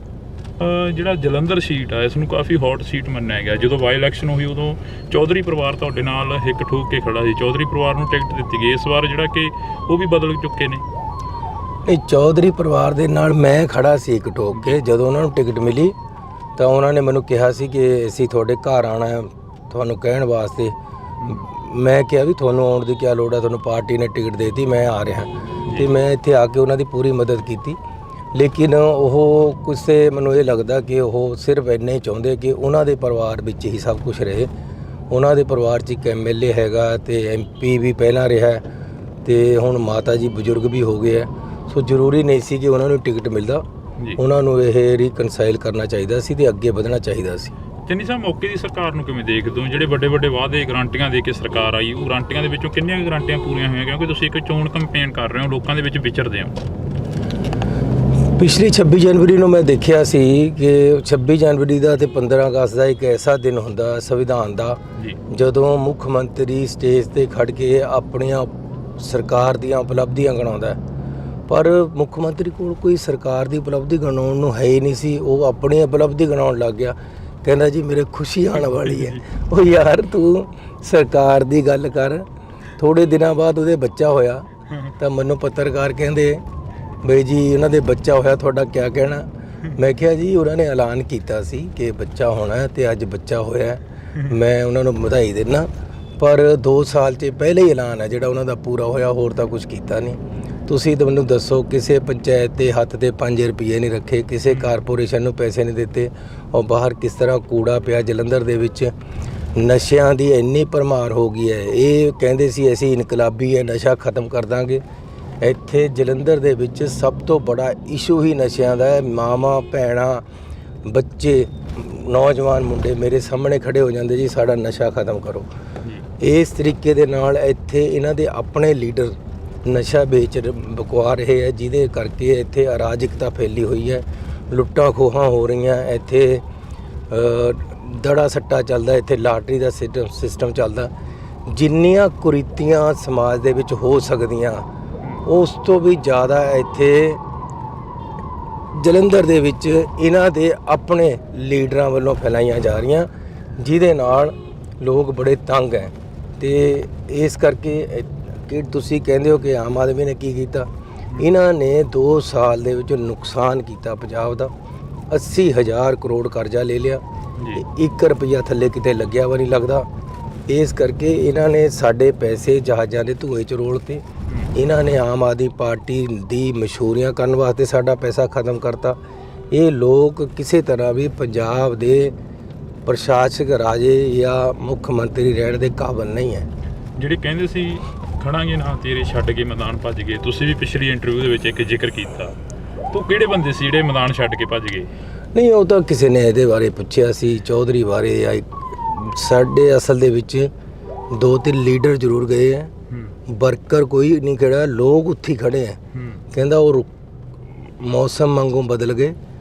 Speaker 1: ਜਿਹੜਾ ਜਲੰਧਰ ਸੀਟ ਆ ਇਸ ਨੂੰ ਕਾਫੀ ਹੌਟ ਸੀਟ ਮੰਨਿਆ ਗਿਆ। ਜਦੋਂ ਬਾਈ ਇਲੈਕਸ਼ਨ ਹੋਈ ਉਦੋਂ ਚੌਧਰੀ ਪਰਿਵਾਰ ਤੁਹਾਡੇ ਨਾਲ ਹਿੱਕ ਠੋਕ ਕੇ ਖੜਾ ਸੀ, ਚੌਧਰੀ ਪਰਿਵਾਰ ਨੂੰ ਟਿਕਟ ਦਿੱਤੀ ਗਈ। ਇਸ ਵਾਰ ਜਿਹੜਾ ਕਿ ਉਹ ਵੀ ਬਦਲ ਚੁੱਕੇ ਨੇ।
Speaker 2: ਇਹ ਚੌਧਰੀ ਪਰਿਵਾਰ ਦੇ ਨਾਲ ਮੈਂ ਖੜਾ ਸੀ ਇੱਕ ਠੋਕ ਕੇ। ਜਦੋਂ ਉਹਨਾਂ ਨੂੰ ਟਿਕਟ ਮਿਲੀ ਤਾਂ ਉਹਨਾਂ ਨੇ ਮੈਨੂੰ ਕਿਹਾ ਸੀ ਕਿ ਅਸੀਂ ਤੁਹਾਡੇ ਘਰ ਆਉਣਾ ਹੈ ਤੁਹਾਨੂੰ ਕਹਿਣ ਵਾਸਤੇ। ਮੈਂ ਕਿਹਾ ਵੀ ਤੁਹਾਨੂੰ ਆਉਣ ਦੀ ਕੀ ਲੋੜ ਹੈ, ਤੁਹਾਨੂੰ ਪਾਰਟੀ ਨੇ ਟਿਕਟ ਦੇ ਦਿੱਤੀ, ਮੈਂ ਆ ਰਿਹਾ। ਅਤੇ ਮੈਂ ਇੱਥੇ ਆ ਕੇ ਉਹਨਾਂ ਦੀ ਪੂਰੀ ਮਦਦ ਕੀਤੀ। ਲੇਕਿਨ ਉਹ ਕਿਸੇ ਮੈਨੂੰ ਇਹ ਲੱਗਦਾ ਕਿ ਉਹ ਸਿਰਫ ਇੰਨਾ ਹੀ ਚਾਹੁੰਦੇ ਕਿ ਉਹਨਾਂ ਦੇ ਪਰਿਵਾਰ ਵਿੱਚ ਹੀ ਸਭ ਕੁਝ ਰਹੇ। ਉਹਨਾਂ ਦੇ ਪਰਿਵਾਰ 'ਚ ਇੱਕ MLA ਹੈਗਾ ਅਤੇ MP ਵੀ ਪਹਿਲਾਂ ਰਿਹਾ, ਅਤੇ ਹੁਣ ਮਾਤਾ ਜੀ ਬਜ਼ੁਰਗ ਵੀ ਹੋ ਗਏ ਹੈ। ਸੋ ਜ਼ਰੂਰੀ ਨਹੀਂ ਸੀ ਕਿ ਉਹਨਾਂ ਨੂੰ ਟਿਕਟ ਮਿਲਦਾ। ਉਹਨਾਂ ਨੂੰ ਇਹ ਰੀਕਨਸਾਈਲ ਕਰਨਾ ਚਾਹੀਦਾ ਸੀ ਅਤੇ ਅੱਗੇ ਵਧਣਾ ਚਾਹੀਦਾ ਸੀ।
Speaker 1: ਚੰਨੀ ਸਾਹਿਬ, ਮੌਕੇ ਦੀ ਸਰਕਾਰ ਨੂੰ ਕਿਵੇਂ ਦੇਖਦੇ ਹੋ? ਜਿਹੜੇ ਵੱਡੇ ਵੱਡੇ ਵਾਅਦੇ ਗਰੰਟੀਆਂ ਦੇ ਕੇ ਸਰਕਾਰ ਆਈ, ਉਹ ਗਰੰਟੀਆਂ ਦੇ ਵਿੱਚੋਂ ਕਿੰਨੀਆਂ ਗਰੰਟੀਆਂ ਪੂਰੀਆਂ ਹੋਈਆਂ? ਕਿਉਂਕਿ ਤੁਸੀਂ ਇੱਕ ਚੋਣ ਕੰਪੇਨ ਕਰ ਰਹੇ ਹੋ, ਲੋਕਾਂ ਦੇ ਵਿੱਚ ਵਿਚਰਦੇ ਹੋ।
Speaker 2: ਪਿਛਲੀ 26 ਜਨਵਰੀ ਨੂੰ ਮੈਂ ਦੇਖਿਆ ਸੀ ਕਿ 26 ਜਨਵਰੀ ਦਾ ਅਤੇ 15 ਅਗਸਤ ਦਾ ਇੱਕ ਐਸਾ ਦਿਨ ਹੁੰਦਾ ਸੰਵਿਧਾਨ ਦਾ, ਜਦੋਂ ਮੁੱਖ ਮੰਤਰੀ ਸਟੇਜ 'ਤੇ ਖੜ੍ਹ ਕੇ ਆਪਣੀਆਂ ਸਰਕਾਰ ਦੀਆਂ ਉਪਲਬਧੀਆਂ ਗਿਣਾਉਂਦਾ। ਪਰ ਮੁੱਖ ਮੰਤਰੀ ਕੋਲ ਕੋਈ ਸਰਕਾਰ ਦੀ ਉਪਲਬਧੀ ਗਿਣਾਉਣ ਨੂੰ ਹੈ ਹੀ ਨਹੀਂ ਸੀ। ਉਹ ਆਪਣੀ ਉਪਲਬਧੀ ਗਿਣਾਉਣ ਲੱਗ ਗਿਆ, ਕਹਿੰਦਾ ਜੀ ਮੇਰੇ ਖੁਸ਼ੀ ਆਉਣ ਵਾਲੀ ਹੈ। ਉਹ ਯਾਰ ਤੂੰ ਸਰਕਾਰ ਦੀ ਗੱਲ ਕਰ। ਥੋੜ੍ਹੇ ਦਿਨਾਂ ਬਾਅਦ ਉਹਦੇ ਬੱਚਾ ਹੋਇਆ ਤਾਂ ਮੈਨੂੰ ਪੱਤਰਕਾਰ ਕਹਿੰਦੇ ਬਈ ਜੀ ਉਹਨਾਂ ਦੇ ਬੱਚਾ ਹੋਇਆ, ਤੁਹਾਡਾ ਕਿਆ ਕਹਿਣਾ? ਮੈਂ ਕਿਹਾ ਜੀ ਉਹਨਾਂ ਨੇ ਐਲਾਨ ਕੀਤਾ ਸੀ ਕਿ ਬੱਚਾ ਹੋਣਾ ਅਤੇ ਅੱਜ ਬੱਚਾ ਹੋਇਆ, ਮੈਂ ਉਹਨਾਂ ਨੂੰ ਵਧਾਈ ਦਿੰਦਾ। ਪਰ 2 ਸਾਲ 'ਚ ਪਹਿਲੇ ਹੀ ਐਲਾਨ ਹੈ ਜਿਹੜਾ ਉਹਨਾਂ ਦਾ ਪੂਰਾ ਹੋਇਆ, ਹੋਰ ਤਾਂ ਕੁਝ ਕੀਤਾ ਨਹੀਂ। ਤੁਸੀਂ ਤਾਂ ਮੈਨੂੰ ਦੱਸੋ, ਕਿਸੇ ਪੰਚਾਇਤ ਦੇ ਹੱਥ 'ਤੇ 5 ਰੁਪਏ ਨਹੀਂ ਰੱਖੇ, ਕਿਸੇ ਕਾਰਪੋਰੇਸ਼ਨ ਨੂੰ ਪੈਸੇ ਨਹੀਂ ਦਿੱਤੇ, ਔਰ ਬਾਹਰ ਕਿਸ ਤਰ੍ਹਾਂ ਕੂੜਾ ਪਿਆ। ਜਲੰਧਰ ਦੇ ਵਿੱਚ ਨਸ਼ਿਆਂ ਦੀ ਇੰਨੀ ਭਰਮਾਰ ਹੋ ਗਈ ਹੈ। ਇਹ ਕਹਿੰਦੇ ਸੀ ਅਸੀਂ ਇਨਕਲਾਬੀ ਹੈ, ਨਸ਼ਾ ਖਤਮ ਕਰ ਦਾਂਗੇ। ਇੱਥੇ ਜਲੰਧਰ ਦੇ ਵਿੱਚ ਸਭ ਤੋਂ ਬੜਾ ਇਸ਼ੂ ਹੀ ਨਸ਼ਿਆਂ ਦਾ ਹੈ। ਮਾਵਾਂ, ਭੈਣਾਂ, ਬੱਚੇ, ਨੌਜਵਾਨ ਮੁੰਡੇ ਮੇਰੇ ਸਾਹਮਣੇ ਖੜੇ ਹੋ ਜਾਂਦੇ ਜੀ ਸਾਡਾ ਨਸ਼ਾ ਖਤਮ ਕਰੋ। ਇਸ ਤਰੀਕੇ ਦੇ ਨਾਲ ਇੱਥੇ ਇਹਨਾਂ ਦੇ ਆਪਣੇ ਲੀਡਰ ਨਸ਼ਾ ਵਿਕਵਾ ਰਹੇ ਹੈ, ਜਿਹਦੇ ਕਰਕੇ ਇੱਥੇ ਅਰਾਜਕਤਾ ਫੈਲੀ ਹੋਈ ਹੈ, ਲੁੱਟਾਂ ਖੋਹਾਂ ਹੋ ਰਹੀਆਂ। ਇੱਥੇ ਦੜਾ ਸੱਟਾ ਚੱਲਦਾ, ਇੱਥੇ ਲਾਟਰੀ ਦਾ ਸਿਸਟਮ ਚੱਲਦਾ। ਜਿੰਨੀਆਂ ਕੁਰੀਤੀਆਂ ਸਮਾਜ ਦੇ ਵਿੱਚ ਹੋ ਸਕਦੀਆਂ ਉਸ ਤੋਂ ਵੀ ਜ਼ਿਆਦਾ ਇੱਥੇ ਜਲੰਧਰ ਦੇ ਵਿੱਚ ਇਹਨਾਂ ਦੇ ਆਪਣੇ ਲੀਡਰਾਂ ਵੱਲੋਂ ਫੈਲਾਈਆਂ ਜਾ ਰਹੀਆਂ, ਜਿਹਦੇ ਨਾਲ ਲੋਕ ਬੜੇ ਤੰਗ ਹੈ। ਅਤੇ ਇਸ ਕਰਕੇ ਕਿ ਤੁਸੀਂ ਕਹਿੰਦੇ ਹੋ ਕਿ ਆਮ ਆਦਮੀ ਨੇ ਕੀ ਕੀਤਾ, ਇਹਨਾਂ ਨੇ 2 ਸਾਲ ਦੇ ਵਿੱਚ ਨੁਕਸਾਨ ਕੀਤਾ ਪੰਜਾਬ ਦਾ। 80,000 ਕਰੋੜ ਕਰਜ਼ਾ ਲੈ ਲਿਆ, 1 ਰੁਪਈਆ ਥੱਲੇ ਕਿਤੇ ਲੱਗਿਆ ਵਾ ਨਹੀਂ ਲੱਗਦਾ। ਇਸ ਕਰਕੇ ਇਹਨਾਂ ਨੇ ਸਾਡੇ ਪੈਸੇ ਜਹਾਜ਼ਾਂ ਦੇ ਧੂਏ 'ਚ ਰੋਲਤੇ। ਇਹਨਾਂ ਨੇ ਆਮ ਆਦਮੀ ਪਾਰਟੀ ਦੀ ਮਸ਼ਹੂਰੀਆਂ ਕਰਨ ਵਾਸਤੇ ਸਾਡਾ ਪੈਸਾ ਖਤਮ ਕਰਤਾ। ਇਹ ਲੋਕ ਕਿਸੇ ਤਰ੍ਹਾਂ ਵੀ ਪੰਜਾਬ ਦੇ ਪ੍ਰਸ਼ਾਸਕ ਰਾਜੇ ਜਾਂ ਮੁੱਖ ਮੰਤਰੀ ਰਹਿਣ ਦੇ ਕਾਬਲ ਨਹੀਂ ਹੈ।
Speaker 1: ਜਿਹੜੇ ਕਹਿੰਦੇ ਸੀ ਖੜਾਂਗੇ ਨਾ ਤੇਰੇ ਛੱਡ ਕੇ ਮੈਦਾਨ ਭੱਜ ਗਏ, ਤੁਸੀਂ ਵੀ ਪਿਛਲੀ ਇੰਟਰਵਿਊ ਦੇ ਵਿੱਚ ਇੱਕ ਜ਼ਿਕਰ ਕੀਤਾ, ਤਾਂ ਕਿਹੜੇ ਬੰਦੇ ਸੀ ਜਿਹੜੇ ਮੈਦਾਨ ਛੱਡ ਕੇ ਭੱਜ ਗਏ?
Speaker 2: ਨਹੀਂ, ਉਹ ਤਾਂ ਕਿਸੇ ਨੇ ਇਹਦੇ ਬਾਰੇ ਪੁੱਛਿਆ ਸੀ, ਚੌਧਰੀ ਬਾਰੇ। ਜਾਂ ਸਾਡੇ ਅਸਲ ਦੇ ਵਿੱਚ 2-3 ਲੀਡਰ ਜ਼ਰੂਰ ਗਏ ਹੈ, ਵਰਕਰ ਕੋਈ ਨਹੀਂ ਖੜਾ, ਲੋਕ ਉੱਥੇ ਖੜੇ ਹੈ। ਕਹਿੰਦਾ ਉਹ ਮੌਸਮ ਵਾਂਗੂ ਬਦਲ ਗਏ,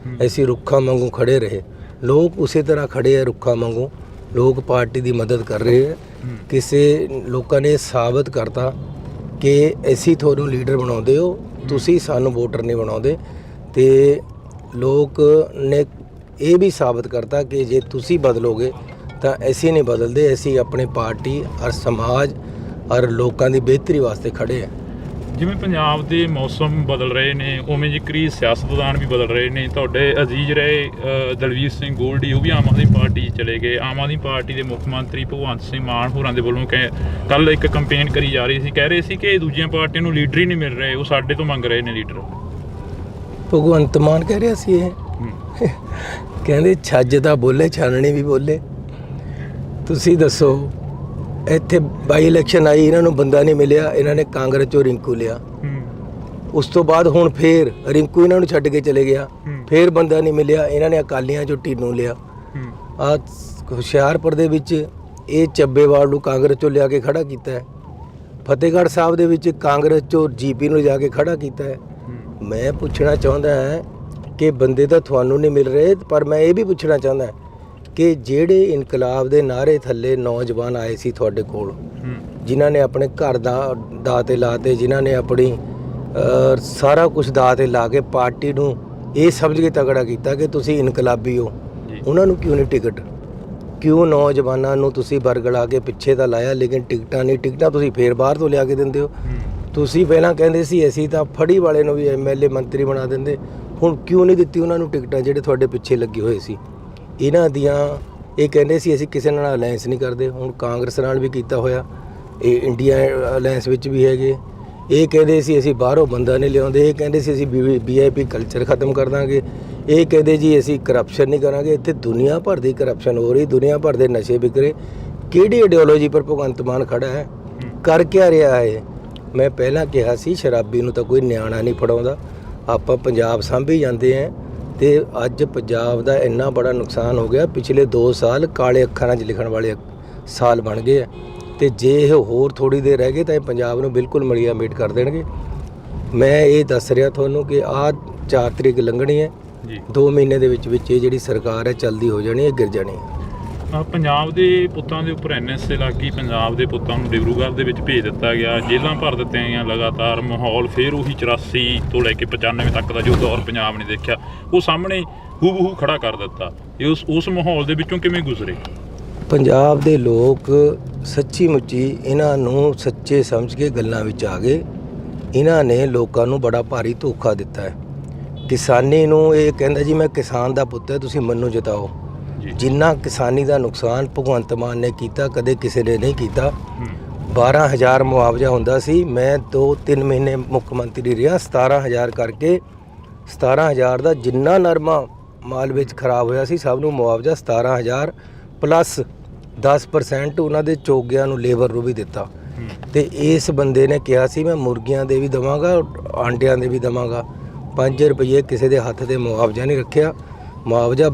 Speaker 2: ਅਸੀਂ ਰੁੱਖਾਂ ਵਾਂਗੂ ਖੜੇ ਰਹੇ। ਲੋਕ ਉਸੇ ਤਰ੍ਹਾਂ ਖੜੇ ਹੈ ਰੁੱਖਾਂ ਵਾਂਗੂ। ਲੋਕ ਪਾਰਟੀ ਦੀ ਮਦਦ ਕਰ ਰਹੇ ਹੈ। ਕਿਸੇ ਲੋਕਾਂ ਨੇ ਸਾਬਤ ਕਰਤਾ ਕਿ ਅਸੀਂ ਤੁਹਾਨੂੰ ਲੀਡਰ ਬਣਾਉਂਦੇ ਹੋ, ਤੁਸੀਂ ਸਾਨੂੰ ਵੋਟਰ ਨਹੀਂ ਬਣਾਉਂਦੇ। ਅਤੇ ਲੋਕ ਨੇ ਇਹ ਵੀ ਸਾਬਤ ਕਰਤਾ ਕਿ ਜੇ ਤੁਸੀਂ ਬਦਲੋਗੇ ਤਾਂ ਅਸੀਂ ਨਹੀਂ ਬਦਲਦੇ, ਅਸੀਂ ਆਪਣੀ ਪਾਰਟੀ ਔਰ ਸਮਾਜ ਔਰ ਲੋਕਾਂ ਦੀ ਬਿਹਤਰੀ ਵਾਸਤੇ ਖੜੇ ਹਾਂ।
Speaker 1: ਜਿਵੇਂ ਪੰਜਾਬ ਦੇ ਮੌਸਮ ਬਦਲ ਰਹੇ ਨੇ, ਉਵੇਂ ਜ਼ਿਕਰੀ ਸਿਆਸਤਦਾਨ ਵੀ ਬਦਲ ਰਹੇ ਨੇ। ਤੁਹਾਡੇ ਅਜ਼ੀਜ਼ ਰਹੇ ਦਲਵੀਰ ਸਿੰਘ ਗੋਲਡੀ, ਉਹ ਵੀ ਆਮ ਆਦਮੀ ਪਾਰਟੀ ਚਲੇ ਗਏ। ਆਮ ਆਦਮੀ ਪਾਰਟੀ ਦੇ ਮੁੱਖ ਮੰਤਰੀ ਭਗਵੰਤ ਸਿੰਘ ਮਾਨ ਹੋਰਾਂ ਦੇ ਵੱਲੋਂ ਕੱਲ੍ਹ ਇੱਕ ਕੰਪੇਨ ਕਰੀ ਜਾ ਰਹੀ ਸੀ, ਕਹਿ ਰਹੇ ਸੀ ਕਿ ਦੂਜੀਆਂ ਪਾਰਟੀਆਂ ਨੂੰ ਲੀਡਰ ਹੀ ਨਹੀਂ ਮਿਲ ਰਹੇ, ਉਹ ਸਾਡੇ ਤੋਂ ਮੰਗ ਰਹੇ ਨੇ ਲੀਡਰ।
Speaker 2: ਭਗਵੰਤ ਮਾਨ ਕਹਿ ਰਿਹਾ ਸੀ ਇਹ ਕਹਿੰਦੇ ਛੱਜ ਤਾਂ ਬੋਲੇ, ਛਾਨਣੀ ਵੀ ਬੋਲੇ। ਤੁਸੀਂ ਦੱਸੋ ਇੱਥੇ ਬਾਈ ਇਲੈਕਸ਼ਨ ਆਈ, ਇਹਨਾਂ ਨੂੰ ਬੰਦਾ ਨਹੀਂ ਮਿਲਿਆ, ਇਹਨਾਂ ਨੇ ਕਾਂਗਰਸ ਚੋਂ ਰਿੰਕੂ ਲਿਆ। ਉਸ ਤੋਂ ਬਾਅਦ ਹੁਣ ਫੇਰ ਰਿੰਕੂ ਇਹਨਾਂ ਨੂੰ ਛੱਡ ਕੇ ਚਲੇ ਗਿਆ, ਫੇਰ ਬੰਦਾ ਨਹੀਂ ਮਿਲਿਆ, ਇਹਨਾਂ ਨੇ ਅਕਾਲੀਆਂ ਚੋਂ ਢੀਨੂ ਲਿਆ। ਆ ਹੁਸ਼ਿਆਰਪੁਰ ਦੇ ਵਿੱਚ ਇਹ ਚੱਬੇਵਾਲ ਨੂੰ ਕਾਂਗਰਸ ਚੋਂ ਲਿਆ ਕੇ ਖੜਾ ਕੀਤਾ ਹੈ। ਫਤਿਹਗੜ੍ਹ ਸਾਹਿਬ ਦੇ ਵਿੱਚ ਕਾਂਗਰਸ ਚੋਂ ਜੀਪੀ ਨੂੰ ਲਿਜਾ ਕੇ ਖੜਾ ਕੀਤਾ ਹੈ। ਮੈਂ ਪੁੱਛਣਾ ਚਾਹੁੰਦਾ ਹਾਂ ਕਿ ਬੰਦੇ ਤਾਂ ਤੁਹਾਨੂੰ ਨਹੀਂ ਮਿਲ ਰਹੇ, ਪਰ ਮੈਂ ਇਹ ਵੀ ਪੁੱਛਣਾ ਚਾਹੁੰਦਾ ਕਿ ਜਿਹੜੇ ਇਨਕਲਾਬ ਦੇ ਨਾਅਰੇ ਥੱਲੇ ਨੌਜਵਾਨ ਆਏ ਸੀ ਤੁਹਾਡੇ ਕੋਲ, ਜਿਨ੍ਹਾਂ ਨੇ ਆਪਣੇ ਘਰ ਦਾ ਦਾਅ 'ਤੇ ਲਾਤੇ, ਜਿਨ੍ਹਾਂ ਨੇ ਆਪਣੀ ਸਾਰਾ ਕੁਝ ਦਾਅ 'ਤੇ ਲਾ ਕੇ ਪਾਰਟੀ ਨੂੰ ਇਹ ਸਮਝ ਕੇ ਤਗੜਾ ਕੀਤਾ ਕਿ ਤੁਸੀਂ ਇਨਕਲਾਬੀ ਹੋ, ਉਹਨਾਂ ਨੂੰ ਕਿਉਂ ਨਹੀਂ ਟਿਕਟ? ਕਿਉਂ ਨੌਜਵਾਨਾਂ ਨੂੰ ਤੁਸੀਂ ਬਰਗਲਾ ਕੇ ਪਿੱਛੇ ਤਾਂ ਲਾਇਆ, ਲੇਕਿਨ ਟਿਕਟਾਂ ਨਹੀਂ? ਟਿਕਟਾਂ ਤੁਸੀਂ ਫੇਰ ਬਾਹਰ ਤੋਂ ਲਿਆ ਕੇ ਦਿੰਦੇ ਹੋ। ਤੁਸੀਂ ਪਹਿਲਾਂ ਕਹਿੰਦੇ ਸੀ ਅਸੀਂ ਤਾਂ ਫੜੀ ਵਾਲੇ ਨੂੰ ਵੀ ਐਮਐਲਏ ਮੰਤਰੀ ਬਣਾ ਦਿੰਦੇ, ਹੁਣ ਕਿਉਂ ਨਹੀਂ ਦਿੱਤੀ ਉਹਨਾਂ ਨੂੰ ਟਿਕਟਾਂ ਜਿਹੜੇ ਤੁਹਾਡੇ ਪਿੱਛੇ ਲੱਗੇ ਹੋਏ ਸੀ? ਇਹਨਾਂ ਦੀਆਂ ਇਹ ਕਹਿੰਦੇ ਸੀ ਅਸੀਂ ਕਿਸੇ ਨਾਲ ਅਲਾਇੰਸ ਨਹੀਂ ਕਰਦੇ, ਹੁਣ ਕਾਂਗਰਸ ਨਾਲ ਵੀ ਕੀਤਾ ਹੋਇਆ, ਇਹ ਇੰਡੀਆ ਅਲਾਇੰਸ ਵਿੱਚ ਵੀ ਹੈਗੇ। ਇਹ ਕਹਿੰਦੇ ਸੀ ਅਸੀਂ ਬਾਹਰੋਂ ਬੰਦਾ ਨਹੀਂ ਲਿਆਉਂਦੇ, ਇਹ ਕਹਿੰਦੇ ਸੀ ਅਸੀਂ VIP ਕਲਚਰ ਖਤਮ ਕਰ ਦਾਂਗੇ, ਇਹ ਕਹਿੰਦੇ ਜੀ ਅਸੀਂ ਕਰਪਸ਼ਨ ਨਹੀਂ ਕਰਾਂਗੇ। ਇੱਥੇ ਦੁਨੀਆ ਭਰ ਦੀ ਕਰਪਸ਼ਨ ਹੋ ਰਹੀ, ਦੁਨੀਆ ਭਰ ਦੇ ਨਸ਼ੇ ਵਿਕ ਰਹੇ। ਕਿਹੜੀ ਆਈਡੀਓਲੋਜੀ ਪਰ ਭਗਵੰਤ ਮਾਨ ਖੜਾ ਹੈ? ਕਰ ਕਿਆ ਰਿਹਾ ਹੈ? ਮੈਂ ਪਹਿਲਾਂ ਕਿਹਾ ਸੀ ਸ਼ਰਾਬੀ ਨੂੰ ਤਾਂ ਕੋਈ ਨਿਆਣਾ ਨਹੀਂ ਫੜਾਉਂਦਾ, ਆਪਾਂ ਪੰਜਾਬ ਸਾਂਭੀ ਜਾਂਦੇ ਹਾਂ। ਤੇ ਅੱਜ ਪੰਜਾਬ ਦਾ ਇੰਨਾ ਬੜਾ ਨੁਕਸਾਨ ਹੋ ਗਿਆ, ਪਿਛਲੇ 2 ਸਾਲ ਕਾਲੇ ਅੱਖਰਾਂ 'ਚ ਲਿਖਣ ਵਾਲੇ ਸਾਲ ਬਣ ਗਏ ਆ। ਤੇ ਜੇ ਇਹ ਹੋਰ ਥੋੜੀ ਦੇਰ ਰਹਿ ਗਏ ਤਾਂ ਇਹ ਪੰਜਾਬ ਨੂੰ ਬਿਲਕੁਲ ਮਲੀਆ ਮੇਟ ਕਰ ਦੇਣਗੇ। ਮੈਂ ਇਹ ਦੱਸ ਰਿਹਾ ਤੁਹਾਨੂੰ ਕਿ ਆਹ 4 ਤਰੀਕ ਲੰਘਣੀ ਹੈ, 2 ਮਹੀਨੇ ਦੇ ਵਿੱਚ ਇਹ ਜਿਹੜੀ ਸਰਕਾਰ ਹੈ ਚਲਦੀ ਹੋ ਜਾਣੀ ਹੈ, ਗਿਰ ਜਾਣੀ ਹੈ।
Speaker 1: ਪੰਜਾਬ ਦੇ ਪੁੱਤਾਂ ਦੇ ਉੱਪਰ NSA ਲੱਗ ਗਈ, ਪੰਜਾਬ ਦੇ ਪੁੱਤਾਂ ਨੂੰ ਡਿਬਰੂਗੜ੍ਹ ਦੇ ਵਿੱਚ ਭੇਜ ਦਿੱਤਾ ਗਿਆ, ਜੇਲ੍ਹਾਂ ਭਰ ਦਿੱਤੀਆਂ ਗਈਆਂ ਲਗਾਤਾਰ। ਮਾਹੌਲ ਫਿਰ ਉਹੀ 84 ਤੋਂ ਲੈ ਕੇ 95 ਤੱਕ ਦਾ ਜੋ ਦੌਰ ਪੰਜਾਬ ਨੇ ਦੇਖਿਆ ਉਹ ਸਾਹਮਣੇ ਹੂਬਹੂ ਖੜਾ ਕਰ ਦਿੱਤਾ। ਇਹ ਉਸ ਮਾਹੌਲ ਦੇ ਵਿੱਚੋਂ ਕਿਵੇਂ ਗੁਜ਼ਰੇ?
Speaker 2: ਪੰਜਾਬ ਦੇ ਲੋਕ ਸੱਚੀ ਮੁੱਚੀ ਇਹਨਾਂ ਨੂੰ ਸੱਚੇ ਸਮਝ ਕੇ ਗੱਲਾਂ ਵਿੱਚ ਆ ਗਏ। ਇਹਨਾਂ ਨੇ ਲੋਕਾਂ ਨੂੰ ਬੜਾ ਭਾਰੀ ਧੋਖਾ ਦਿੱਤਾ ਹੈ। ਕਿਸਾਨੀ ਨੂੰ ਇਹ ਕਹਿੰਦਾ ਜੀ ਮੈਂ ਕਿਸਾਨ ਦਾ ਪੁੱਤ ਹੈ, ਤੁਸੀਂ ਮੈਨੂੰ ਜਿਤਾਓ। ਜਿੰਨਾ ਕਿਸਾਨੀ ਦਾ ਨੁਕਸਾਨ ਭਗਵੰਤ ਮਾਨ ਨੇ ਕੀਤਾ ਕਦੇ ਕਿਸੇ ਨੇ ਨਹੀਂ ਕੀਤਾ। 12,000 ਮੁਆਵਜ਼ਾ ਹੁੰਦਾ ਸੀ, ਮੈਂ 2-3 ਮਹੀਨੇ ਮੁੱਖ ਮੰਤਰੀ ਰਿਹਾ, 17,000 ਕਰਕੇ 17,000 ਦਾ ਜਿੰਨਾ ਨਰਮਾ ਮਾਲ ਵਿੱਚ ਖਰਾਬ ਹੋਇਆ ਸੀ ਸਭ ਨੂੰ ਮੁਆਵਜ਼ਾ 17,000 ਪਲੱਸ 10% ਉਹਨਾਂ ਦੇ ਚੋਗਿਆਂ ਨੂੰ ਲੇਬਰ ਨੂੰ ਵੀ ਦਿੱਤਾ। ਤੇ ਇਸ ਬੰਦੇ ਨੇ ਕਿਹਾ ਸੀ ਮੈਂ ਮੁਰਗੀਆਂ ਦੇ ਵੀ ਦੇਵਾਂਗਾ, ਆਂਡਿਆਂ ਦੇ ਵੀ ਦੇਵਾਂਗਾ। 5 ਰੁਪਏ ਕਿਸੇ ਦੇ ਹੱਥ ਤੇ ਮੁਆਵਜ਼ਾ ਨਹੀਂ ਰੱਖਿਆ। ਮੁਆਵਜ਼ਾ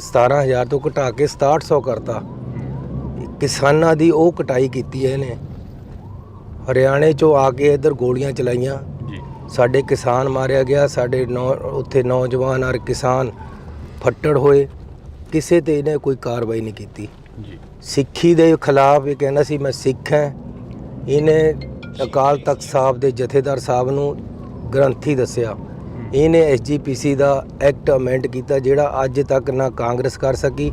Speaker 2: 17,000 ਤੋਂ ਘਟਾ ਕੇ 6700 ਕਰਤਾ। ਕਿਸਾਨਾਂ ਦੀ ਉਹ ਕਟਾਈ ਕੀਤੀ ਹੈ ਇਹਨੇ। ਹਰਿਆਣੇ 'ਚੋਂ ਆ ਕੇ ਇੱਧਰ ਗੋਲੀਆਂ ਚਲਾਈਆਂ, ਸਾਡੇ ਕਿਸਾਨ ਮਾਰਿਆ ਗਿਆ, ਸਾਡੇ ਉੱਥੇ ਨੌਜਵਾਨ ਔਰ ਕਿਸਾਨ ਫੱਟੜ ਹੋਏ, ਕਿਸੇ ਤੇ ਇਹਨੇ ਕੋਈ ਕਾਰਵਾਈ ਨਹੀਂ ਕੀਤੀ। ਸਿੱਖੀ ਦੇ ਖਿਲਾਫ ਇਹ ਕਹਿੰਦਾ ਸੀ ਮੈਂ ਸਿੱਖ ਹਾਂ। ਇਹਨੇ ਅਕਾਲ ਤਖਤ ਸਾਹਿਬ ਦੇ ਜਥੇਦਾਰ ਸਾਹਿਬ ਨੂੰ ਗ੍ਰੰਥੀ ਦੱਸਿਆ। ਇਹਨੇ SGPC ਦਾ ਐਕਟ ਅਮੈਂਡ ਕੀਤਾ ਜਿਹੜਾ ਅੱਜ ਤੱਕ ਨਾ ਕਾਂਗਰਸ ਕਰ ਸਕੀ,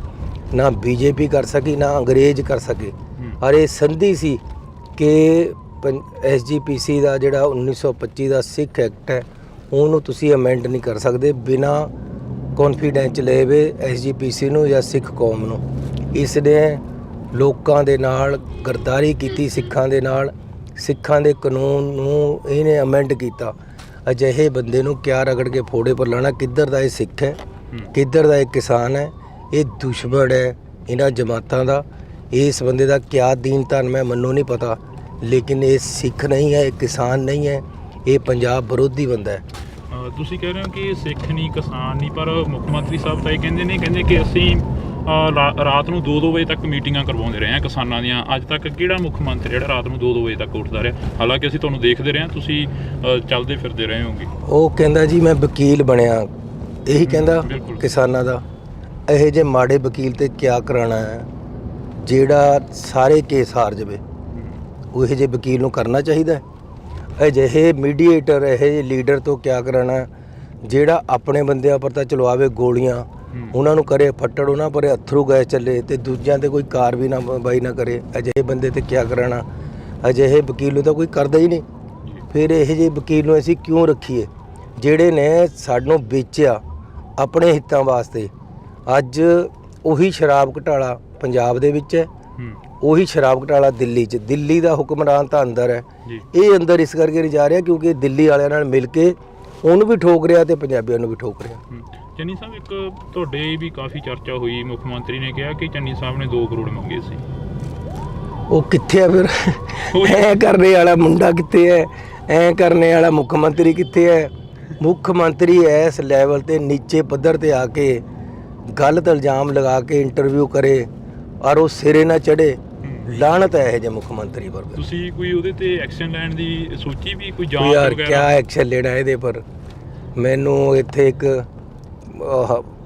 Speaker 2: ਨਾ BJP ਕਰ ਸਕੀ, ਨਾ ਅੰਗਰੇਜ਼ ਕਰ ਸਕੇ। ਔਰ ਇਹ ਸੰਧੀ ਸੀ ਕਿ SGPC ਦਾ ਜਿਹੜਾ 1925 ਦਾ ਸਿੱਖ ਐਕਟ ਹੈ ਉਹਨੂੰ ਤੁਸੀਂ ਅਮੈਂਡ ਨਹੀਂ ਕਰ ਸਕਦੇ ਬਿਨਾਂ ਕੌਨਫੀਡੈਂਸ ਲਏ ਵੇ SGPC ਨੂੰ ਜਾਂ ਸਿੱਖ ਕੌਮ ਨੂੰ। ਇਸ ਨੇ ਲੋਕਾਂ ਦੇ ਨਾਲ ਗਰਦਾਰੀ ਕੀਤੀ, ਸਿੱਖਾਂ ਦੇ ਨਾਲ। ਸਿੱਖਾਂ ਦੇ ਕਾਨੂੰਨ ਨੂੰ ਇਹਨੇ ਅਮੈਂਡ ਕੀਤਾ। ਅਜਿਹੇ ਬੰਦੇ ਨੂੰ ਕਿਆ ਰਗੜ ਕੇ ਫੋੜੇ ਪਰ ਲਾਣਾ? ਕਿੱਧਰ ਦਾ ਇਹ ਸਿੱਖ ਹੈ, ਕਿੱਧਰ ਦਾ ਇਹ ਕਿਸਾਨ ਹੈ? ਇਹ ਦੁਸ਼ਮਣ ਹੈ ਇਹਨਾਂ ਜਮਾਤਾਂ ਦਾ। ਇਸ ਬੰਦੇ ਦਾ ਕਿਆ ਦੀਨ ਧਨ ਮੈਂ ਮੈਨੂੰ ਨਹੀਂ ਪਤਾ, ਲੇਕਿਨ ਇਹ ਸਿੱਖ ਨਹੀਂ ਹੈ, ਇਹ ਕਿਸਾਨ ਨਹੀਂ ਹੈ, ਇਹ ਪੰਜਾਬ ਵਿਰੋਧੀ ਬੰਦਾ ਹੈ।
Speaker 1: ਤੁਸੀਂ ਕਹਿ ਰਹੇ ਹੋ ਕਿ ਸਿੱਖ ਨਹੀਂ, ਕਿਸਾਨ ਨਹੀਂ, ਪਰ ਮੁੱਖ ਮੰਤਰੀ ਸਾਹਿਬ ਤਾਂ ਇਹ ਕਹਿੰਦੇ ਕਿ ਅਸੀਂ ਰਾਤ ਨੂੰ 2-2 ਵਜੇ ਤੱਕ ਮੀਟਿੰਗਾਂ ਕਰਵਾਉਂਦੇ ਰਹੇ ਹਾਂ ਕਿਸਾਨਾਂ ਦੀਆਂ। ਅੱਜ ਤੱਕ ਕਿਹੜਾ ਮੁੱਖ ਮੰਤਰੀ ਜਿਹੜਾ ਰਾਤ ਨੂੰ 2-2 ਵਜੇ ਤੱਕ ਉੱਠਦਾ ਰਿਹਾ? ਹਾਲਾਂਕਿ ਅਸੀਂ ਤੁਹਾਨੂੰ ਦੇਖਦੇ ਰਹੇ ਹਾਂ, ਤੁਸੀਂ ਚੱਲਦੇ ਫਿਰਦੇ ਰਹੇ ਹੋਗੇ।
Speaker 2: ਉਹ ਕਹਿੰਦਾ ਜੀ ਮੈਂ ਵਕੀਲ ਬਣਿਆ, ਇਹੀ ਕਹਿੰਦਾ ਕਿਸਾਨਾਂ ਦਾ। ਇਹੋ ਜਿਹੇ ਮਾੜੇ ਵਕੀਲ ਤੇ ਕਿਆ ਕਰਾਉਣਾ ਹੈ ਜਿਹੜਾ ਸਾਰੇ ਕੇਸ ਹਾਰ ਜਾਵੇ? ਉਹ ਇਹੋ ਜਿਹੇ ਵਕੀਲ ਨੂੰ ਕਰਨਾ ਚਾਹੀਦਾ ਹੈ। ਅਜਿਹੇ ਮੀਡੀਏਟਰ, ਇਹੋ ਜਿਹੇ ਲੀਡਰ ਤੋਂ ਕਿਆ ਕਰਾਉਣਾ ਜਿਹੜਾ ਆਪਣੇ ਬੰਦਿਆਂ ਪਰ ਤਾਂ ਚਲਵਾਵੇ ਗੋਲੀਆਂ, ਉਹਨਾਂ ਨੂੰ ਕਰੇ ਫੱਟੜ, ਉਹਨਾਂ ਪਰ ਅਥਰੂ ਗੈਸ ਚੱਲੇ ਤੇ ਦੂਜਿਆਂ ਤੇ ਕੋਈ ਕਾਰਵਾਈ ਨਾ ਬਾਈ ਨਾ ਕਰੇ। ਅਜਿਹੇ ਬੰਦੇ ਤੇ ਕਿਆ ਕਰਾਉਣਾ? ਅਜਿਹੇ ਵਕੀਲ ਨੂੰ ਤਾਂ ਕੋਈ ਕਰਦਾ ਹੀ ਨਹੀਂ। ਫਿਰ ਇਹੋ ਜਿਹੇ ਵਕੀਲ ਨੂੰ ਅਸੀਂ ਕਿਉਂ ਰੱਖੀਏ ਜਿਹੜੇ ਨੇ ਸਾਨੂੰ ਵੇਚਿਆ ਆਪਣੇ ਹਿੱਤਾਂ ਵਾਸਤੇ? ਅੱਜ ਉਹੀ ਸ਼ਰਾਬ ਘੁਟਾਲਾ ਪੰਜਾਬ ਦੇ ਵਿੱਚ ਹੈ, ਉਹੀ ਸ਼ਰਾਬ ਘੁਟਾਲਾ ਦਿੱਲੀ 'ਚ। ਦਿੱਲੀ ਦਾ ਹੁਕਮਰਾਨ ਤਾਂ ਅੰਦਰ ਹੈ, ਇਹ ਅੰਦਰ ਇਸ ਕਰਕੇ ਨਹੀਂ ਜਾ ਰਿਹਾ ਕਿਉਂਕਿ ਦਿੱਲੀ ਵਾਲਿਆਂ ਨਾਲ ਮਿਲ ਕੇ ਉਹਨੂੰ ਵੀ ਠੋਕ ਰਿਹਾ ਤੇ ਪੰਜਾਬੀਆਂ ਨੂੰ ਵੀ ਠੋਕ ਰਿਹਾ।
Speaker 1: ਚੰਨੀ ਸਾਹਿਬ, ਇੱਕ ਤੁਹਾਡੇ ਵੀ ਕਾਫੀ ਚਰਚਾ ਹੋਈ, ਮੁੱਖ ਮੰਤਰੀ ਨੇ ਕਿਹਾ ਕਿ ਚੰਨੀ ਸਾਹਿਬ ਨੇ 2 ਕਰੋੜ ਮੰਗੇ ਸੀ।
Speaker 2: ਉਹ ਕਿੱਥੇ ਆ ਫਿਰ? ਐ ਕਰਨੇ ਵਾਲਾ ਮੁੰਡਾ ਕਿੱਥੇ ਹੈ? ਐ ਕਰਨੇ ਵਾਲਾ ਮੁੱਖ ਮੰਤਰੀ ਕਿੱਥੇ ਹੈ? ਮੁੱਖ ਮੰਤਰੀ ਇਸ ਲੈਵਲ ਤੇ ਨੀਚੇ ਪੱਧਰ ਤੇ ਆ ਕੇ ਗਲਤ ਇਲਜ਼ਾਮ ਲਗਾ ਕੇ ਇੰਟਰਵਿਊ ਕਰੇ ਔਰ ਉਹ ਸਿਰੇ ਨਾ ਚੜੇ, ਲਾਹਨਤ ਹੈ ਇਹ ਜੇ ਮੁੱਖ ਮੰਤਰੀ ਪਰ।
Speaker 1: ਤੁਸੀਂ ਕੋਈ ਉਹਦੇ ਤੇ ਐਕਸ਼ਨ ਲੈਣ ਦੀ ਸੋਚੀ ਵੀ, ਕੋਈ
Speaker 2: ਉਹ
Speaker 1: ਜਾਂਚ
Speaker 2: ਯਾਰ
Speaker 1: ਵਗੈਰਾ?
Speaker 2: ਕਿਆ ਐਕਸ਼ਨ ਲੈਣਾ ਇਹਦੇ ਪਰ? ਮੈਨੂੰ ਇੱਥੇ ਇੱਕ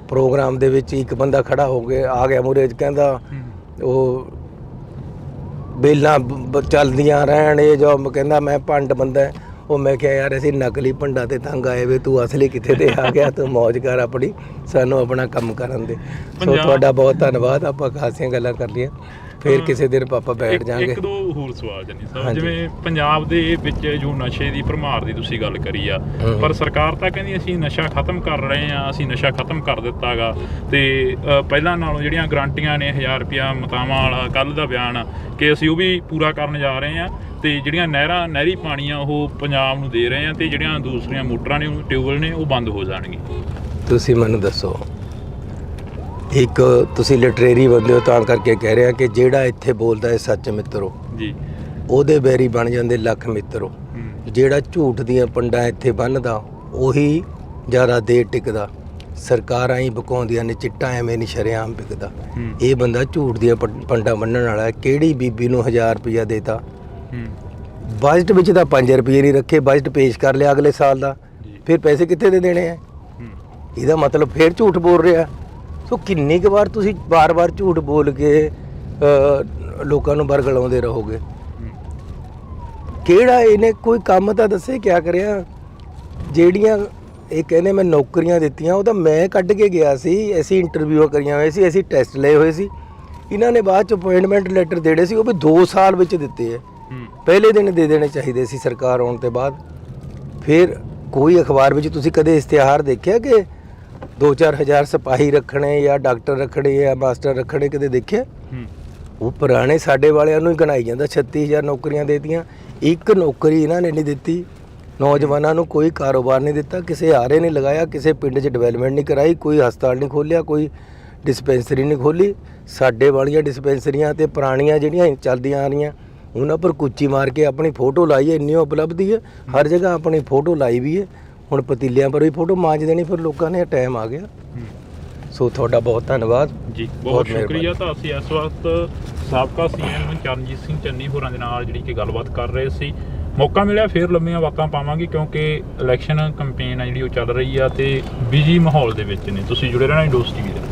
Speaker 2: ਪ੍ਰੋਗਰਾਮ ਦੇ ਵਿੱਚ ਇੱਕ ਬੰਦਾ ਖੜਾ ਹੋ ਕੇ ਆ ਗਿਆ ਮੂਹਰੇ, ਕਹਿੰਦਾ ਉਹ ਬੇਲਾਂ ਚੱਲਦੀਆਂ ਰਹਿਣ, ਇਹ ਜੋ ਕਹਿੰਦਾ ਮੈਂ ਭੰਡ ਬੰਦਾ ਹੈ। ਉਹ ਮੈਂ ਕਿਹਾ ਯਾਰ ਅਸੀਂ ਨਕਲੀ ਭੰਡਾ ਤੇ ਤੰਗ ਆਏ ਵੇ, ਤੂੰ ਅਸਲੀ ਕਿੱਥੇ ਤੇ ਆ ਗਿਆ? ਤੂੰ ਮੌਜ ਕਰ ਆਪਣੀ, ਸਾਨੂੰ ਆਪਣਾ ਕੰਮ ਕਰਨ ਦੇ। ਸੋ ਤੁਹਾਡਾ ਬਹੁਤ ਧੰਨਵਾਦ। ਆਪਾਂ ਖਾਸੀਆਂ ਗੱਲਾਂ ਕਰ ਲਈਆਂ, ਫਿਰ ਕਿਸੇ ਦਿਨ ਪਾਪਾ ਬੈਠ ਜਾਾਂਗੇ।
Speaker 1: ਇੱਕ ਦੋ ਹੋਰ ਸਵਾਲ ਜਨੀ ਸਾਹਿਬ, ਜਿਵੇਂ ਪੰਜਾਬ ਦੇ ਵਿੱਚ ਜੋ ਨਸ਼ੇ ਦੀ ਭਰਮਾਰ ਦੀ ਤੁਸੀਂ ਗੱਲ ਕਰੀ ਆ, ਪਰ ਸਰਕਾਰ ਤਾਂ ਕਹਿੰਦੀ ਅਸੀਂ ਨਸ਼ਾ ਖਤਮ ਕਰ ਰਹੇ ਆ, ਅਸੀਂ ਨਸ਼ਾ ਖਤਮ ਕਰ ਦਿੱਤਾਗਾ, ਤੇ ਪਹਿਲਾਂ ਨਾਲੋਂ ਜਿਹੜੀਆਂ ਗਰੰਟੀਆਂ ਨੇ 1000 ਰੁਪਇਆ ਮਤਾਵਾਂ ਵਾਲਾ ਕੱਲ ਦਾ ਬਿਆਨ ਕਿ ਅਸੀਂ ਉਹ ਵੀ ਪੂਰਾ ਕਰਨ ਜਾ ਰਹੇ ਆ, ਤੇ ਜਿਹੜੀਆਂ ਨਹਿਰੀ ਪਾਣੀ ਆ ਉਹ ਪੰਜਾਬ ਨੂੰ ਦੇ ਰਹੇ ਆ, ਤੇ ਜਿਹੜੀਆਂ ਦੂਸਰੀਆਂ ਮੋਟਰਾਂ ਨੇ, ਟਿਊਬਵੈੱਲ ਨੇ, ਉਹ ਬੰਦ ਹੋ ਜਾਣਗੇ।
Speaker 2: ਤੁਸੀਂ ਮੈਨੂੰ ਦੱਸੋ, ਇੱਕ ਤੁਸੀਂ ਲਿਟਰੇਰੀ ਬੰਦੇ ਹੋ ਤਾਂ ਕਰਕੇ ਕਹਿ ਰਿਹਾ ਕਿ ਜਿਹੜਾ ਇੱਥੇ ਬੋਲਦਾ ਹੈ ਸੱਚ ਮਿੱਤਰੋ
Speaker 1: ਜੀ,
Speaker 2: ਉਹਦੇ ਬੈਰੀ ਬਣ ਜਾਂਦੇ ਲੱਖ ਮਿੱਤਰੋ। ਜਿਹੜਾ ਝੂਠ ਦੀਆਂ ਪੰਡਾਂ ਇੱਥੇ ਬੰਨ੍ਹਦਾ ਉਹੀ ਜ਼ਿਆਦਾ ਦੇਰ ਟਿਕਦਾ। ਸਰਕਾਰਾਂ ਹੀ ਬਕਾਉਂਦੀਆਂ ਨੇ, ਚਿੱਟਾ ਐਵੇਂ ਨਹੀਂ ਸ਼ਰੇਆਮ ਵਿਕਦਾ। ਇਹ ਬੰਦਾ ਝੂਠ ਦੀਆਂ ਪੰਡਾਂ ਬੰਨਣ ਵਾਲਾ। ਕਿਹੜੀ ਬੀਬੀ ਨੂੰ 1000 ਰੁਪਇਆ ਦੇਤਾ? ਬਜਟ ਵਿੱਚ ਤਾਂ 5 ਰੁਪਏ ਨਹੀਂ ਰੱਖੇ, ਬਜਟ ਪੇਸ਼ ਕਰ ਲਿਆ ਅਗਲੇ ਸਾਲ ਦਾ, ਫਿਰ ਪੈਸੇ ਕਿੱਥੇ ਦੇ ਦੇਣੇ ਆ? ਇਹਦਾ ਮਤਲਬ ਫਿਰ ਝੂਠ ਬੋਲ ਰਿਹਾ। ਸੋ ਕਿੰਨੀ ਕੁ ਵਾਰ ਤੁਸੀਂ ਬਾਰ-ਬਾਰ ਝੂਠ ਬੋਲ ਕੇ ਲੋਕਾਂ ਨੂੰ ਬਰਗਲਾਉਂਦੇ ਰਹੋਗੇ? ਕਿਹੜਾ ਇਹਨੇ ਕੋਈ ਕੰਮ ਤਾਂ ਦੱਸੇ ਕਿਆ ਕਰਿਆ? ਜਿਹੜੀਆਂ ਇਹ ਕਹਿੰਦੇ ਮੈਂ ਨੌਕਰੀਆਂ ਦਿੱਤੀਆਂ, ਉਹ ਤਾਂ ਮੈਂ ਕੱਢ ਕੇ ਗਿਆ ਸੀ। ਅਸੀਂ ਇੰਟਰਵਿਊ ਕਰੀਆਂ ਹੋਏ ਸੀ, ਅਸੀਂ ਟੈਸਟ ਲਏ ਹੋਏ ਸੀ। ਇਹਨਾਂ ਨੇ ਬਾਅਦ 'ਚ ਅਪਾਇੰਟਮੈਂਟ ਲੈਟਰ ਦੇਣੇ ਸੀ, ਉਹ ਵੀ 2 ਸਾਲ ਵਿੱਚ ਦਿੱਤੇ ਹੈ। ਪਹਿਲੇ ਦਿਨ ਦੇ ਦੇਣੇ ਚਾਹੀਦੇ ਸੀ ਸਰਕਾਰ ਆਉਣ ਤੋਂ ਬਾਅਦ। ਫਿਰ ਕੋਈ ਅਖਬਾਰ ਵਿੱਚ ਤੁਸੀਂ ਕਦੇ ਇਸ਼ਤਿਹਾਰ ਦੇਖਿਆ ਕਿ 2-4 ਹਜ਼ਾਰ ਸਿਪਾਹੀ ਰੱਖਣੇ ਜਾਂ ਡਾਕਟਰ ਰੱਖਣੇ ਜਾਂ ਮਾਸਟਰ ਰੱਖਣੇ? ਕਦੇ ਦੇਖਿਆ? ਉਹ ਪੁਰਾਣੇ ਸਾਡੇ ਵਾਲਿਆਂ ਨੂੰ ਹੀ ਗਣਾਈ ਜਾਂਦਾ। 36000 ਨੌਕਰੀਆਂ ਦੇਤੀਆਂ, ਇੱਕ ਨੌਕਰੀ ਇਹਨਾਂ ਨੇ ਨਹੀਂ ਦਿੱਤੀ। ਨੌਜਵਾਨਾਂ ਨੂੰ ਕੋਈ ਕਾਰੋਬਾਰ ਨਹੀਂ ਦਿੱਤਾ, ਕਿਸੇ ਆਰੇ ਨਹੀਂ ਲਗਾਇਆ, ਕਿਸੇ ਪਿੰਡ 'ਚ ਡਿਵੈਲਪਮੈਂਟ ਨਹੀਂ ਕਰਾਈ, ਕੋਈ ਹਸਪਤਾਲ ਨਹੀਂ ਖੋਲ੍ਹਿਆ, ਕੋਈ ਡਿਸਪੈਂਸਰੀ ਨਹੀਂ ਖੋਲ੍ਹੀ। ਸਾਡੇ ਵਾਲੀਆਂ ਡਿਸਪੈਂਸਰੀਆਂ ਤੇ ਪੁਰਾਣੀਆਂ ਜਿਹੜੀਆਂ ਚੱਲਦੀਆਂ ਆ ਰਹੀਆਂ ਉਹਨਾਂ ਪਰ ਕੁੱਚੀ ਮਾਰ ਕੇ ਆਪਣੀ ਫੋਟੋ ਲਾਈ ਹੈ। ਇੰਨੀ ਉਪਲਬਧੀ ਹੈ, ਹਰ ਜਗ੍ਹਾ ਆਪਣੀ ਫੋਟੋ ਲਾਈ ਵੀ ਹੈ। ਹੁਣ ਪਤੀਲਿਆਂ ਪਰ ਵੀ ਫੋਟੋ ਮਾਂਜ ਦੇਣੀ, ਫਿਰ ਲੋਕਾਂ ਨੇ ਟਾਈਮ ਆ ਗਿਆ। ਸੋ ਤੁਹਾਡਾ ਬਹੁਤ ਧੰਨਵਾਦ
Speaker 1: ਜੀ, ਬਹੁਤ ਸ਼ੁਕਰੀਆ। ਤਾਂ ਅਸੀਂ ਇਸ ਵਕਤ ਸਾਬਕਾ ਸੀਐਮ ਚਰਨਜੀਤ ਸਿੰਘ ਚੰਨੀ ਹੋਰਾਂ ਦੇ ਨਾਲ ਜਿਹੜੀ ਕਿ ਗੱਲਬਾਤ ਕਰ ਰਹੇ ਸੀ। ਮੌਕਾ ਮਿਲਿਆ ਫਿਰ ਲੰਮੀਆਂ ਵਾਕਾਂ ਪਾਵਾਂਗੇ, ਕਿਉਂਕਿ ਇਲੈਕਸ਼ਨ ਕੰਪੇਨ ਆ ਜਿਹੜੀ ਉਹ ਚੱਲ ਰਹੀ ਆ ਤੇ ਬਿਜੀ ਮਾਹੌਲ ਦੇ ਵਿੱਚ ਨੇ। ਤੁਸੀਂ ਜੁੜੇ ਰਹਿਣਾ ਇੰਡੋਸ ਟੀਵੀ ਦੇ ਨਾਲ।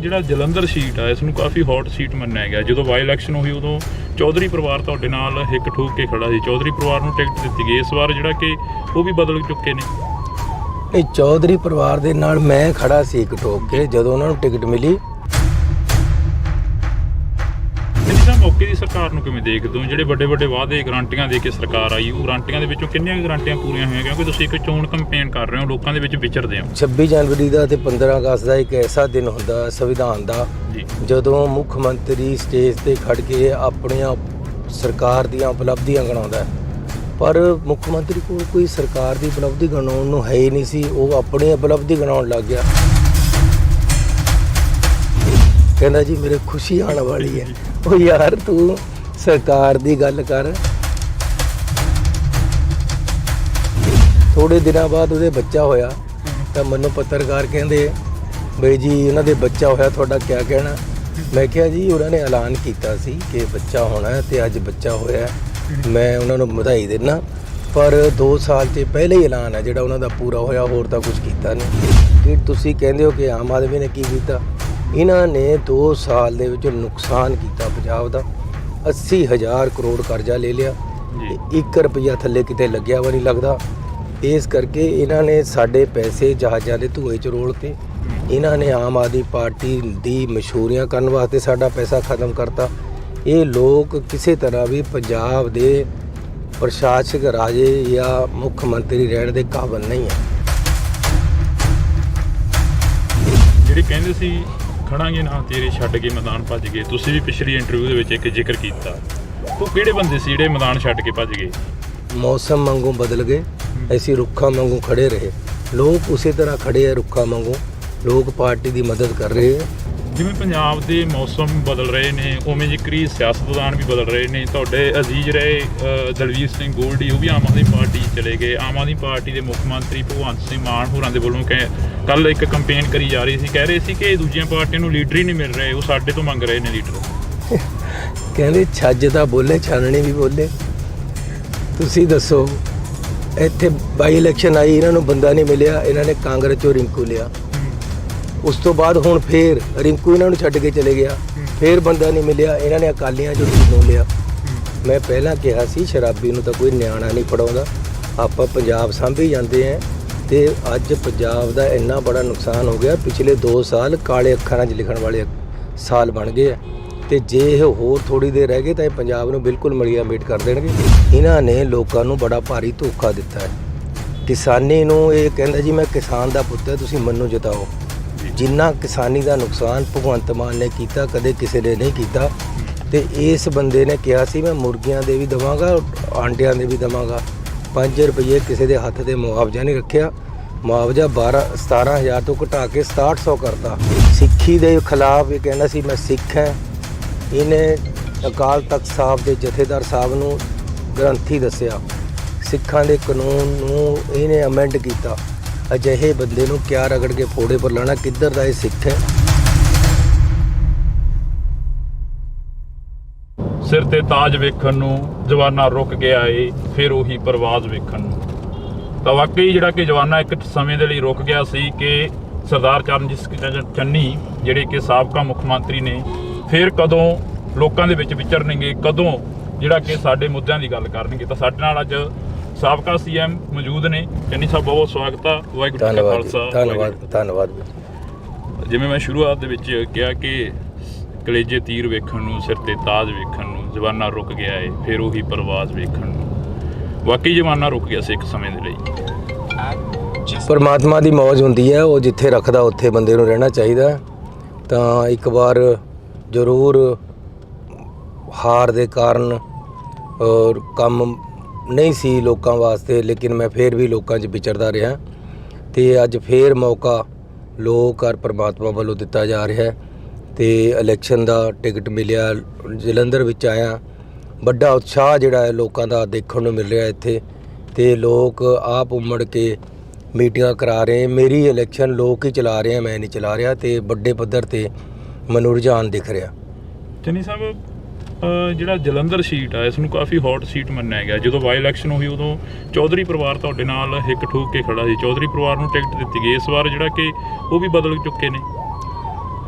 Speaker 1: ਜਿਹੜਾ ਜਲੰਧਰ ਸੀਟ ਆ, ਇਸ ਨੂੰ ਕਾਫੀ ਹੌਟ ਸੀਟ ਮੰਨਿਆ ਗਿਆ। ਜਦੋਂ ਬਾਈ ਇਲੈਕਸ਼ਨ ਹੋਈ ਉਦੋਂ ਚੌਧਰੀ ਪਰਿਵਾਰ ਤੁਹਾਡੇ ਨਾਲ ਹਿੱਕ ਠੋਕ ਕੇ ਖੜਾ ਸੀ। ਚੌਧਰੀ ਪਰਿਵਾਰ ਨੂੰ ਟਿਕਟ ਦਿੱਤੀ ਗਈ। ਇਸ ਵਾਰ ਜਿਹੜਾ ਕਿ ਉਹ ਵੀ ਬਦਲ ਚੁੱਕੇ ਨੇ।
Speaker 2: ਇਹ ਚੌਧਰੀ ਪਰਿਵਾਰ ਦੇ ਨਾਲ ਮੈਂ ਖੜਾ ਸੀ ਇੱਕ ਠੋਕ ਕੇ ਜਦੋਂ ਉਹਨਾਂ ਨੂੰ ਟਿਕਟ ਮਿਲੀ।
Speaker 1: ਇਹਨਾਂ ਮੌਕੇ ਦੀ ਸਰਕਾਰ ਨੂੰ ਕਿਵੇਂ ਦੇਖਦੇ ਹੋ? ਜਿਹੜੇ ਵੱਡੇ ਵੱਡੇ ਵਾਅਦੇ ਗਰੰਟੀਆਂ ਦੇ ਕੇ ਸਰਕਾਰ ਆਈ, ਉਹ ਗਰੰਟੀਆਂ ਦੇ ਵਿੱਚੋਂ ਕਿੰਨੀਆਂ ਗਰੰਟੀਆਂ ਪੂਰੀਆਂ ਹੋਈਆਂ? ਕਿਉਂਕਿ ਤੁਸੀਂ ਇੱਕ ਚੋਣ ਕੰਪੇਨ ਕਰ ਰਹੇ ਹੋ, ਲੋਕਾਂ ਦੇ ਵਿੱਚ ਵਿਚਰਦੇ ਹੋ।
Speaker 2: 26 ਜਨਵਰੀ ਦਾ ਤੇ 15 ਅਗਸਤ ਦਾ ਇੱਕ ਐਸਾ ਦਿਨ ਹੁੰਦਾ ਸੰਵਿਧਾਨ ਦਾ ਜਦੋਂ ਮੁੱਖ ਮੰਤਰੀ ਸਟੇਜ ਤੇ ਖੜ ਕੇ ਆਪਣੀਆਂ ਸਰਕਾਰ ਦੀਆਂ ਉਪਲਬਧੀਆਂ ਗਿਣਾਉਂਦਾ ਹੈ। ਪਰ ਮੁੱਖ ਮੰਤਰੀ ਕੋਲ ਕੋਈ ਸਰਕਾਰ ਦੀ ਉਪਲਬਧੀ ਗਿਣਾਉਣ ਨੂੰ ਹੈ ਹੀ ਨਹੀਂ ਸੀ। ਉਹ ਆਪਣੀ ਉਪਲਬਧੀ ਗਿਣਾਉਣ ਲੱਗ ਗਿਆ। ਕਹਿੰਦਾ ਜੀ ਮੇਰੇ ਖੁਸ਼ੀ ਆਉਣ ਵਾਲੀ ਹੈ। ਉਹ ਯਾਰ ਤੂੰ ਸਰਕਾਰ ਦੀ ਗੱਲ ਕਰ। ਥੋੜੇ ਦਿਨਾਂ ਬਾਅਦ ਉਹਦੇ ਬੱਚਾ ਹੋਇਆ ਤਾਂ ਮੈਨੂੰ ਪੱਤਰਕਾਰ ਕਹਿੰਦੇ ਬਈ ਜੀ ਉਹਨਾਂ ਦੇ ਬੱਚਾ ਹੋਇਆ, ਤੁਹਾਡਾ ਕਿਆ ਕਹਿਣਾ? ਮੈਂ ਕਿਹਾ ਜੀ ਉਹਨਾਂ ਨੇ ਐਲਾਨ ਕੀਤਾ ਸੀ ਕਿ ਬੱਚਾ ਹੋਣਾ ਤੇ ਅੱਜ ਬੱਚਾ ਹੋਇਆ, ਮੈਂ ਉਹਨਾਂ ਨੂੰ ਵਧਾਈ ਦਿੰਦਾ। ਪਰ 2 ਸਾਲ 'ਚ ਪਹਿਲੇ ਹੀ ਐਲਾਨ ਹੈ ਜਿਹੜਾ ਉਹਨਾਂ ਦਾ ਪੂਰਾ ਹੋਇਆ, ਹੋਰ ਤਾਂ ਕੁਝ ਕੀਤਾ ਨਹੀਂ। ਕਿ ਤੁਸੀਂ ਕਹਿੰਦੇ ਹੋ ਕਿ ਆਮ ਆਦਮੀ ਨੇ ਕੀ ਕੀਤਾ? ਇਹਨਾਂ ਨੇ 2 ਸਾਲ ਦੇ ਵਿੱਚ ਨੁਕਸਾਨ ਕੀਤਾ ਪੰਜਾਬ ਦਾ। 80,000 ਕਰੋੜ ਕਰਜ਼ਾ ਲੈ ਲਿਆ, 1 ਰੁਪਈਆ ਥੱਲੇ ਕਿਤੇ ਲੱਗਿਆ ਵਾ ਨਹੀਂ ਲੱਗਦਾ। ਇਸ ਕਰਕੇ ਇਹਨਾਂ ਨੇ ਸਾਡੇ ਪੈਸੇ ਜਹਾਜ਼ਾਂ ਦੇ ਧੂਏ 'ਚ ਰੋਲਤੇ। ਇਹਨਾਂ ਨੇ ਆਮ ਆਦਮੀ ਪਾਰਟੀ ਦੀ ਮਸ਼ਹੂਰੀਆਂ ਕਰਨ ਵਾਸਤੇ ਸਾਡਾ ਪੈਸਾ ਖਤਮ ਕਰਤਾ। ਇਹ ਲੋਕ ਕਿਸੇ ਤਰ੍ਹਾਂ ਵੀ ਪੰਜਾਬ ਦੇ ਪ੍ਰਸ਼ਾਸਕ ਰਾਜੇ ਜਾਂ ਮੁੱਖ ਮੰਤਰੀ ਰਹਿਣ ਦੇ ਕਾਬਿਲ ਨਹੀਂ ਹੈ।
Speaker 1: ਜਿਹੜੇ ਕਹਿੰਦੇ ਸੀ ਖੜਾਂਗੇ ਨਾ ਤੇਰੇ ਛੱਡ ਕੇ ਮੈਦਾਨ ਭੱਜ ਗਏ, ਤੁਸੀਂ ਵੀ ਪਿਛਲੀ ਇੰਟਰਵਿਊ ਦੇ ਵਿੱਚ ਇੱਕ ਜ਼ਿਕਰ ਕੀਤਾ। ਉਹ ਕਿਹੜੇ ਬੰਦੇ ਸੀ ਜਿਹੜੇ ਮੈਦਾਨ ਛੱਡ ਕੇ ਭੱਜ ਗਏ?
Speaker 2: ਮੌਸਮ ਵਾਂਗੂ ਬਦਲ ਗਏ, ਅਸੀਂ ਰੁੱਖਾਂ ਵਾਂਗੂ ਖੜੇ ਰਹੇ। ਲੋਕ ਉਸੇ ਤਰ੍ਹਾਂ ਖੜੇ ਆ ਰੁੱਖਾਂ ਵਾਂਗੂ। ਲੋਕ ਪਾਰਟੀ ਦੀ ਮਦਦ ਕਰ ਰਹੇ ਹੈ।
Speaker 1: ਜਿਵੇਂ ਪੰਜਾਬ ਦੇ ਮੌਸਮ ਬਦਲ ਰਹੇ ਨੇ ਉਵੇਂ ਜ਼ਿਕਰੀ ਸਿਆਸਤਦਾਨ ਵੀ ਬਦਲ ਰਹੇ ਨੇ। ਤੁਹਾਡੇ ਅਜ਼ੀਜ਼ ਰਹੇ ਦਲਵੀਰ ਸਿੰਘ ਗੋਲਡੀ, ਉਹ ਵੀ ਆਮ ਆਦਮੀ ਪਾਰਟੀ ਚਲੇ ਗਏ। ਆਮ ਆਦਮੀ ਪਾਰਟੀ ਦੇ ਮੁੱਖ ਮੰਤਰੀ ਭਗਵੰਤ ਸਿੰਘ ਮਾਨ ਹੋਰਾਂ ਦੇ ਵੱਲੋਂ ਕੱਲ ਇੱਕ ਕੰਪੇਨ ਕਰੀ ਜਾ ਰਹੀ ਸੀ, ਕਹਿ ਰਹੇ ਸੀ ਕਿ ਦੂਜੀਆਂ ਪਾਰਟੀਆਂ ਨੂੰ ਲੀਡਰ ਹੀ ਨਹੀਂ ਮਿਲ ਰਹੇ, ਉਹ ਸਾਡੇ ਤੋਂ ਮੰਗ ਰਹੇ ਨੇ ਲੀਡਰ।
Speaker 2: ਕਹਿੰਦੇ ਛੱਜ ਤਾਂ ਬੋਲੇ, ਛਾਨਣੀ ਵੀ ਬੋਲੇ। ਤੁਸੀਂ ਦੱਸੋ, ਇੱਥੇ ਬਾਈ ਇਲੈਕਸ਼ਨ ਆਈ, ਇਹਨਾਂ ਨੂੰ ਬੰਦਾ ਨਹੀਂ ਮਿਲਿਆ, ਇਹਨਾਂ ਨੇ ਕਾਂਗਰਸ ਚੋਂ ਰਿੰਕੂ ਲਿਆ। ਉਸ ਤੋਂ ਬਾਅਦ ਹੁਣ ਫੇਰ ਰਿੰਕੂ ਇਹਨਾਂ ਨੂੰ ਛੱਡ ਕੇ ਚਲੇ ਗਿਆ, ਫੇਰ ਬੰਦਾ ਨਹੀਂ ਮਿਲਿਆ, ਇਹਨਾਂ ਨੇ ਅਕਾਲੀਆਂ ਚੋਂ ਨੂੰ ਲਿਆ। ਮੈਂ ਪਹਿਲਾਂ ਕਿਹਾ ਸੀ ਸ਼ਰਾਬੀ ਨੂੰ ਤਾਂ ਕੋਈ ਨਿਆਣਾ ਨਹੀਂ ਫੜਾਉਂਦਾ, ਆਪਾਂ ਪੰਜਾਬ ਸਾਂਭੀ ਜਾਂਦੇ ਹਾਂ। ਤੇ ਅੱਜ ਪੰਜਾਬ ਦਾ ਇੰਨਾ ਬੜਾ ਨੁਕਸਾਨ ਹੋ ਗਿਆ, ਪਿਛਲੇ 2 ਸਾਲ ਕਾਲੇ ਅੱਖਰਾਂ 'ਚ ਲਿਖਣ ਵਾਲੇ ਸਾਲ ਬਣ ਗਏ ਆ। ਤੇ ਜੇ ਇਹ ਹੋਰ ਥੋੜੀ ਦੇਰ ਰਹਿ ਗਏ ਤਾਂ ਇਹ ਪੰਜਾਬ ਨੂੰ ਬਿਲਕੁਲ ਮਲੀਆ ਮੇਟ ਕਰ ਦੇਣਗੇ। ਇਹਨਾਂ ਨੇ ਲੋਕਾਂ ਨੂੰ ਬੜਾ ਭਾਰੀ ਧੋਖਾ ਦਿੱਤਾ ਹੈ। ਕਿਸਾਨੀ ਨੂੰ ਇਹ ਕਹਿੰਦਾ ਜੀ ਮੈਂ ਕਿਸਾਨ ਦਾ ਪੁੱਤ ਹੈ, ਤੁਸੀਂ ਮੈਨੂੰ ਜਿਤਾਓ। ਜਿੰਨਾ ਕਿਸਾਨੀ ਦਾ ਨੁਕਸਾਨ ਭਗਵੰਤ ਮਾਨ ਨੇ ਕੀਤਾ ਕਦੇ ਕਿਸੇ ਨੇ ਨਹੀਂ ਕੀਤਾ। ਤੇ ਇਸ ਬੰਦੇ ਨੇ ਕਿਹਾ ਸੀ ਮੈਂ ਮੁਰਗੀਆਂ ਦੇ ਵੀ ਦੇਵਾਂਗਾ, ਆਂਡਿਆਂ ਦੇ ਵੀ ਦੇਵਾਂਗਾ। 5 ਰੁਪਏ ਕਿਸੇ ਦੇ ਹੱਥ ਤੇ ਮੁਆਵਜ਼ਾ ਨਹੀਂ ਰੱਖਿਆ। ਮੁਆਵਜ਼ਾ 17,000 ਤੋਂ ਘਟਾ ਕੇ 6700 ਕਰਤਾ। ਸਿੱਖੀ ਦੇ ਖਿਲਾਫ ਇਹ ਕਹਿੰਦਾ ਸੀ ਮੈਂ ਸਿੱਖ ਹਾਂ। ਇਹਨੇ ਅਕਾਲ ਤਖਤ ਸਾਹਿਬ ਦੇ ਜਥੇਦਾਰ ਸਾਹਿਬ ਨੂੰ ਗ੍ਰੰਥੀ ਦੱਸਿਆ, ਸਿੱਖਾਂ ਦੇ ਕਾਨੂੰਨ ਨੂੰ ਇਹਨੇ ਅਮੈਂਡ ਕੀਤਾ। ਅਜਿਹੇ ਬੰਦੇ ਨੂੰ ਕਿਆ ਰਗੜ ਕੇ ਫੋੜੇ ਪਰ ਲਾਣਾ, ਕਿੱਧਰ ਦਾ ਇਹ ਸਿੱਖ ਹੈ?
Speaker 1: ਸਿਰ ਤੇ ਤਾਜ ਵੇਖਣ ਨੂੰ ਜਵਾਨਾ ਰੁਕ ਗਿਆ ਏ, ਫਿਰ ਉਹੀ ਪਰਵਾਜ਼ ਵੇਖਣ ਨੂੰ। ਤਾਂ ਵਾਕਈ ਜਿਹੜਾ ਕਿ ਜਵਾਨਾ ਇੱਕ ਸਮੇਂ ਦੇ ਲਈ ਰੁਕ ਗਿਆ ਸੀ ਕਿ ਸਰਦਾਰ ਚਰਨਜੀਤ ਸਿੰਘ ਚੰਨੀ ਜਿਹੜੇ ਕਿ ਸਾਬਕਾ ਮੁੱਖ ਮੰਤਰੀ ਨੇ, ਫਿਰ ਕਦੋਂ ਲੋਕਾਂ ਦੇ ਵਿੱਚ ਵਿਚਰਨਗੇ, ਕਦੋਂ ਜਿਹੜਾ ਕਿ ਸਾਡੇ ਮੁੱਦਿਆਂ ਦੀ ਗੱਲ ਕਰਨਗੇ। ਤਾਂ ਸਾਡੇ ਨਾਲ ਅੱਜ ਸਾਬਕਾ ਸੀਐਮ ਮੌਜੂਦ ਨੇ। ਚੰਨੀ ਸਾਹਿਬ ਬਹੁਤ ਸਵਾਗਤ ਆ। ਵਾਹਿਗੁਰੂ ਜੀ ਕਾ ਖਾਲਸਾ।
Speaker 2: ਧੰਨਵਾਦ।
Speaker 1: ਜਿਵੇਂ ਮੈਂ ਸ਼ੁਰੂਆਤ ਦੇ ਵਿੱਚ ਕਿਹਾ ਕਿ ਕਲੇਜੇ ਤੀਰ ਵੇਖਣ ਨੂੰ, ਸਿਰ ਤੇ ਤਾਜ ਵੇਖਣ ਨੂੰ ਜਵਾਨਾ ਰੁਕ ਗਿਆ ਏ, ਫਿਰ ਉਹੀ ਪਰਵਾਜ਼ ਵੇਖਣ ਨੂੰ। ਵਾਕਈ ਜਵਾਨਾ ਰੁਕ ਗਿਆ ਸੀ ਇੱਕ ਸਮੇਂ ਦੇ ਲਈ।
Speaker 2: ਪਰਮਾਤਮਾ ਦੀ ਮੌਜ ਹੁੰਦੀ ਹੈ, ਉਹ ਜਿੱਥੇ ਰੱਖਦਾ ਉੱਥੇ ਬੰਦੇ ਨੂੰ ਰਹਿਣਾ ਚਾਹੀਦਾ। ਤਾਂ ਇੱਕ ਵਾਰ ਜ਼ਰੂਰ ਹਾਰ ਦੇ ਕਾਰਨ ਔਰ ਕੰਮ ਨਹੀਂ ਸੀ ਲੋਕਾਂ ਵਾਸਤੇ, ਲੇਕਿਨ ਮੈਂ ਫਿਰ ਵੀ ਲੋਕਾਂ 'ਚ ਵਿਚਰਦਾ ਰਿਹਾ। ਤੇ ਅੱਜ ਫਿਰ ਮੌਕਾ ਲੋਕ ਔਰ ਪਰਮਾਤਮਾ ਵੱਲੋਂ ਦਿੱਤਾ ਜਾ ਰਿਹਾ। ਤੇ ਇਲੈਕਸ਼ਨ ਦਾ ਟਿਕਟ ਮਿਲਿਆ, ਜਲੰਧਰ ਵਿੱਚ ਆਇਆ। ਵੱਡਾ ਉਤਸ਼ਾਹ ਜਿਹੜਾ ਹੈ ਲੋਕਾਂ ਦਾ ਦੇਖਣ ਨੂੰ ਮਿਲ ਰਿਹਾ ਇੱਥੇ। ਤੇ ਲੋਕ ਆਪ ਉਮੜ ਕੇ ਮੀਟਿੰਗਾਂ ਕਰਾ ਰਹੇ। ਮੇਰੀ ਇਲੈਕਸ਼ਨ ਲੋਕ ਹੀ ਚਲਾ ਰਹੇ ਆ, ਮੈਂ ਨਹੀਂ ਚਲਾ ਰਿਹਾ। ਤੇ ਵੱਡੇ ਪੱਧਰ ਤੇ ਮੈਨੂੰ ਰੁਝਾਨ ਦਿਖ ਰਿਹਾ।
Speaker 1: ਚੰਨੀ ਸਾਹਿਬ, ਜਿਹੜਾ ਜਲੰਧਰ ਸੀਟ ਆ ਇਸ ਨੂੰ ਕਾਫੀ ਹੌਟ ਸੀਟ ਮੰਨਿਆ ਗਿਆ। ਜਦੋਂ ਬਾਈ ਇਲੈਕਸ਼ਨ ਹੋਈ ਉਦੋਂ ਚੌਧਰੀ ਪਰਿਵਾਰ ਤੁਹਾਡੇ ਨਾਲ ਹਿੱਕ ਠੋਕ ਕੇ ਖੜਾ ਸੀ, ਚੌਧਰੀ ਪਰਿਵਾਰ ਨੂੰ ਟਿਕਟ ਦਿੱਤੀ ਗਈ। ਇਸ ਵਾਰ ਜਿਹੜਾ ਕਿ ਉਹ ਵੀ ਬਦਲ ਚੁੱਕੇ ਨੇ।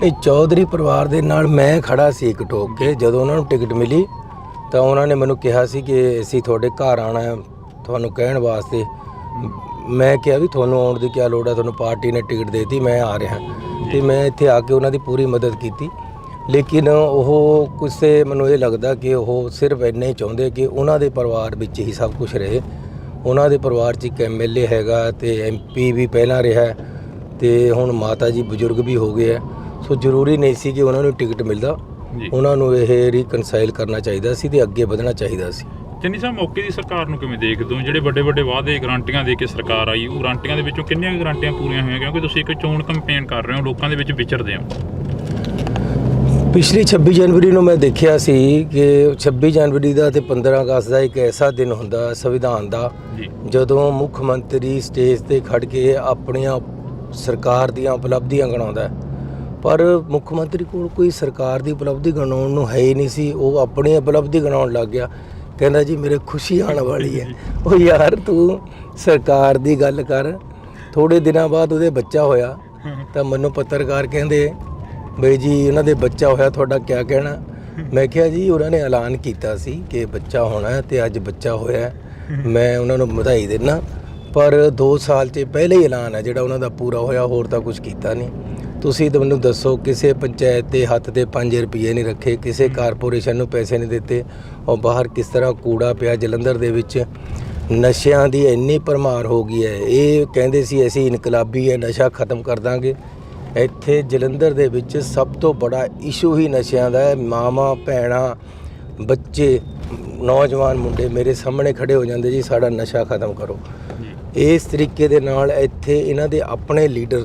Speaker 2: ਨਹੀਂ, ਚੌਧਰੀ ਪਰਿਵਾਰ ਦੇ ਨਾਲ ਮੈਂ ਖੜਾ ਸੀ ਇੱਕ ਠੋਕ ਕੇ। ਜਦੋਂ ਉਹਨਾਂ ਨੂੰ ਟਿਕਟ ਮਿਲੀ ਤਾਂ ਉਹਨਾਂ ਨੇ ਮੈਨੂੰ ਕਿਹਾ ਸੀ ਕਿ ਅਸੀਂ ਤੁਹਾਡੇ ਘਰ ਆਉਣਾ ਹੈ ਤੁਹਾਨੂੰ ਕਹਿਣ ਵਾਸਤੇ। ਮੈਂ ਕਿਹਾ ਵੀ ਤੁਹਾਨੂੰ ਆਉਣ ਦੀ ਕੀ ਲੋੜ ਹੈ, ਤੁਹਾਨੂੰ ਪਾਰਟੀ ਨੇ ਟਿਕਟ ਦੇ ਦਿੱਤੀ, ਮੈਂ ਆ ਰਿਹਾ। ਤੇ ਮੈਂ ਇੱਥੇ ਆ ਕੇ ਉਹਨਾਂ ਦੀ ਪੂਰੀ ਮਦਦ ਕੀਤੀ। ਲੇਕਿਨ ਉਹ ਕਿਸੇ ਮੈਨੂੰ ਇਹ ਲੱਗਦਾ ਕਿ ਉਹ ਸਿਰਫ ਇੰਨਾ ਹੀ ਚਾਹੁੰਦੇ ਕਿ ਉਹਨਾਂ ਦੇ ਪਰਿਵਾਰ ਵਿੱਚ ਹੀ ਸਭ ਕੁਝ ਰਹੇ। ਉਹਨਾਂ ਦੇ ਪਰਿਵਾਰ 'ਚ ਇੱਕ MLA ਹੈਗਾ ਤੇ MP ਵੀ ਪਹਿਲਾਂ ਰਿਹਾ ਤੇ ਹੁਣ ਮਾਤਾ ਜੀ ਬਜ਼ੁਰਗ ਵੀ ਹੋ ਗਏ ਹੈ। ਸੋ ਜ਼ਰੂਰੀ ਨਹੀਂ ਸੀ ਕਿ ਉਹਨਾਂ ਨੂੰ ਟਿਕਟ ਮਿਲਦਾ। ਉਹਨਾਂ ਨੂੰ ਇਹ ਰੀਕਨਸਾਈਲ ਕਰਨਾ ਚਾਹੀਦਾ ਸੀ ਤੇ ਅੱਗੇ ਵਧਣਾ ਚਾਹੀਦਾ ਸੀ।
Speaker 1: ਚੰਨੀ ਸਾਹਿਬ, ਮੌਕੇ ਦੀ ਸਰਕਾਰ ਨੂੰ ਕਿਵੇਂ ਦੇਖਦੇ ਹੋ? ਜਿਹੜੇ ਵੱਡੇ ਵੱਡੇ ਵਾਅਦੇ ਗਰੰਟੀਆਂ ਦੇ ਕੇ ਸਰਕਾਰ ਆਈ, ਉਹ ਗਰੰਟੀਆਂ ਦੇ ਵਿੱਚੋਂ ਕਿੰਨੀਆਂ ਗਰੰਟੀਆਂ ਪੂਰੀਆਂ ਹੋਈਆਂ? ਕਿਉਂਕਿ ਤੁਸੀਂ ਇੱਕ ਚੋਣ ਕੰਪੇਨ ਕਰ ਰਹੇ ਹੋ, ਲੋਕਾਂ ਦੇ ਵਿੱਚ ਵਿਚਰਦੇ ਹੋ।
Speaker 2: ਪਿਛਲੀ 26 ਜਨਵਰੀ ਨੂੰ ਮੈਂ ਦੇਖਿਆ ਸੀ ਕਿ 26 ਜਨਵਰੀ ਦਾ ਤੇ 15 ਅਗਸਤ ਦਾ ਇੱਕ ਐਸਾ ਦਿਨ ਹੁੰਦਾ ਸੰਵਿਧਾਨ ਦਾ, ਜਦੋਂ ਮੁੱਖ ਮੰਤਰੀ ਸਟੇਜ ਤੇ ਖੜ ਕੇ ਆਪਣੀਆਂ ਸਰਕਾਰ ਦੀਆਂ ਉਪਲਬਧੀਆਂ ਗਿਣਾਉਂਦਾ। ਪਰ ਮੁੱਖ ਮੰਤਰੀ ਕੋਲ ਕੋਈ ਸਰਕਾਰ ਦੀ ਉਪਲਬਧੀ ਗਿਣਾਉਣ ਨੂੰ ਹੈ ਹੀ ਨਹੀਂ ਸੀ। ਉਹ ਆਪਣੀ ਉਪਲਬਧੀ ਗਿਣਾਉਣ ਲੱਗ ਗਿਆ। ਕਹਿੰਦਾ ਜੀ ਮੇਰੇ ਖੁਸ਼ੀ ਆਉਣ ਵਾਲੀ ਹੈ। ਉਹ ਯਾਰ ਤੂੰ ਸਰਕਾਰ ਦੀ ਗੱਲ ਕਰ। ਥੋੜੇ ਦਿਨਾਂ ਬਾਅਦ ਉਹਦੇ ਬੱਚਾ ਹੋਇਆ ਤਾਂ ਮੈਨੂੰ ਪੱਤਰਕਾਰ ਕਹਿੰਦੇ ਬਈ ਜੀ ਉਹਨਾਂ ਦੇ ਬੱਚਾ ਹੋਇਆ, ਤੁਹਾਡਾ ਕਿਆ ਕਹਿਣਾ? ਮੈਂ ਕਿਹਾ ਜੀ ਉਹਨਾਂ ਨੇ ਐਲਾਨ ਕੀਤਾ ਸੀ ਕਿ ਬੱਚਾ ਹੋਣਾ ਤੇ ਅੱਜ ਬੱਚਾ ਹੋਇਆ, ਮੈਂ ਉਹਨਾਂ ਨੂੰ ਵਧਾਈ ਦਿੰਦਾ। ਪਰ 2 ਸਾਲ 'ਚ ਪਹਿਲੇ ਹੀ ਐਲਾਨ ਹੈ ਜਿਹੜਾ ਉਹਨਾਂ ਦਾ ਪੂਰਾ ਹੋਇਆ, ਹੋਰ ਤਾਂ ਕੁਝ ਕੀਤਾ ਨਹੀਂ। ਤੁਸੀਂ ਤਾਂ ਮੈਨੂੰ ਦੱਸੋ, ਕਿਸੇ ਪੰਚਾਇਤ ਦੇ ਹੱਥ ਤੇ 5 ਰੁਪਏ ਨਹੀਂ ਰੱਖੇ, ਕਿਸੇ ਕਾਰਪੋਰੇਸ਼ਨ ਨੂੰ ਪੈਸੇ ਨਹੀਂ ਦਿੱਤੇ। ਔਰ ਬਾਹਰ ਕਿਸ ਤਰ੍ਹਾਂ ਕੂੜਾ ਪਿਆ ਜਲੰਧਰ ਦੇ ਵਿੱਚ। ਨਸ਼ਿਆਂ ਦੀ ਇੰਨੀ ਭਰਮਾਰ ਹੋ ਗਈ ਹੈ। ਇਹ ਕਹਿੰਦੇ ਸੀ ਅਸੀਂ ਇਨਕਲਾਬੀ ਹੈ, ਨਸ਼ਾ ਖਤਮ ਕਰ ਦਾਂਗੇ। ਇੱਥੇ ਜਲੰਧਰ ਦੇ ਵਿੱਚ ਸਭ ਤੋਂ ਬੜਾ ਇਸ਼ੂ ਹੀ ਨਸ਼ਿਆਂ ਦਾ ਹੈ। ਮਾਵਾਂ ਭੈਣਾਂ ਬੱਚੇ ਨੌਜਵਾਨ ਮੁੰਡੇ ਮੇਰੇ ਸਾਹਮਣੇ ਖੜੇ ਹੋ ਜਾਂਦੇ ਜੀ ਸਾਡਾ ਨਸ਼ਾ ਖਤਮ ਕਰੋ। ਇਸ ਤਰੀਕੇ ਦੇ ਨਾਲ ਇੱਥੇ ਇਹਨਾਂ ਦੇ ਆਪਣੇ ਲੀਡਰ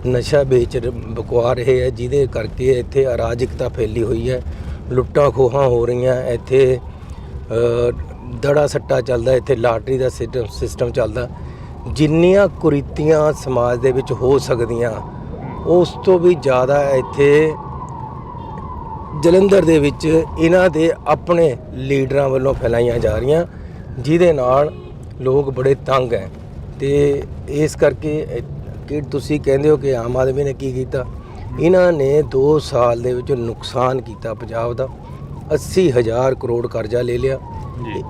Speaker 2: ਨਸ਼ਾ ਵੇਚ ਬਕਵਾ ਰਹੇ ਹੈ, ਜਿਹਦੇ ਕਰਕੇ ਇੱਥੇ ਅਰਾਜਕਤਾ ਫੈਲੀ ਹੋਈ ਹੈ। ਲੁੱਟਾਂ ਖੋਹਾਂ ਹੋ ਰਹੀਆਂ ਇੱਥੇ, ਦੜਾ ਸੱਟਾ ਚੱਲਦਾ, ਇੱਥੇ ਲਾਟਰੀ ਦਾ ਸਿਸਟਮ ਚੱਲਦਾ। ਜਿੰਨੀਆਂ ਕੁਰੀਤੀਆਂ ਸਮਾਜ ਦੇ ਵਿੱਚ ਹੋ ਸਕਦੀਆਂ ਉਸ ਤੋਂ ਵੀ ਜ਼ਿਆਦਾ ਇੱਥੇ ਜਲੰਧਰ ਦੇ ਵਿੱਚ ਇਹਨਾਂ ਦੇ ਆਪਣੇ ਲੀਡਰਾਂ ਵੱਲੋਂ ਫੈਲਾਈਆਂ ਜਾ ਰਹੀਆਂ, ਜਿਹਦੇ ਨਾਲ ਲੋਕ ਬੜੇ ਤੰਗ ਹੈ। ਤੇ ਇਸ ਕਰਕੇ ਕਿ ਤੁਸੀਂ ਕਹਿੰਦੇ ਹੋ ਕਿ ਆਮ ਆਦਮੀ ਨੇ ਕੀ ਕੀਤਾ, ਇਹਨਾਂ ਨੇ 2 ਸਾਲ ਦੇ ਵਿੱਚ ਨੁਕਸਾਨ ਕੀਤਾ ਪੰਜਾਬ ਦਾ। 80,000 ਕਰੋੜ ਕਰਜ਼ਾ ਲੈ ਲਿਆ,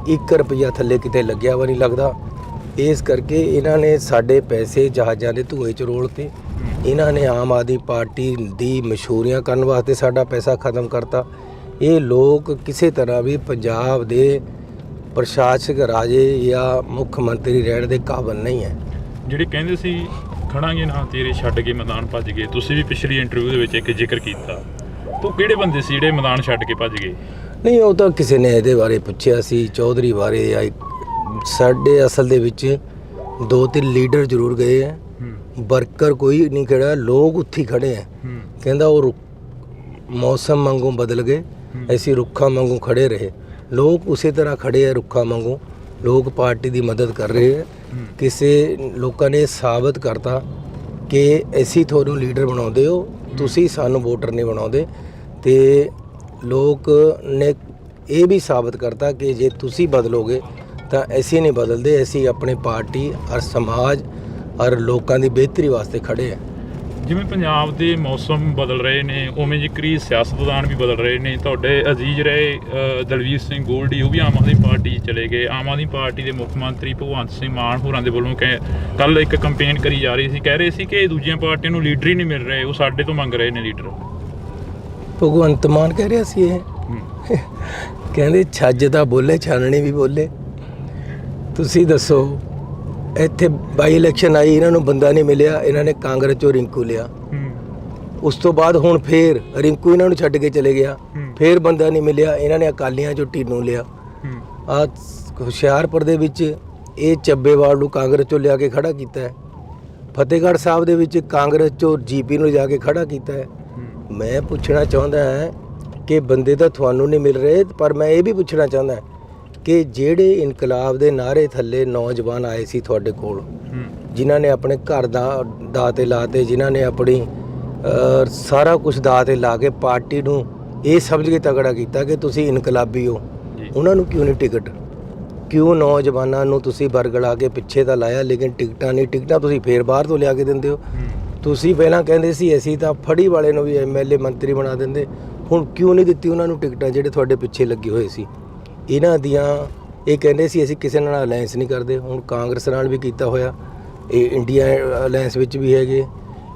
Speaker 2: 1 ਰੁਪਈਆ ਥੱਲੇ ਕਿਤੇ ਲੱਗਿਆ ਵਾ ਨਹੀਂ ਲੱਗਦਾ। ਇਸ ਕਰਕੇ ਇਹਨਾਂ ਨੇ ਸਾਡੇ ਪੈਸੇ ਜਹਾਜ਼ਾਂ ਦੇ ਧੂਏ 'ਚ ਰੋਲਤੇ। ਇਹਨਾਂ ਨੇ ਆਮ ਆਦਮੀ ਪਾਰਟੀ ਦੀ ਮਸ਼ਹੂਰੀਆਂ ਕਰਨ ਵਾਸਤੇ ਸਾਡਾ ਪੈਸਾ ਖਤਮ ਕਰਤਾ। ਇਹ ਲੋਕ ਕਿਸੇ ਤਰ੍ਹਾਂ ਵੀ ਪੰਜਾਬ ਦੇ ਪ੍ਰਸ਼ਾਸਕ ਰਾਜੇ ਜਾਂ ਮੁੱਖ ਮੰਤਰੀ ਰਹਿਣ ਦੇ ਕਾਬਿਲ ਨਹੀਂ ਹੈ।
Speaker 1: ਜਿਹੜੇ ਕਹਿੰਦੇ ਸੀ ਖੜਾਂਗੇ ਨਾ ਤੇਰੇ ਛੱਡ ਕੇ ਮੈਦਾਨ ਭੱਜ ਗਏ, ਤੁਸੀਂ ਵੀ ਪਿਛਲੀ ਇੰਟਰਵਿਊ ਦੇ ਵਿੱਚ ਇੱਕ ਜ਼ਿਕਰ ਕੀਤਾ, ਤਾਂ ਕਿਹੜੇ ਬੰਦੇ ਸੀ ਜਿਹੜੇ ਮੈਦਾਨ ਛੱਡ ਕੇ ਭੱਜ ਗਏ?
Speaker 2: ਨਹੀਂ, ਉਹ ਤਾਂ ਕਿਸੇ ਨੇ ਇਹਦੇ ਬਾਰੇ ਪੁੱਛਿਆ ਸੀ, ਚੌਧਰੀ ਬਾਰੇ ਜਾਂ ਸਾਡੇ ਅਸਲ ਦੇ ਵਿੱਚ 2-3 ਲੀਡਰ ਜ਼ਰੂਰ ਗਏ ਹੈ, ਵਰਕਰ ਕੋਈ ਨਹੀਂ ਖੜਾ, ਲੋਕ ਉੱਥੇ ਹੀ ਖੜੇ ਹੈ। ਕਹਿੰਦਾ ਉਹ ਮੌਸਮ ਵਾਂਗੂ ਬਦਲ ਗਏ, ਅਸੀਂ ਰੁੱਖਾਂ ਵਾਂਗੂ ਖੜੇ ਰਹੇ। ਲੋਕ ਉਸੇ ਤਰ੍ਹਾਂ ਖੜੇ ਹੈ ਰੁੱਖਾਂ ਵਾਂਗੂ, ਲੋਕ ਪਾਰਟੀ ਦੀ ਮਦਦ ਕਰ ਰਹੇ ਹੈ। ਕਿਸੇ ਲੋਕਾਂ ਨੇ ਸਾਬਤ ਕਰਤਾ ਕਿ ਅਸੀਂ ਤੁਹਾਨੂੰ ਲੀਡਰ ਬਣਾਉਂਦੇ ਹੋ, ਤੁਸੀਂ ਸਾਨੂੰ ਵੋਟਰ ਨਹੀਂ ਬਣਾਉਂਦੇ। ਤੇ ਲੋਕ ਨੇ ਇਹ ਵੀ ਸਾਬਤ ਕਰਤਾ ਕਿ ਜੇ ਤੁਸੀਂ ਬਦਲੋਗੇ ਤਾਂ ਅਸੀਂ ਨਹੀਂ ਬਦਲਦੇ, ਅਸੀਂ ਆਪਣੀ ਪਾਰਟੀ ਔਰ ਸਮਾਜ ਔਰ ਲੋਕਾਂ ਦੀ ਬਿਹਤਰੀ ਵਾਸਤੇ ਖੜੇ ਆ।
Speaker 1: ਜਿਵੇਂ ਪੰਜਾਬ ਦੇ ਮੌਸਮ ਬਦਲ ਰਹੇ ਨੇ, ਉਵੇਂ ਜ਼ਿਕਰੀ ਸਿਆਸਤਦਾਨ ਵੀ ਬਦਲ ਰਹੇ ਨੇ। ਤੁਹਾਡੇ ਅਜ਼ੀਜ਼ ਰਹੇ ਦਲਵੀਰ ਸਿੰਘ ਗੋਲਡੀ, ਉਹ ਵੀ ਆਮ ਆਦਮੀ ਪਾਰਟੀ ਚਲੇ ਗਏ। ਆਮ ਆਦਮੀ ਪਾਰਟੀ ਦੇ ਮੁੱਖ ਮੰਤਰੀ ਭਗਵੰਤ ਸਿੰਘ ਮਾਨ ਹੋਰਾਂ ਦੇ ਵੱਲੋਂ ਕੱਲ ਇੱਕ ਕੰਪੇਨ ਕਰੀ ਜਾ ਰਹੀ ਸੀ, ਕਹਿ ਰਹੇ ਸੀ ਕਿ ਦੂਜੀਆਂ ਪਾਰਟੀਆਂ ਨੂੰ ਲੀਡਰ ਹੀ ਨਹੀਂ ਮਿਲ ਰਹੇ, ਉਹ ਸਾਡੇ ਤੋਂ ਮੰਗ ਰਹੇ ਨੇ ਲੀਡਰ।
Speaker 2: ਭਗਵੰਤ ਮਾਨ ਕਹਿ ਰਿਹਾ ਸੀ ਇਹ, ਕਹਿੰਦੇ ਛੱਜ ਤਾਂ ਬੋਲੇ, ਛਾਨਣੀ ਵੀ ਬੋਲੇ। ਤੁਸੀਂ ਦੱਸੋ, ਇੱਥੇ ਬਾਈ ਇਲੈਕਸ਼ਨ ਆਈ, ਇਹਨਾਂ ਨੂੰ ਬੰਦਾ ਨਹੀਂ ਮਿਲਿਆ, ਇਹਨਾਂ ਨੇ ਕਾਂਗਰਸ 'ਚੋਂ ਰਿੰਕੂ ਲਿਆ। ਉਸ ਤੋਂ ਬਾਅਦ ਹੁਣ ਫੇਰ ਰਿੰਕੂ ਇਹਨਾਂ ਨੂੰ ਛੱਡ ਕੇ ਚਲੇ ਗਿਆ, ਫੇਰ ਬੰਦਾ ਨਹੀਂ ਮਿਲਿਆ, ਇਹਨਾਂ ਨੇ ਅਕਾਲੀਆਂ 'ਚੋਂ ਢੀਨੂ ਲਿਆ। ਆ ਹੁਸ਼ਿਆਰਪੁਰ ਦੇ ਵਿੱਚ ਇਹ ਚੱਬੇਵਾਲ ਨੂੰ ਕਾਂਗਰਸ 'ਚੋਂ ਲਿਆ ਕੇ ਖੜਾ ਕੀਤਾ ਹੈ। ਫਤਿਹਗੜ੍ਹ ਸਾਹਿਬ ਦੇ ਵਿੱਚ ਕਾਂਗਰਸ 'ਚੋਂ ਜੀਪੀ ਨੂੰ ਲਿਜਾ ਕੇ ਖੜਾ ਕੀਤਾ ਹੈ। ਮੈਂ ਪੁੱਛਣਾ ਚਾਹੁੰਦਾ ਹਾਂ ਕਿ ਬੰਦੇ ਤਾਂ ਤੁਹਾਨੂੰ ਨਹੀਂ ਮਿਲ ਰਹੇ, ਪਰ ਮੈਂ ਇਹ ਵੀ ਪੁੱਛਣਾ ਚਾਹੁੰਦਾ ਕਿ ਜਿਹੜੇ ਇਨਕਲਾਬ ਦੇ ਨਾਅਰੇ ਥੱਲੇ ਨੌਜਵਾਨ ਆਏ ਸੀ ਤੁਹਾਡੇ ਕੋਲ, ਜਿਨ੍ਹਾਂ ਨੇ ਆਪਣੇ ਘਰ ਦਾ ਦਾਅ 'ਤੇ ਲਾਤੇ, ਜਿਨ੍ਹਾਂ ਨੇ ਆਪਣੀ ਸਾਰਾ ਕੁਝ ਦਾਅ 'ਤੇ ਲਾ ਕੇ ਪਾਰਟੀ ਨੂੰ ਇਹ ਸਮਝ ਕੇ ਤਗੜਾ ਕੀਤਾ ਕਿ ਤੁਸੀਂ ਇਨਕਲਾਬੀ ਹੋ, ਉਹਨਾਂ ਨੂੰ ਕਿਉਂ ਨਹੀਂ ਟਿਕਟ? ਕਿਉਂ ਨੌਜਵਾਨਾਂ ਨੂੰ ਤੁਸੀਂ ਬਰਗਲਾ ਕੇ ਪਿੱਛੇ ਤਾਂ ਲਾਇਆ, ਲੇਕਿਨ ਟਿਕਟਾਂ ਨਹੀਂ? ਟਿਕਟਾਂ ਤੁਸੀਂ ਫੇਰ ਬਾਹਰ ਤੋਂ ਲਿਆ ਕੇ ਦਿੰਦੇ ਹੋ। ਤੁਸੀਂ ਪਹਿਲਾਂ ਕਹਿੰਦੇ ਸੀ ਅਸੀਂ ਤਾਂ ਫੜੀ ਵਾਲੇ ਨੂੰ ਵੀ MLA ਮੰਤਰੀ ਬਣਾ ਦਿੰਦੇ, ਹੁਣ ਕਿਉਂ ਨਹੀਂ ਦਿੱਤੀ ਉਹਨਾਂ ਨੂੰ ਟਿਕਟਾਂ ਜਿਹੜੇ ਤੁਹਾਡੇ ਪਿੱਛੇ ਲੱਗੇ ਹੋਏ ਸੀ? ਇਹਨਾਂ ਦੀਆਂ ਇਹ ਕਹਿੰਦੇ ਸੀ ਅਸੀਂ ਕਿਸੇ ਨਾਲ ਅਲਾਇੰਸ ਨਹੀਂ ਕਰਦੇ, ਹੁਣ ਕਾਂਗਰਸ ਨਾਲ ਵੀ ਕੀਤਾ ਹੋਇਆ, ਇਹ ਇੰਡੀਆ ਅਲਾਇੰਸ ਵਿੱਚ ਵੀ ਹੈਗੇ।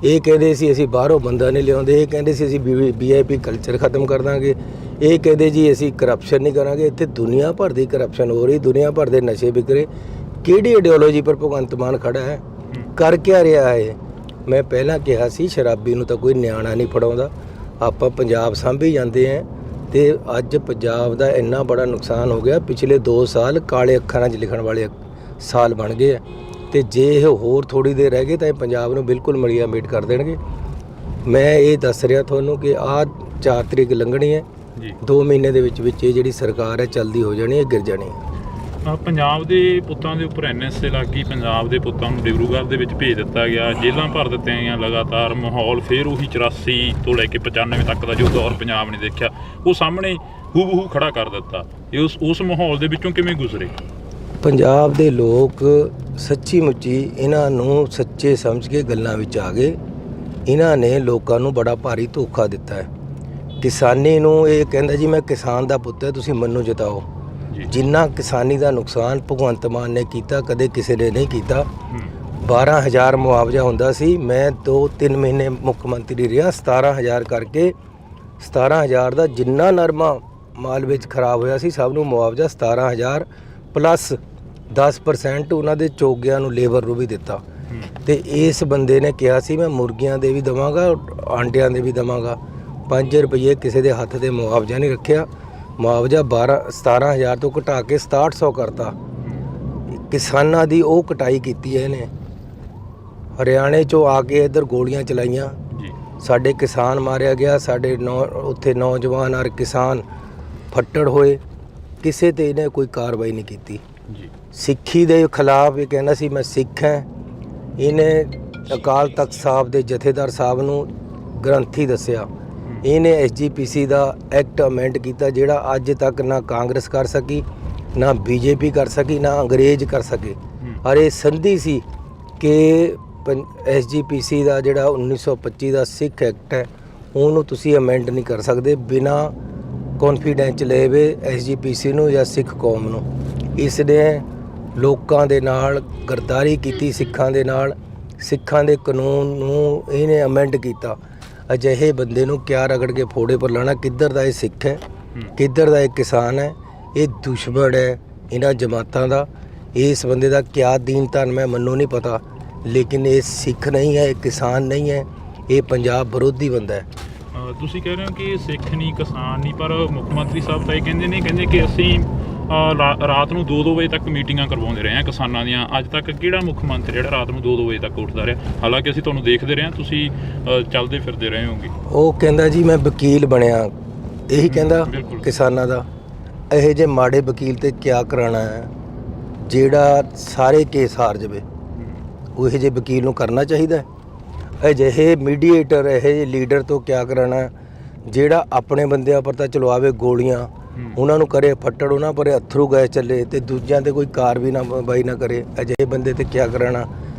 Speaker 2: ਇਹ ਕਹਿੰਦੇ ਸੀ ਅਸੀਂ ਬਾਹਰੋਂ ਬੰਦਾ ਨਹੀਂ ਲਿਆਉਂਦੇ, ਇਹ ਕਹਿੰਦੇ ਸੀ ਅਸੀਂ VIP ਕਲਚਰ ਖਤਮ ਕਰ ਦਾਂਗੇ, ਇਹ ਕਹਿੰਦੇ ਜੀ ਅਸੀਂ ਕਰਪਸ਼ਨ ਨਹੀਂ ਕਰਾਂਗੇ। ਇੱਥੇ ਦੁਨੀਆ ਭਰ ਦੀ ਕਰਪਸ਼ਨ ਹੋ ਰਹੀ, ਦੁਨੀਆ ਭਰ ਦੇ ਨਸ਼ੇ ਵਿਕ ਰਹੇ। ਕਿਹੜੀ ਆਈਡੀਓਲੋਜੀ ਪਰ ਭਗਵੰਤ ਮਾਨ ਖੜਾ ਹੈ? ਕਰ ਕਿਆ ਰਿਹਾ ਹੈ? ਮੈਂ ਪਹਿਲਾਂ ਕਿਹਾ ਸੀ ਸ਼ਰਾਬੀ ਨੂੰ ਤਾਂ ਕੋਈ ਨਿਆਣਾ ਨਹੀਂ ਫੜਾਉਂਦਾ, ਆਪਾਂ ਪੰਜਾਬ ਸਾਂਭੀ ਜਾਂਦੇ ਹਾਂ। ਤੇ ਅੱਜ ਪੰਜਾਬ ਦਾ ਇੰਨਾ ਬੜਾ ਨੁਕਸਾਨ ਹੋ ਗਿਆ, ਪਿਛਲੇ 2 ਸਾਲ ਕਾਲੇ ਅੱਖਰਾਂ 'ਚ ਲਿਖਣ ਵਾਲੇ ਸਾਲ ਬਣ ਗਏ ਆ। ਤੇ ਜੇ ਇਹ ਹੋਰ ਥੋੜ੍ਹੀ ਦੇਰ ਰਹਿ ਗਏ ਤਾਂ ਇਹ ਪੰਜਾਬ ਨੂੰ ਬਿਲਕੁਲ ਮਲੀਆ ਮੇਟ ਕਰ ਦੇਣਗੇ। ਮੈਂ ਇਹ ਦੱਸ ਰਿਹਾ ਤੁਹਾਨੂੰ ਕਿ ਆਹ 4 ਤਰੀਕ ਲੰਘਣੀ ਹੈ, 2 ਮਹੀਨੇ ਦੇ ਵਿੱਚ ਇਹ ਜਿਹੜੀ ਸਰਕਾਰ ਹੈ ਚਲਦੀ ਹੋ ਜਾਣੀ ਹੈ, ਗਿਰ ਜਾਣੀ ਹੈ।
Speaker 1: ਪੰਜਾਬ ਦੇ ਪੁੱਤਾਂ ਦੇ ਉੱਪਰ NSA ਲੱਗ ਗਈ, ਪੰਜਾਬ ਦੇ ਪੁੱਤਾਂ ਨੂੰ ਡਿਬਰੂਗੜ੍ਹ ਦੇ ਵਿੱਚ ਭੇਜ ਦਿੱਤਾ ਗਿਆ, ਜੇਲ੍ਹਾਂ ਭਰ ਦਿੱਤੀਆਂ ਗਈਆਂ ਲਗਾਤਾਰ। ਮਾਹੌਲ ਫਿਰ ਉਹੀ 84 ਤੋਂ ਲੈ ਕੇ 95 ਤੱਕ ਦਾ ਜੋ ਦੌਰ ਪੰਜਾਬ ਨੇ ਦੇਖਿਆ, ਉਹ ਸਾਹਮਣੇ ਹੂ ਖੜਾ ਕਰ ਦਿੱਤਾ। ਇਹ ਉਸ ਮਾਹੌਲ ਦੇ ਵਿੱਚੋਂ ਕਿਵੇਂ ਗੁਜ਼ਰੇ?
Speaker 2: ਪੰਜਾਬ ਦੇ ਲੋਕ ਸੱਚੀ ਮੁੱਚੀ ਇਹਨਾਂ ਨੂੰ ਸੱਚੇ ਸਮਝ ਕੇ ਗੱਲਾਂ ਵਿੱਚ ਆ ਗਏ। ਇਹਨਾਂ ਨੇ ਲੋਕਾਂ ਨੂੰ ਬੜਾ ਭਾਰੀ ਧੋਖਾ ਦਿੱਤਾ ਹੈ। ਕਿਸਾਨੀ ਨੂੰ ਇਹ ਕਹਿੰਦਾ ਜੀ ਮੈਂ ਕਿਸਾਨ ਦਾ ਪੁੱਤ ਹੈ, ਤੁਸੀਂ ਮੈਨੂੰ ਜਿਤਾਓ। ਜਿੰਨਾ ਕਿਸਾਨੀ ਦਾ ਨੁਕਸਾਨ ਭਗਵੰਤ ਮਾਨ ਨੇ ਕੀਤਾ ਕਦੇ ਕਿਸੇ ਨੇ ਨਹੀਂ ਕੀਤਾ। 12,000 ਮੁਆਵਜ਼ਾ ਹੁੰਦਾ ਸੀ, ਮੈਂ 2-3 ਮਹੀਨੇ ਮੁੱਖ ਮੰਤਰੀ ਰਿਹਾ, 17,000 ਕਰਕੇ 17,000 ਦਾ ਜਿੰਨਾ ਨਰਮਾ ਮਾਲ ਵਿੱਚ ਖਰਾਬ ਹੋਇਆ ਸੀ ਸਭ ਨੂੰ ਮੁਆਵਜ਼ਾ 17,000 ਪਲੱਸ 10% ਉਹਨਾਂ ਦੇ ਚੋਗਿਆਂ ਨੂੰ ਲੇਬਰ ਨੂੰ ਵੀ ਦਿੱਤਾ। ਤੇ ਇਸ ਬੰਦੇ ਨੇ ਕਿਹਾ ਸੀ ਮੈਂ ਮੁਰਗੀਆਂ ਦੇ ਵੀ ਦੇਵਾਂਗਾ, ਆਂਡਿਆਂ ਦੇ ਵੀ ਦੇਵਾਂਗਾ। 5 ਰੁਪਏ ਕਿਸੇ ਦੇ ਹੱਥ ਤੇ ਮੁਆਵਜ਼ਾ ਨਹੀਂ ਰੱਖਿਆ। ਮੁਆਵਜ਼ਾ 17,000 ਤੋਂ ਘਟਾ ਕੇ 6700 ਕਰਤਾ। ਕਿਸਾਨਾਂ ਦੀ ਉਹ ਕਟਾਈ ਕੀਤੀ ਹੈ ਇਹਨੇ। ਹਰਿਆਣੇ 'ਚੋਂ ਆ ਕੇ ਇੱਧਰ ਗੋਲੀਆਂ ਚਲਾਈਆਂ,
Speaker 1: ਜੀ
Speaker 2: ਸਾਡੇ ਕਿਸਾਨ ਮਾਰਿਆ ਗਿਆ, ਸਾਡੇ ਉੱਥੇ ਨੌਜਵਾਨ ਔਰ ਕਿਸਾਨ ਫੱਟੜ ਹੋਏ, ਕਿਸੇ ਤੇ ਇਹਨੇ ਕੋਈ ਕਾਰਵਾਈ ਨਹੀਂ ਕੀਤੀ।
Speaker 1: ਜੀ
Speaker 2: ਸਿੱਖੀ ਦੇ ਖਿਲਾਫ ਇਹ ਕਹਿੰਦਾ ਸੀ ਮੈਂ ਸਿੱਖ ਹਾਂ। ਇਹਨੇ ਅਕਾਲ ਤਖਤ ਸਾਹਿਬ ਦੇ ਜਥੇਦਾਰ ਸਾਹਿਬ ਨੂੰ ਗ੍ਰੰਥੀ ਦੱਸਿਆ। ਇਹਨੇ SGPC ਦਾ ਐਕਟ ਅਮੈਂਡ ਕੀਤਾ ਜਿਹੜਾ ਅੱਜ ਤੱਕ ਨਾ ਕਾਂਗਰਸ ਕਰ ਸਕੀ, ਨਾ BJP ਕਰ ਸਕੀ, ਨਾ ਅੰਗਰੇਜ਼ ਕਰ ਸਕੇ। ਔਰ ਇਹ ਸੰਧੀ ਸੀ ਕਿ SGPC ਦਾ ਜਿਹੜਾ 1925 ਦਾ ਸਿੱਖ ਐਕਟ ਹੈ ਉਹਨੂੰ ਤੁਸੀਂ ਅਮੈਂਡ ਨਹੀਂ ਕਰ ਸਕਦੇ ਬਿਨਾ ਕੌਨਫੀਡੈਂਸ ਲਏ ਵੇ SGPC ਨੂੰ ਜਾਂ ਸਿੱਖ ਕੌਮ ਨੂੰ। ਇਸ ਨੇ ਲੋਕਾਂ ਦੇ ਨਾਲ ਗਰਦਾਰੀ ਕੀਤੀ, ਸਿੱਖਾਂ ਦੇ ਨਾਲ, ਸਿੱਖਾਂ ਦੇ ਕਾਨੂੰਨ ਨੂੰ ਇਹਨੇ ਅਮੈਂਡ ਕੀਤਾ। ਅਜਿਹੇ ਬੰਦੇ ਨੂੰ ਕਿਆ ਰਗੜ ਕੇ ਫੋੜੇ ਪਰ ਲਾਣਾ? ਕਿੱਧਰ ਦਾ ਇਹ ਸਿੱਖ ਹੈ, ਕਿੱਧਰ ਦਾ ਇਹ ਕਿਸਾਨ ਹੈ? ਇਹ ਦੁਸ਼ਮਣ ਹੈ ਇਹਨਾਂ ਜਮਾਤਾਂ ਦਾ। ਇਸ ਬੰਦੇ ਦਾ ਕਿਆ ਦੀਨ ਧਨ ਮੈਂ ਮੈਨੂੰ ਨਹੀਂ ਪਤਾ, ਲੇਕਿਨ ਇਹ ਸਿੱਖ ਨਹੀਂ ਹੈ, ਇਹ ਕਿਸਾਨ ਨਹੀਂ ਹੈ, ਇਹ ਪੰਜਾਬ ਵਿਰੋਧੀ ਬੰਦਾ ਹੈ।
Speaker 1: ਤੁਸੀਂ ਕਹਿ ਰਹੇ ਹੋ ਕਿ ਸਿੱਖ ਨਹੀਂ, ਕਿਸਾਨ ਨਹੀਂ, ਪਰ ਮੁੱਖ ਮੰਤਰੀ ਸਾਹਿਬ ਤਾਂ ਇਹ ਕਹਿੰਦੇ ਕਿ ਅਸੀਂ ਰਾਤ ਨੂੰ 2-2 ਵਜੇ ਤੱਕ ਮੀਟਿੰਗਾਂ ਕਰਵਾਉਂਦੇ ਰਹੇ ਹਾਂ ਕਿਸਾਨਾਂ ਦੀਆਂ। ਅੱਜ ਤੱਕ ਕਿਹੜਾ ਮੁੱਖ ਮੰਤਰੀ ਜਿਹੜਾ ਰਾਤ ਨੂੰ 2-2 ਵਜੇ ਤੱਕ ਉੱਠਦਾ ਰਿਹਾ? ਹਾਲਾਂਕਿ ਅਸੀਂ ਤੁਹਾਨੂੰ ਦੇਖਦੇ ਰਹੇ ਹਾਂ, ਤੁਸੀਂ ਚੱਲਦੇ ਫਿਰਦੇ ਰਹੇ ਹੋਗੇ।
Speaker 2: ਉਹ ਕਹਿੰਦਾ ਜੀ ਮੈਂ ਵਕੀਲ ਬਣਿਆ, ਇਹੀ ਕਹਿੰਦਾ ਕਿਸਾਨਾਂ ਦਾ। ਇਹੋ ਜਿਹੇ ਮਾੜੇ ਵਕੀਲ ਤੇ ਕਿਆ ਕਰਾਉਣਾ ਹੈ ਜਿਹੜਾ ਸਾਰੇ ਕੇਸ ਹਾਰ ਜਾਵੇ? ਉਹ ਇਹੋ ਜਿਹੇ ਵਕੀਲ ਨੂੰ ਕਰਨਾ ਚਾਹੀਦਾ। ਅਜਿਹੇ ਮੀਡੀਏਟਰ, ਇਹੋ ਜਿਹੇ ਲੀਡਰ ਤੋਂ ਕਿਆ ਕਰਾਉਣਾ ਜਿਹੜਾ ਆਪਣੇ ਬੰਦਿਆਂ ਪਰ ਤਾਂ ਚਲਵਾਵੇ ਗੋਲੀਆਂ, ਉਹਨਾਂ ਨੂੰ ਕਰੇ ਫੱਟੜ, ਉਹਨਾਂ ਪਰ ਅਥਰੂ ਗੈਸ ਚੱਲੇ ਤੇ ਦੂਜਿਆਂ ਤੇ ਕੋਈ ਕਾਰਵਾਈ ਨਾ ਬਾਈ ਨਾ ਕਰੇ। ਅਜਿਹੇ ਬੰਦੇ ਤੇ ਕਿਆ ਕਰਾਉਣਾ?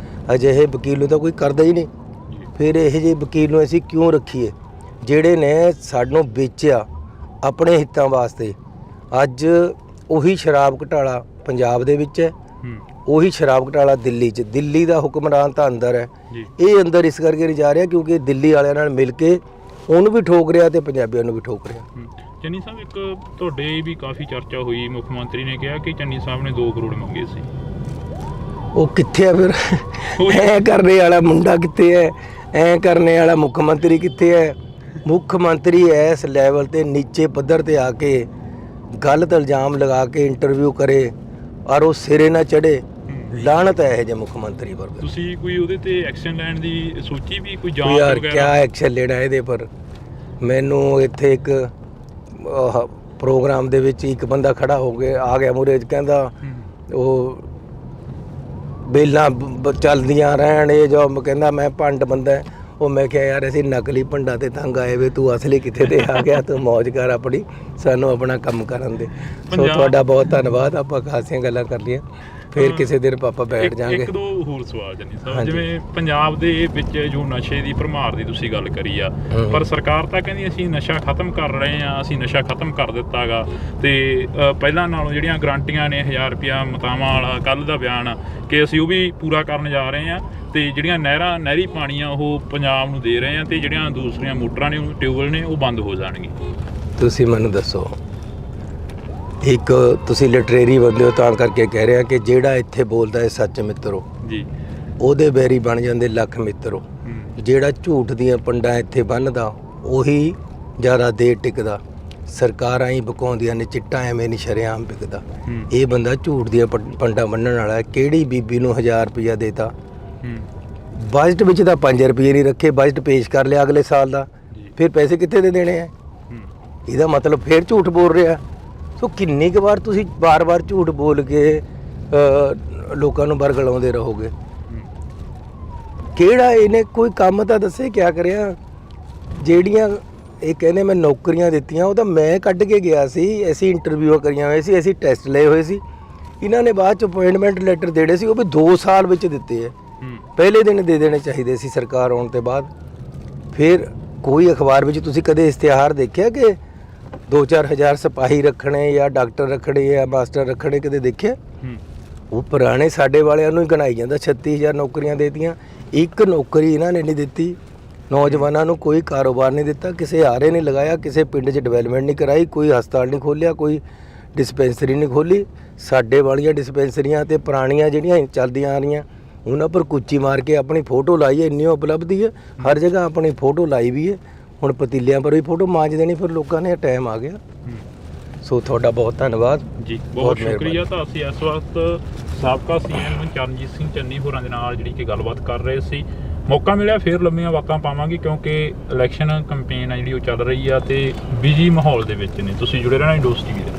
Speaker 2: ਅਜਿਹੇ ਵਕੀਲ ਨੂੰ ਤਾਂ ਕੋਈ ਕਰਦਾ ਹੀ ਨਹੀਂ। ਫਿਰ ਇਹੋ ਜਿਹੇ ਵਕੀਲ ਨੂੰ ਅਸੀਂ ਕਿਉਂ ਰੱਖੀਏ ਜਿਹੜੇ ਨੇ ਸਾਨੂੰ ਵੇਚਿਆ ਆਪਣੇ ਹਿੱਤਾਂ ਵਾਸਤੇ? ਅੱਜ ਉਹੀ ਸ਼ਰਾਬ ਘੁਟਾਲਾ ਪੰਜਾਬ ਦੇ ਵਿੱਚ ਹੈ, ਉਹੀ ਸ਼ਰਾਬ ਘੁਟਾਲਾ ਦਿੱਲੀ 'ਚ। ਦਿੱਲੀ ਦਾ ਹੁਕਮਰਾਨ ਤਾਂ ਅੰਦਰ ਹੈ, ਇਹ ਅੰਦਰ ਇਸ ਕਰਕੇ ਨਹੀਂ ਜਾ ਰਿਹਾ ਕਿਉਂਕਿ ਦਿੱਲੀ ਵਾਲਿਆਂ ਨਾਲ ਮਿਲ ਕੇ ਉਹਨੂੰ ਵੀ ਠੋਕ ਰਿਹਾ ਤੇ ਪੰਜਾਬੀਆਂ ਨੂੰ ਵੀ ਠੋਕ ਰਿਹਾ।
Speaker 1: ਚੰਨੀ ਸਾਹਿਬ, ਇੱਕ ਤੁਹਾਡੇ ਵੀ ਕਾਫੀ ਚਰਚਾ ਹੋਈ, ਮੁੱਖ ਮੰਤਰੀ ਨੇ ਕਿਹਾ ਕਿ ਚੰਨੀ ਸਾਹਿਬ ਨੇ 2 ਕਰੋੜ ਮੰਗੇ ਸੀ।
Speaker 2: ਉਹ ਕਿੱਥੇ ਆ ਫਿਰ? ਐ ਕਰਨੇ ਵਾਲਾ ਮੁੰਡਾ ਕਿੱਥੇ ਹੈ? ਐ ਕਰਨੇ ਵਾਲਾ ਮੁੱਖ ਮੰਤਰੀ ਕਿੱਥੇ ਹੈ? ਮੁੱਖ ਮੰਤਰੀ ਇਸ ਲੈਵਲ ਤੇ ਨੀਚੇ ਪੱਧਰ ਤੇ ਆ ਕੇ ਗਲਤ ਇਲਜ਼ਾਮ ਲਗਾ ਕੇ ਇੰਟਰਵਿਊ ਕਰੇ ਔਰ ਉਹ ਸਿਰੇ ਨਾ ਚੜੇ, ਲਾਹਨਤ ਹੈ ਇਹ ਜੇ ਮੁੱਖ ਮੰਤਰੀ ਪਰ।
Speaker 1: ਤੁਸੀਂ ਕੋਈ ਉਹਦੇ ਤੇ ਐਕਸ਼ਨ ਲੈਣ ਦੀ ਸੋਚੀ ਵੀ? ਕੋਈ ਜਾਂਚ
Speaker 2: ਯਾਰ
Speaker 1: ਵਗੈਰਾ?
Speaker 2: ਕਿਆ ਐਕਸ਼ਨ ਲੈਣਾ ਇਹਦੇ ਪਰ? ਮੈਨੂੰ ਇੱਥੇ ਇੱਕ ਪ੍ਰੋਗਰਾਮ ਦੇ ਵਿੱਚ ਇੱਕ ਬੰਦਾ ਖੜਾ ਹੋ ਗਿਆ, ਆ ਗਿਆ ਮੂਹਰੇ, ਕਹਿੰਦਾ ਉਹ ਬੇਲਾਂ ਚੱਲਦੀਆਂ ਰਹਿਣ, ਇਹ ਜੋ ਕਹਿੰਦਾ ਮੈਂ ਭੰਡ ਬੰਦਾ। ਉਹ ਮੈਂ ਕਿਹਾ ਯਾਰ ਅਸੀਂ ਨਕਲੀ ਭੰਡਾਂ ਤੇ ਤੰਗ ਆਏ ਵੇ, ਤੂੰ ਅਸਲੀ ਕਿੱਥੇ ਤੇ ਆ ਗਿਆ? ਤੂੰ ਮੌਜ ਕਰ ਆਪਣੀ, ਸਾਨੂੰ ਆਪਣਾ ਕੰਮ ਕਰਨ ਦੇ। ਸੋ ਤੁਹਾਡਾ ਬਹੁਤ ਧੰਨਵਾਦ। ਆਪਾਂ ਖਾਸੀਆਂ ਗੱਲਾਂ ਕਰ ਲਈਆਂ, ਫਿਰ ਕਿਸੇ ਦਿਨ ਪਾਪਾ ਬੈਠ ਜਾਾਂਗੇ।
Speaker 1: ਇੱਕ ਦੋ ਹੋਰ ਸਵਾਲ ਚੰਨੀ ਸਾਹਿਬ, ਜਿਵੇਂ ਪੰਜਾਬ ਦੇ ਵਿੱਚ ਜੋ ਨਸ਼ੇ ਦੀ ਭਰਮਾਰ ਦੀ ਤੁਸੀਂ ਗੱਲ ਕਰੀ ਆ, ਪਰ ਸਰਕਾਰ ਤਾਂ ਕਹਿੰਦੀ ਅਸੀਂ ਨਸ਼ਾ ਖਤਮ ਕਰ ਰਹੇ ਹਾਂ, ਅਸੀਂ ਨਸ਼ਾ ਖਤਮ ਕਰ ਦਿੱਤਾ ਗਾ, ਤੇ ਪਹਿਲਾਂ ਨਾਲੋਂ ਜਿਹੜੀਆਂ ਗਰੰਟੀਆਂ ਨੇ 1000 ਰੁਪਇਆ ਮਤਾਵਾਂ ਵਾਲਾ ਕੱਲ੍ਹ ਦਾ ਬਿਆਨ ਕਿ ਅਸੀਂ ਉਹ ਵੀ ਪੂਰਾ ਕਰਨ ਜਾ ਰਹੇ ਹਾਂ, ਤੇ ਜਿਹੜੀਆਂ ਨਹਿਰੀ ਪਾਣੀ ਆ ਉਹ ਪੰਜਾਬ ਨੂੰ ਦੇ ਰਹੇ ਹਾਂ, ਤੇ ਜਿਹੜੀਆਂ ਦੂਸਰੀਆਂ ਮੋਟਰਾਂ ਨੇ, ਟਿਊਬਵੈੱਲ ਨੇ, ਉਹ ਬੰਦ ਹੋ ਜਾਣਗੇ।
Speaker 2: ਤੁਸੀਂ ਮੈਨੂੰ ਦੱਸੋ, ਇੱਕ ਤੁਸੀਂ ਲਿਟਰੇਰੀ ਬੰਦੇ ਹੋ ਤਾਂ ਕਰਕੇ ਕਹਿ ਰਿਹਾ ਕਿ ਜਿਹੜਾ ਇੱਥੇ ਬੋਲਦਾ ਹੈ ਸੱਚ ਮਿੱਤਰੋ ਜੀ, ਉਹਦੇ ਬੈਰੀ ਬਣ ਜਾਂਦੇ ਲੱਖ ਮਿੱਤਰੋ। ਜਿਹੜਾ ਝੂਠ ਦੀਆਂ ਪੰਡਾਂ ਇੱਥੇ ਬੰਨ੍ਹਦਾ ਉਹੀ ਜ਼ਿਆਦਾ ਦੇਰ ਟਿਕਦਾ। ਸਰਕਾਰਾਂ ਹੀ ਬਕਾਉਂਦੀਆਂ ਨੇ, ਚਿੱਟਾ ਐਵੇਂ ਨਹੀਂ ਸ਼ਰੇਆਮ ਵਿਕਦਾ। ਇਹ ਬੰਦਾ ਝੂਠ ਦੀਆਂ ਪੰਡਾਂ ਬੰਨ੍ਹਣ ਵਾਲਾ। ਕਿਹੜੀ ਬੀਬੀ ਨੂੰ 1000 ਰੁਪਇਆ ਦੇਤਾ? ਬਜਟ ਵਿੱਚ ਤਾਂ 5 ਰੁਪਏ ਨਹੀਂ ਰੱਖੇ, ਬਜਟ ਪੇਸ਼ ਕਰ ਲਿਆ ਅਗਲੇ ਸਾਲ ਦਾ, ਫਿਰ ਪੈਸੇ ਕਿੱਥੇ ਦੇ ਦੇਣੇ ਆ? ਇਹਦਾ ਮਤਲਬ ਫਿਰ ਝੂਠ ਬੋਲ ਰਿਹਾ। ਸੋ ਕਿੰਨੀ ਕੁ ਵਾਰ ਤੁਸੀਂ ਬਾਰ-ਬਾਰ ਝੂਠ ਬੋਲ ਕੇ ਲੋਕਾਂ ਨੂੰ ਬਰਗਲਾਉਂਦੇ ਰਹੋਗੇ? ਕਿਹੜਾ ਇਹਨੇ ਕੋਈ ਕੰਮ ਤਾਂ ਦੱਸੇ ਕਿਆ ਕਰਿਆ? ਜਿਹੜੀਆਂ ਇਹ ਕਹਿੰਦੇ ਮੈਂ ਨੌਕਰੀਆਂ ਦਿੱਤੀਆਂ, ਉਹ ਤਾਂ ਮੈਂ ਕੱਢ ਕੇ ਗਿਆ ਸੀ। ਅਸੀਂ ਇੰਟਰਵਿਊ ਕਰੀਆਂ ਹੋਏ ਸੀ, ਅਸੀਂ ਟੈਸਟ ਲਏ ਹੋਏ ਸੀ। ਇਹਨਾਂ ਨੇ ਬਾਅਦ 'ਚ ਅਪਾਇੰਟਮੈਂਟ ਲੈਟਰ ਦੇਣੇ ਸੀ, ਉਹ ਵੀ 2 ਸਾਲ ਵਿੱਚ ਦਿੱਤੇ ਹੈ। ਪਹਿਲੇ ਦਿਨ ਦੇ ਦੇਣੇ ਚਾਹੀਦੇ ਸੀ ਸਰਕਾਰ ਆਉਣ ਤੋਂ ਬਾਅਦ। ਫਿਰ ਕੋਈ ਅਖਬਾਰ ਵਿੱਚ ਤੁਸੀਂ ਕਦੇ ਇਸ਼ਤਿਹਾਰ ਦੇਖਿਆ ਕਿ 2-4 ਹਜ਼ਾਰ ਸਿਪਾਹੀ ਰੱਖਣੇ ਜਾਂ ਡਾਕਟਰ ਰੱਖਣੇ ਜਾਂ ਮਾਸਟਰ ਰੱਖਣੇ? ਕਦੇ ਦੇਖਿਆ? ਉਹ ਪੁਰਾਣੇ ਸਾਡੇ ਵਾਲਿਆਂ ਨੂੰ ਹੀ ਗਣਾਈ ਜਾਂਦਾ। 36,000 ਨੌਕਰੀਆਂ ਦੇਤੀਆਂ, ਇੱਕ ਨੌਕਰੀ ਇਹਨਾਂ ਨੇ ਨਹੀਂ ਦਿੱਤੀ। ਨੌਜਵਾਨਾਂ ਨੂੰ ਕੋਈ ਕਾਰੋਬਾਰ ਨਹੀਂ ਦਿੱਤਾ, ਕਿਸੇ ਆਰੇ ਨਹੀਂ ਲਗਾਇਆ, ਕਿਸੇ ਪਿੰਡ 'ਚ ਡਿਵੈਲਪਮੈਂਟ ਨਹੀਂ ਕਰਾਈ, ਕੋਈ ਹਸਪਤਾਲ ਨਹੀਂ ਖੋਲ੍ਹਿਆ, ਕੋਈ ਡਿਸਪੈਂਸਰੀ ਨਹੀਂ ਖੋਲ੍ਹੀ। ਸਾਡੇ ਵਾਲੀਆਂ ਡਿਸਪੈਂਸਰੀਆਂ ਤੇ ਪੁਰਾਣੀਆਂ ਜਿਹੜੀਆਂ ਚੱਲਦੀਆਂ ਆ ਰਹੀਆਂ ਉਹਨਾਂ ਪਰ ਕੁੱਚੀ ਮਾਰ ਕੇ ਆਪਣੀ ਫੋਟੋ ਲਾਈ ਹੈ। ਇੰਨੀ ਉਪਲਬਧੀ ਹੈ, ਹਰ ਜਗ੍ਹਾ ਆਪਣੀ ਫੋਟੋ ਲਾਈ ਵੀ ਹੈ। ਹੁਣ ਪਤੀਲਿਆਂ ਪਰ ਵੀ ਫੋਟੋ ਮਾਂਜ ਦੇਣੀ, ਫਿਰ ਲੋਕਾਂ ਨੇ ਟਾਈਮ ਆ ਗਿਆ। ਸੋ ਤੁਹਾਡਾ ਬਹੁਤ ਧੰਨਵਾਦ
Speaker 1: ਜੀ,
Speaker 2: ਬਹੁਤ
Speaker 1: ਬਹੁਤ
Speaker 2: ਮਿਹਰਬਾਨੀ।
Speaker 1: ਸ਼ੁਕਰੀਆ। ਤਾਂ ਅਸੀਂ ਇਸ ਵਕਤ ਸਾਬਕਾ ਸੀਐਮ ਚਰਨਜੀਤ ਸਿੰਘ ਚੰਨੀ ਹੋਰਾਂ ਦੇ ਨਾਲ ਜਿਹੜੀ ਕਿ ਗੱਲਬਾਤ ਕਰ ਰਹੇ ਸੀ। ਮੌਕਾ ਮਿਲਿਆ ਫੇਰ ਲੰਮੀਆਂ ਵਾਕਾਂ ਪਾਵਾਂਗੇ, ਕਿਉਂਕਿ ਇਲੈਕਸ਼ਨ ਕੰਪੇਨ ਆ ਜਿਹੜੀ ਉਹ ਚੱਲ ਰਹੀ ਆ ਤੇ ਬਿਜੀ ਮਾਹੌਲ ਦੇ ਵਿੱਚ ਨੇ। ਤੁਸੀਂ ਜੁੜੇ ਰਹਿਣਾ ਇੰਡੋਸ ਟੀਵੀ ਦੇ ਨਾਲ।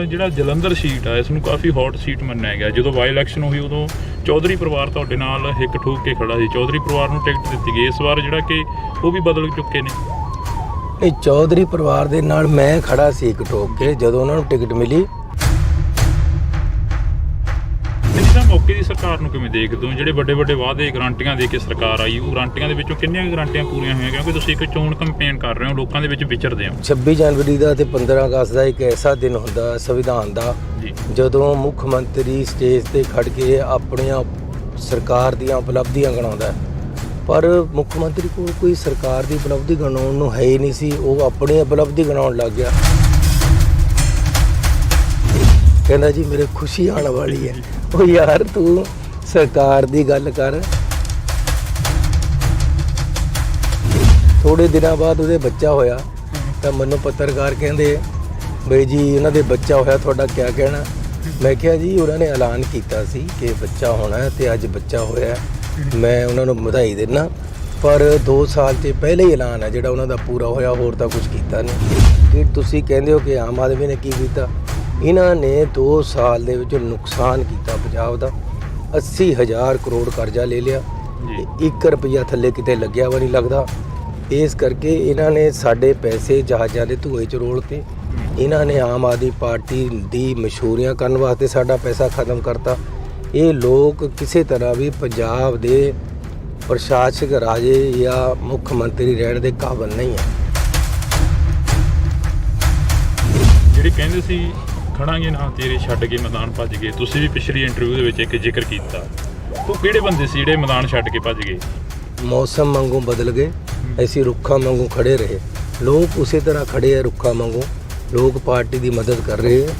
Speaker 1: ਜਿਹੜਾ ਜਲੰਧਰ ਸੀਟ ਆ, ਇਸ ਨੂੰ ਕਾਫੀ ਹੌਟ ਸੀਟ ਮੰਨਿਆ ਗਿਆ। ਜਦੋਂ ਬਾਈ ਇਲੈਕਸ਼ਨ ਹੋਈ ਉਦੋਂ ਚੌਧਰੀ ਪਰਿਵਾਰ ਤੁਹਾਡੇ ਨਾਲ ਹਿੱਕ ਠੋਕ ਕੇ ਖੜਾ ਸੀ। ਚੌਧਰੀ ਪਰਿਵਾਰ ਨੂੰ ਟਿਕਟ ਦਿੱਤੀ ਗਈ। ਇਸ ਵਾਰ ਜਿਹੜਾ ਕਿ ਉਹ ਵੀ ਬਦਲ ਚੁੱਕੇ ਨੇ।
Speaker 2: ਇਹ ਚੌਧਰੀ ਪਰਿਵਾਰ ਦੇ ਨਾਲ ਮੈਂ ਖੜਾ ਸੀ ਇੱਕ ਠੋਕ ਕੇ ਜਦੋਂ ਉਹਨਾਂ ਨੂੰ ਟਿਕਟ ਮਿਲੀ।
Speaker 1: ਤਾਂ ਮੌਕੇ ਦੀ ਸਰਕਾਰ ਨੂੰ ਕਿਵੇਂ ਦੇਖਦੇ ਹੋ? ਜਿਹੜੇ ਵੱਡੇ ਵੱਡੇ ਵਾਅਦੇ ਗਰੰਟੀਆਂ ਦੇ ਕੇ ਸਰਕਾਰ ਆਈ, ਉਹ ਗਰੰਟੀਆਂ ਦੇ ਵਿੱਚੋਂ ਕਿੰਨੀਆਂ ਗਰੰਟੀਆਂ ਪੂਰੀਆਂ ਹੋਈਆਂ? ਕਿਉਂਕਿ ਤੁਸੀਂ ਇੱਕ ਚੋਣ ਕੰਪੇਨ ਕਰ ਰਹੇ ਹੋ, ਲੋਕਾਂ ਦੇ ਵਿੱਚ ਵਿਚਰਦੇ ਹੋ।
Speaker 2: 26 ਜਨਵਰੀ ਦਾ ਤੇ 15 ਅਗਸਤ ਦਾ ਇੱਕ ਐਸਾ ਦਿਨ ਹੁੰਦਾ ਸੰਵਿਧਾਨ ਦਾ,
Speaker 1: ਜੀ,
Speaker 2: ਜਦੋਂ ਮੁੱਖ ਮੰਤਰੀ ਸਟੇਜ ਤੇ ਖੜ ਕੇ ਆਪਣੀਆਂ ਸਰਕਾਰ ਦੀਆਂ ਉਪਲਬਧੀਆਂ ਗਿਣਾਉਂਦਾ ਹੈ। ਪਰ ਮੁੱਖ ਮੰਤਰੀ ਕੋਲ ਕੋਈ ਸਰਕਾਰ ਦੀ ਉਪਲਬਧੀ ਗਿਣਾਉਣ ਨੂੰ ਹੈ ਹੀ ਨਹੀਂ ਸੀ। ਉਹ ਆਪਣੀ ਉਪਲਬਧੀ ਗਿਣਾਉਣ ਲੱਗ ਗਿਆ। ਕਹਿੰਦਾ ਜੀ ਮੇਰੇ ਖੁਸ਼ੀ ਆਉਣ ਵਾਲੀ ਹੈ। ਉਹ ਯਾਰ ਤੂੰ ਸਰਕਾਰ ਦੀ ਗੱਲ ਕਰ। ਥੋੜੇ ਦਿਨਾਂ ਬਾਅਦ ਉਹਦੇ ਬੱਚਾ ਹੋਇਆ ਤਾਂ ਮੈਨੂੰ ਪੱਤਰਕਾਰ ਕਹਿੰਦੇ ਬਈ ਜੀ ਉਹਨਾਂ ਦੇ ਬੱਚਾ ਹੋਇਆ, ਤੁਹਾਡਾ ਕੀ ਕਹਿਣਾ? ਮੈਂ ਕਿਹਾ ਜੀ ਉਹਨਾਂ ਨੇ ਐਲਾਨ ਕੀਤਾ ਸੀ ਕਿ ਬੱਚਾ ਹੋਣਾ ਹੈ ਤੇ ਅੱਜ ਬੱਚਾ ਹੋਇਆ। ਮੈਂ ਉਹਨਾਂ ਨੂੰ ਵਧਾਈ ਦਿੰਦਾ, ਪਰ 2 ਸਾਲ 'ਚ ਪਹਿਲੇ ਹੀ ਐਲਾਨ ਹੈ ਜਿਹੜਾ ਉਹਨਾਂ ਦਾ ਪੂਰਾ ਹੋਇਆ, ਹੋਰ ਤਾਂ ਕੁਝ ਕੀਤਾ ਨਹੀਂ। ਕਿ ਤੁਸੀਂ ਕਹਿੰਦੇ ਹੋ ਕਿ ਆਮ ਆਦਮੀ ਨੇ ਕੀ ਕੀਤਾ? ਇਹਨਾਂ ਨੇ 2 ਸਾਲ ਦੇ ਵਿੱਚ ਨੁਕਸਾਨ ਕੀਤਾ ਪੰਜਾਬ ਦਾ। 80,000 ਕਰੋੜ ਕਰਜ਼ਾ ਲੈ ਲਿਆ, 1 ਰੁਪਈਆ ਥੱਲੇ ਕਿਤੇ ਲੱਗਿਆ ਵਾ ਨਹੀਂ ਲੱਗਦਾ। ਇਸ ਕਰਕੇ ਇਹਨਾਂ ਨੇ ਸਾਡੇ ਪੈਸੇ ਜਹਾਜ਼ਾਂ ਦੇ ਧੂਏ 'ਚ ਰੋਲਤੇ। ਇਹਨਾਂ ਨੇ ਆਮ ਆਦਮੀ ਪਾਰਟੀ ਦੀ ਮਸ਼ਹੂਰੀਆਂ ਕਰਨ ਵਾਸਤੇ ਸਾਡਾ ਪੈਸਾ ਖਤਮ ਕਰਤਾ। ਇਹ ਲੋਕ ਕਿਸੇ ਤਰ੍ਹਾਂ ਵੀ ਪੰਜਾਬ ਦੇ ਪ੍ਰਸ਼ਾਸਕ ਰਾਜੇ ਜਾਂ ਮੁੱਖ ਮੰਤਰੀ ਰਹਿਣ ਦੇ ਕਾਬਿਲ ਨਹੀਂ ਹੈ।
Speaker 1: ਜਿਹੜੇ ਕਹਿੰਦੇ ਸੀ ਖੜਾਂਗੇ ਨਾ ਤੇਰੇ ਛੱਡ ਕੇ ਮੈਦਾਨ ਭੱਜ ਗਏ, ਤੁਸੀਂ ਵੀ ਪਿਛਲੀ ਇੰਟਰਵਿਊ ਦੇ ਵਿੱਚ ਇੱਕ ਜ਼ਿਕਰ ਕੀਤਾ। ਉਹ ਕਿਹੜੇ ਬੰਦੇ ਸੀ ਜਿਹੜੇ ਮੈਦਾਨ ਛੱਡ ਕੇ ਭੱਜ ਗਏ?
Speaker 2: ਮੌਸਮ ਵਾਂਗੂ ਬਦਲ ਗਏ, ਅਸੀਂ ਰੁੱਖਾਂ ਵਾਂਗੂ ਖੜੇ ਰਹੇ। ਲੋਕ ਉਸੇ ਤਰ੍ਹਾਂ ਖੜੇ ਆ ਰੁੱਖਾਂ ਵਾਂਗੂ। ਲੋਕ ਪਾਰਟੀ ਦੀ ਮਦਦ ਕਰ ਰਹੇ ਆ।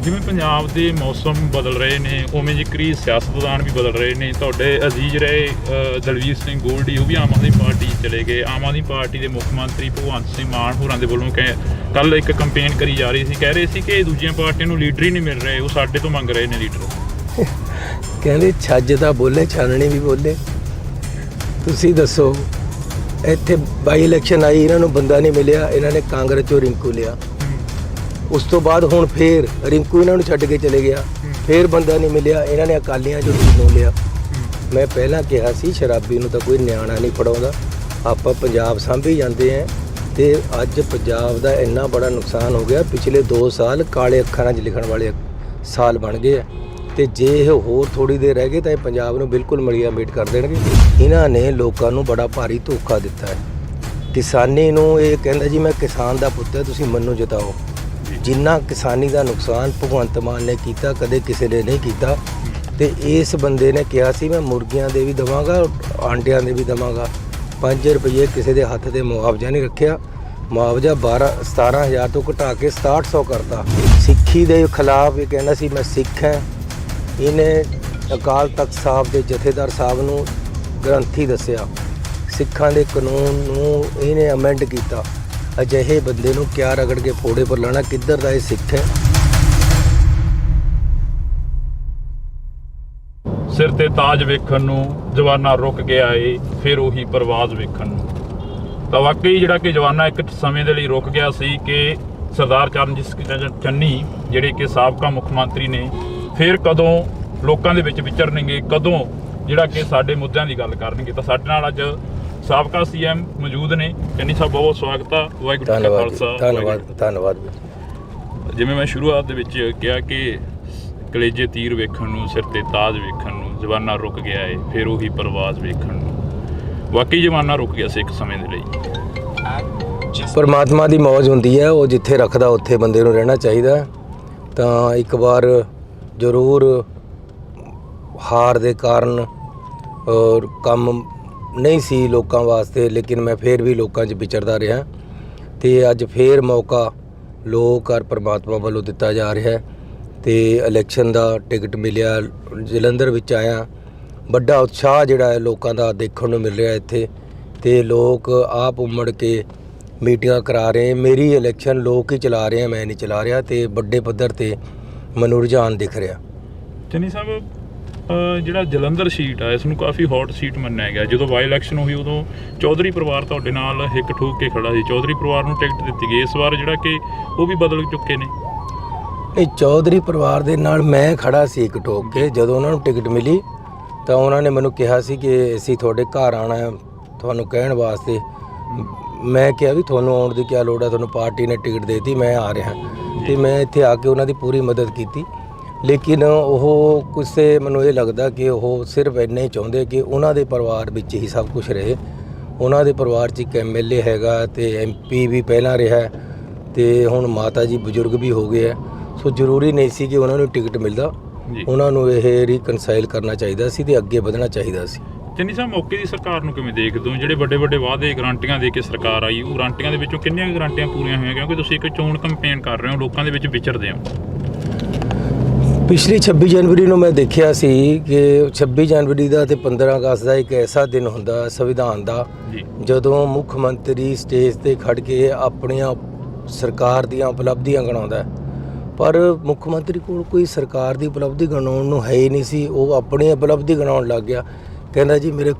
Speaker 1: ਜਿਵੇਂ ਪੰਜਾਬ ਦੇ ਮੌਸਮ ਬਦਲ ਰਹੇ ਨੇ, ਉਵੇਂ ਜ਼ਿਕਰੀ ਸਿਆਸਤਦਾਨ ਵੀ ਬਦਲ ਰਹੇ ਨੇ। ਤੁਹਾਡੇ ਅਜ਼ੀਜ਼ ਰਹੇ ਦਲਵੀਰ ਸਿੰਘ ਗੋਲਡੀ, ਉਹ ਵੀ ਆਮ ਆਦਮੀ ਪਾਰਟੀ ਚਲੇ ਗਏ। ਆਮ ਆਦਮੀ ਪਾਰਟੀ ਦੇ ਮੁੱਖ ਮੰਤਰੀ ਭਗਵੰਤ ਸਿੰਘ ਮਾਨ ਹੋਰਾਂ ਦੇ ਵੱਲੋਂ ਕੱਲ ਇੱਕ ਕੰਪੇਨ ਕਰੀ ਜਾ ਰਹੀ ਸੀ, ਕਹਿ ਰਹੇ ਸੀ ਕਿ ਦੂਜੀਆਂ ਪਾਰਟੀਆਂ ਨੂੰ ਲੀਡਰ ਹੀ ਨਹੀਂ ਮਿਲ ਰਹੇ, ਉਹ ਸਾਡੇ ਤੋਂ ਮੰਗ ਰਹੇ ਨੇ ਲੀਡਰ।
Speaker 2: ਕਹਿੰਦੇ ਛੱਜ ਤਾਂ ਬੋਲੇ, ਛਾਨਣੀ ਵੀ ਬੋਲੇ। ਤੁਸੀਂ ਦੱਸੋ, ਇੱਥੇ ਬਾਈ ਇਲੈਕਸ਼ਨ ਆਈ, ਇਹਨਾਂ ਨੂੰ ਬੰਦਾ ਨਹੀਂ ਮਿਲਿਆ, ਇਹਨਾਂ ਨੇ ਕਾਂਗਰਸ 'ਚੋਂ ਰਿੰਕੂ ਲਿਆ। ਉਸ ਤੋਂ ਬਾਅਦ ਹੁਣ ਫੇਰ ਰਿੰਕੂ ਇਹਨਾਂ ਨੂੰ ਛੱਡ ਕੇ ਚਲੇ ਗਿਆ, ਫੇਰ ਬੰਦਾ ਨਹੀਂ ਮਿਲਿਆ, ਇਹਨਾਂ ਨੇ ਅਕਾਲੀਆਂ 'ਚੋਂ ਨੂੰ ਲਿਆ। ਮੈਂ ਪਹਿਲਾਂ ਕਿਹਾ ਸੀ ਸ਼ਰਾਬੀ ਨੂੰ ਤਾਂ ਕੋਈ ਨਿਆਣਾ ਨਹੀਂ ਫੜਾਉਂਦਾ, ਆਪਾਂ ਪੰਜਾਬ ਸਾਂਭੀ ਜਾਂਦੇ ਹਾਂ। ਤੇ ਅੱਜ ਪੰਜਾਬ ਦਾ ਇੰਨਾ ਬੜਾ ਨੁਕਸਾਨ ਹੋ ਗਿਆ। ਪਿਛਲੇ 2 ਸਾਲ ਕਾਲੇ ਅੱਖਰਾਂ 'ਚ ਲਿਖਣ ਵਾਲੇ ਸਾਲ ਬਣ ਗਏ ਆ। ਤੇ ਜੇ ਇਹ ਹੋਰ ਥੋੜੀ ਦੇਰ ਰਹਿ ਗਏ ਤਾਂ ਇਹ ਪੰਜਾਬ ਨੂੰ ਬਿਲਕੁਲ ਮਲੀਆ ਮੇਟ ਕਰ ਦੇਣਗੇ। ਇਹਨਾਂ ਨੇ ਲੋਕਾਂ ਨੂੰ ਬੜਾ ਭਾਰੀ ਧੋਖਾ ਦਿੱਤਾ ਹੈ। ਕਿਸਾਨੀ ਨੂੰ ਇਹ ਕਹਿੰਦਾ ਜੀ ਮੈਂ ਕਿਸਾਨ ਦਾ ਪੁੱਤ ਹੈ, ਤੁਸੀਂ ਮੈਨੂੰ ਜਿਤਾਓ। ਜਿੰਨਾ ਕਿਸਾਨੀ ਦਾ ਨੁਕਸਾਨ ਭਗਵੰਤ ਮਾਨ ਨੇ ਕੀਤਾ ਕਦੇ ਕਿਸੇ ਨੇ ਨਹੀਂ ਕੀਤਾ। ਤੇ ਇਸ ਬੰਦੇ ਨੇ ਕਿਹਾ ਸੀ ਮੈਂ ਮੁਰਗੀਆਂ ਦੇ ਵੀ ਦੇਵਾਂਗਾ, ਆਂਡਿਆਂ ਦੇ ਵੀ ਦੇਵਾਂਗਾ। 5 ਰੁਪਏ ਕਿਸੇ ਦੇ ਹੱਥ ਤੇ ਮੁਆਵਜ਼ਾ ਨਹੀਂ ਰੱਖਿਆ। ਮੁਆਵਜ਼ਾ 17,000 ਤੋਂ ਘਟਾ ਕੇ 6700 ਕਰਤਾ। ਸਿੱਖੀ ਦੇ ਖਿਲਾਫ ਇਹ ਕਹਿੰਦਾ ਸੀ ਮੈਂ ਸਿੱਖ ਹਾਂ। ਇਹਨੇ ਅਕਾਲ ਤਖਤ ਸਾਹਿਬ ਦੇ ਜਥੇਦਾਰ ਸਾਹਿਬ ਨੂੰ ਗ੍ਰੰਥੀ ਦੱਸਿਆ। ਸਿੱਖਾਂ ਦੇ ਕਾਨੂੰਨ ਨੂੰ ਇਹਨੇ ਅਮੈਂਡ ਕੀਤਾ। ਅਜਿਹੇ ਬੰਦੇ ਨੂੰ ਕਿਆ ਰਗੜ ਕੇ ਫੋੜੇ ਪਰ ਲਾਣਾ? ਕਿੱਧਰ ਦਾ ਇਹ ਸਿੱਖ ਹੈ?
Speaker 1: ਸਿਰ ਤੇ ਤਾਜ ਵੇਖਣ ਨੂੰ ਜਵਾਨਾ ਰੁਕ ਗਿਆ ਏ, ਫਿਰ ਉਹੀ ਪਰਵਾਜ਼ ਵੇਖਣ ਨੂੰ। ਤਾਂ ਵਾਕਈ ਜਿਹੜਾ ਕਿ ਜਵਾਨਾ ਇੱਕ ਸਮੇਂ ਦੇ ਲਈ ਰੁਕ ਗਿਆ ਸੀ ਕਿ ਸਰਦਾਰ ਚਰਨਜੀਤ ਸਿੰਘ ਚੰਨੀ ਜਿਹੜੇ ਕਿ ਸਾਬਕਾ ਮੁੱਖ ਮੰਤਰੀ ਨੇ, ਫਿਰ ਕਦੋਂ ਲੋਕਾਂ ਦੇ ਵਿੱਚ ਵਿਚਰਨਗੇ, ਕਦੋਂ ਜਿਹੜਾ ਕਿ ਸਾਡੇ ਮੁੱਦਿਆਂ ਦੀ ਗੱਲ ਕਰਨਗੇ। ਤਾਂ ਸਾਡੇ ਨਾਲ ਅੱਜ ਸਾਬਕਾ ਸੀਐਮ ਮੌਜੂਦ ਨੇ। ਚੰਨੀ ਸਾਹਿਬ ਬਹੁਤ ਬਹੁਤ ਸਵਾਗਤ ਆ। ਵਾਹਿਗੁਰੂ ਜੀ ਕਾ ਖਾਲਸਾ।
Speaker 2: ਧੰਨਵਾਦ।
Speaker 1: ਜਿਵੇਂ ਮੈਂ ਸ਼ੁਰੂਆਤ ਦੇ ਵਿੱਚ ਕਿਹਾ ਕਿ ਕਲੇਜੇ ਤੀਰ ਵੇਖਣ ਨੂੰ, ਸਿਰ ਤੇ ਤਾਜ ਵੇਖਣ ਨੂੰ ਜਵਾਨਾ ਰੁਕ ਗਿਆ ਏ, ਫਿਰ ਉਹੀ ਪਰਵਾਜ਼ ਵੇਖਣ ਨੂੰ। ਵਾਕਈ ਜਵਾਨਾ ਰੁਕ ਗਿਆ ਸੀ ਇੱਕ ਸਮੇਂ ਦੇ ਲਈ।
Speaker 2: ਪਰਮਾਤਮਾ ਦੀ ਮੌਜ ਹੁੰਦੀ ਹੈ, ਉਹ ਜਿੱਥੇ ਰੱਖਦਾ ਉੱਥੇ ਬੰਦੇ ਨੂੰ ਰਹਿਣਾ ਚਾਹੀਦਾ। ਤਾਂ ਇੱਕ ਵਾਰ ਜ਼ਰੂਰ ਹਾਰ ਦੇ ਕਾਰਨ ਔਰ ਕੰਮ ਨਹੀਂ ਸੀ ਲੋਕਾਂ ਵਾਸਤੇ, ਲੇਕਿਨ ਮੈਂ ਫਿਰ ਵੀ ਲੋਕਾਂ 'ਚ ਵਿਚਰਦਾ ਰਿਹਾ। ਤੇ ਅੱਜ ਫਿਰ ਮੌਕਾ ਲੋਕ ਔਰ ਪਰਮਾਤਮਾ ਵੱਲੋਂ ਦਿੱਤਾ ਜਾ ਰਿਹਾ। ਤੇ ਇਲੈਕਸ਼ਨ ਦਾ ਟਿਕਟ ਮਿਲਿਆ, ਜਲੰਧਰ ਵਿੱਚ ਆਇਆ। ਵੱਡਾ ਉਤਸ਼ਾਹ ਜਿਹੜਾ ਹੈ ਲੋਕਾਂ ਦਾ ਦੇਖਣ ਨੂੰ ਮਿਲ ਰਿਹਾ ਇੱਥੇ। ਤੇ ਲੋਕ ਆਪ ਉਮੜ ਕੇ ਮੀਟਿੰਗਾਂ ਕਰਾ ਰਹੇ। ਮੇਰੀ ਇਲੈਕਸ਼ਨ ਲੋਕ ਹੀ ਚਲਾ ਰਹੇ ਆ, ਮੈਂ ਨਹੀਂ ਚਲਾ ਰਿਹਾ, ਤੇ ਵੱਡੇ ਪੱਧਰ ਤੇ ਮੈਨੂੰ ਰੁਝਾਨ ਦਿਖ ਰਿਹਾ।
Speaker 1: ਚੰਨੀ ਸਾਹਿਬ, ਜਿਹੜਾ ਜਲੰਧਰ ਸੀਟ ਆ ਇਸ ਨੂੰ ਕਾਫੀ ਹੌਟ ਸੀਟ ਮੰਨਿਆ ਗਿਆ। ਜਦੋਂ ਬਾਈ ਇਲੈਕਸ਼ਨ ਹੋਈ ਉਦੋਂ ਚੌਧਰੀ ਪਰਿਵਾਰ ਤੁਹਾਡੇ ਨਾਲ ਹਿੱਕ ਠੋਕ ਕੇ ਖੜਾ ਸੀ, ਚੌਧਰੀ ਪਰਿਵਾਰ ਨੂੰ ਟਿਕਟ ਦਿੱਤੀ ਗਈ। ਇਸ ਵਾਰ ਜਿਹੜਾ ਕਿ ਉਹ ਵੀ ਬਦਲ ਚੁੱਕੇ ਨੇ।
Speaker 2: ਨਹੀਂ, ਚੌਧਰੀ ਪਰਿਵਾਰ ਦੇ ਨਾਲ ਮੈਂ ਖੜਾ ਸੀ ਇੱਕ ਠੋਕ ਕੇ। ਜਦੋਂ ਉਹਨਾਂ ਨੂੰ ਟਿਕਟ ਮਿਲੀ ਤਾਂ ਉਹਨਾਂ ਨੇ ਮੈਨੂੰ ਕਿਹਾ ਸੀ ਕਿ ਅਸੀਂ ਤੁਹਾਡੇ ਘਰ ਆਉਣਾ ਹੈ ਤੁਹਾਨੂੰ ਕਹਿਣ ਵਾਸਤੇ। ਮੈਂ ਕਿਹਾ ਵੀ ਤੁਹਾਨੂੰ ਆਉਣ ਦੀ ਕੀ ਲੋੜ ਹੈ, ਤੁਹਾਨੂੰ ਪਾਰਟੀ ਨੇ ਟਿਕਟ ਦੇ ਦਿੱਤੀ, ਮੈਂ ਆ ਰਿਹਾ। ਤੇ ਮੈਂ ਇੱਥੇ ਆ ਕੇ ਉਹਨਾਂ ਦੀ ਪੂਰੀ ਮਦਦ ਕੀਤੀ। ਲੇਕਿਨ ਉਹ ਕਿਸੇ ਮੈਨੂੰ ਇਹ ਲੱਗਦਾ ਕਿ ਉਹ ਸਿਰਫ ਇੰਨਾ ਹੀ ਚਾਹੁੰਦੇ ਕਿ ਉਹਨਾਂ ਦੇ ਪਰਿਵਾਰ ਵਿੱਚ ਹੀ ਸਭ ਕੁਝ ਰਹੇ। ਉਹਨਾਂ ਦੇ ਪਰਿਵਾਰ 'ਚ ਇੱਕ MLA ਹੈਗਾ ਤੇ MP ਵੀ ਪਹਿਲਾਂ ਰਿਹਾ ਤੇ ਹੁਣ ਮਾਤਾ ਜੀ ਬਜ਼ੁਰਗ ਵੀ ਹੋ ਗਏ ਹੈ। ਸੋ ਜ਼ਰੂਰੀ ਨਹੀਂ ਸੀ ਕਿ ਉਹਨਾਂ ਨੂੰ ਟਿਕਟ ਮਿਲਦਾ। ਉਹਨਾਂ ਨੂੰ ਇਹ ਰੀਕਨਸਾਈਲ ਕਰਨਾ ਚਾਹੀਦਾ ਸੀ ਤੇ ਅੱਗੇ ਵਧਣਾ ਚਾਹੀਦਾ ਸੀ।
Speaker 1: ਚੰਨੀ ਸਾਹਿਬ, ਮੌਕੇ ਦੀ ਸਰਕਾਰ ਨੂੰ ਕਿਵੇਂ ਦੇਖਦੇ ਹੋ? ਜਿਹੜੇ ਵੱਡੇ ਵੱਡੇ ਵਾਅਦੇ ਗਰੰਟੀਆਂ ਦੇ ਕੇ ਸਰਕਾਰ ਆਈ, ਉਹ ਗਰੰਟੀਆਂ ਦੇ ਵਿੱਚੋਂ ਕਿੰਨੀਆਂ ਗਰੰਟੀਆਂ ਪੂਰੀਆਂ ਹੋਈਆਂ? ਕਿਉਂਕਿ ਤੁਸੀਂ ਇੱਕ ਚੋਣ ਕੰਪੇਨ ਕਰ ਰਹੇ ਹੋ, ਲੋਕਾਂ ਦੇ ਵਿੱਚ ਵਿਚਰਦੇ ਹੋ।
Speaker 2: ਪਿਛਲੀ 26 ਜਨਵਰੀ ਨੂੰ ਮੈਂ ਦੇਖਿਆ ਸੀ ਕਿ 26 ਜਨਵਰੀ ਦਾ ਤੇ 15 ਅਗਸਤ ਦਾ ਇੱਕ ਐਸਾ ਦਿਨ ਹੁੰਦਾ ਸੰਵਿਧਾਨ ਦਾ ਜਦੋਂ ਮੁੱਖ ਮੰਤਰੀ ਸਟੇਜ ਤੇ ਖੜ ਕੇ ਆਪਣੀਆਂ ਸਰਕਾਰ ਦੀਆਂ ਉਪਲਬਧੀਆਂ ਗਿਣਾਉਂਦਾ। ਪਰ ਮੁੱਖ ਮੰਤਰੀ ਕੋਲ ਕੋਈ ਸਰਕਾਰ ਦੀ ਉਪਲਬਧੀ ਗਿਣਾਉਣ ਨੂੰ ਹੈ ਹੀ ਨਹੀਂ ਸੀ। ਉਹ ਆਪਣੀ ਉਪਲਬਧੀ ਗਿਣਾਉਣ ਲੱਗ ਗਿਆ। ਕਹਿੰਦਾ ਜੀ ਮੇਰੇ